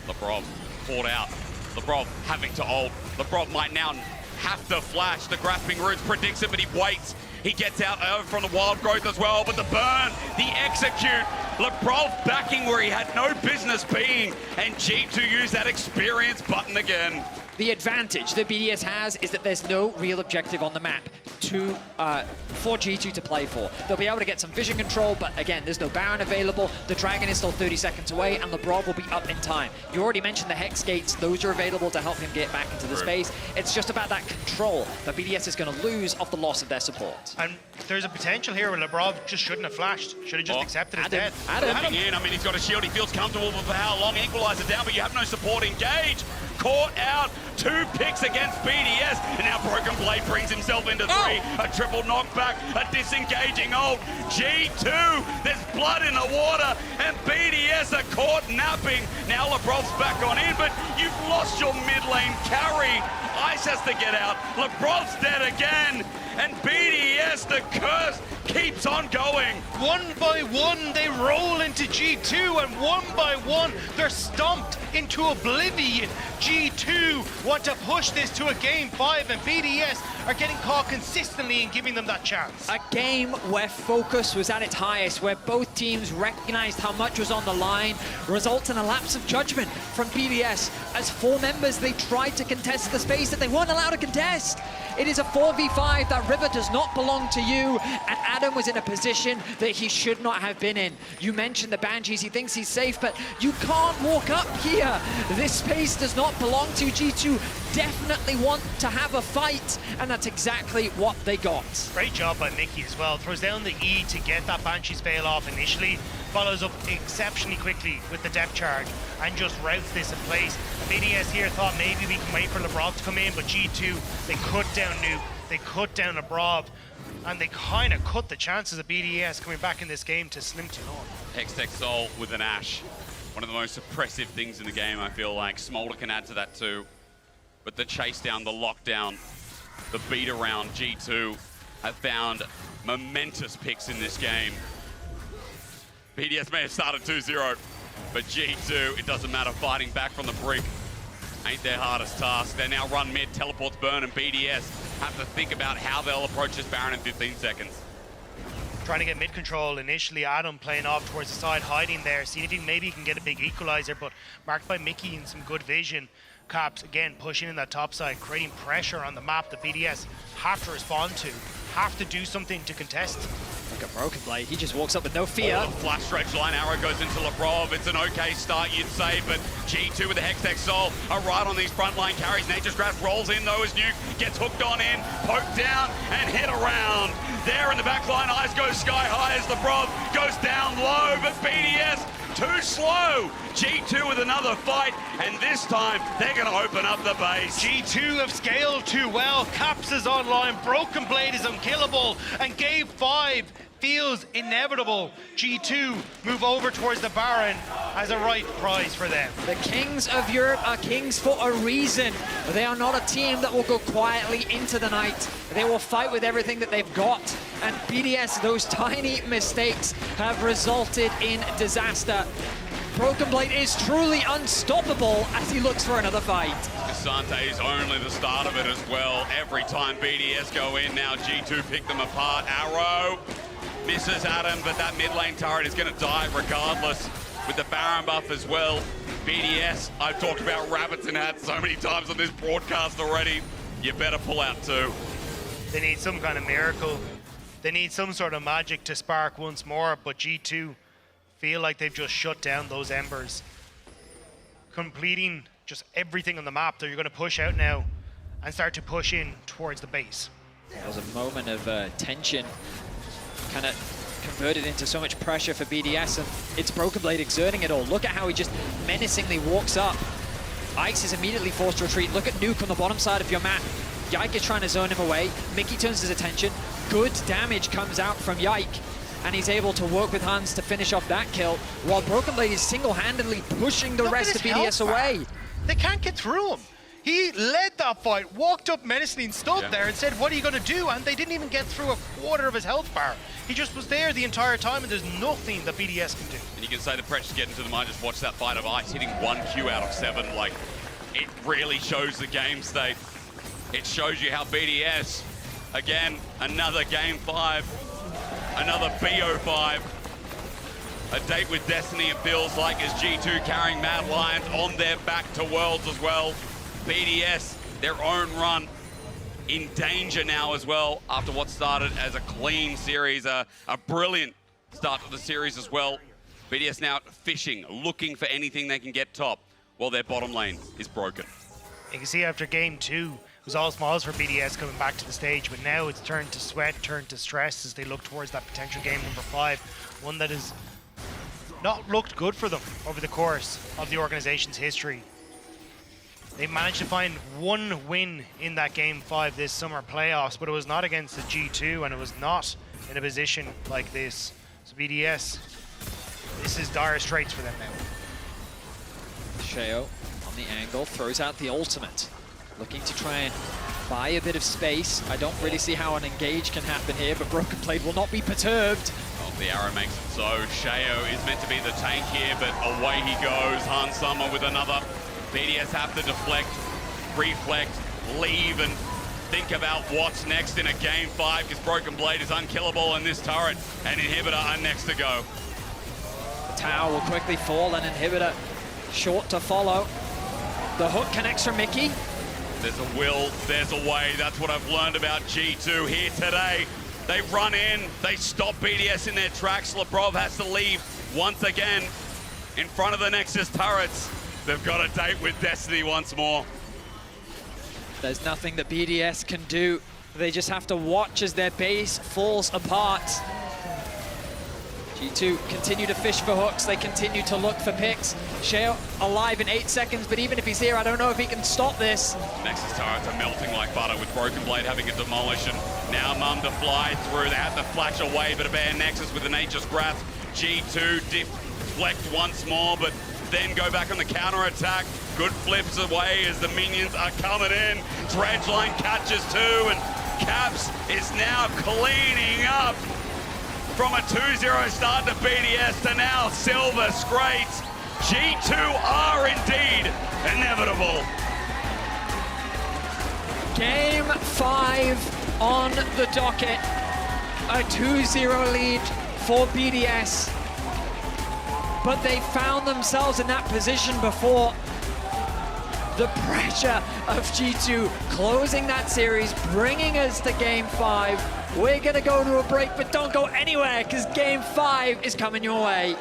LeBrov caught out. LeBrov having to ult. LeBrov might now have to flash. The grasping roots predicts it, but he waits. He gets out from the wild growth as well, but the burn, the execute. LeBrov LeBron backing where he had no business being, and G2 used that experience button again. The advantage that BDS has is that there's no real objective on the map for G2 to play for. They'll be able to get some vision control, but again, there's no Baron available. The Dragon is still 30 seconds away, and LeBron will be up in time. You already mentioned the Hex Gates. Those are available to help him get back into the space. It's just about that control that BDS is going to lose off the loss of their support. And there's a potential here where LeBron just shouldn't have flashed. Should have just accepted his death. Adam in. I mean, he's got a shield. He feels comfortable, but for how long? Equalizer down, but you have no support. Engage. Caught out. 2 picks against BDS. And now Broken Blade brings himself into 3. A triple knockback. A disengaging ult. G2. There's blood in the water. And BDS are caught napping. Now LeBron's back on in, but you've lost your mid lane carry. Ice has to get out. LeBron's dead again. And BDS, the curse keeps on going. One by one, they roll into G2, and one by one, they're stomped into oblivion. G2 want to push this to a game 5, and BDS are getting caught consistently and giving them that chance. A game where focus was at its highest, where both teams recognized how much was on the line, results in a lapse of judgment from BDS. As 4 members, they tried to contest the space that they weren't allowed to contest. It is a 4v5. That river does not belong to you, and Adam was in a position that he should not have been in. You mentioned the Banshees. He thinks he's safe, but you can't walk up here. This space does not belong to G2. Definitely want to have a fight, and that's exactly what they got. Great job by Mickey as well. Throws down the E to get that Banshee's fail off initially, follows up exceptionally quickly with the depth charge, and just routes this in place. BDS here thought maybe we can wait for LeBron to come in, but G2, they cut down Nuke, they cut down LeBron, and they kind of cut the chances of BDS coming back in this game to slim to none. Hextech Soul with an Ash. One of the most oppressive things in the game, I feel like. Smolder can add to that too. But the chase down, the lockdown, the beat around, G2 have found momentous picks in this game. BDS may have started 2-0, but G2, it doesn't matter, fighting back from the brick ain't their hardest task. They now run mid, teleports burn, and BDS have to think about how they'll approach this Baron in 15 seconds. Trying to get mid control initially, Adam playing off towards the side, hiding there, seeing if maybe he can get a big equalizer, but marked by Mickey and some good vision. Caps again pushing in that top side, creating pressure on the map that BDS have to respond to, have to do something to contest. Look at Broken Blade, he just walks up with no fear. The flash stretch line arrow goes into Lebrov. It's an okay start, you'd say, but G2 with the Hextech Soul are right on these frontline carries. Nature's Grasp rolls in though as Nuke gets hooked on in, poked down, and hit around. There in the back line, eyes go sky high as Lebrov goes down low, but BDS too slow. G2 with another fight, and this time they're going to open up the base. G2 have scaled too well. Caps is online, Broken Blade is unkillable, and game 5 feels inevitable. G2 move over towards the Baron as a right prize for them. The Kings of Europe are kings for a reason. They are not a team that will go quietly into the night. They will fight with everything that they've got. And BDS, those tiny mistakes have resulted in disaster. Broken Blade is truly unstoppable as he looks for another fight. Casante is only the start of it as well. Every time BDS go in, now G2 pick them apart. Arrow misses Adam, but that mid lane turret is going to die regardless with the Baron buff as well. BDS, I've talked about rabbits in hats so many times on this broadcast already. You better pull out too. They need some kind of miracle. They need some sort of magic to spark once more, but G2 feel like they've just shut down those embers. Completing just everything on the map that you're going to push out now and start to push in towards the base. There was a moment of tension, kind of converted into so much pressure for BDS, and it's Broken Blade exerting it all. Look at how he just menacingly walks up. Ice is immediately forced to retreat. Look at Nuke on the bottom side of your map. Yike is trying to zone him away. Mickey turns his attention. Good damage comes out from Yike, and he's able to work with Hans to finish off that kill, while Broken Blade is single-handedly pushing the rest of BDS away. They can't get through him. He led that fight, walked up menacingly and stood there and said, what are you going to do? And they didn't even get through a quarter of his health bar. He just was there the entire time, and there's nothing that BDS can do. And you can say the pressure's getting to the mind. Just watch that fight of Ice hitting 1 Q out of 7. Like, it really shows the game state. It shows you how BDS, again, another game 5, another BO5. A date with destiny, it feels like, as G2 carrying Mad Lions on their back to Worlds as well. BDS, their own run, in danger now as well after what started as a clean series, a brilliant start to the series as well. BDS now fishing, looking for anything they can get top, while their bottom lane is broken. You can see after game 2, it was all smalls for BDS coming back to the stage, but now it's turned to sweat, turned to stress as they look towards that potential game number 5, one that has not looked good for them over the course of the organization's history. They managed to find one win in that game 5 this summer playoffs, but it was not against the G2, and it was not in a position like this. So BDS, this is dire straits for them now. Sheo on the angle, throws out the ultimate. Looking to try and buy a bit of space. I don't really see how an engage can happen here, but Broken Blade will not be perturbed. Well, the arrow makes it so. Sheo is meant to be the tank here, but away he goes. Han Summer with another. BDS have to deflect, reflect, leave, and think about what's next in a game 5, because Broken Blade is unkillable, and this turret and Inhibitor are next to go. The tower will quickly fall, and Inhibitor short to follow. The hook connects from Mickey. There's a will, there's a way. That's what I've learned about G2 here today. They run in, they stop BDS in their tracks. Lebrov has to leave once again in front of the Nexus turrets. They've got a date with destiny once more. There's nothing that BDS can do. They just have to watch as their base falls apart. G2 continue to fish for hooks. They continue to look for picks. Sheo alive in 8 seconds, but even if he's here, I don't know if he can stop this. Nexus turrets are melting like butter with Broken Blade having a demolition. Now Mum to fly through. They have to flash away, but a bare Nexus with a Nature's Grasp. G2 deflect once more, but then go back on the counter-attack. Good flips away as the minions are coming in. Dredgeline catches 2, and Caps is now cleaning up. From a 2-0 start to BDS to now Silver Scrates. G2 are indeed inevitable. Game 5 on the docket. A 2-0 lead for BDS. But they found themselves in that position before. The pressure of G2 closing that series, bringing us to game 5. We're gonna go to a break, but don't go anywhere, because game 5 is coming your way.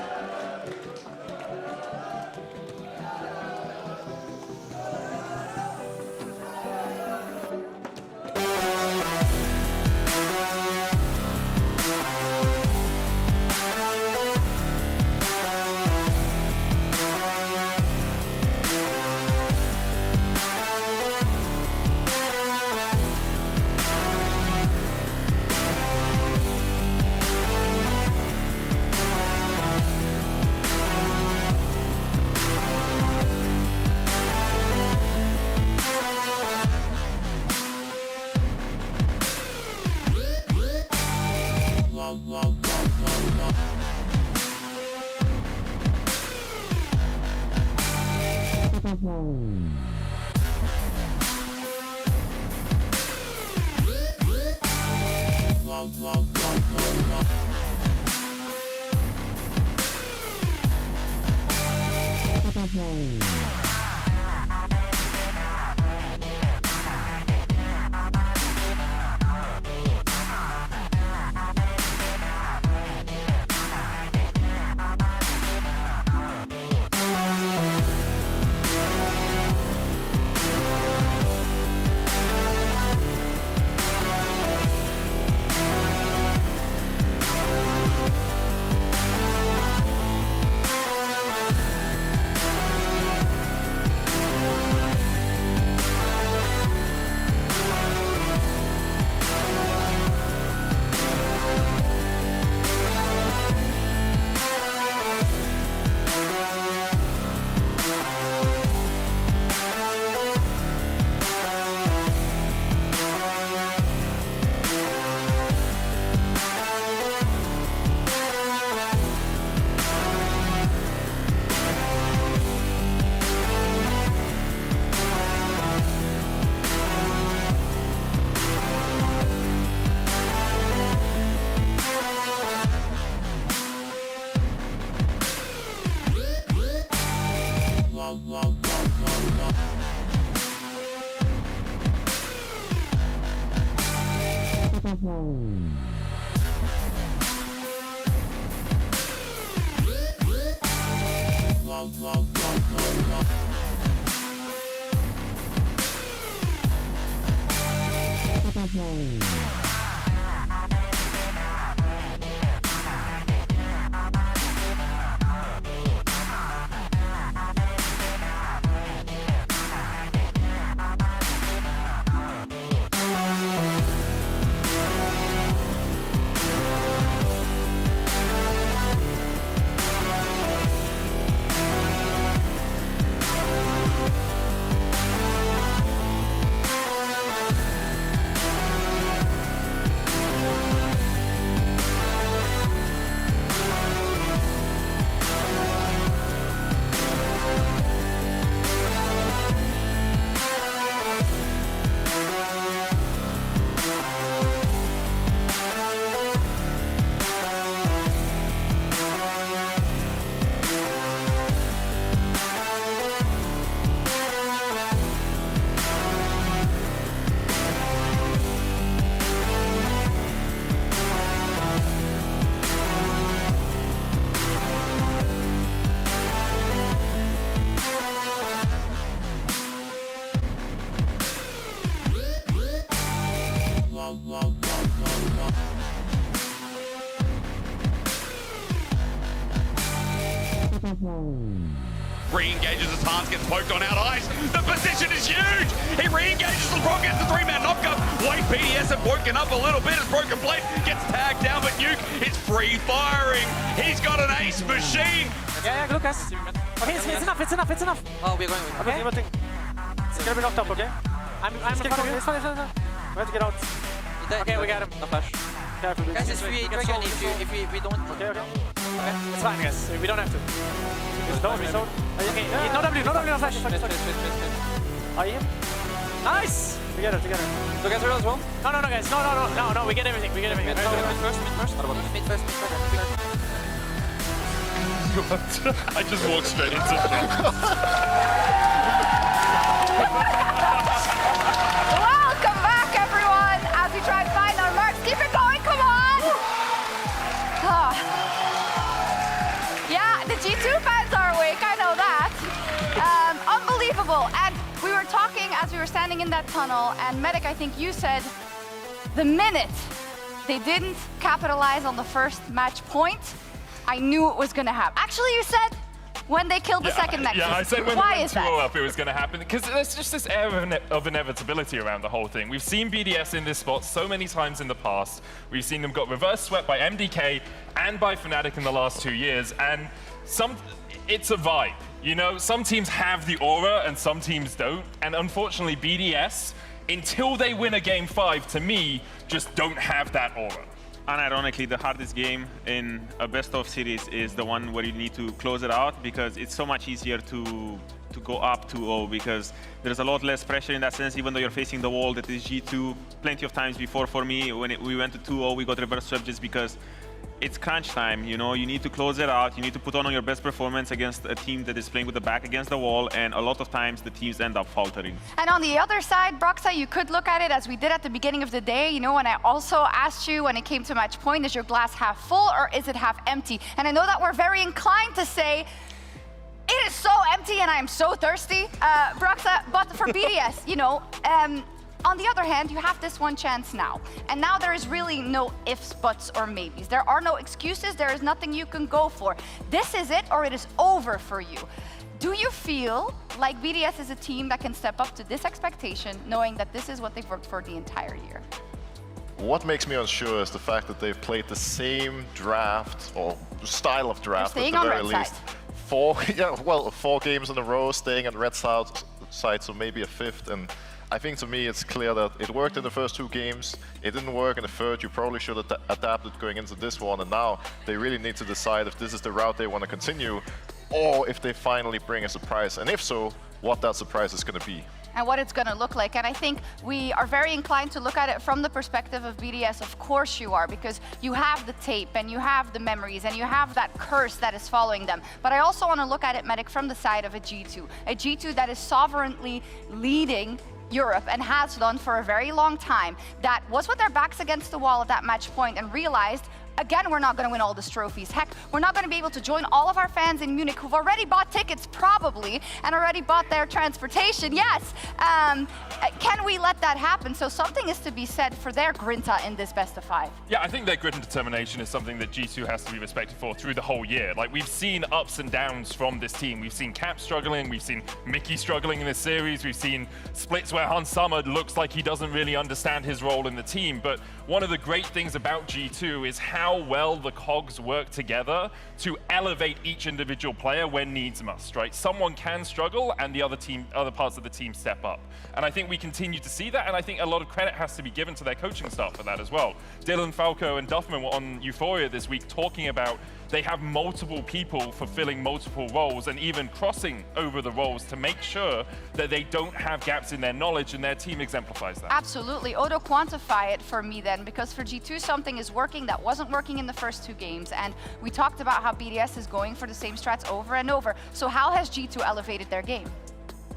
Re-engages as Hans gets poked on out ice. The position is huge. He re-engages LeBron, gets the three-man knockup. Wait, BDS have woken up a little bit as Broken Blade gets tagged down, but Nuke is free-firing. He's got an ace machine. Yeah, Lucas. Okay, it's enough, it's enough, it's enough. Oh, we're going. Okay, it's gonna be knocked up, okay? I'm in front of you. It's fine, it's fine. We have to get out. Okay, we got him. No flash. Careful, guys, it's free dragon if we don't. Okay. It's fine, guys. We don't have to. It's no, we don't. Okay, no W, no flash. Are you? Nice! Together. So guys, are as well? No, guys. No, we get everything. Mid first. What about mid first? I just walked straight into it. Welcome back, everyone, as we try and find our marks. Keep it going, come on! Yeah, the G2 fans are awake, I know that. Unbelievable. And we were talking as we were standing in that tunnel, and Medic, I think you said, the minute they didn't capitalize on the first match point, I knew it was going to happen. Actually, you said when they killed the second Nexus. Yeah, I said when Why they went is that? 2-0 up, it was going to happen. Because there's just this air of inevitability around the whole thing. We've seen BDS in this spot so many times in the past. We've seen them got reverse swept by MDK and by Fnatic in the last 2 years. And it's a vibe. You know, some teams have the aura and some teams don't. And unfortunately, BDS, until they win a game 5, to me, just don't have that aura. Unironically, the hardest game in a best-of series is the one where you need to close it out, because it's so much easier to go up 2-0, because there's a lot less pressure in that sense, even though you're facing the wall that is G2. Plenty of times before, for me, when we went to 2-0, we got reverse swept just because it's crunch time, you know, you need to close it out, you need to put on your best performance against a team that is playing with the back against the wall, and a lot of times the teams end up faltering. And on the other side, Broxa, you could look at it as we did at the beginning of the day, you know, when I also asked you when it came to match point, is your glass half full or is it half empty? And I know that we're very inclined to say, it is so empty and I am so thirsty, Broxa, but for BDS, you know, on the other hand, you have this one chance now. And now there is really no ifs, buts, or maybes. There are no excuses. There is nothing you can go for. This is it or it is over for you. Do you feel like BDS is a team that can step up to this expectation, knowing that this is what they've worked for the entire year? What makes me unsure is the fact that they've played the same draft, or style of draft at the very least. 4 games in a row, staying on red side, so maybe a fifth. And I think to me it's clear that it worked in the first 2 games, it didn't work in the third. You probably should have adapted going into this one, and now they really need to decide if this is the route they want to continue, or if they finally bring a surprise, and if so, what that surprise is going to be. And what it's going to look like. And I think we are very inclined to look at it from the perspective of BDS. Of course you are, because you have the tape and you have the memories and you have that curse that is following them. But I also want to look at it, Medic, from the side of a G2 that is sovereignly leading Europe and has done for a very long time, that was with their backs against the wall at that match point and realized, again, we're not going to win all these trophies. Heck, we're not going to be able to join all of our fans in Munich who've already bought tickets, probably, and already bought their transportation. Yes. Can we let that happen? So something is to be said for their grinta in this best of 5. Yeah, I think their grit and determination is something that G2 has to be respected for through the whole year. Like, we've seen ups and downs from this team. We've seen Cap struggling. We've seen Mickey struggling in this series. We've seen splits where Hans Sommer looks like he doesn't really understand his role in the team. But one of the great things about G2 is how well the cogs work together to elevate each individual player when needs must, right? Someone can struggle and the other parts of the team step up. And I think we continue to see that, and I think a lot of credit has to be given to their coaching staff for that as well. Dylan, Falco, and Duffman were on Euphoria this week talking about they have multiple people fulfilling multiple roles and even crossing over the roles to make sure that they don't have gaps in their knowledge, and their team exemplifies that. Absolutely. Odo, quantify it for me then, because for G2 something is working that wasn't working in the first 2 games, and we talked about how BDS is going for the same strats over and over. So how has G2 elevated their game?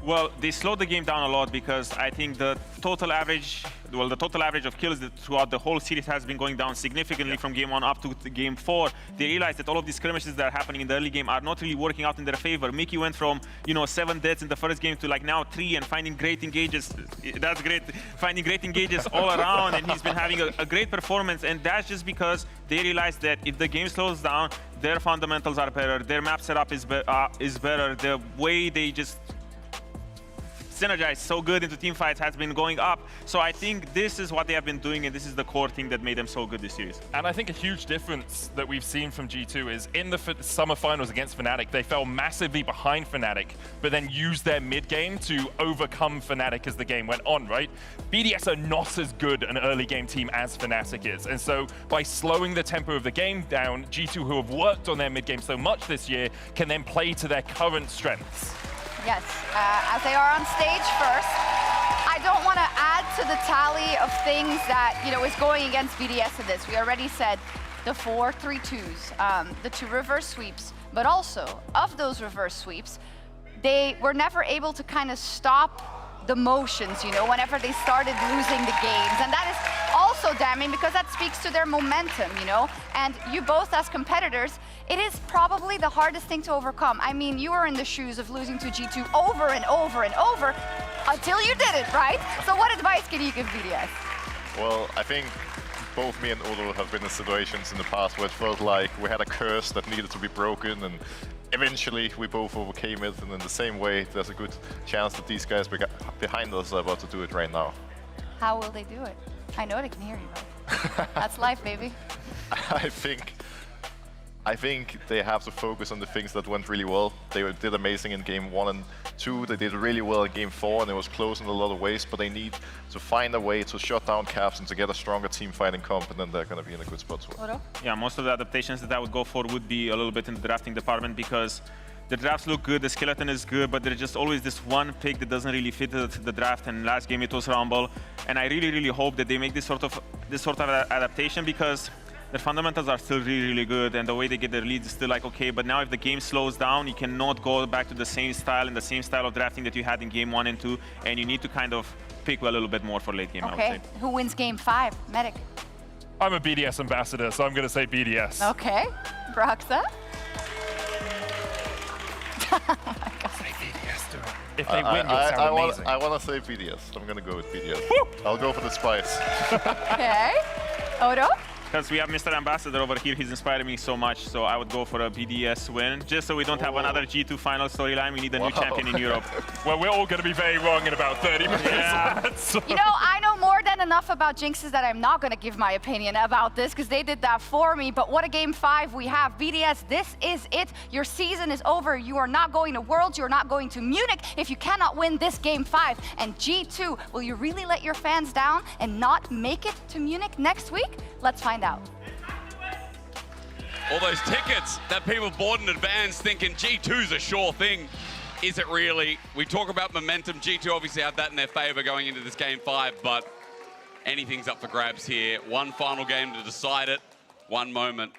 Well, they slowed the game down a lot because I think the total average of kills throughout the whole series has been going down significantly from game 1 up to game 4. They realized that all of these skirmishes that are happening in the early game are not really working out in their favor. Mickey went from, 7 deaths in the first game to like now 3 and finding great engages. That's great, finding great engages all around, and he's been having a great performance, and that's just because they realized that if the game slows down, their fundamentals are better, their map setup is better, the way they just synergize so good into team fights has been going up. So I think this is what they have been doing, and this is the core thing that made them so good this series. And I think a huge difference that we've seen from G2 is in the summer finals against Fnatic, they fell massively behind Fnatic, but then used their mid game to overcome Fnatic as the game went on, right? BDS are not as good an early game team as Fnatic is. And so by slowing the tempo of the game down, G2, who have worked on their mid game so much this year, can then play to their current strengths. Yes, as they are on stage first, I don't want to add to the tally of things that, is going against BDS in this. We already said the 4 3-2s, the 2 reverse sweeps, but also of those reverse sweeps, they were never able to kind of stop the motions, whenever they started losing the games. And that is also damning because that speaks to their momentum, And you both as competitors, it is probably the hardest thing to overcome. I mean, you were in the shoes of losing to G2 over and over and over until you did it, right? So what advice can you give BDS? Well, I think both me and Odo have been in situations in the past where it felt like we had a curse that needed to be broken, and eventually we both overcame it. And in the same way, there's a good chance that these guys behind us are about to do it right now. How will they do it? I know they can hear you, right? That's life, baby. I think they have to focus on the things that went really well. They did amazing in game 1 and 2. They did really well in game 4, and it was close in a lot of ways, but they need to find a way to shut down Caps and to get a stronger team fighting comp, and then they're going to be in a good spot. Yeah, most of the adaptations that I would go for would be a little bit in the drafting department, because the drafts look good, the skeleton is good, but there's just always this one pick that doesn't really fit the draft, and last game it was Rumble. And I really, really hope that they make this sort of adaptation, because their fundamentals are still really, really good, and the way they get their leads is still like, okay, but now if the game slows down, you cannot go back to the same style and the same style of drafting that you had in game 1 and 2, and you need to kind of pick a little bit more for late game, I would say. Who wins game 5? Medic. I'm a BDS ambassador, so I'm going to say BDS. Okay. Broxa? If they win, you'll sound amazing. I want to say BDS. I'm going to go with BDS. I'll go for the spice. Okay. Odo? Because we have Mr. Ambassador over here, he's inspiring me so much, so I would go for a BDS win. Just so we don't have another G2 final storyline, we need a new champion in Europe. Well, we're all going to be very wrong in about 30 minutes. Yeah. I know more than enough about Jinxes that I'm not going to give my opinion about this, because they did that for me. But what a game 5 we have. BDS, this is it. Your season is over. You are not going to Worlds. You're not going to Munich if you cannot win this game 5. And G2, will you really let your fans down and not make it to Munich next week? Let's find out. All those tickets that people bought in advance thinking G2's a sure thing. Is it really? We talk about momentum. G2 obviously have that in their favor going into this game 5, but anything's up for grabs here. One final game to decide it, one moment.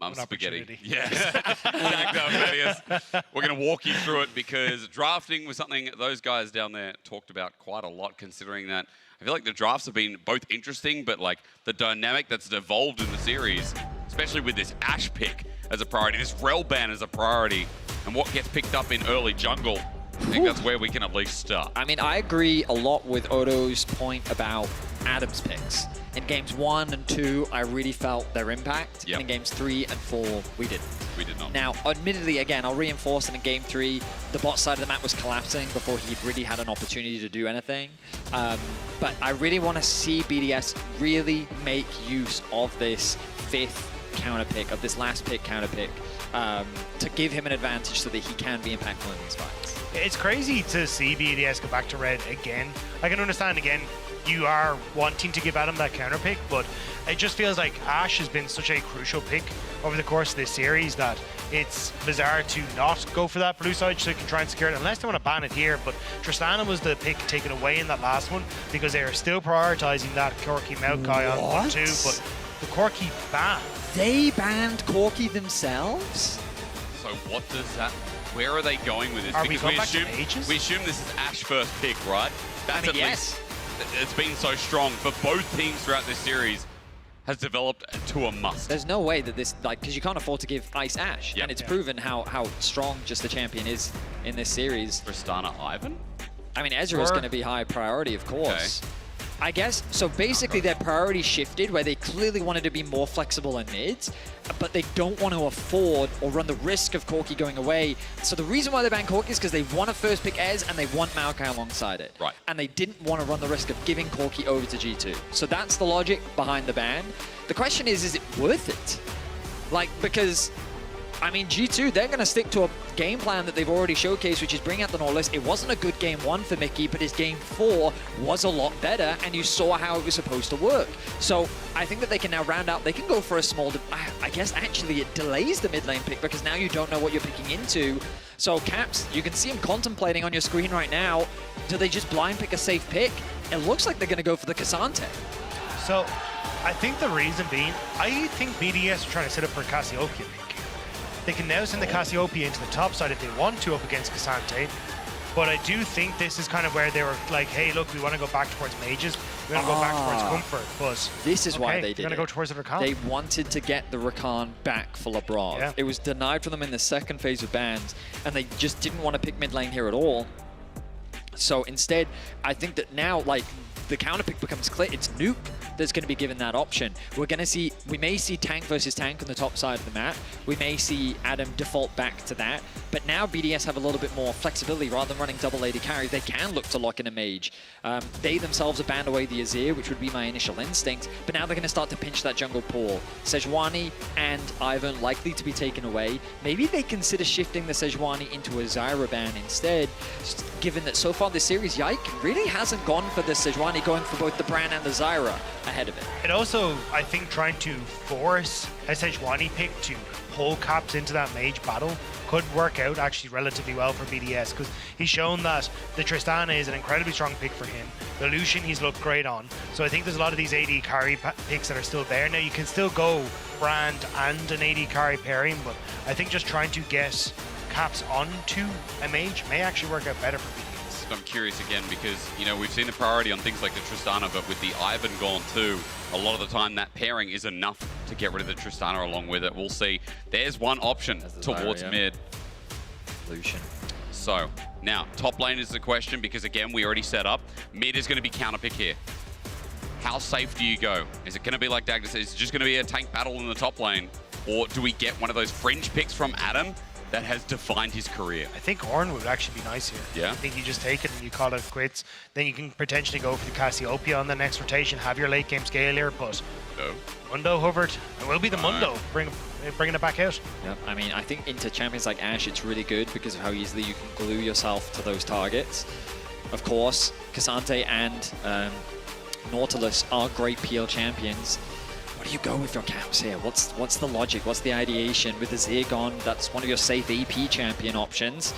Mum spaghetti. opportunity. Yeah. Exactly, Thaddeus. We're going to walk you through it because drafting was something those guys down there talked about quite a lot, considering that I feel like the drafts have been both interesting, but like the dynamic that's evolved in the series, especially with this Ashe pick as a priority, this Rel ban as a priority, and what gets picked up in early jungle. I think that's where we can at least start. I mean, I agree a lot with Odo's point about Adam's picks. In games 1 and 2, I really felt their impact. Yep. And in games 3 and 4, we didn't. We did not. Now, admittedly, again, I'll reinforce that in game 3, the bot side of the map was collapsing before he really had an opportunity to do anything. But I really want to see BDS really make use of this 5th counter pick, of this last pick counter pick, to give him an advantage so that he can be impactful in these fights. It's crazy to see BDS go back to red again. I can understand, again, you are wanting to give Adam that counter pick, but it just feels like Ashe has been such a crucial pick over the course of this series that it's bizarre to not go for that blue side so you can try and secure it, unless they want to ban it here. But Tristana was the pick taken away in that last one because they are still prioritizing that Corki Maokai on 1-2, but the Corki ban. They banned Corki themselves? So what does that... Where are they going with this? Are we because going back to mages? we assume this is Ashe first pick, right? That's I mean, at yes. least... It's been so strong for both teams throughout this series. Has developed to a must. There's no way that this, like, because you can't afford to give Ice Ashe. Yep. And it's proven how strong just the champion is in this series. Tristana Ivan? I mean, Ezra is going to be high priority, of course. Okay. I guess, so basically their priority shifted where they clearly wanted to be more flexible in mids, but they don't want to afford or run the risk of Corki going away. So the reason why they banned Corki is because they want to first pick Ez and they want Maokai alongside it. Right. And they didn't want to run the risk of giving Corki over to G2. So that's the logic behind the ban. The question is it worth it? Like, because... I mean, G2, they're going to stick to a game plan that they've already showcased, which is bring out the Nautilus. It wasn't a good game 1 for Mickey, but his game 4 was a lot better, and you saw how it was supposed to work. So I think that they can now round out. They can go for a small... I guess, actually, it delays the mid lane pick, because now you don't know what you're picking into. So, Caps, you can see him contemplating on your screen right now. Do they just blind pick a safe pick? It looks like they're going to go for the Cassante. So, I think the reason being, I think BDS are trying to set up for a Cassiopeia pick. They can now send the Cassiopeia into the top side if they want to up against Cassante. But I do think this is kind of where they were like, hey, look, we want to go back towards mages. We want to go back towards comfort. But this is why they did They're going to go towards the Rakan. They wanted to get the Rakan back for LeBron. Yeah. It was denied for them in the second phase of bans, and they just didn't want to pick mid lane here at all. So instead, I think that now, like, the counter pick becomes clear. It's Nuke that's going to be given that option. We may see tank versus tank on the top side of the map. We may see Adam default back to that. But now BDS have a little bit more flexibility. Rather than running double AD carry, they can look to lock in a mage. They themselves have banned away the Azir, which would be my initial instinct. But now they're going to start to pinch that jungle pool. Sejuani and Ivan likely to be taken away. Maybe they consider shifting the Sejuani into a Zyra ban instead, given that so far this series, Yike really hasn't gone for the Sejuani, going for both the Bran and the Zyra ahead of it. And also, I think trying to force a Sejuani pick to pull Caps into that mage battle could work out actually relatively well for BDS, because he's shown that the Tristana is an incredibly strong pick for him. The Lucian he's looked great on. So I think there's a lot of these AD carry picks that are still there. Now you can still go Brand and an AD carry pairing, but I think just trying to get Caps onto a mage may actually work out better for BDS. I'm curious again because, you know, we've seen the priority on things like the Tristana, but with the Ivan gone too, a lot of the time that pairing is enough to get rid of the Tristana along with it. We'll see. There's one option towards mid. Lucian. So, now, top lane is the question because, again, we already set up. Mid is going to be counterpick here. How safe do you go? Is it going to be like Dagda says, is it just going to be a tank battle in the top lane? Or do we get one of those fringe picks from Adam that has defined his career? I think Ornn would actually be nice here. Yeah. I think you just take it and you call it quits. Then you can potentially go for the Cassiopeia on the next rotation, have your late game scale here, but Mundo hovered. It will be the Mundo bringing it back out. Yeah, I mean, I think into champions like Ashe, it's really good because of how easily you can glue yourself to those targets. Of course, Cassante and Nautilus are great PL champions. What do you go with your Caps here? What's the logic? What's the ideation? With the Zir gone, that's one of your safe AP champion options.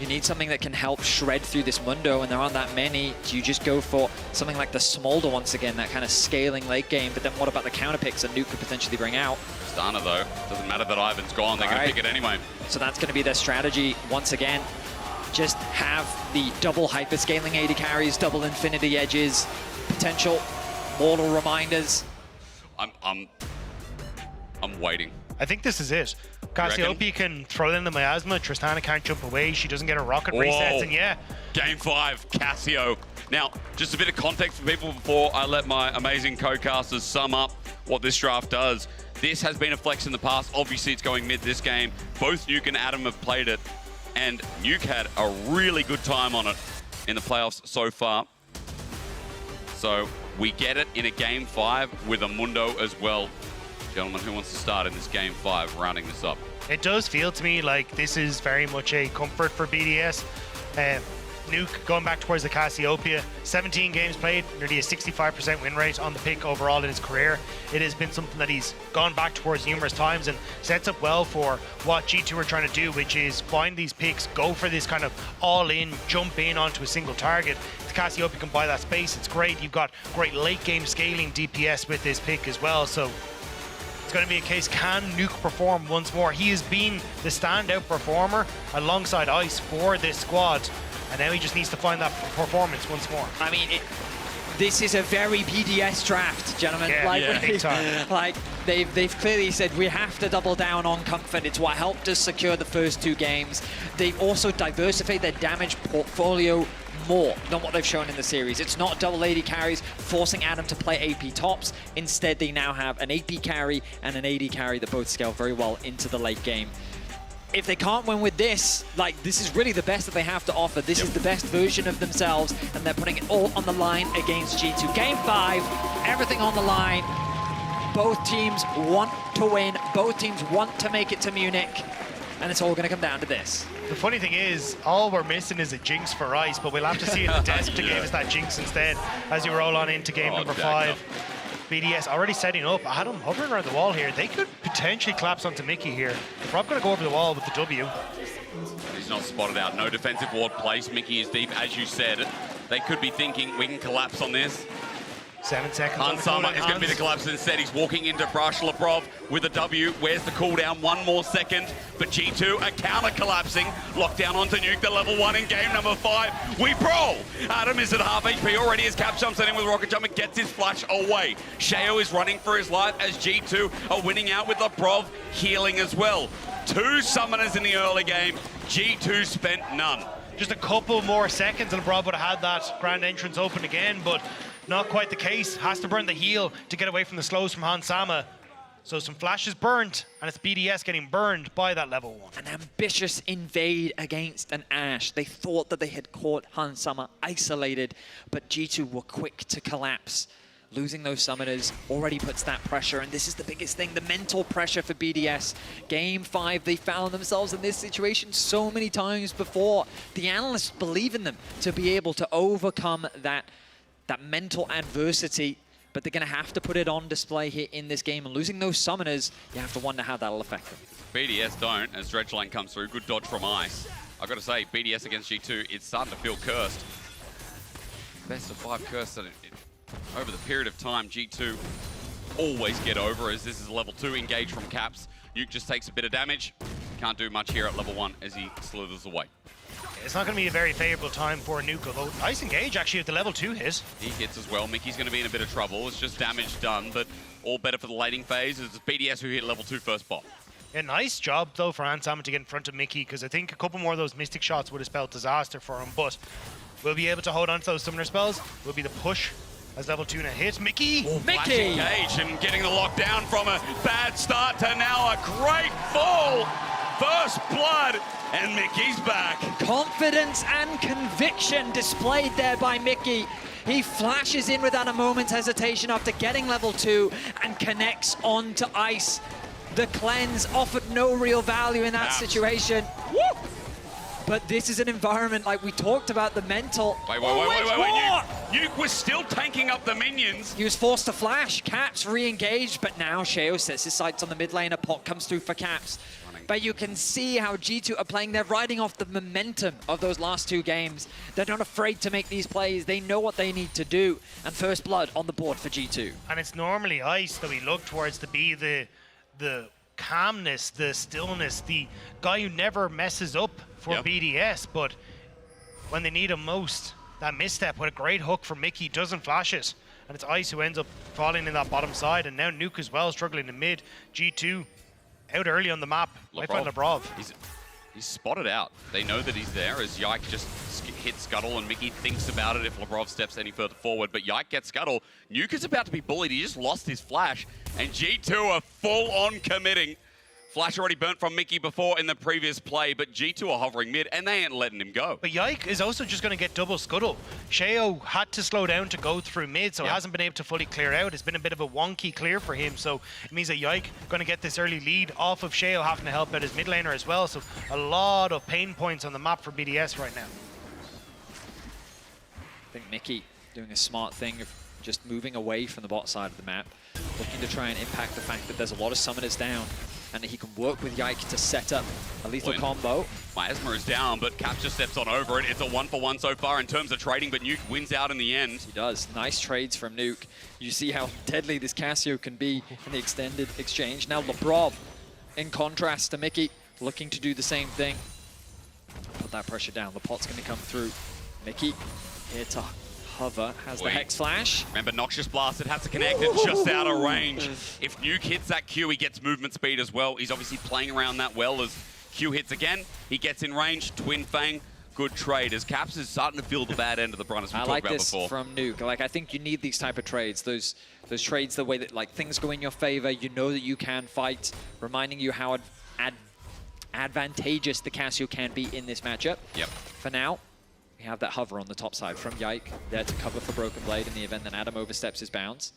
You need something that can help shred through this Mundo, and there aren't that many. Do you just go for something like the Smolder once again, that kind of scaling late game? But then what about the counter picks that Nuke could potentially bring out? Stunner though, doesn't matter that Ivan's gone, they're going to pick it anyway. So that's going to be their strategy once again. Just have the double hyperscaling AD carries, double infinity edges, potential mortal reminders. I'm waiting. I think this is it. Cassiopeia can throw in the miasma. Tristana can't jump away. She doesn't get her rocket resets, and yeah. Game 5, Cassio. Now, just a bit of context for people before I let my amazing co-casters sum up what this draft does. This has been a flex in the past. Obviously, it's going mid this game. Both Nuke and Adam have played it, and Nuke had a really good time on it in the playoffs so far. So we get it in a game 5 with a Mundo as well. Gentlemen, who wants to start in this game 5, rounding this up? It does feel to me like this is very much a comfort for BDS. Nuke going back towards the Cassiopeia, 17 games played, nearly a 65% win rate on the pick overall in his career. It has been something that he's gone back towards numerous times and sets up well for what G2 are trying to do, which is find these picks, go for this kind of all-in, jump in onto a single target. If Cassiopeia can buy that space, it's great. You've got great late game scaling DPS with this pick as well, so it's going to be a case, can Nuke perform once more? He has been the standout performer alongside Ice for this squad, and now he just needs to find that performance once more. I mean, this is a very BDS draft, gentlemen. Yeah, big time. Like they've clearly said we have to double down on comfort. It's what helped us secure the first 2 games. They've also diversified their damage portfolio more than what they've shown in the series. It's not double AD carries forcing Adam to play AP tops. Instead, they now have an AP carry and an AD carry that both scale very well into the late game. If they can't win with this, like, this is really the best that they have to offer. This is the best version of themselves, and they're putting it all on the line against G2. Game 5, everything on the line. Both teams want to win. Both teams want to make it to Munich, and it's all going to come down to this. The funny thing is, all we're missing is a jinx for Ice, but we'll have to see if the desk to give us that jinx instead as you roll on into game number 5. BDS already setting up. Adam hovering around the wall here. They could potentially collapse onto Mickey here. They're probably going to go over the wall with the W. He's not spotted out. No defensive ward placed. Mickey is deep, as you said. They could be thinking, we can collapse on this. 7 seconds. Hansama is going to be the collapse instead. He's walking into Brush Lebrov with a W. Where's the cooldown? 1 more second. But G2 are counter-collapsing. Lockdown onto Nuke, the level 1 in game number 5. We brawl! Adam is at half HP already as Cap jumps in with Rocket Jump and gets his flash away. Sheo is running for his life as G2 are winning out with Lebrov healing as well. 2 summoners in the early game. G2 spent none. Just a couple more seconds and Lebrov would have had that grand entrance open again, but not quite the case. Has to burn the heal to get away from the slows from Hansama. So some flashes burnt, and it's BDS getting burned by that level 1. An ambitious invade against an Ashe. They thought that they had caught Hansama isolated, but G2 were quick to collapse. Losing those summoners already puts that pressure, and this is the biggest thing, the mental pressure for BDS. Game 5, they found themselves in this situation so many times before. The analysts believe in them to be able to overcome that mental adversity, but they're going to have to put it on display here in this game. And losing those summoners, you have to wonder how that'll affect them. BDS don't, as Dredgeline comes through. Good dodge from Ice. I've got to say, BDS against G2, it's starting to feel cursed. Best of 5 cursed over the period of time. G2 always get over, as this is level 2 engage from Caps. Nuke just takes a bit of damage. Can't do much here at level 1 as he slithers away. It's not going to be a very favorable time for Nuke, although nice engage actually at the level 2 hit. He hits as well. Mickey's going to be in a bit of trouble. It's just damage done, but all better for the lating phase. It's BDS who hit level 2 first bot. Yeah, nice job though for Hansama to get in front of Mickey, because I think a couple more of those Mystic shots would have spelled disaster for him, but we'll be able to hold on to those summoner spells. Will be the push as level 2 now hits. Mickey! Oh, Mickey! Engage and getting the lockdown from a bad start to now a great fall. First blood, and Mickey's back. Confidence and conviction displayed there by Mickey. He flashes in without a moment's hesitation after getting level 2 and connects onto Ice. The cleanse offered no real value in that situation. Woo! But this is an environment like we talked about, the mental. Wait. Nuke was still tanking up the minions. He was forced to flash. Caps re-engaged, but now Sheo sets his sights on the mid lane. A pot comes through for Caps. but you can see how G2 are playing. They're riding off the momentum of those last 2 games. They're not afraid to make these plays. They know what they need to do. And first blood on the board for G2. And it's normally Ice that we look towards to be the calmness, the stillness, the guy who never messes up for BDS, but when they need him most, that misstep with a great hook from Mickey doesn't flash it. And it's Ice who ends up falling in that bottom side, and now Nuke as well, struggling in mid. G2 out early on the map. I find Labrov. He's spotted out. They know that he's there as Yike just hits Scuttle, and Mickey thinks about it if Labrov steps any further forward. But Yike gets Scuttle. Nuke is about to be bullied. He just lost his flash, and G2 are full-on committing. Flash already burnt from Mickey before in the previous play, but G2 are hovering mid, and they ain't letting him go. But Yike is also just going to get double Scuttle. Sheo had to slow down to go through mid, so hasn't been able to fully clear out. It's been a bit of a wonky clear for him, so it means that Yike going to get this early lead off of Sheo having to help out his mid laner as well. So a lot of pain points on the map for BDS right now. I think Mickey doing a smart thing of just moving away from the bot side of the map, looking to try and impact the fact that there's a lot of summoners down, and he can work with Yike to set up a lethal combo. Miasma is down, but Caps just steps on over it. It's a 1-for-1 so far in terms of trading, but Nuke wins out in the end. He does. Nice trades from Nuke. You see how deadly this Cassio can be in the extended exchange. Now Labrov, in contrast to Mickey, looking to do the same thing. Put that pressure down. The pot's going to come through. Mickey here to hover, has the Hex Flash. Remember, Noxious Blast, it has to connect, it's just out of range. If Nuke hits that Q, he gets movement speed as well. He's obviously playing around that well as Q hits again. He gets in range, Twin Fang, good trade as Caps is starting to feel the bad end of the brunt as we talked about before. I like this from Nuke. Like, I think you need these type of trades. Those trades, the way that like things go in your favor, you know that you can fight, reminding you how advantageous the Cassio can be in this matchup. Yep. For now, we have that hover on the top side from Yike, there to cover for Broken Blade in the event that Adam oversteps his bounds.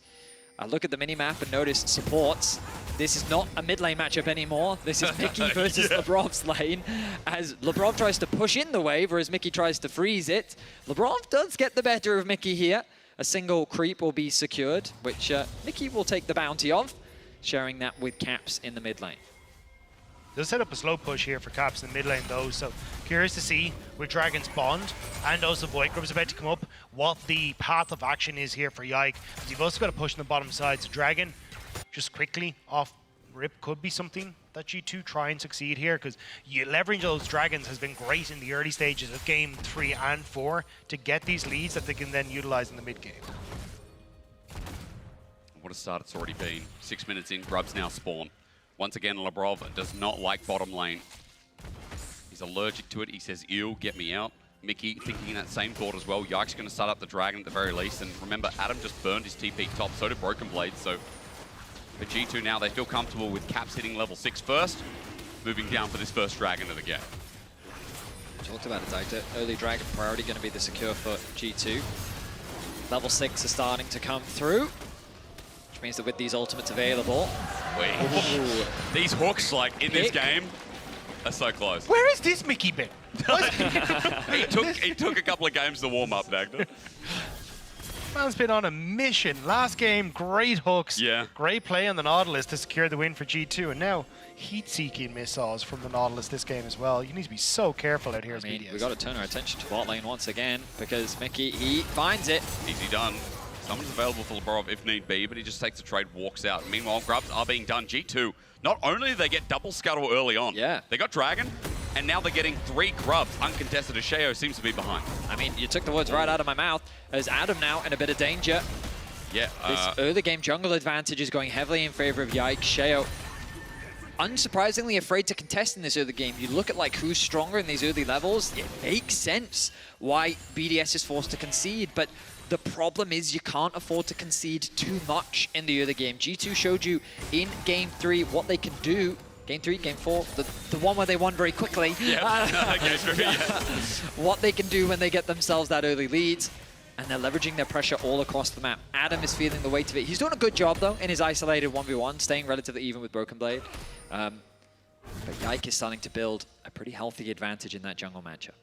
I look at the minimap and notice supports. This is not a mid lane matchup anymore. This is Mickey versus Labrov's lane, as Labrov tries to push in the wave, whereas Mickey tries to freeze it. Labrov does get the better of Mickey here. A single creep will be secured, which Mickey will take the bounty of, sharing that with Caps in the mid lane. They'll set up a slow push here for Caps in the mid lane though, so curious to see with Dragon's Bond and also Void Grub's about to come up, what the path of action is here for Yike. But you've also got to push on the bottom side, so Dragon just quickly off rip could be something that G2 try and succeed here, because leveraging those Dragons has been great in the early stages of game 3 and 4 to get these leads that they can then utilize in the mid game. What a start it's already been. 6 minutes in, Grubs now spawn. Once again, Labrov does not like bottom lane. He's allergic to it. He says, ew, get me out. Mickey thinking that same thought as well. Yike's going to start up the Dragon at the very least. And remember, Adam just burned his TP top, so did Broken Blade. So for G2 now, they feel comfortable with Caps hitting level 6 first, moving down for this first Dragon of the game. Talked about it, Dicta. Early Dragon priority going to be the secure for G2. Level 6 is starting to come through, which means that with these ultimates available... These hooks, like, in this game, are so close. Where is this Mickey been? He took a couple of games to warm up, Dagda. Man's been on a mission. Last game, great hooks. Yeah. Great play on the Nautilus to secure the win for G2. And now heat-seeking missiles from the Nautilus this game as well. You need to be so careful out here as BDS. We've got to turn our attention to bot lane once again, because Mickey, he finds it. Easy done. Someone's available for Labrov if need be, but he just takes the trade, walks out. Meanwhile, grubs are being done. G2, not only do they get double Scuttle early on, they got Dragon, and now they're getting 3 grubs uncontested as Sheo seems to be behind. I mean, you took the words right out of my mouth, as Adam now in a bit of danger. Yeah. This early game jungle advantage is going heavily in favor of Yike. Sheo, unsurprisingly afraid to contest in this early game. You look at like who's stronger in these early levels, it makes sense why BDS is forced to concede, but the problem is you can't afford to concede too much in the early game. G2 showed you in Game 3 what they can do. Game 3, Game 4, the one where they won very quickly. What they can do when they get themselves that early leads. And they're leveraging their pressure all across the map. Adam is feeling the weight of it. He's doing a good job, though, in his isolated 1v1, staying relatively even with Broken Blade. But Yike is starting to build a pretty healthy advantage in that jungle matchup.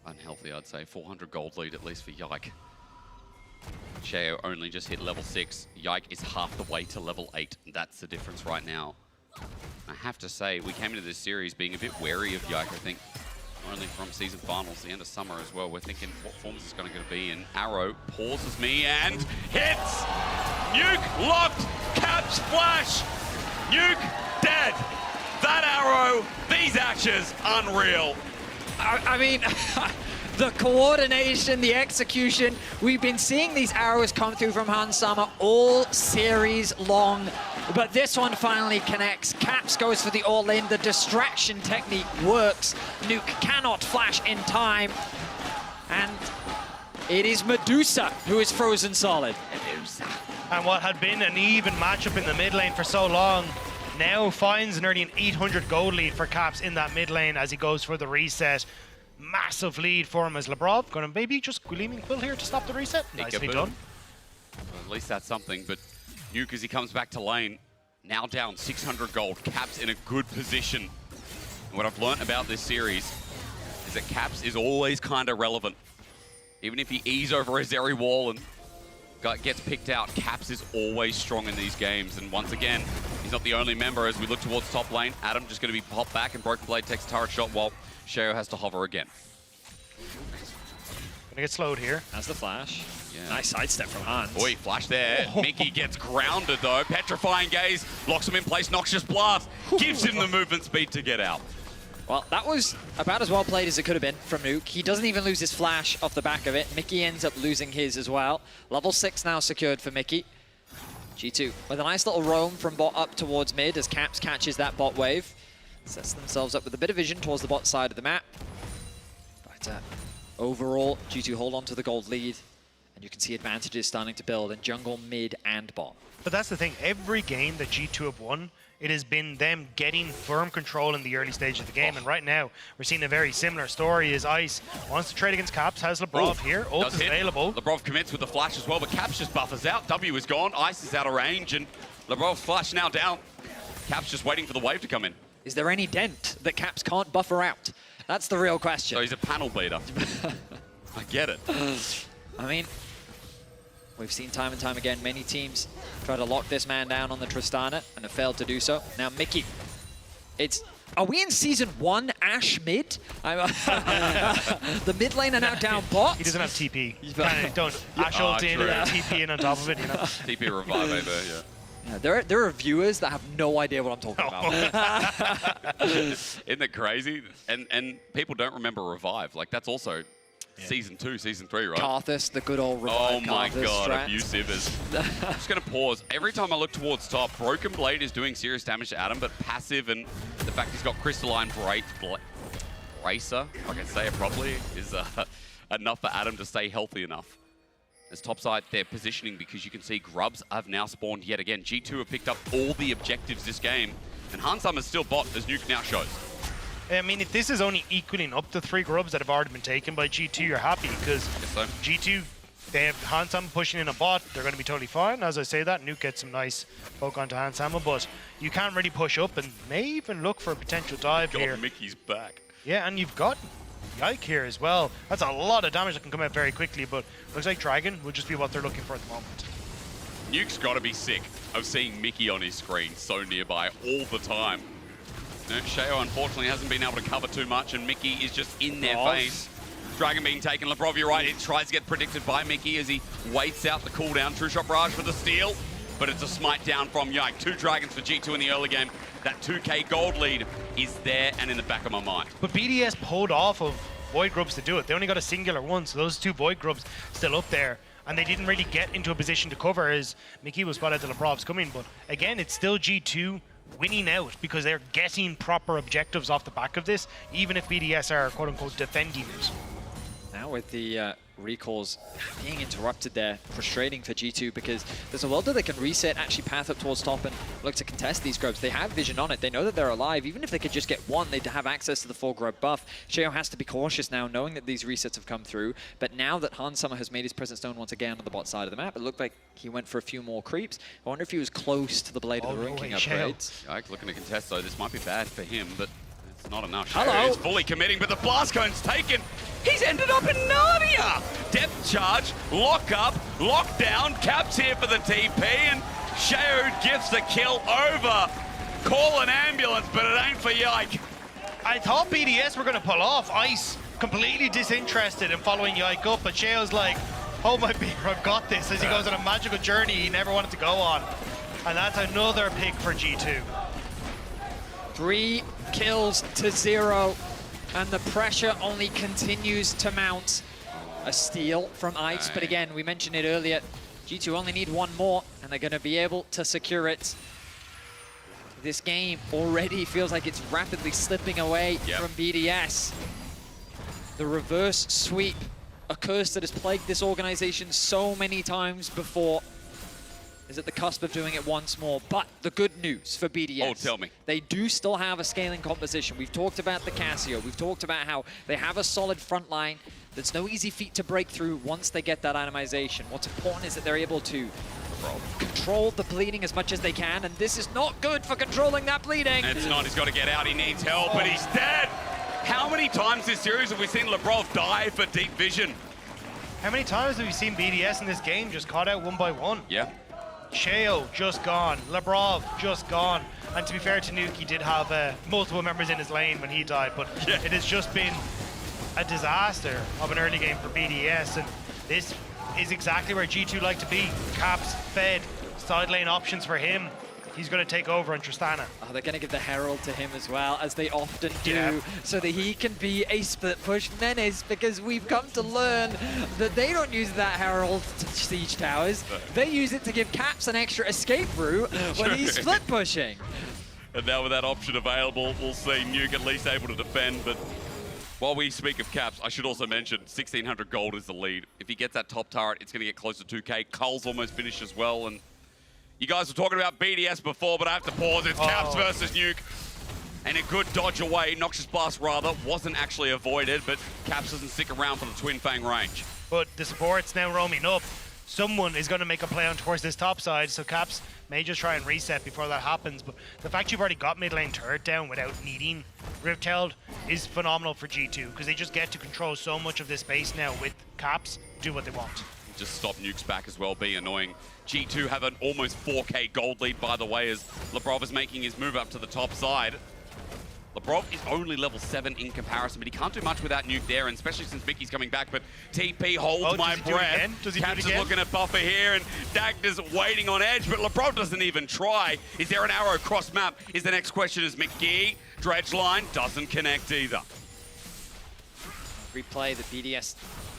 Unhealthy, I'd say. 400 gold lead, at least for Yike. Sheo only just hit level 6. Yike is half the way to level 8. That's the difference right now. I have to say, we came into this series being a bit wary of Yike, I think. Only from season finals, the end of summer as well. We're thinking, what form is this going to be in? Arrow pauses me and hits! Nuke locked! Caps flash! Nuke dead! That arrow, these actions, unreal. I mean, the coordination, the execution. We've been seeing these arrows come through from Hans Sama all series long, but this one finally connects. Caps goes for the all-in. The distraction technique works. Nuke cannot flash in time. And it is Medusa who is frozen solid. Medusa. And what had been an even matchup in the mid lane for so long now finds nearly an 800 gold lead for Caps in that mid lane as he goes for the reset. Massive lead for him as Labrov going to maybe just Gleaming Quill here to stop the reset. Nicely done. Well, at least that's something, but Nuke, as he comes back to lane, now down 600 gold. Caps in a good position. And what I've learnt about this series is that Caps is always kind of relevant. Even if he ease over a Zeri wall and gets picked out, Caps is always strong in these games. And once again, he's not the only member as we look towards top lane. Adam just going to be popped back and Broken Blade takes turret shot while Sheo has to hover again. Gonna get slowed here. That's the flash. Yeah. Nice sidestep from Hans. Boy, flash there. Mickey gets grounded though. Petrifying Gaze, locks him in place. Noxious Blast gives him the movement speed to get out. Well, that was about as well played as it could have been from Nuke. He doesn't even lose his flash off the back of it. Mickey ends up losing his as well. Level 6 now secured for Mickey. G2 with a nice little roam from bot up towards mid as Caps catches that bot wave. Sets themselves up with a bit of vision towards the bot side of the map. But overall, G2 hold on to the gold lead. And you can see advantages starting to build in jungle, mid, and bot. But that's the thing. Every game that G2 have won, it has been them getting firm control in the early stage of the game. And right now, we're seeing a very similar story as Ice wants to trade against Caps, has Labrov here. Ult is available. Labrov commits with the flash as well, but Caps just buffers out. W is gone, Ice is out of range, and Labrov's flash now down. Caps just waiting for the wave to come in. Is there any dent that Caps can't buffer out? That's the real question. So he's a panel beater. I get it. I mean, we've seen time and time again, many teams try to lock this man down on the Tristana and have failed to do so. Now, Mickey, are we in season 1 Ashe mid? The mid lane are now down bot. He doesn't have TP. Don't Ashe ult in and TP in on top of it, you know? TP revive over, yeah. Yeah, there are viewers that have no idea what I'm talking about. Isn't that crazy? And people don't remember Revive. Like, that's also season 2, season 3, right? Karthus, the good old Revive. Oh my Karthus god, strat. abusive is. I'm just going to pause. Every time I look towards top, Broken Blade is doing serious damage to Adam, but passive, and the fact he's got Crystalline Bracer, if I can say it properly, is enough for Adam to stay healthy enough. As topside, they're positioning because you can see Grubs have now spawned yet again. G2 have picked up all the objectives this game, and Hansam is still bot, as Nuke now shows. I mean, if this is only equaling up the 3 Grubs that have already been taken by G2, you're happy, because G2, they have Hansam pushing in a bot, they're going to be totally fine. As I say that, Nuke gets some nice poke onto Hansama, but you can't really push up and may even look for a potential dive here. Mickey's back. Yeah, and you've got Yike here as well. That's a lot of damage that can come out very quickly, but looks like Dragon would just be what they're looking for at the moment. Nuke's got to be sick of seeing Mickey on his screen so nearby all the time. No, Sheo unfortunately hasn't been able to cover too much, and Mickey is just in their face. Dragon being taken. Labrov, you're right, it tries to get predicted by Mickey as he waits out the cooldown. True Shot Barrage for the steal, but it's a smite down from Yike. 2 Dragons for G2 in the early game. That 2k gold lead is there and in the back of my mind. But BDS pulled off of Void Grubs to do it. They only got a singular one, so those 2 Void Grubs still up there. And they didn't really get into a position to cover as Mickey was spotted at Labrov's coming. But again, it's still G2 winning out because they're getting proper objectives off the back of this, even if BDS are quote-unquote defending it. Now with the recalls being interrupted there, frustrating for G2 because there's a world that they can reset, actually path up towards top and look to contest these Grubs. They have vision on it. They know that they're alive. Even if they could just get one, they'd have access to the full Grub buff. Sheo has to be cautious now, knowing that these resets have come through. But now that Hansama has made his presence known once again on the bot side of the map, it looked like he went for a few more creeps. I wonder if he was close to the Blade of the Ruin King upgrades. Yike looking to contest though. This might be bad for him, but it's not enough. Hello. Sheo is fully committing, but the blast cone's taken. He's ended up in Narnia! Depth charge, lock up, lock down, Caps here for the TP, and Sheo gifts the kill over Call an ambulance, but it ain't for Yike. I thought BDS were going to pull off. Ice completely disinterested in following Yike up, but Sheo's like, oh my beer, I've got this, as he goes on a magical journey he never wanted to go on. And that's another pick for G2. 3 kills to 0, and the pressure only continues to mount. A steal from Ice, but again, we mentioned it earlier, G2 only need 1 more, and they're going to be able to secure it. This game already feels like it's rapidly slipping away from BDS. The reverse sweep, a curse that has plagued this organization so many times before, is at the cusp of doing it once more. But the good news for BDS, oh, tell me, they do still have a scaling composition. We've talked about the Casio. We've talked about how they have a solid front line. That's no easy feat to break through once they get that itemization. What's important is that they're able to control the bleeding as much as they can, and this is not good for controlling that bleeding. It's not, he's got to get out, he needs help, but he's dead! How many times this series have we seen Lebrov die for deep vision? How many times have we seen BDS in this game just caught out 1 by 1? Yeah. Sheo just gone, Lebrov just gone. And to be fair to Nuke, he did have multiple members in his lane when he died, but it has just been a disaster of an early game for BDS, and this is exactly where G2 like to be. Caps, fed, side lane options for him. He's going to take over on Tristana. Oh, they're going to give the Herald to him as well, as they often do, so that he can be a split push menace, because we've come to learn that they don't use that Herald to siege towers. They use it to give Caps an extra escape route when he's split pushing. And now with that option available, we'll see Nuke at least able to defend, but while we speak of Caps, I should also mention 1,600 gold is the lead. If he gets that top turret, it's going to get close to 2K. Cull's almost finished as well, and you guys were talking about BDS before, but I have to pause. It's Caps versus Nuke. And a good dodge away, Noxious Blast rather, wasn't actually avoided, but Caps doesn't stick around for the Twin Fang range. But the support's now roaming up. Someone is going to make a play on towards this top side, so Caps may just try and reset before that happens. But the fact you've already got mid lane turret down without needing Riftheld is phenomenal for G2, because they just get to control so much of this space now with Caps, do what they want. Just stop Nuke's back as well, be annoying. G2 have an almost 4K gold lead, by the way, as Lebrov is making his move up to the top side. Lebrov is only level 7 in comparison, but he can't do much without Nuke there, and especially since Mickey's coming back. But TP holds my breath. Caps is looking at buffer here, and Dagner's waiting on edge, but Lebrov doesn't even try. Is there an arrow cross map? Is the next question as McGee. Dredge line doesn't connect either. Replay that BDS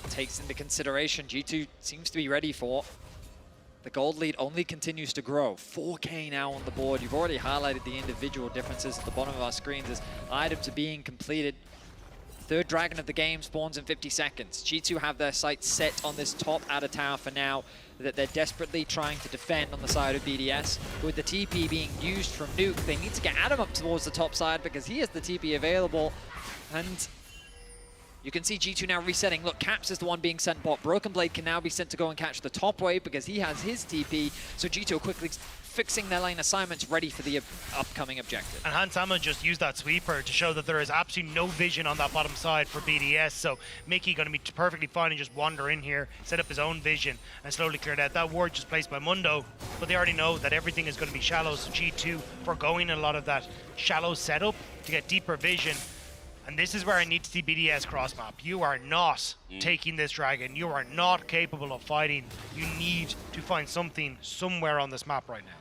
takes into consideration, G2 seems to be ready for. The gold lead only continues to grow. 4K now on the board. You've already highlighted the individual differences at the bottom of our screens as items are being completed. Third dragon of the game spawns in 50 seconds. G2 have their sights set on this top outer tower for now that they're desperately trying to defend on the side of BDS. With the TP being used from Nuke, they need to get Adam up towards the top side because he has the TP available. And you can see G2 now resetting. Look, Caps is the one being sent bot. Broken Blade can now be sent to go and catch the top wave because he has his TP. So G2 are quickly fixing their lane assignments, ready for the upcoming objective. And Hansama just used that sweeper to show that there is absolutely no vision on that bottom side for BDS. So Mickey going to be perfectly fine and just wander in here, set up his own vision, and slowly clear that. That ward just placed by Mundo, but they already know that everything is going to be shallow. So G2 foregoing a lot of that shallow setup to get deeper vision. And this is where I need to see BDS cross map. You are not taking this dragon. You are not capable of fighting. You need to find something somewhere on this map right now.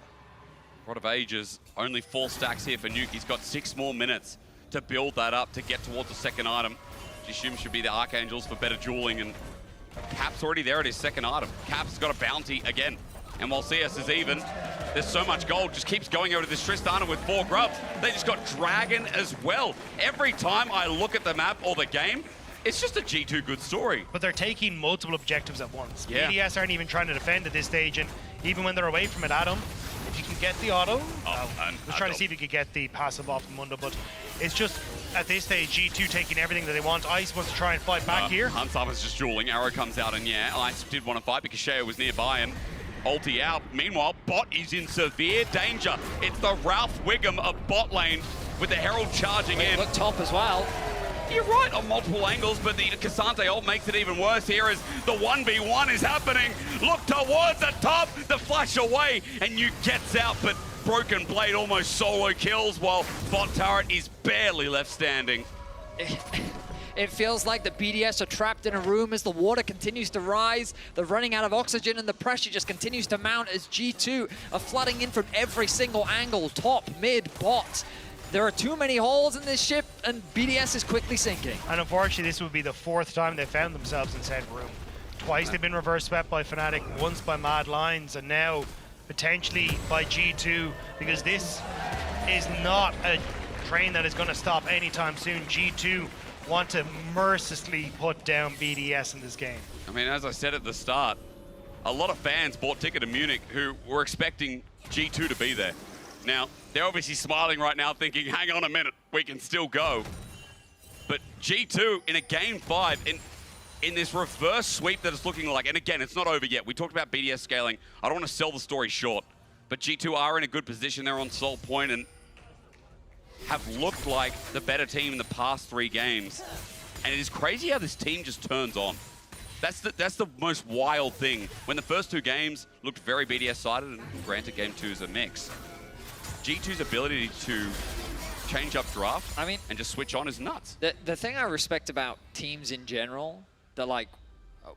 Rod of Ages, only 4 stacks here for Nuke. He's got 6 more minutes to build that up to get towards the second item, which assumes should be the Archangels for better dueling. And Cap's already there at his second item. Cap's got a bounty again. And while CS is even, there's so much gold, just keeps going over to this Tristana with 4 grubs. They just got Dragon as well. Every time I look at the map or the game, it's just a G2 good story. But they're taking multiple objectives at once. Yeah. BDS aren't even trying to defend at this stage, and even when they're away from it, Adam, if you can get the auto, I was trying to see if you could get the passive off the Mundo, but it's just, at this stage, G2 taking everything that they want. Ice wants to try and fight back here. Hansama's just dueling, arrow comes out, and yeah, Ice did want to fight because Sheo was nearby, and ulti out. Meanwhile, bot is in severe danger. It's the Ralph Wiggum of bot lane with the Herald charging in. Look top as well. You're right on multiple angles, but the Cassante ult makes it even worse here as the 1v1 is happening. Look towards the top, the flash away, and Nuke gets out, but Broken Blade almost solo kills while bot turret is barely left standing. It feels like the BDS are trapped in a room as the water continues to rise. They're running out of oxygen and the pressure just continues to mount as G2 are flooding in from every single angle, top, mid, bot. There are too many holes in this ship and BDS is quickly sinking. And unfortunately, this would be the 4th time they found themselves in said room. Twice they've been reverse swept by Fnatic, once by Mad Lions, and now potentially by G2, because this is not a train that is going to stop anytime soon. G2 want to mercilessly put down BDS in this game. I mean, as I said at the start, a lot of fans bought ticket to Munich who were expecting G2 to be there. Now, they're obviously smiling right now thinking, hang on a minute, we can still go. But G2 in a game 5, in this reverse sweep that it's looking like, and again, it's not over yet. We talked about BDS scaling. I don't want to sell the story short, but G2 are in a good position. They're on sole point and have looked like the better team in the past 3 games. And it is crazy how this team just turns on. That's the most wild thing. When the first 2 games looked very BDS-sided, and granted game 2 is a mix, G2's ability to change up draft and just switch on is nuts. The thing I respect about teams in general, that like,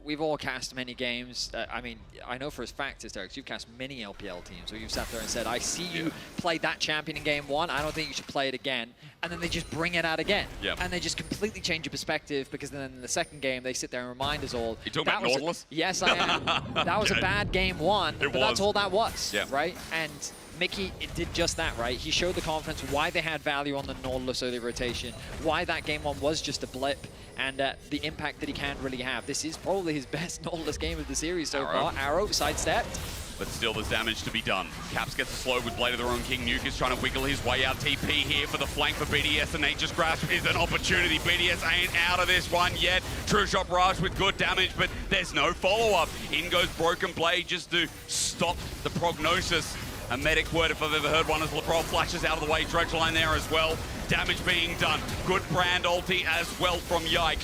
we've all cast many games. I mean, I know for a fact, Derek, you've cast many LPL teams where you've sat there and said, I see you play that champion in game 1, I don't think you should play it again. And then they just bring it out again. And they just completely change your perspective, because then in the second game, they sit there and remind us all. You talking about Nautilus? Yes, I am. That was a bad game 1, but that's all that was, right? And Mickey did just that, right? He showed the confidence, why they had value on the Nautilus early rotation, why that game 1 was just a blip, and the impact that he can really have. This is probably his best Nautilus game of the series so far. Arrow sidestepped. But still, there's damage to be done. Caps gets a slow with Blade of their own. King Nuke is trying to wiggle his way out. TP here for the flank for BDS, and Nature's Grasp is an opportunity. BDS ain't out of this one yet. True Shot Rush with good damage, but there's no follow-up. In goes Broken Blade just to stop the prognosis. A medic word if I've ever heard one as LeBron flashes out of the way. Dredge line there as well. Damage being done. Good brand ulti as well from Yike.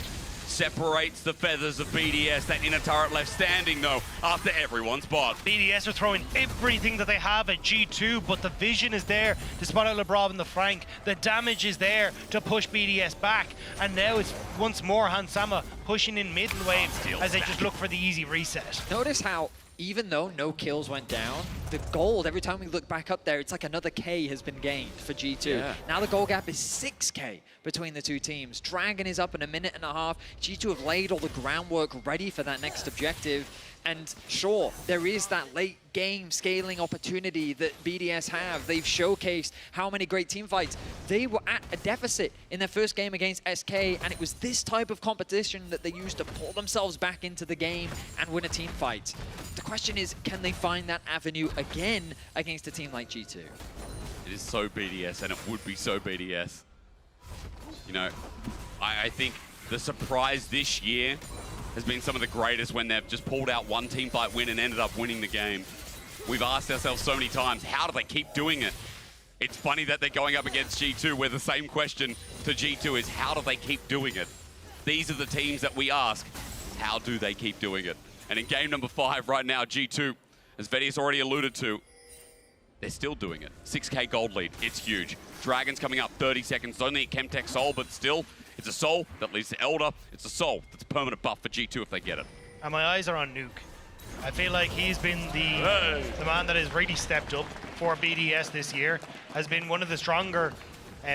Separates the feathers of BDS. That inner turret left standing though after everyone's bot. BDS are throwing everything that they have at G2, but the vision is there to spot out LeBron in the flank. The damage is there to push BDS back. And now it's once more Hansama pushing in middle wave as they just look for the easy reset. Notice how, even though no kills went down, the gold, every time we look back up there, it's like another K has been gained for G2. Now the goal gap is 6K between the 2 teams. Dragon is up in a minute and a half. G2 have laid all the groundwork ready for that next objective. And sure, there is that late game scaling opportunity that BDS have. They've showcased how many great team fights. They were at a deficit in their first game against SK, and it was this type of competition that they used to pull themselves back into the game and win a team fight. The question is, can they find that avenue again against a team like G2? It is so BDS, and it would be so BDS. You know, I think the surprise this year has been some of the greatest when they've just pulled out one team fight win and ended up winning the game. We've asked ourselves so many times, how do they keep doing it? It's funny that they're going up against G2, where the same question to G2 is, how do they keep doing it? These are the teams that we ask, how do they keep doing it? And in game number 5 right now, G2, as Vedius already alluded to, they're still doing it. 6K gold lead, it's huge. Dragon's coming up 30 seconds, only at Chemtech Soul, but still, it's a soul that leads to Elder. It's a soul that's a permanent buff for G2 if they get it. And my eyes are on Nuke. I feel like he's been the man that has really stepped up for BDS this year. Has been one of the stronger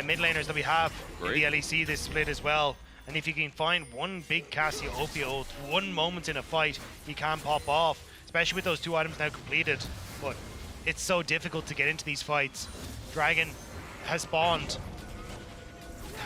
mid laners that we have in the LEC this split as well. And if you can find one big Cassiopeia ult, one moment in a fight, he can pop off, especially with those 2 items now completed. But it's so difficult to get into these fights. Dragon has spawned.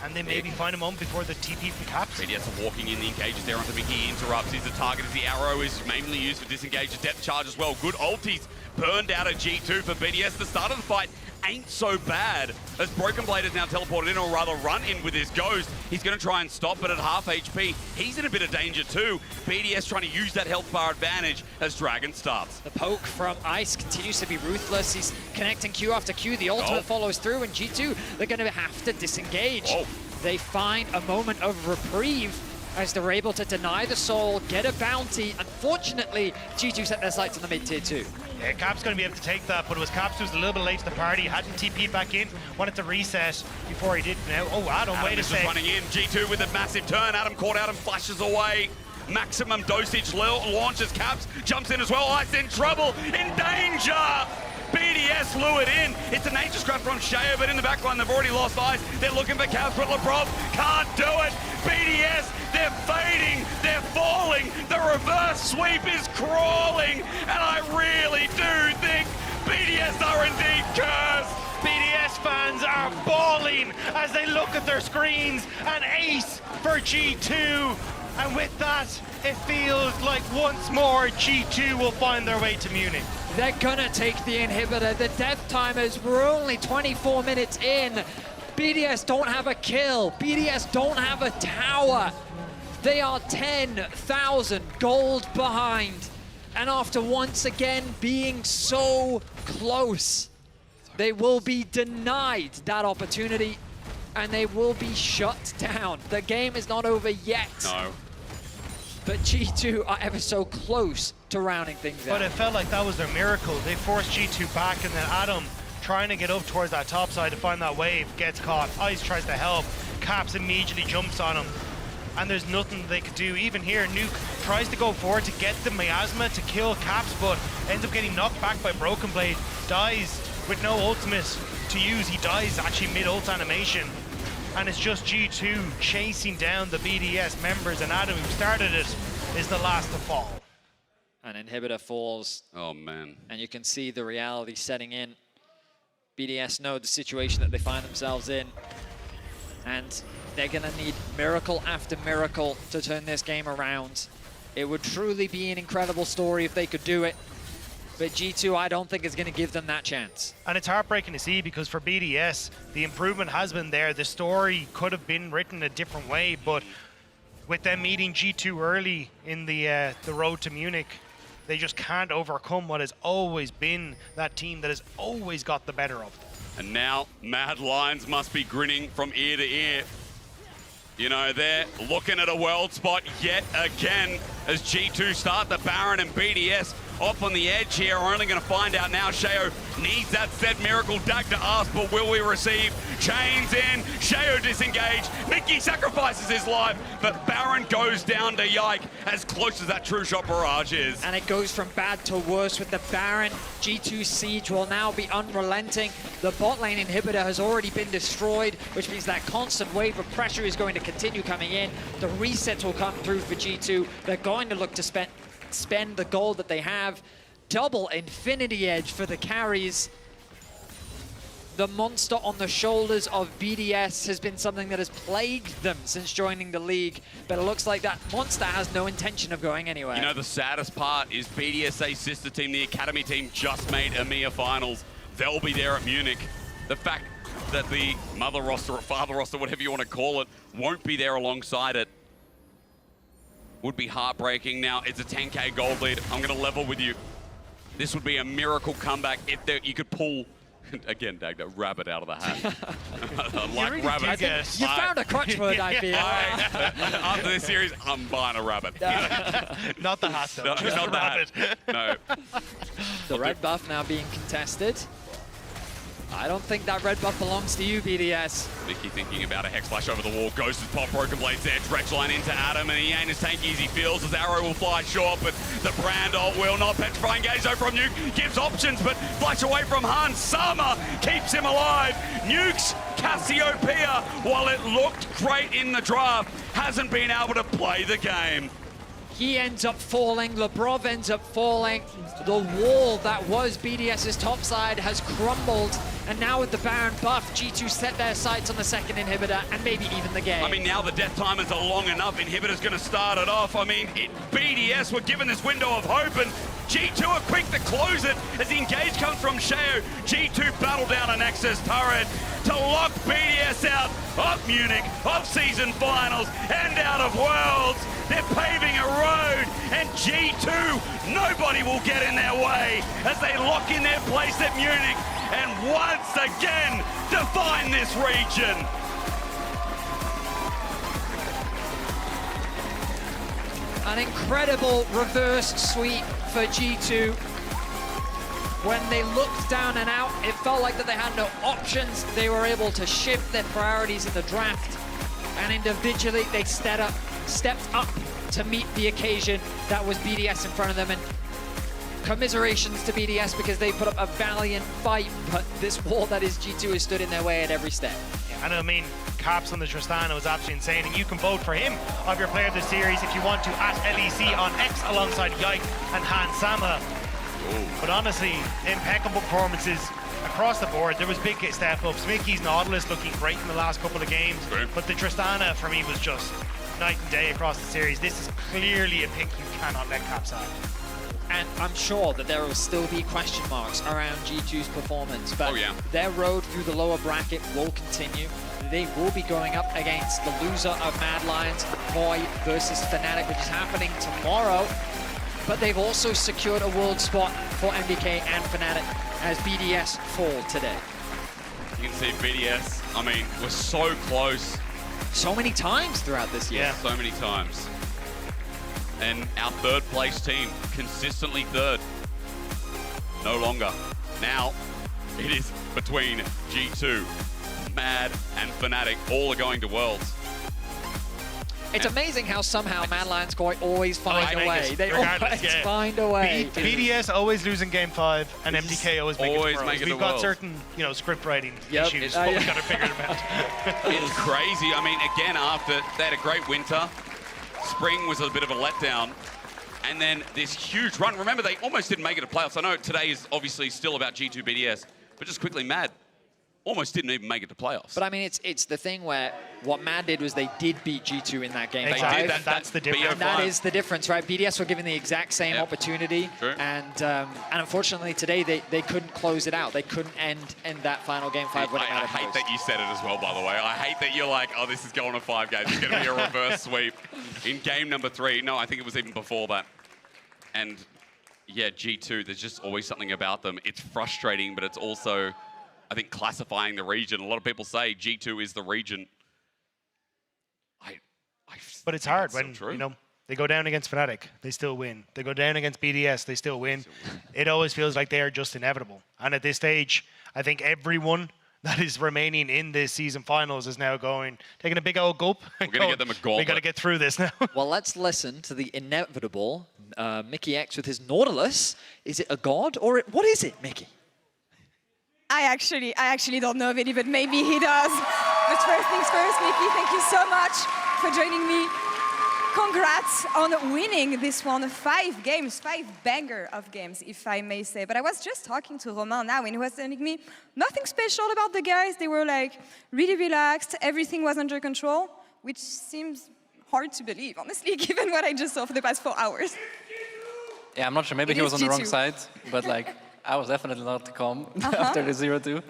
Can they maybe find a moment before the TP from Caps? BDS are walking in, the engages there onto Mickey, he interrupts, he's the target as the arrow is mainly used for disengage, the depth charge as well. Good ultis burned out at G2 for BDS. The start of the fight ain't so bad, as Broken Blade is now teleported in, or rather run in with his Ghost. He's going to try and stop, but at half HP, he's in a bit of danger too. BDS trying to use that health bar advantage as Dragon starts. The poke from Ice continues to be ruthless. He's connecting Q after Q. The ultimate follows through, and G2, they're going to have to disengage. They find a moment of reprieve as they're able to deny the soul, get a bounty. Unfortunately, G2 set their sights on the mid-tier 2. Yeah, Cap's going to be able to take that, but it was Caps who was a little bit late to the party, hadn't TP'd back in, wanted to reset before he did now. Oh, Adam, wait a is sec. just running in. G2 with a massive turn. Adam caught out and flashes away. Maximum dosage launches Caps, jumps in as well. Ice in trouble, in danger. BDS lured in. It's a nature scrap from Sheo, but in the backline they've already lost Ice. They're looking for Caps, but Lebrov can't do it. BDS, they're fading, they're falling. The reverse sweep is crawling, and I really do think BDS are indeed cursed. BDS fans are bawling as they look at their screens. An ace for G2. And with that, it feels like once more G2 will find their way to Munich. They're gonna take the inhibitor. The death timers were only 24 minutes in. BDS don't have a kill. BDS don't have a tower. They are 10,000 gold behind. And after once again being so close, they will be denied that opportunity and they will be shut down. The game is not over yet. No. But G2 are ever so close to rounding things out. But it felt like that was their miracle. They forced G2 back, and then Adam, trying to get up towards that top side to find that wave, gets caught. Ice tries to help. Caps immediately jumps on him. And there's nothing they could do. Even here, Nuke tries to go forward to get the miasma to kill Caps, but ends up getting knocked back by Broken Blade. Dies with no ultimate to use. He dies actually mid-ult animation. And it's just G2 chasing down the BDS members, and Adam, who started it, is the last to fall. An inhibitor falls. Oh, man. And you can see the reality setting in. BDS know the situation that they find themselves in. And they're gonna need miracle after miracle to turn this game around. It would truly be an incredible story if they could do it. But G2, I don't think is going to give them that chance. And it's heartbreaking to see, because for BDS, the improvement has been there. The story could have been written a different way, but with them meeting G2 early in the road to Munich, they just can't overcome what has always been that team that has always got the better of them. And now Mad Lions must be grinning from ear to ear. You know, they're looking at a world spot yet again as G2 start the Baron, and BDS off on the edge here. We're only going to find out now. Sheo needs that said miracle dag to ask, but will we receive? Chains in, Sheo disengaged. Mickey sacrifices his life, but Baron goes down to Yike, as close as that true shot barrage is. And it goes from bad to worse with the Baron. G2 Siege will now be unrelenting. The bot lane inhibitor has already been destroyed, which means that constant wave of pressure is going to continue coming in. The resets will come through for G2. They're going to look to spend the gold that they have. Double Infinity Edge for the carries. The monster on the shoulders of BDS has been something that has plagued them since joining the league, but it looks like that monster has no intention of going anywhere. You know, the saddest part is BDSA's sister team, the Academy team, just made EMEA finals. They'll be there at Munich. The fact that the mother roster or father roster, whatever you want to call it, won't be there alongside it would be heartbreaking. Now, it's a 10K gold lead. I'm going to level with you. This would be a miracle comeback if you could pull, again, Dag, that rabbit out of the hat. I like really rabbit. You found a crutch word, I feel. After this series, I'm buying a rabbit. Not the hat, though. No, Just not the the rabbit. hat. No. The red buff now being contested. I don't think that red buff belongs to you, BDS. Mickey thinking about a Hex Flash over the wall. Goes to pop Broken Blade's edge. Dredge line into Adam, and he ain't as tanky as he feels, as Arrow will fly short, but the Brand ult will not. Petrifying Gaze though from Nuke gives options, but flash away from Hans. Sama keeps him alive. Nuke's Cassiopeia, while it looked great in the draft, hasn't been able to play the game. He ends up falling, Lebrov ends up falling. The wall that was BDS's top side has crumbled, and now with the Baron buff, G2 set their sights on the second inhibitor and maybe even the game. I mean, now the death timers are long enough. Inhibitor's going to start it off. I mean, BDS were given this window of hope, and G2 are quick to close it as the engage comes from Sheo. G2 battle down a Nexus turret to lock BDS out of Munich, of season finals, and out of Worlds. They're paving a road, and G2, nobody will get in their way as they lock in their place at Munich and once again define this region. An incredible reverse sweep for G2. when they looked down and out, it felt like that they had no options. They were able to shift their priorities in the draft, and individually they stepped up to meet the occasion that was BDS in front of them. And commiserations to BDS because they put up a valiant fight, but this wall that is G2 has stood in their way at every step. Yeah, and I mean, Caps on the Tristana was absolutely insane, and you can vote for him of your player of the series if you want to at LEC on X alongside Yike and Han Sama. But honestly, impeccable performances across the board. There was big step-ups. Mickey's Nautilus looking great in the last couple of games, but the Tristana for me was just night and day across the series. This is clearly a pick you cannot let Caps have. And I'm sure that there will still be question marks around G2's performance, but their road through the lower bracket will continue. They will be going up against the loser of Mad Lions, Void versus Fnatic, which is happening tomorrow. But they've also secured a world spot for MDK and Fnatic as BDS fall today. You can see BDS, I mean, we're so close. So many times throughout this year. Yeah, so many times. And our third place team, consistently third. No longer. Now, it is between G2, Mad, and Fnatic. All are going to Worlds. It's amazing how somehow Mad Lions always find a way. They always find a way. BDS always losing game 5, and MDK always make it to We've got certain, script writing issues, but we've got to figure them out. It's crazy. I mean, again, after they had a great winter, spring was a bit of a letdown, and then this huge run. Remember, they almost didn't make it to playoffs. I know today is obviously still about G2 BDS, but just quickly, Mad almost didn't even make it to playoffs. But I mean, it's the thing where what Mad did was they did beat G2 in that game. Exactly. That's the difference. And that is the difference, right? BDS were given the exact same opportunity, and unfortunately today they couldn't close it out. They couldn't end that final game 5 when it mattered. I hate that you said it as well, by the way. I hate that you're like, oh, this is going to 5 games. It's going to be a reverse sweep in game number 3. No, I think it was even before that. And yeah, G2, there's just always something about them. It's frustrating, but it's also, I think, classifying the region. A lot of people say G2 is the region. But it's hard when, they go down against Fnatic, they still win. They go down against BDS, they still win. It always feels like they are just inevitable. And at this stage, I think everyone that is remaining in this season finals is now taking a big old gulp. We're going to get them a gauntlet. We got to get through this now. Well, let's listen to the inevitable Mickey X with his Nautilus. Is it a god or what is it, Mickey? I actually don't know really, but maybe he does. But first things first, Mickey, thank you so much for joining me. Congrats on winning this one. 5 games, 5 banger of games, if I may say. But I was just talking to Romain now, and he was telling me nothing special about the guys. They were like really relaxed. Everything was under control, which seems hard to believe, honestly, given what I just saw for the past 4 hours. Yeah, I'm not sure. Maybe he was on the wrong side, but like I was definitely not calm after the 0-2.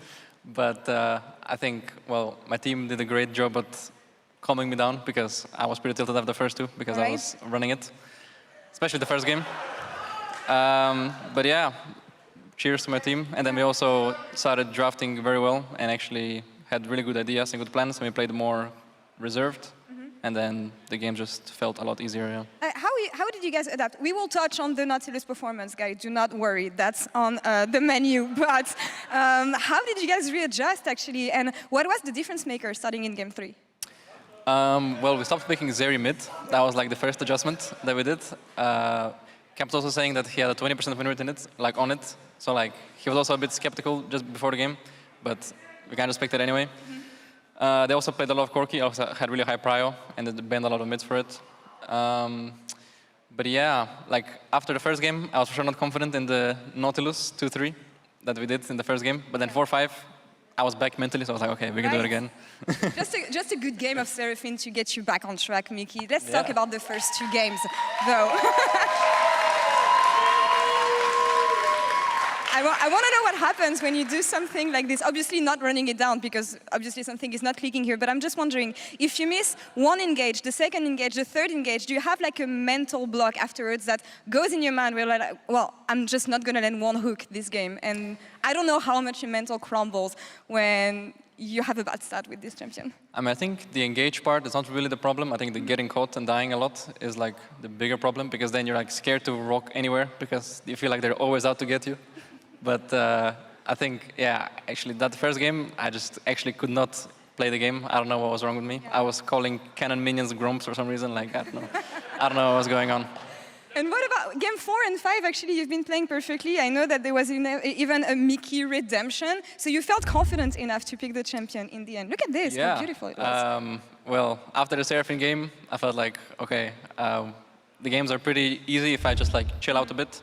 But I think, well, my team did a great job at calming me down because I was pretty tilted after the first 2 because I was running it, especially the first game. But yeah, cheers to my team. And then we also started drafting very well and actually had really good ideas and good plans, and we played more reserved. And then the game just felt a lot easier. Yeah. How did you guys adapt? We will touch on the Nautilus performance, guys. Do not worry, that's on the menu. But how did you guys readjust, actually? And what was the difference maker starting in game 3? Well, we stopped picking Zeri mid. That was like the first adjustment that we did. Cap was also saying that he had a 20% win rate in it, like on it. So like he was also a bit skeptical just before the game, but we kind of expected anyway. They also played a lot of Corki, also had really high prio, and they banned a lot of mids for it. But yeah, like after the first game, I was for sure not confident in the Nautilus 2-3 that we did in the first game. But then 4-5, I was back mentally, so I was like, okay, we can do it again. just a good game of Seraphine to get you back on track, Mickey. Let's talk about the first 2 games, though. I want to know what happens when you do something like this. Obviously not running it down because obviously something is not clicking here, but I'm just wondering, if you miss one engage, the second engage, the third engage, do you have like a mental block afterwards that goes in your mind where you're like, well, I'm just not going to land one hook this game? And I don't know how much your mental crumbles when you have a bad start with this champion. I mean, I think the engage part is not really the problem. I think the getting caught and dying a lot is like the bigger problem because then you're like scared to rock anywhere because you feel like they're always out to get you. But I think, yeah, actually that first game, I just actually could not play the game. I don't know what was wrong with me. I was calling cannon minions grumps for some reason. Like, I don't know. I don't know what was going on. And what about game 4 and 5? Actually, you've been playing perfectly. I know that there was even a Mickey redemption. So you felt confident enough to pick the champion in the end. Look at this, Yeah. how beautiful it was. Well, after the Seraphine game, I felt like, okay, the games are pretty easy if I just like chill out a bit.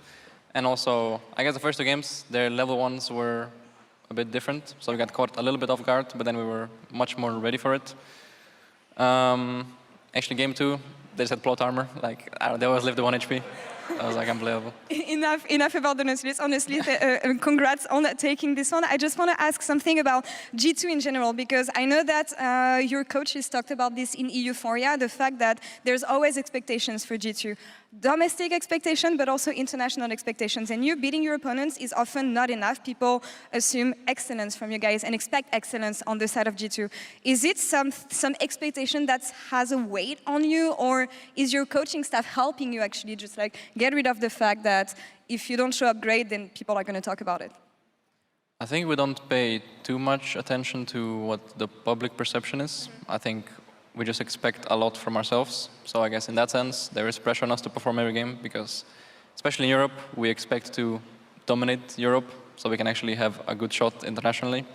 And also, I guess the first 2 games, their level 1s were a bit different. So we got caught a little bit off guard, but then we were much more ready for it. Actually, game 2, they just had plot armor. Like, they always lived the 1 HP. That was like unbelievable. Enough about the Nautilus. Honestly, congrats on taking this one. I just want to ask something about G2 in general, because I know that your coaches talked about this in Euphoria, the fact that there's always expectations for G2. Domestic expectation, but also international expectations. And you beating your opponents is often not enough. People assume excellence from you guys and expect excellence on the side of G2. Is it some expectation that has a weight on you, or is your coaching staff helping you actually just like get rid of the fact that if you don't show up great, then people are going to talk about it? I think we don't pay too much attention to what the public perception is. I think we just expect a lot from ourselves. So I guess in that sense, there is pressure on us to perform every game because, especially in Europe, we expect to dominate Europe so we can actually have a good shot internationally.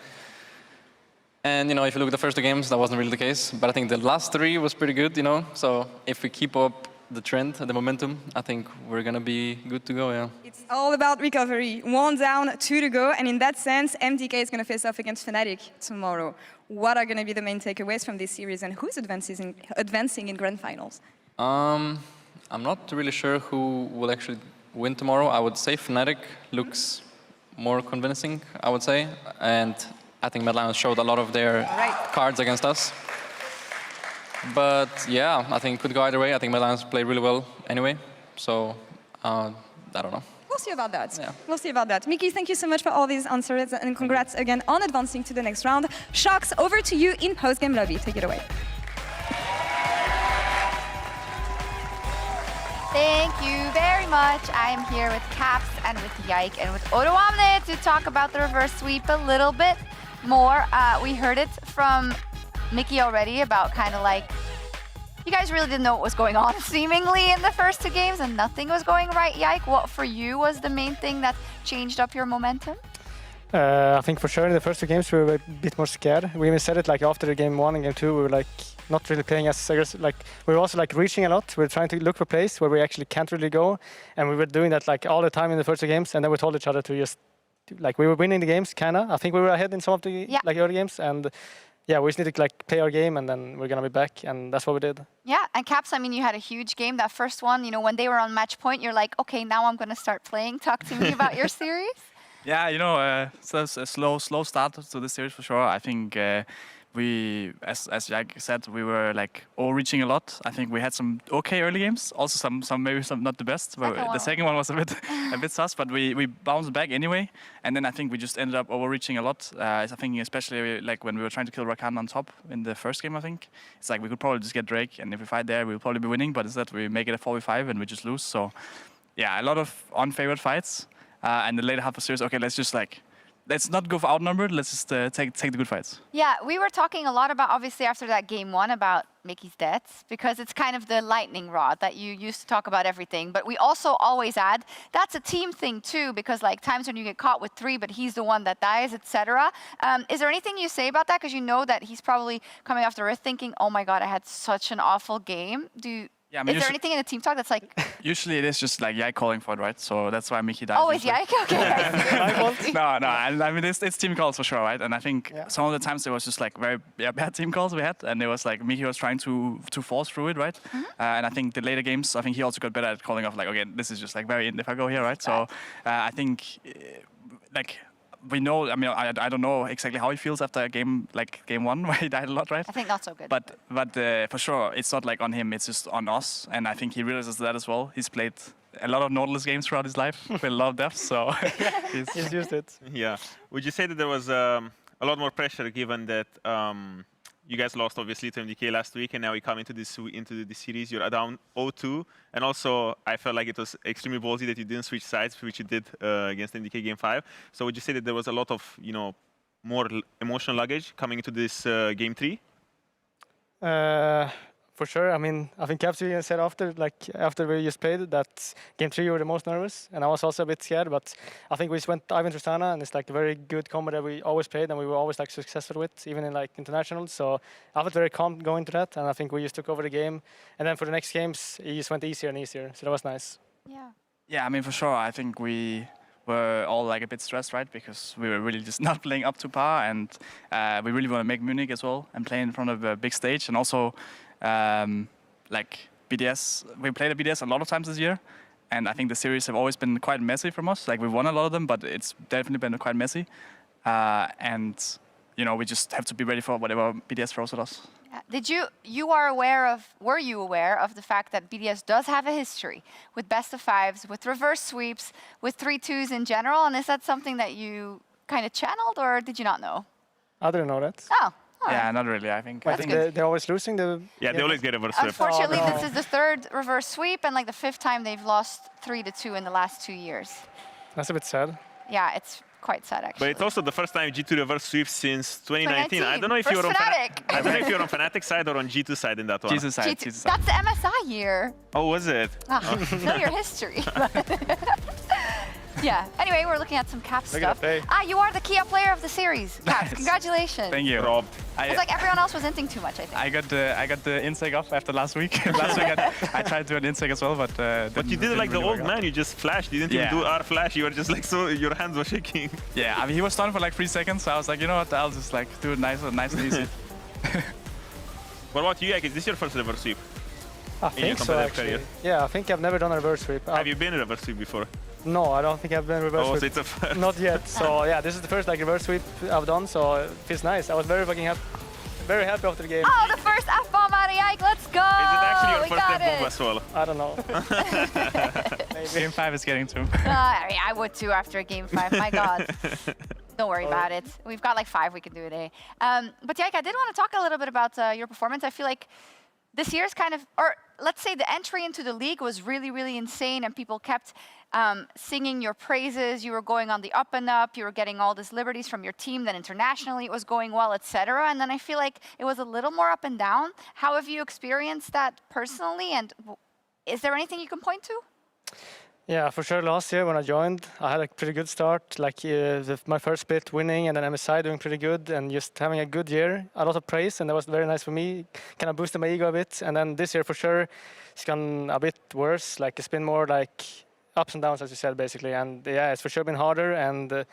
And, you know, if you look at the first 2 games, that wasn't really the case. But I think the last 3 was pretty good, you know. So if we keep up the trend, the momentum, I think we're going to be good to go, yeah. It's all about recovery. 1 down, 2 to go. And in that sense, MDK is going to face off against Fnatic tomorrow. What are going to be the main takeaways from this series, and who's advancing in grand finals? I'm not really sure who will actually win tomorrow. I would say Fnatic looks more convincing, I would say. And I think Mad Lions showed a lot of their cards against us. But yeah, I think it could go either way. I think Mad Lions played really well anyway. So I don't know. We'll see about that. Yeah. We'll see about that. Mickey, thank you so much for all these answers, and congrats again on advancing to the next round. Shox, over to you in post-game lobby. Take it away. Thank you very much. I'm here with Caps and with Yike and with Odoamne to talk about the reverse sweep a little bit more. We heard it from Mickey already about kind of like, you guys really didn't know what was going on seemingly in the first 2 games and nothing was going right. Yike, what for you was the main thing that changed up your momentum? I think for sure in the first 2 games we were a bit more scared. We even said it like after the game 1 and game 2, we were like not really playing as aggressive. Like we were also like reaching a lot. We were trying to look for plays where we actually can't really go, and we were doing that like all the time in the first 2 games. And then we told each other to just like we were winning the games kinda. I think we were ahead in some of the like early games, and yeah, we just need to like play our game, and then we're gonna be back, and that's what we did. Yeah, and Caps, I mean, you had a huge game. That first one, you know, when they were on match point, you're like, okay, now I'm gonna start playing. Talk to me about your series. Yeah, you know, so it's a slow start to this series for sure. I think we, as Jack said, we were like overreaching a lot. I think we had some okay early games, also some maybe some not the best. The second one was a bit sus, but we bounced back anyway. And then I think we just ended up overreaching a lot. I think especially like when we were trying to kill Rakan on top in the first game, I think it's like we could probably just get Drake, and if we fight there, we'll probably be winning. But instead we make it a 4v5 and we just lose. So yeah, a lot of unfavored fights. And the later half of the series, okay, let's not go for outnumbered. Let's just take the good fights. Yeah, we were talking a lot about, obviously, after that game 1 about Mickey's deaths, because it's kind of the lightning rod that you used to talk about everything. But we also always add, that's a team thing too, because like times when you get caught with 3, but he's the one that dies, etc. Is there anything you say about that? Because you know that he's probably coming off the earth thinking, oh my God, I had such an awful game. Yeah, I mean, is there anything in the team talk that's like... Usually it is just like Yike calling for it, right? So that's why Mickey dies. Oh, it's Yike? Okay. No, I mean, it's team calls for sure, right? And I think some of the times there was just like very bad team calls we had, and it was like Mickey was trying to force through it, right? And I think the later games, I think he also got better at calling off like, okay, this is just like very in if I go here, right? So I think like... We know, I mean, I don't know exactly how he feels after a game like game 1 where he died a lot, right? I think not so good. But for sure, it's not like on him, it's just on us. And I think he realizes that as well. He's played a lot of Nautilus games throughout his life with a lot of depth, so he's used it. Yeah. Would you say that there was a lot more pressure given that you guys lost obviously to MDK last week, and now we come into this series. You're down 0-2, and also I felt like it was extremely ballsy that you didn't switch sides, which you did against MDK Game 5. So would you say that there was a lot of more emotional luggage coming into this Game 3? For sure. I mean, I think Capsule said after we just played that Game 3 you were the most nervous, and I was also a bit scared. But I think we just went Ivan Tristana, and it's like a very good combo that we always played, and we were always like successful with, even in like internationals. So I felt very calm going to that, and I think we just took over the game. And then for the next games, it just went easier and easier. So that was nice. Yeah. Yeah, I mean, for sure. I think we were all like a bit stressed, right? Because we were really just not playing up to par, and we really want to make Munich as well and play in front of a big stage, and also. Like BDS, we played at BDS a lot of times this year, and I think the series have always been quite messy from us. Like we've won a lot of them, but it's definitely been quite messy. And we just have to be ready for whatever BDS throws at us. Yeah. Were you aware of the fact that BDS does have a history with best of fives, with reverse sweeps, with 3-2s in general? And is that something that you kind of channeled, or did you not know? I didn't know that. Oh. Yeah, not really. I think they're always losing the. Yeah, they always get a reverse sweep. Unfortunately, this is the third reverse sweep and like the 5th time they've lost 3-2 in the last 2 years. That's a bit sad. Yeah, it's quite sad actually. But it's also the first time G2 reverse sweeps since 2019. I don't know if you're on I don't know if you're on Fnatic side or on G2 side in that one. G2 side. That's the MSI year. Oh, was it? Know your history. Yeah. Anyway, we're looking at some Caps stuff. You are the Kia player of the series. Caps, congratulations. Thank you. Rob. It's like everyone else was inting too much, I think. I got the insec off after last week. Last week I tried to do an insec as well, but you did it like the old man. You just flashed. You didn't even do R flash. You were just like your hands were shaking. Yeah, I mean he was stunned for like 3 seconds, so I was like, you know what, I'll just like do it nice and easy. What about you, Yak? Is this your first reverse sweep? I think so, actually. Career? Yeah, I think I've never done a reverse sweep. Have you been a reverse sweep before? No, I don't think I've been reverse sweep. So it's a first. Not yet. So yeah, this is the first like reverse sweep I've done, so it feels nice. I was very fucking happy. Very happy after the game. Oh, the first F-bomb out of Yike, let's go! Is it actually your first F-bomb as well? I don't know. Game 5 is getting to him. I would too after a Game 5, my God. Don't worry about it. We've got like 5 we can do a day. But Yike, I did want to talk a little bit about your performance. I feel like this year's kind of, or let's say the entry into the league was really, really insane, and people kept singing your praises. You were going on the up and up. You were getting all these liberties from your team. Then internationally it was going well, etc. And then I feel like it was a little more up and down. How have you experienced that personally? And is there anything you can point to? Yeah, for sure. Last year when I joined, I had a pretty good start. Like my first split winning, and then MSI doing pretty good, and just having a good year. A lot of praise, and that was very nice for me. Kind of boosted my ego a bit. And then this year for sure, it's gone a bit worse. Like it's been more like ups and downs, as you said, basically. And yeah, it's for sure been harder, and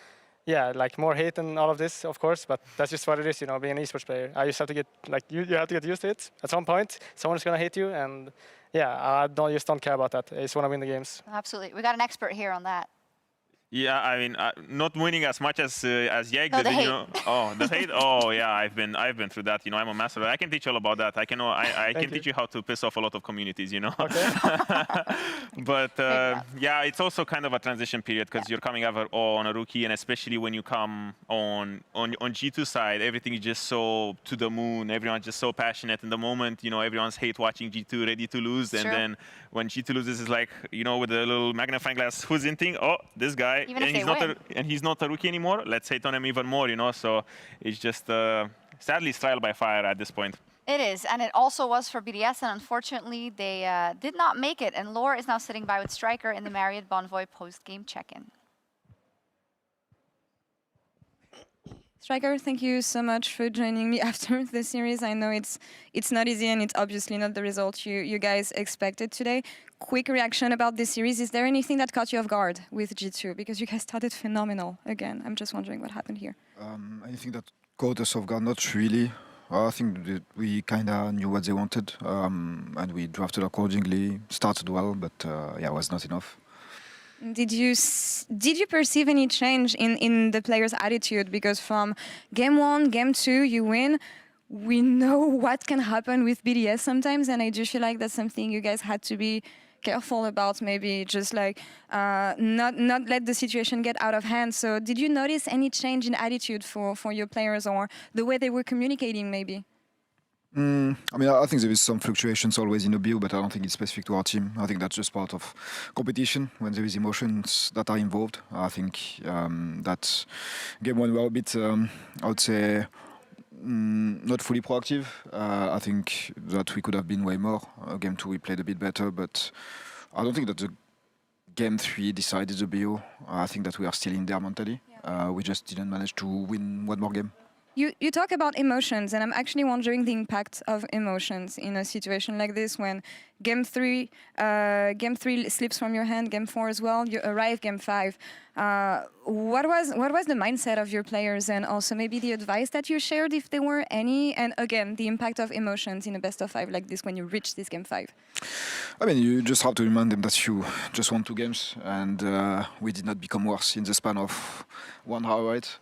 yeah, like more hate and all of this, of course. But that's just what it is, being an esports player. I just have to get you have to get used to it. At some point, someone is gonna hate you, and yeah, I just don't care about that. I just want to win the games. Absolutely, we got an expert here on that. Yeah, I mean, not winning as much as Yike no, did. The hate. Oh, the hate. Oh, yeah, I've been through that. I'm a master. I can teach you all about that. I can teach you how to piss off a lot of communities. Okay. But yeah, it's also kind of a transition period because you're coming over on a rookie, and especially when you come on G2 side, everything is just so to the moon. Everyone's just so passionate. In the moment, everyone's hate watching G2 ready to lose, and then when G2 loses, it's like with a little magnifying glass, who's inting? Oh, this guy. And he's not a rookie anymore. Let's hate on him even more, So it's just sadly trial by fire at this point. It is, and it also was for BDS, and unfortunately they did not make it. And Lore is now sitting by with Striker in the Marriott Bonvoy post-game check-in. Striker, thank you so much for joining me after the series. I know it's not easy, and it's obviously not the result you guys expected today. Quick reaction about this series. Is there anything that caught you off guard with G2? Because you guys started phenomenal again. I'm just wondering what happened here. Anything that caught us off guard? Not really. I think that we kind of knew what they wanted, and we drafted accordingly. Started well, but yeah, it was not enough. Did you perceive any change in the players' attitude? Because from game 1, game 2, you win. We know what can happen with BDS sometimes, and I do feel like that's something you guys had to be careful about. Maybe just like not let the situation get out of hand. So, did you notice any change in attitude for your players, or the way they were communicating, maybe? I mean, I think there is some fluctuations always in the BO, but I don't think it's specific to our team. I think that's just part of competition when there is emotions that are involved. I think that game one we were a bit, I would say, not fully proactive. I think that we could have been way more. Game two we played a bit better, but I don't think that the game three decided the BO. I think that we are still in there mentally. We just didn't manage to win one more game. You talk about emotions, and I'm actually wondering the impact of emotions in a situation like this when game three slips from your hand, game four as well. You arrive game five. What was the mindset of your players, and also maybe the advice that you shared, if there were any, and again the impact of emotions in a best of five like this when you reach this game five? I mean, you just have to remind them that you just won 2 games, and we did not become worse in the span of 1 hour, right?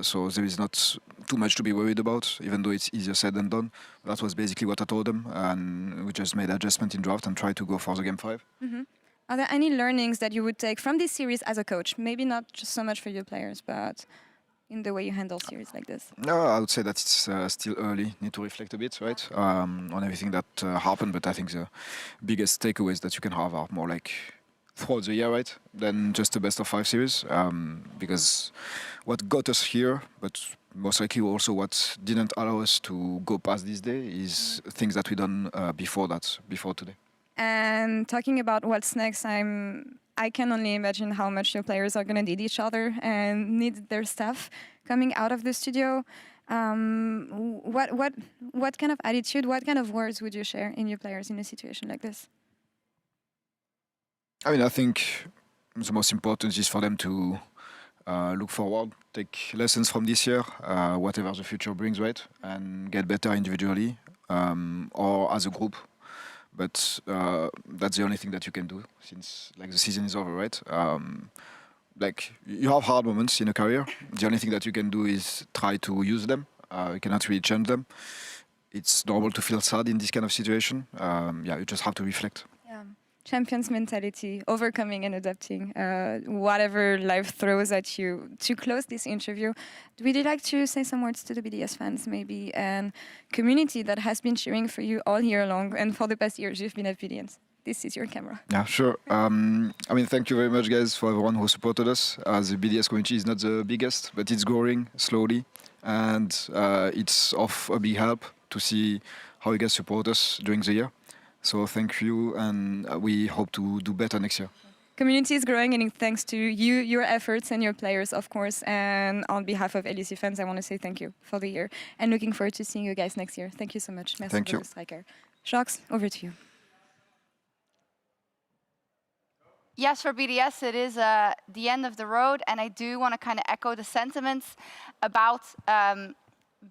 So there is not too much to be worried about, even though it's easier said than done. That was basically what I told them, and we just made adjustment in draft and tried to go for the game 5. Mm-hmm. Are there any learnings that you would take from this series as a coach? Maybe not just so much for your players, but in the way you handle series like this? No, I would say that it's still early. Need to reflect a bit, right, on everything that happened. But I think the biggest takeaways that you can have are more like throughout the year, right, than just the best of 5 series. Because what got us here, but most likely also what didn't allow us to go past this day, is things that we done before today. And talking about what's next, I can only imagine how much your players are going to need each other and need their stuff coming out of the studio. What kind of attitude, what kind of words would you share in your players in a situation like this? I mean, I think the most important is for them to look forward, take lessons from this year, whatever the future brings, right, and get better individually or as a group. But that's the only thing that you can do since like the season is over, right? Like you have hard moments in a career. The only thing that you can do is try to use them. You cannot really change them. It's normal to feel sad in this kind of situation. You just have to reflect. Yeah. Champions mentality, overcoming and adapting whatever life throws at you. To close this interview, would you like to say some words to the BDS fans maybe, and community that has been cheering for you all year long and for the past years you've been at BDS? This is your camera. Yeah, sure. I mean, thank you very much, guys, for everyone who supported us. The BDS community is not the biggest, but it's growing slowly, and it's of a big help to see how you guys support us during the year. So thank you, and we hope to do better next year. Community is growing, and thanks to you, your efforts, and your players, of course. And on behalf of LEC fans, I want to say thank you for the year, and looking forward to seeing you guys next year. Thank you so much. Merci thank you. Striker. Shox, over to you. Yes, for BDS, it is the end of the road, and I do want to kind of echo the sentiments about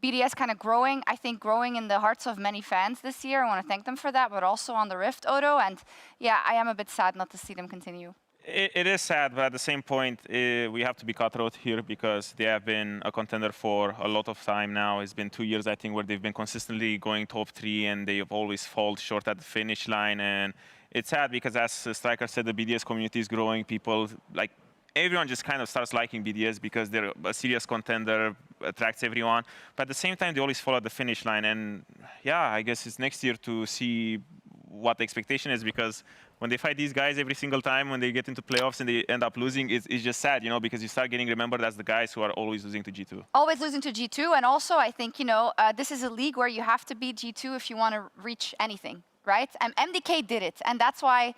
BDS kind of growing, I think growing in the hearts of many fans this year. I want to thank them for that, but also on the Rift, Odo. And yeah, I am a bit sad not to see them continue. It is sad, but at the same point, we have to be cutthroat here because they have been a contender for a lot of time now. It's been 2 years, I think, where they've been consistently going top 3, and they have always fallen short at the finish line. And it's sad because, as Striker said, the BDS community is growing. People, like, everyone just kind of starts liking BDS because they're a serious contender, attracts everyone. But at the same time, they always fall at the finish line. And yeah, I guess it's next year to see what the expectation is, because when they fight these guys every single time, when they get into playoffs and they end up losing, it's just sad, you know, because you start getting remembered as the guys who are always losing to G2. Always losing to G2. And also, I think, you know, this is a league where you have to beat G2 if you want to reach anything, right? And MDK did it. And that's why,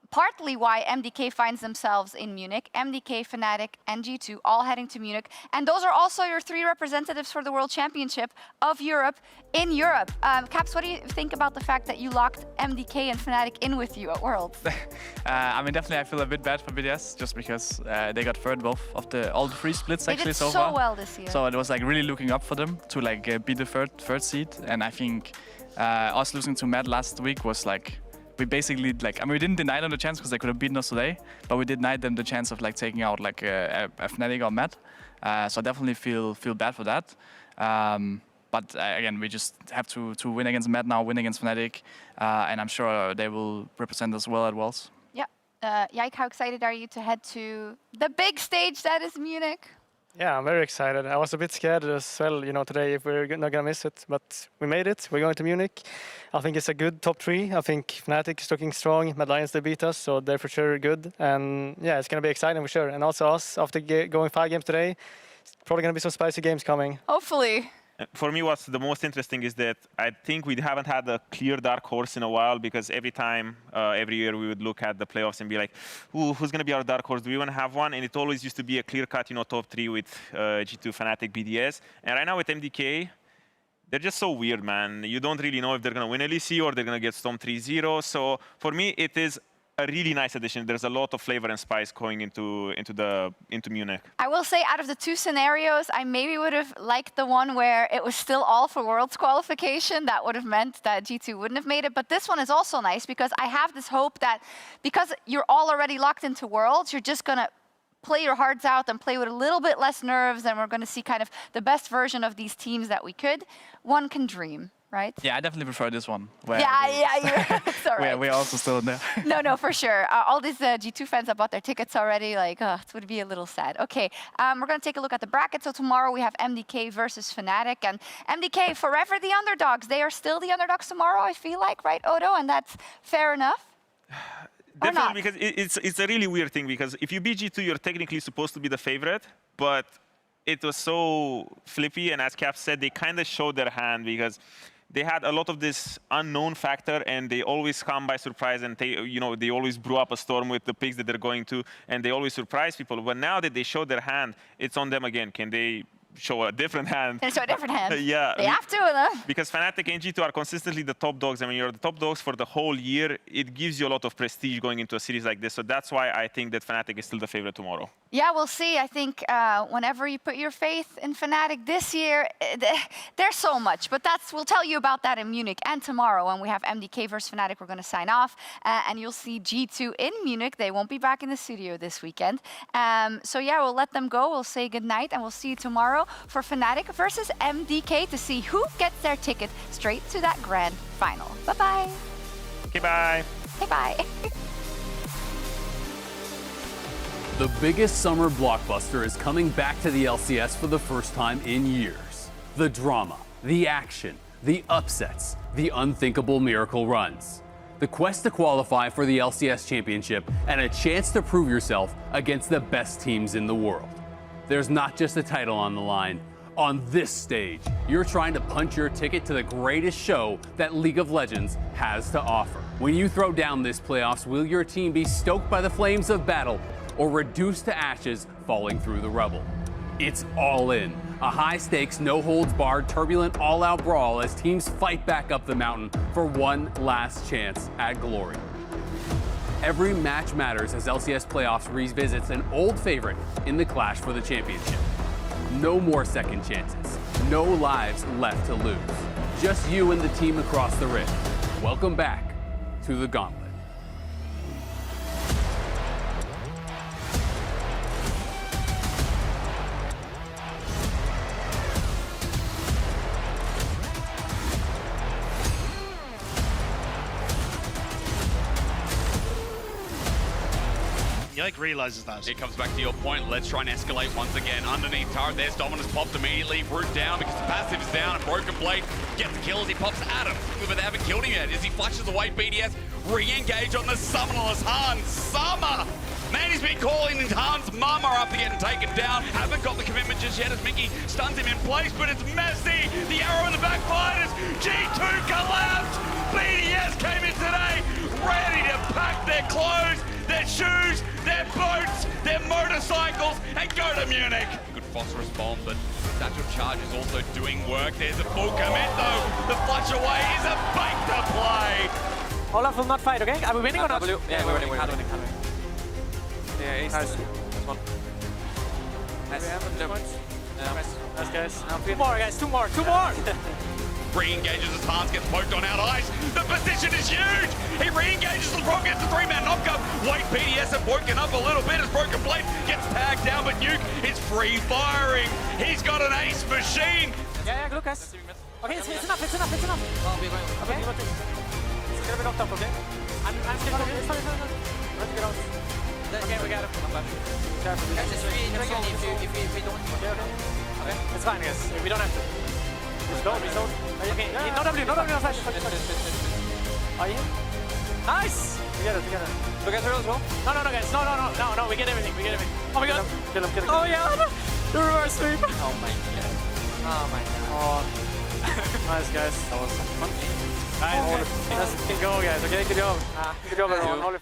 partly why MDK finds themselves in Munich. MDK, Fnatic, and G2 all heading to Munich. And those are also your 3 representatives for the World Championship of Europe in Europe. Caps, what do you think about the fact that you locked MDK and Fnatic in with you at Worlds? I mean, definitely I feel a bit bad for BDS just because they got third both of all the 3 splits they actually did so so far. well this year. So it was like really looking up for them to like be the third seed. And I think us losing to Mad last week was like, we basically, like, I mean, we didn't deny them the chance because they could have beaten us today, but we denied them the chance of like taking out like a Fnatic or Matt. So I definitely feel bad for that. But again, we just have to win against Matt now, win against Fnatic, and I'm sure they will represent us well at Worlds. Yeah. Yike, how excited are you to head to the big stage that is Munich? Yeah, I'm very excited. I was a bit scared as well, today if we're not going to miss it. But we made it. We're going to Munich. I think it's a good top 3. I think Fnatic is looking strong. Mad Lions, they beat us, so they're for sure good. And yeah, it's going to be exciting for sure. And also us, after going 5 games today, it's probably going to be some spicy games coming. Hopefully. For me, what's the most interesting is that I think we haven't had a clear dark horse in a while, because every time, every year we would look at the playoffs and be like, ooh, who's going to be our dark horse? Do we even have one? And it always used to be a clear-cut, top 3 with G2, Fnatic, BDS. And right now with MDK, they're just so weird, man. You don't really know if they're going to win LEC or they're going to get Storm 3-0. So for me, it is a really nice addition. There's a lot of flavor and spice going into Munich. I will say, out of the 2 scenarios, I maybe would have liked the one where it was still all for Worlds qualification. That would have meant that G2 wouldn't have made it. But this one is also nice, because I have this hope that because you're all already locked into Worlds, you're just going to play your hearts out and play with a little bit less nerves, and we're going to see kind of the best version of these teams that we could. One can dream. Right? Yeah, I definitely prefer this one. It's all right. We're also still in there. No, for sure. All these G2 fans have bought their tickets already. Like, it would be a little sad. Okay, we're going to take a look at the bracket. So tomorrow we have MDK versus Fnatic. And MDK, forever the underdogs. They are still the underdogs tomorrow, I feel like, right, Odo? And that's fair enough? Definitely, because it's a really weird thing, because if you beat G2, you're technically supposed to be the favorite, but it was so flippy, and as Cap said, they kind of showed their hand, because they had a lot of this unknown factor, and they always come by surprise, and they always brew up a storm with the picks that they're going to, and they always surprise people. But now that they showed their hand, it's on them again. Can they show a different hand? Can they show a different hand? Yeah. They have to, Because Fnatic and G2 are consistently the top dogs. I mean, you're the top dogs for the whole year. It gives you a lot of prestige going into a series like this. So that's why I think that Fnatic is still the favorite tomorrow. Yeah, we'll see. I think whenever you put your faith in Fnatic this year, there's so much. But we'll tell you about that in Munich. And tomorrow, when we have MDK versus Fnatic, we're going to sign off. And you'll see G2 in Munich. They won't be back in the studio this weekend. So yeah, we'll let them go. We'll say goodnight, and we'll see you tomorrow for Fnatic versus MDK to see who gets their ticket straight to that grand final. Bye-bye. Okay, bye. Okay, bye. The biggest summer blockbuster is coming back to the LCS for the first time in years. The drama, the action, the upsets, the unthinkable miracle runs. The quest to qualify for the LCS Championship and a chance to prove yourself against the best teams in the world. There's not just a title on the line. On this stage, you're trying to punch your ticket to the greatest show that League of Legends has to offer. When you throw down this playoffs, will your team be stoked by the flames of battle or reduced to ashes falling through the rubble? It's all in. A high-stakes, no-holds-barred, turbulent, all-out brawl as teams fight back up the mountain for one last chance at glory. Every match matters as LCS Playoffs revisits an old favorite in the clash for the championship. No more second chances. No lives left to lose. Just you and the team across the rift. Welcome back to the Gauntlet. He realizes that. It comes back to your point. Let's try and escalate once again. Underneath turret, there's Dominus popped immediately. Root down because the passive is down. And Broken Blade gets the kill as he pops Adam. But they haven't killed him yet. As he flushes away, BDS re-engage on the summonerless Hans. Summer! Man, he's been calling Hans' mama after getting taken down. Haven't got the commitment just yet as Mickey stuns him in place, but it's messy. The arrow in the backfires. G2 collapsed. BDS came in today ready to pack their clothes, their shoes, their boats, their motorcycles, and go to Munich. Good phosphorus bomb, but Satchel Charge is also doing work. There's a full commit though. The flush away is a bait to play. Olaf will not fight, okay? Are we winning or not? Yeah, we're winning. Yeah, ace. Nice. One. Nice. Nice, guys. Two more, guys. Two more. Re-engages as Hans gets poked on out ice. The position is huge. He re-engages the Brock gets the 3-man knockup. Wait, BDS have woken up a little bit as Broken Blade gets tagged down, but Nuke is free firing. He's got an ace machine. Yeah, Lucas. Okay, it's enough. Okay? It's gonna be knocked up, okay? I'm still it's fine. Let's get out. Okay, we got him. careful. Guys, it's really tricky if we don't. Okay. It's fine, guys. We don't have to. Just go, resolve. Okay, no W on flash. Are you? Nice! Together. Look at her as well. No, guys. No, we get everything. Oh my god. Kill him. Oh yeah, the reverse sweep. Oh my god. Oh. Nice, guys. That was fun. Nice. Let's go, guys. Okay, good job. Good job, everyone.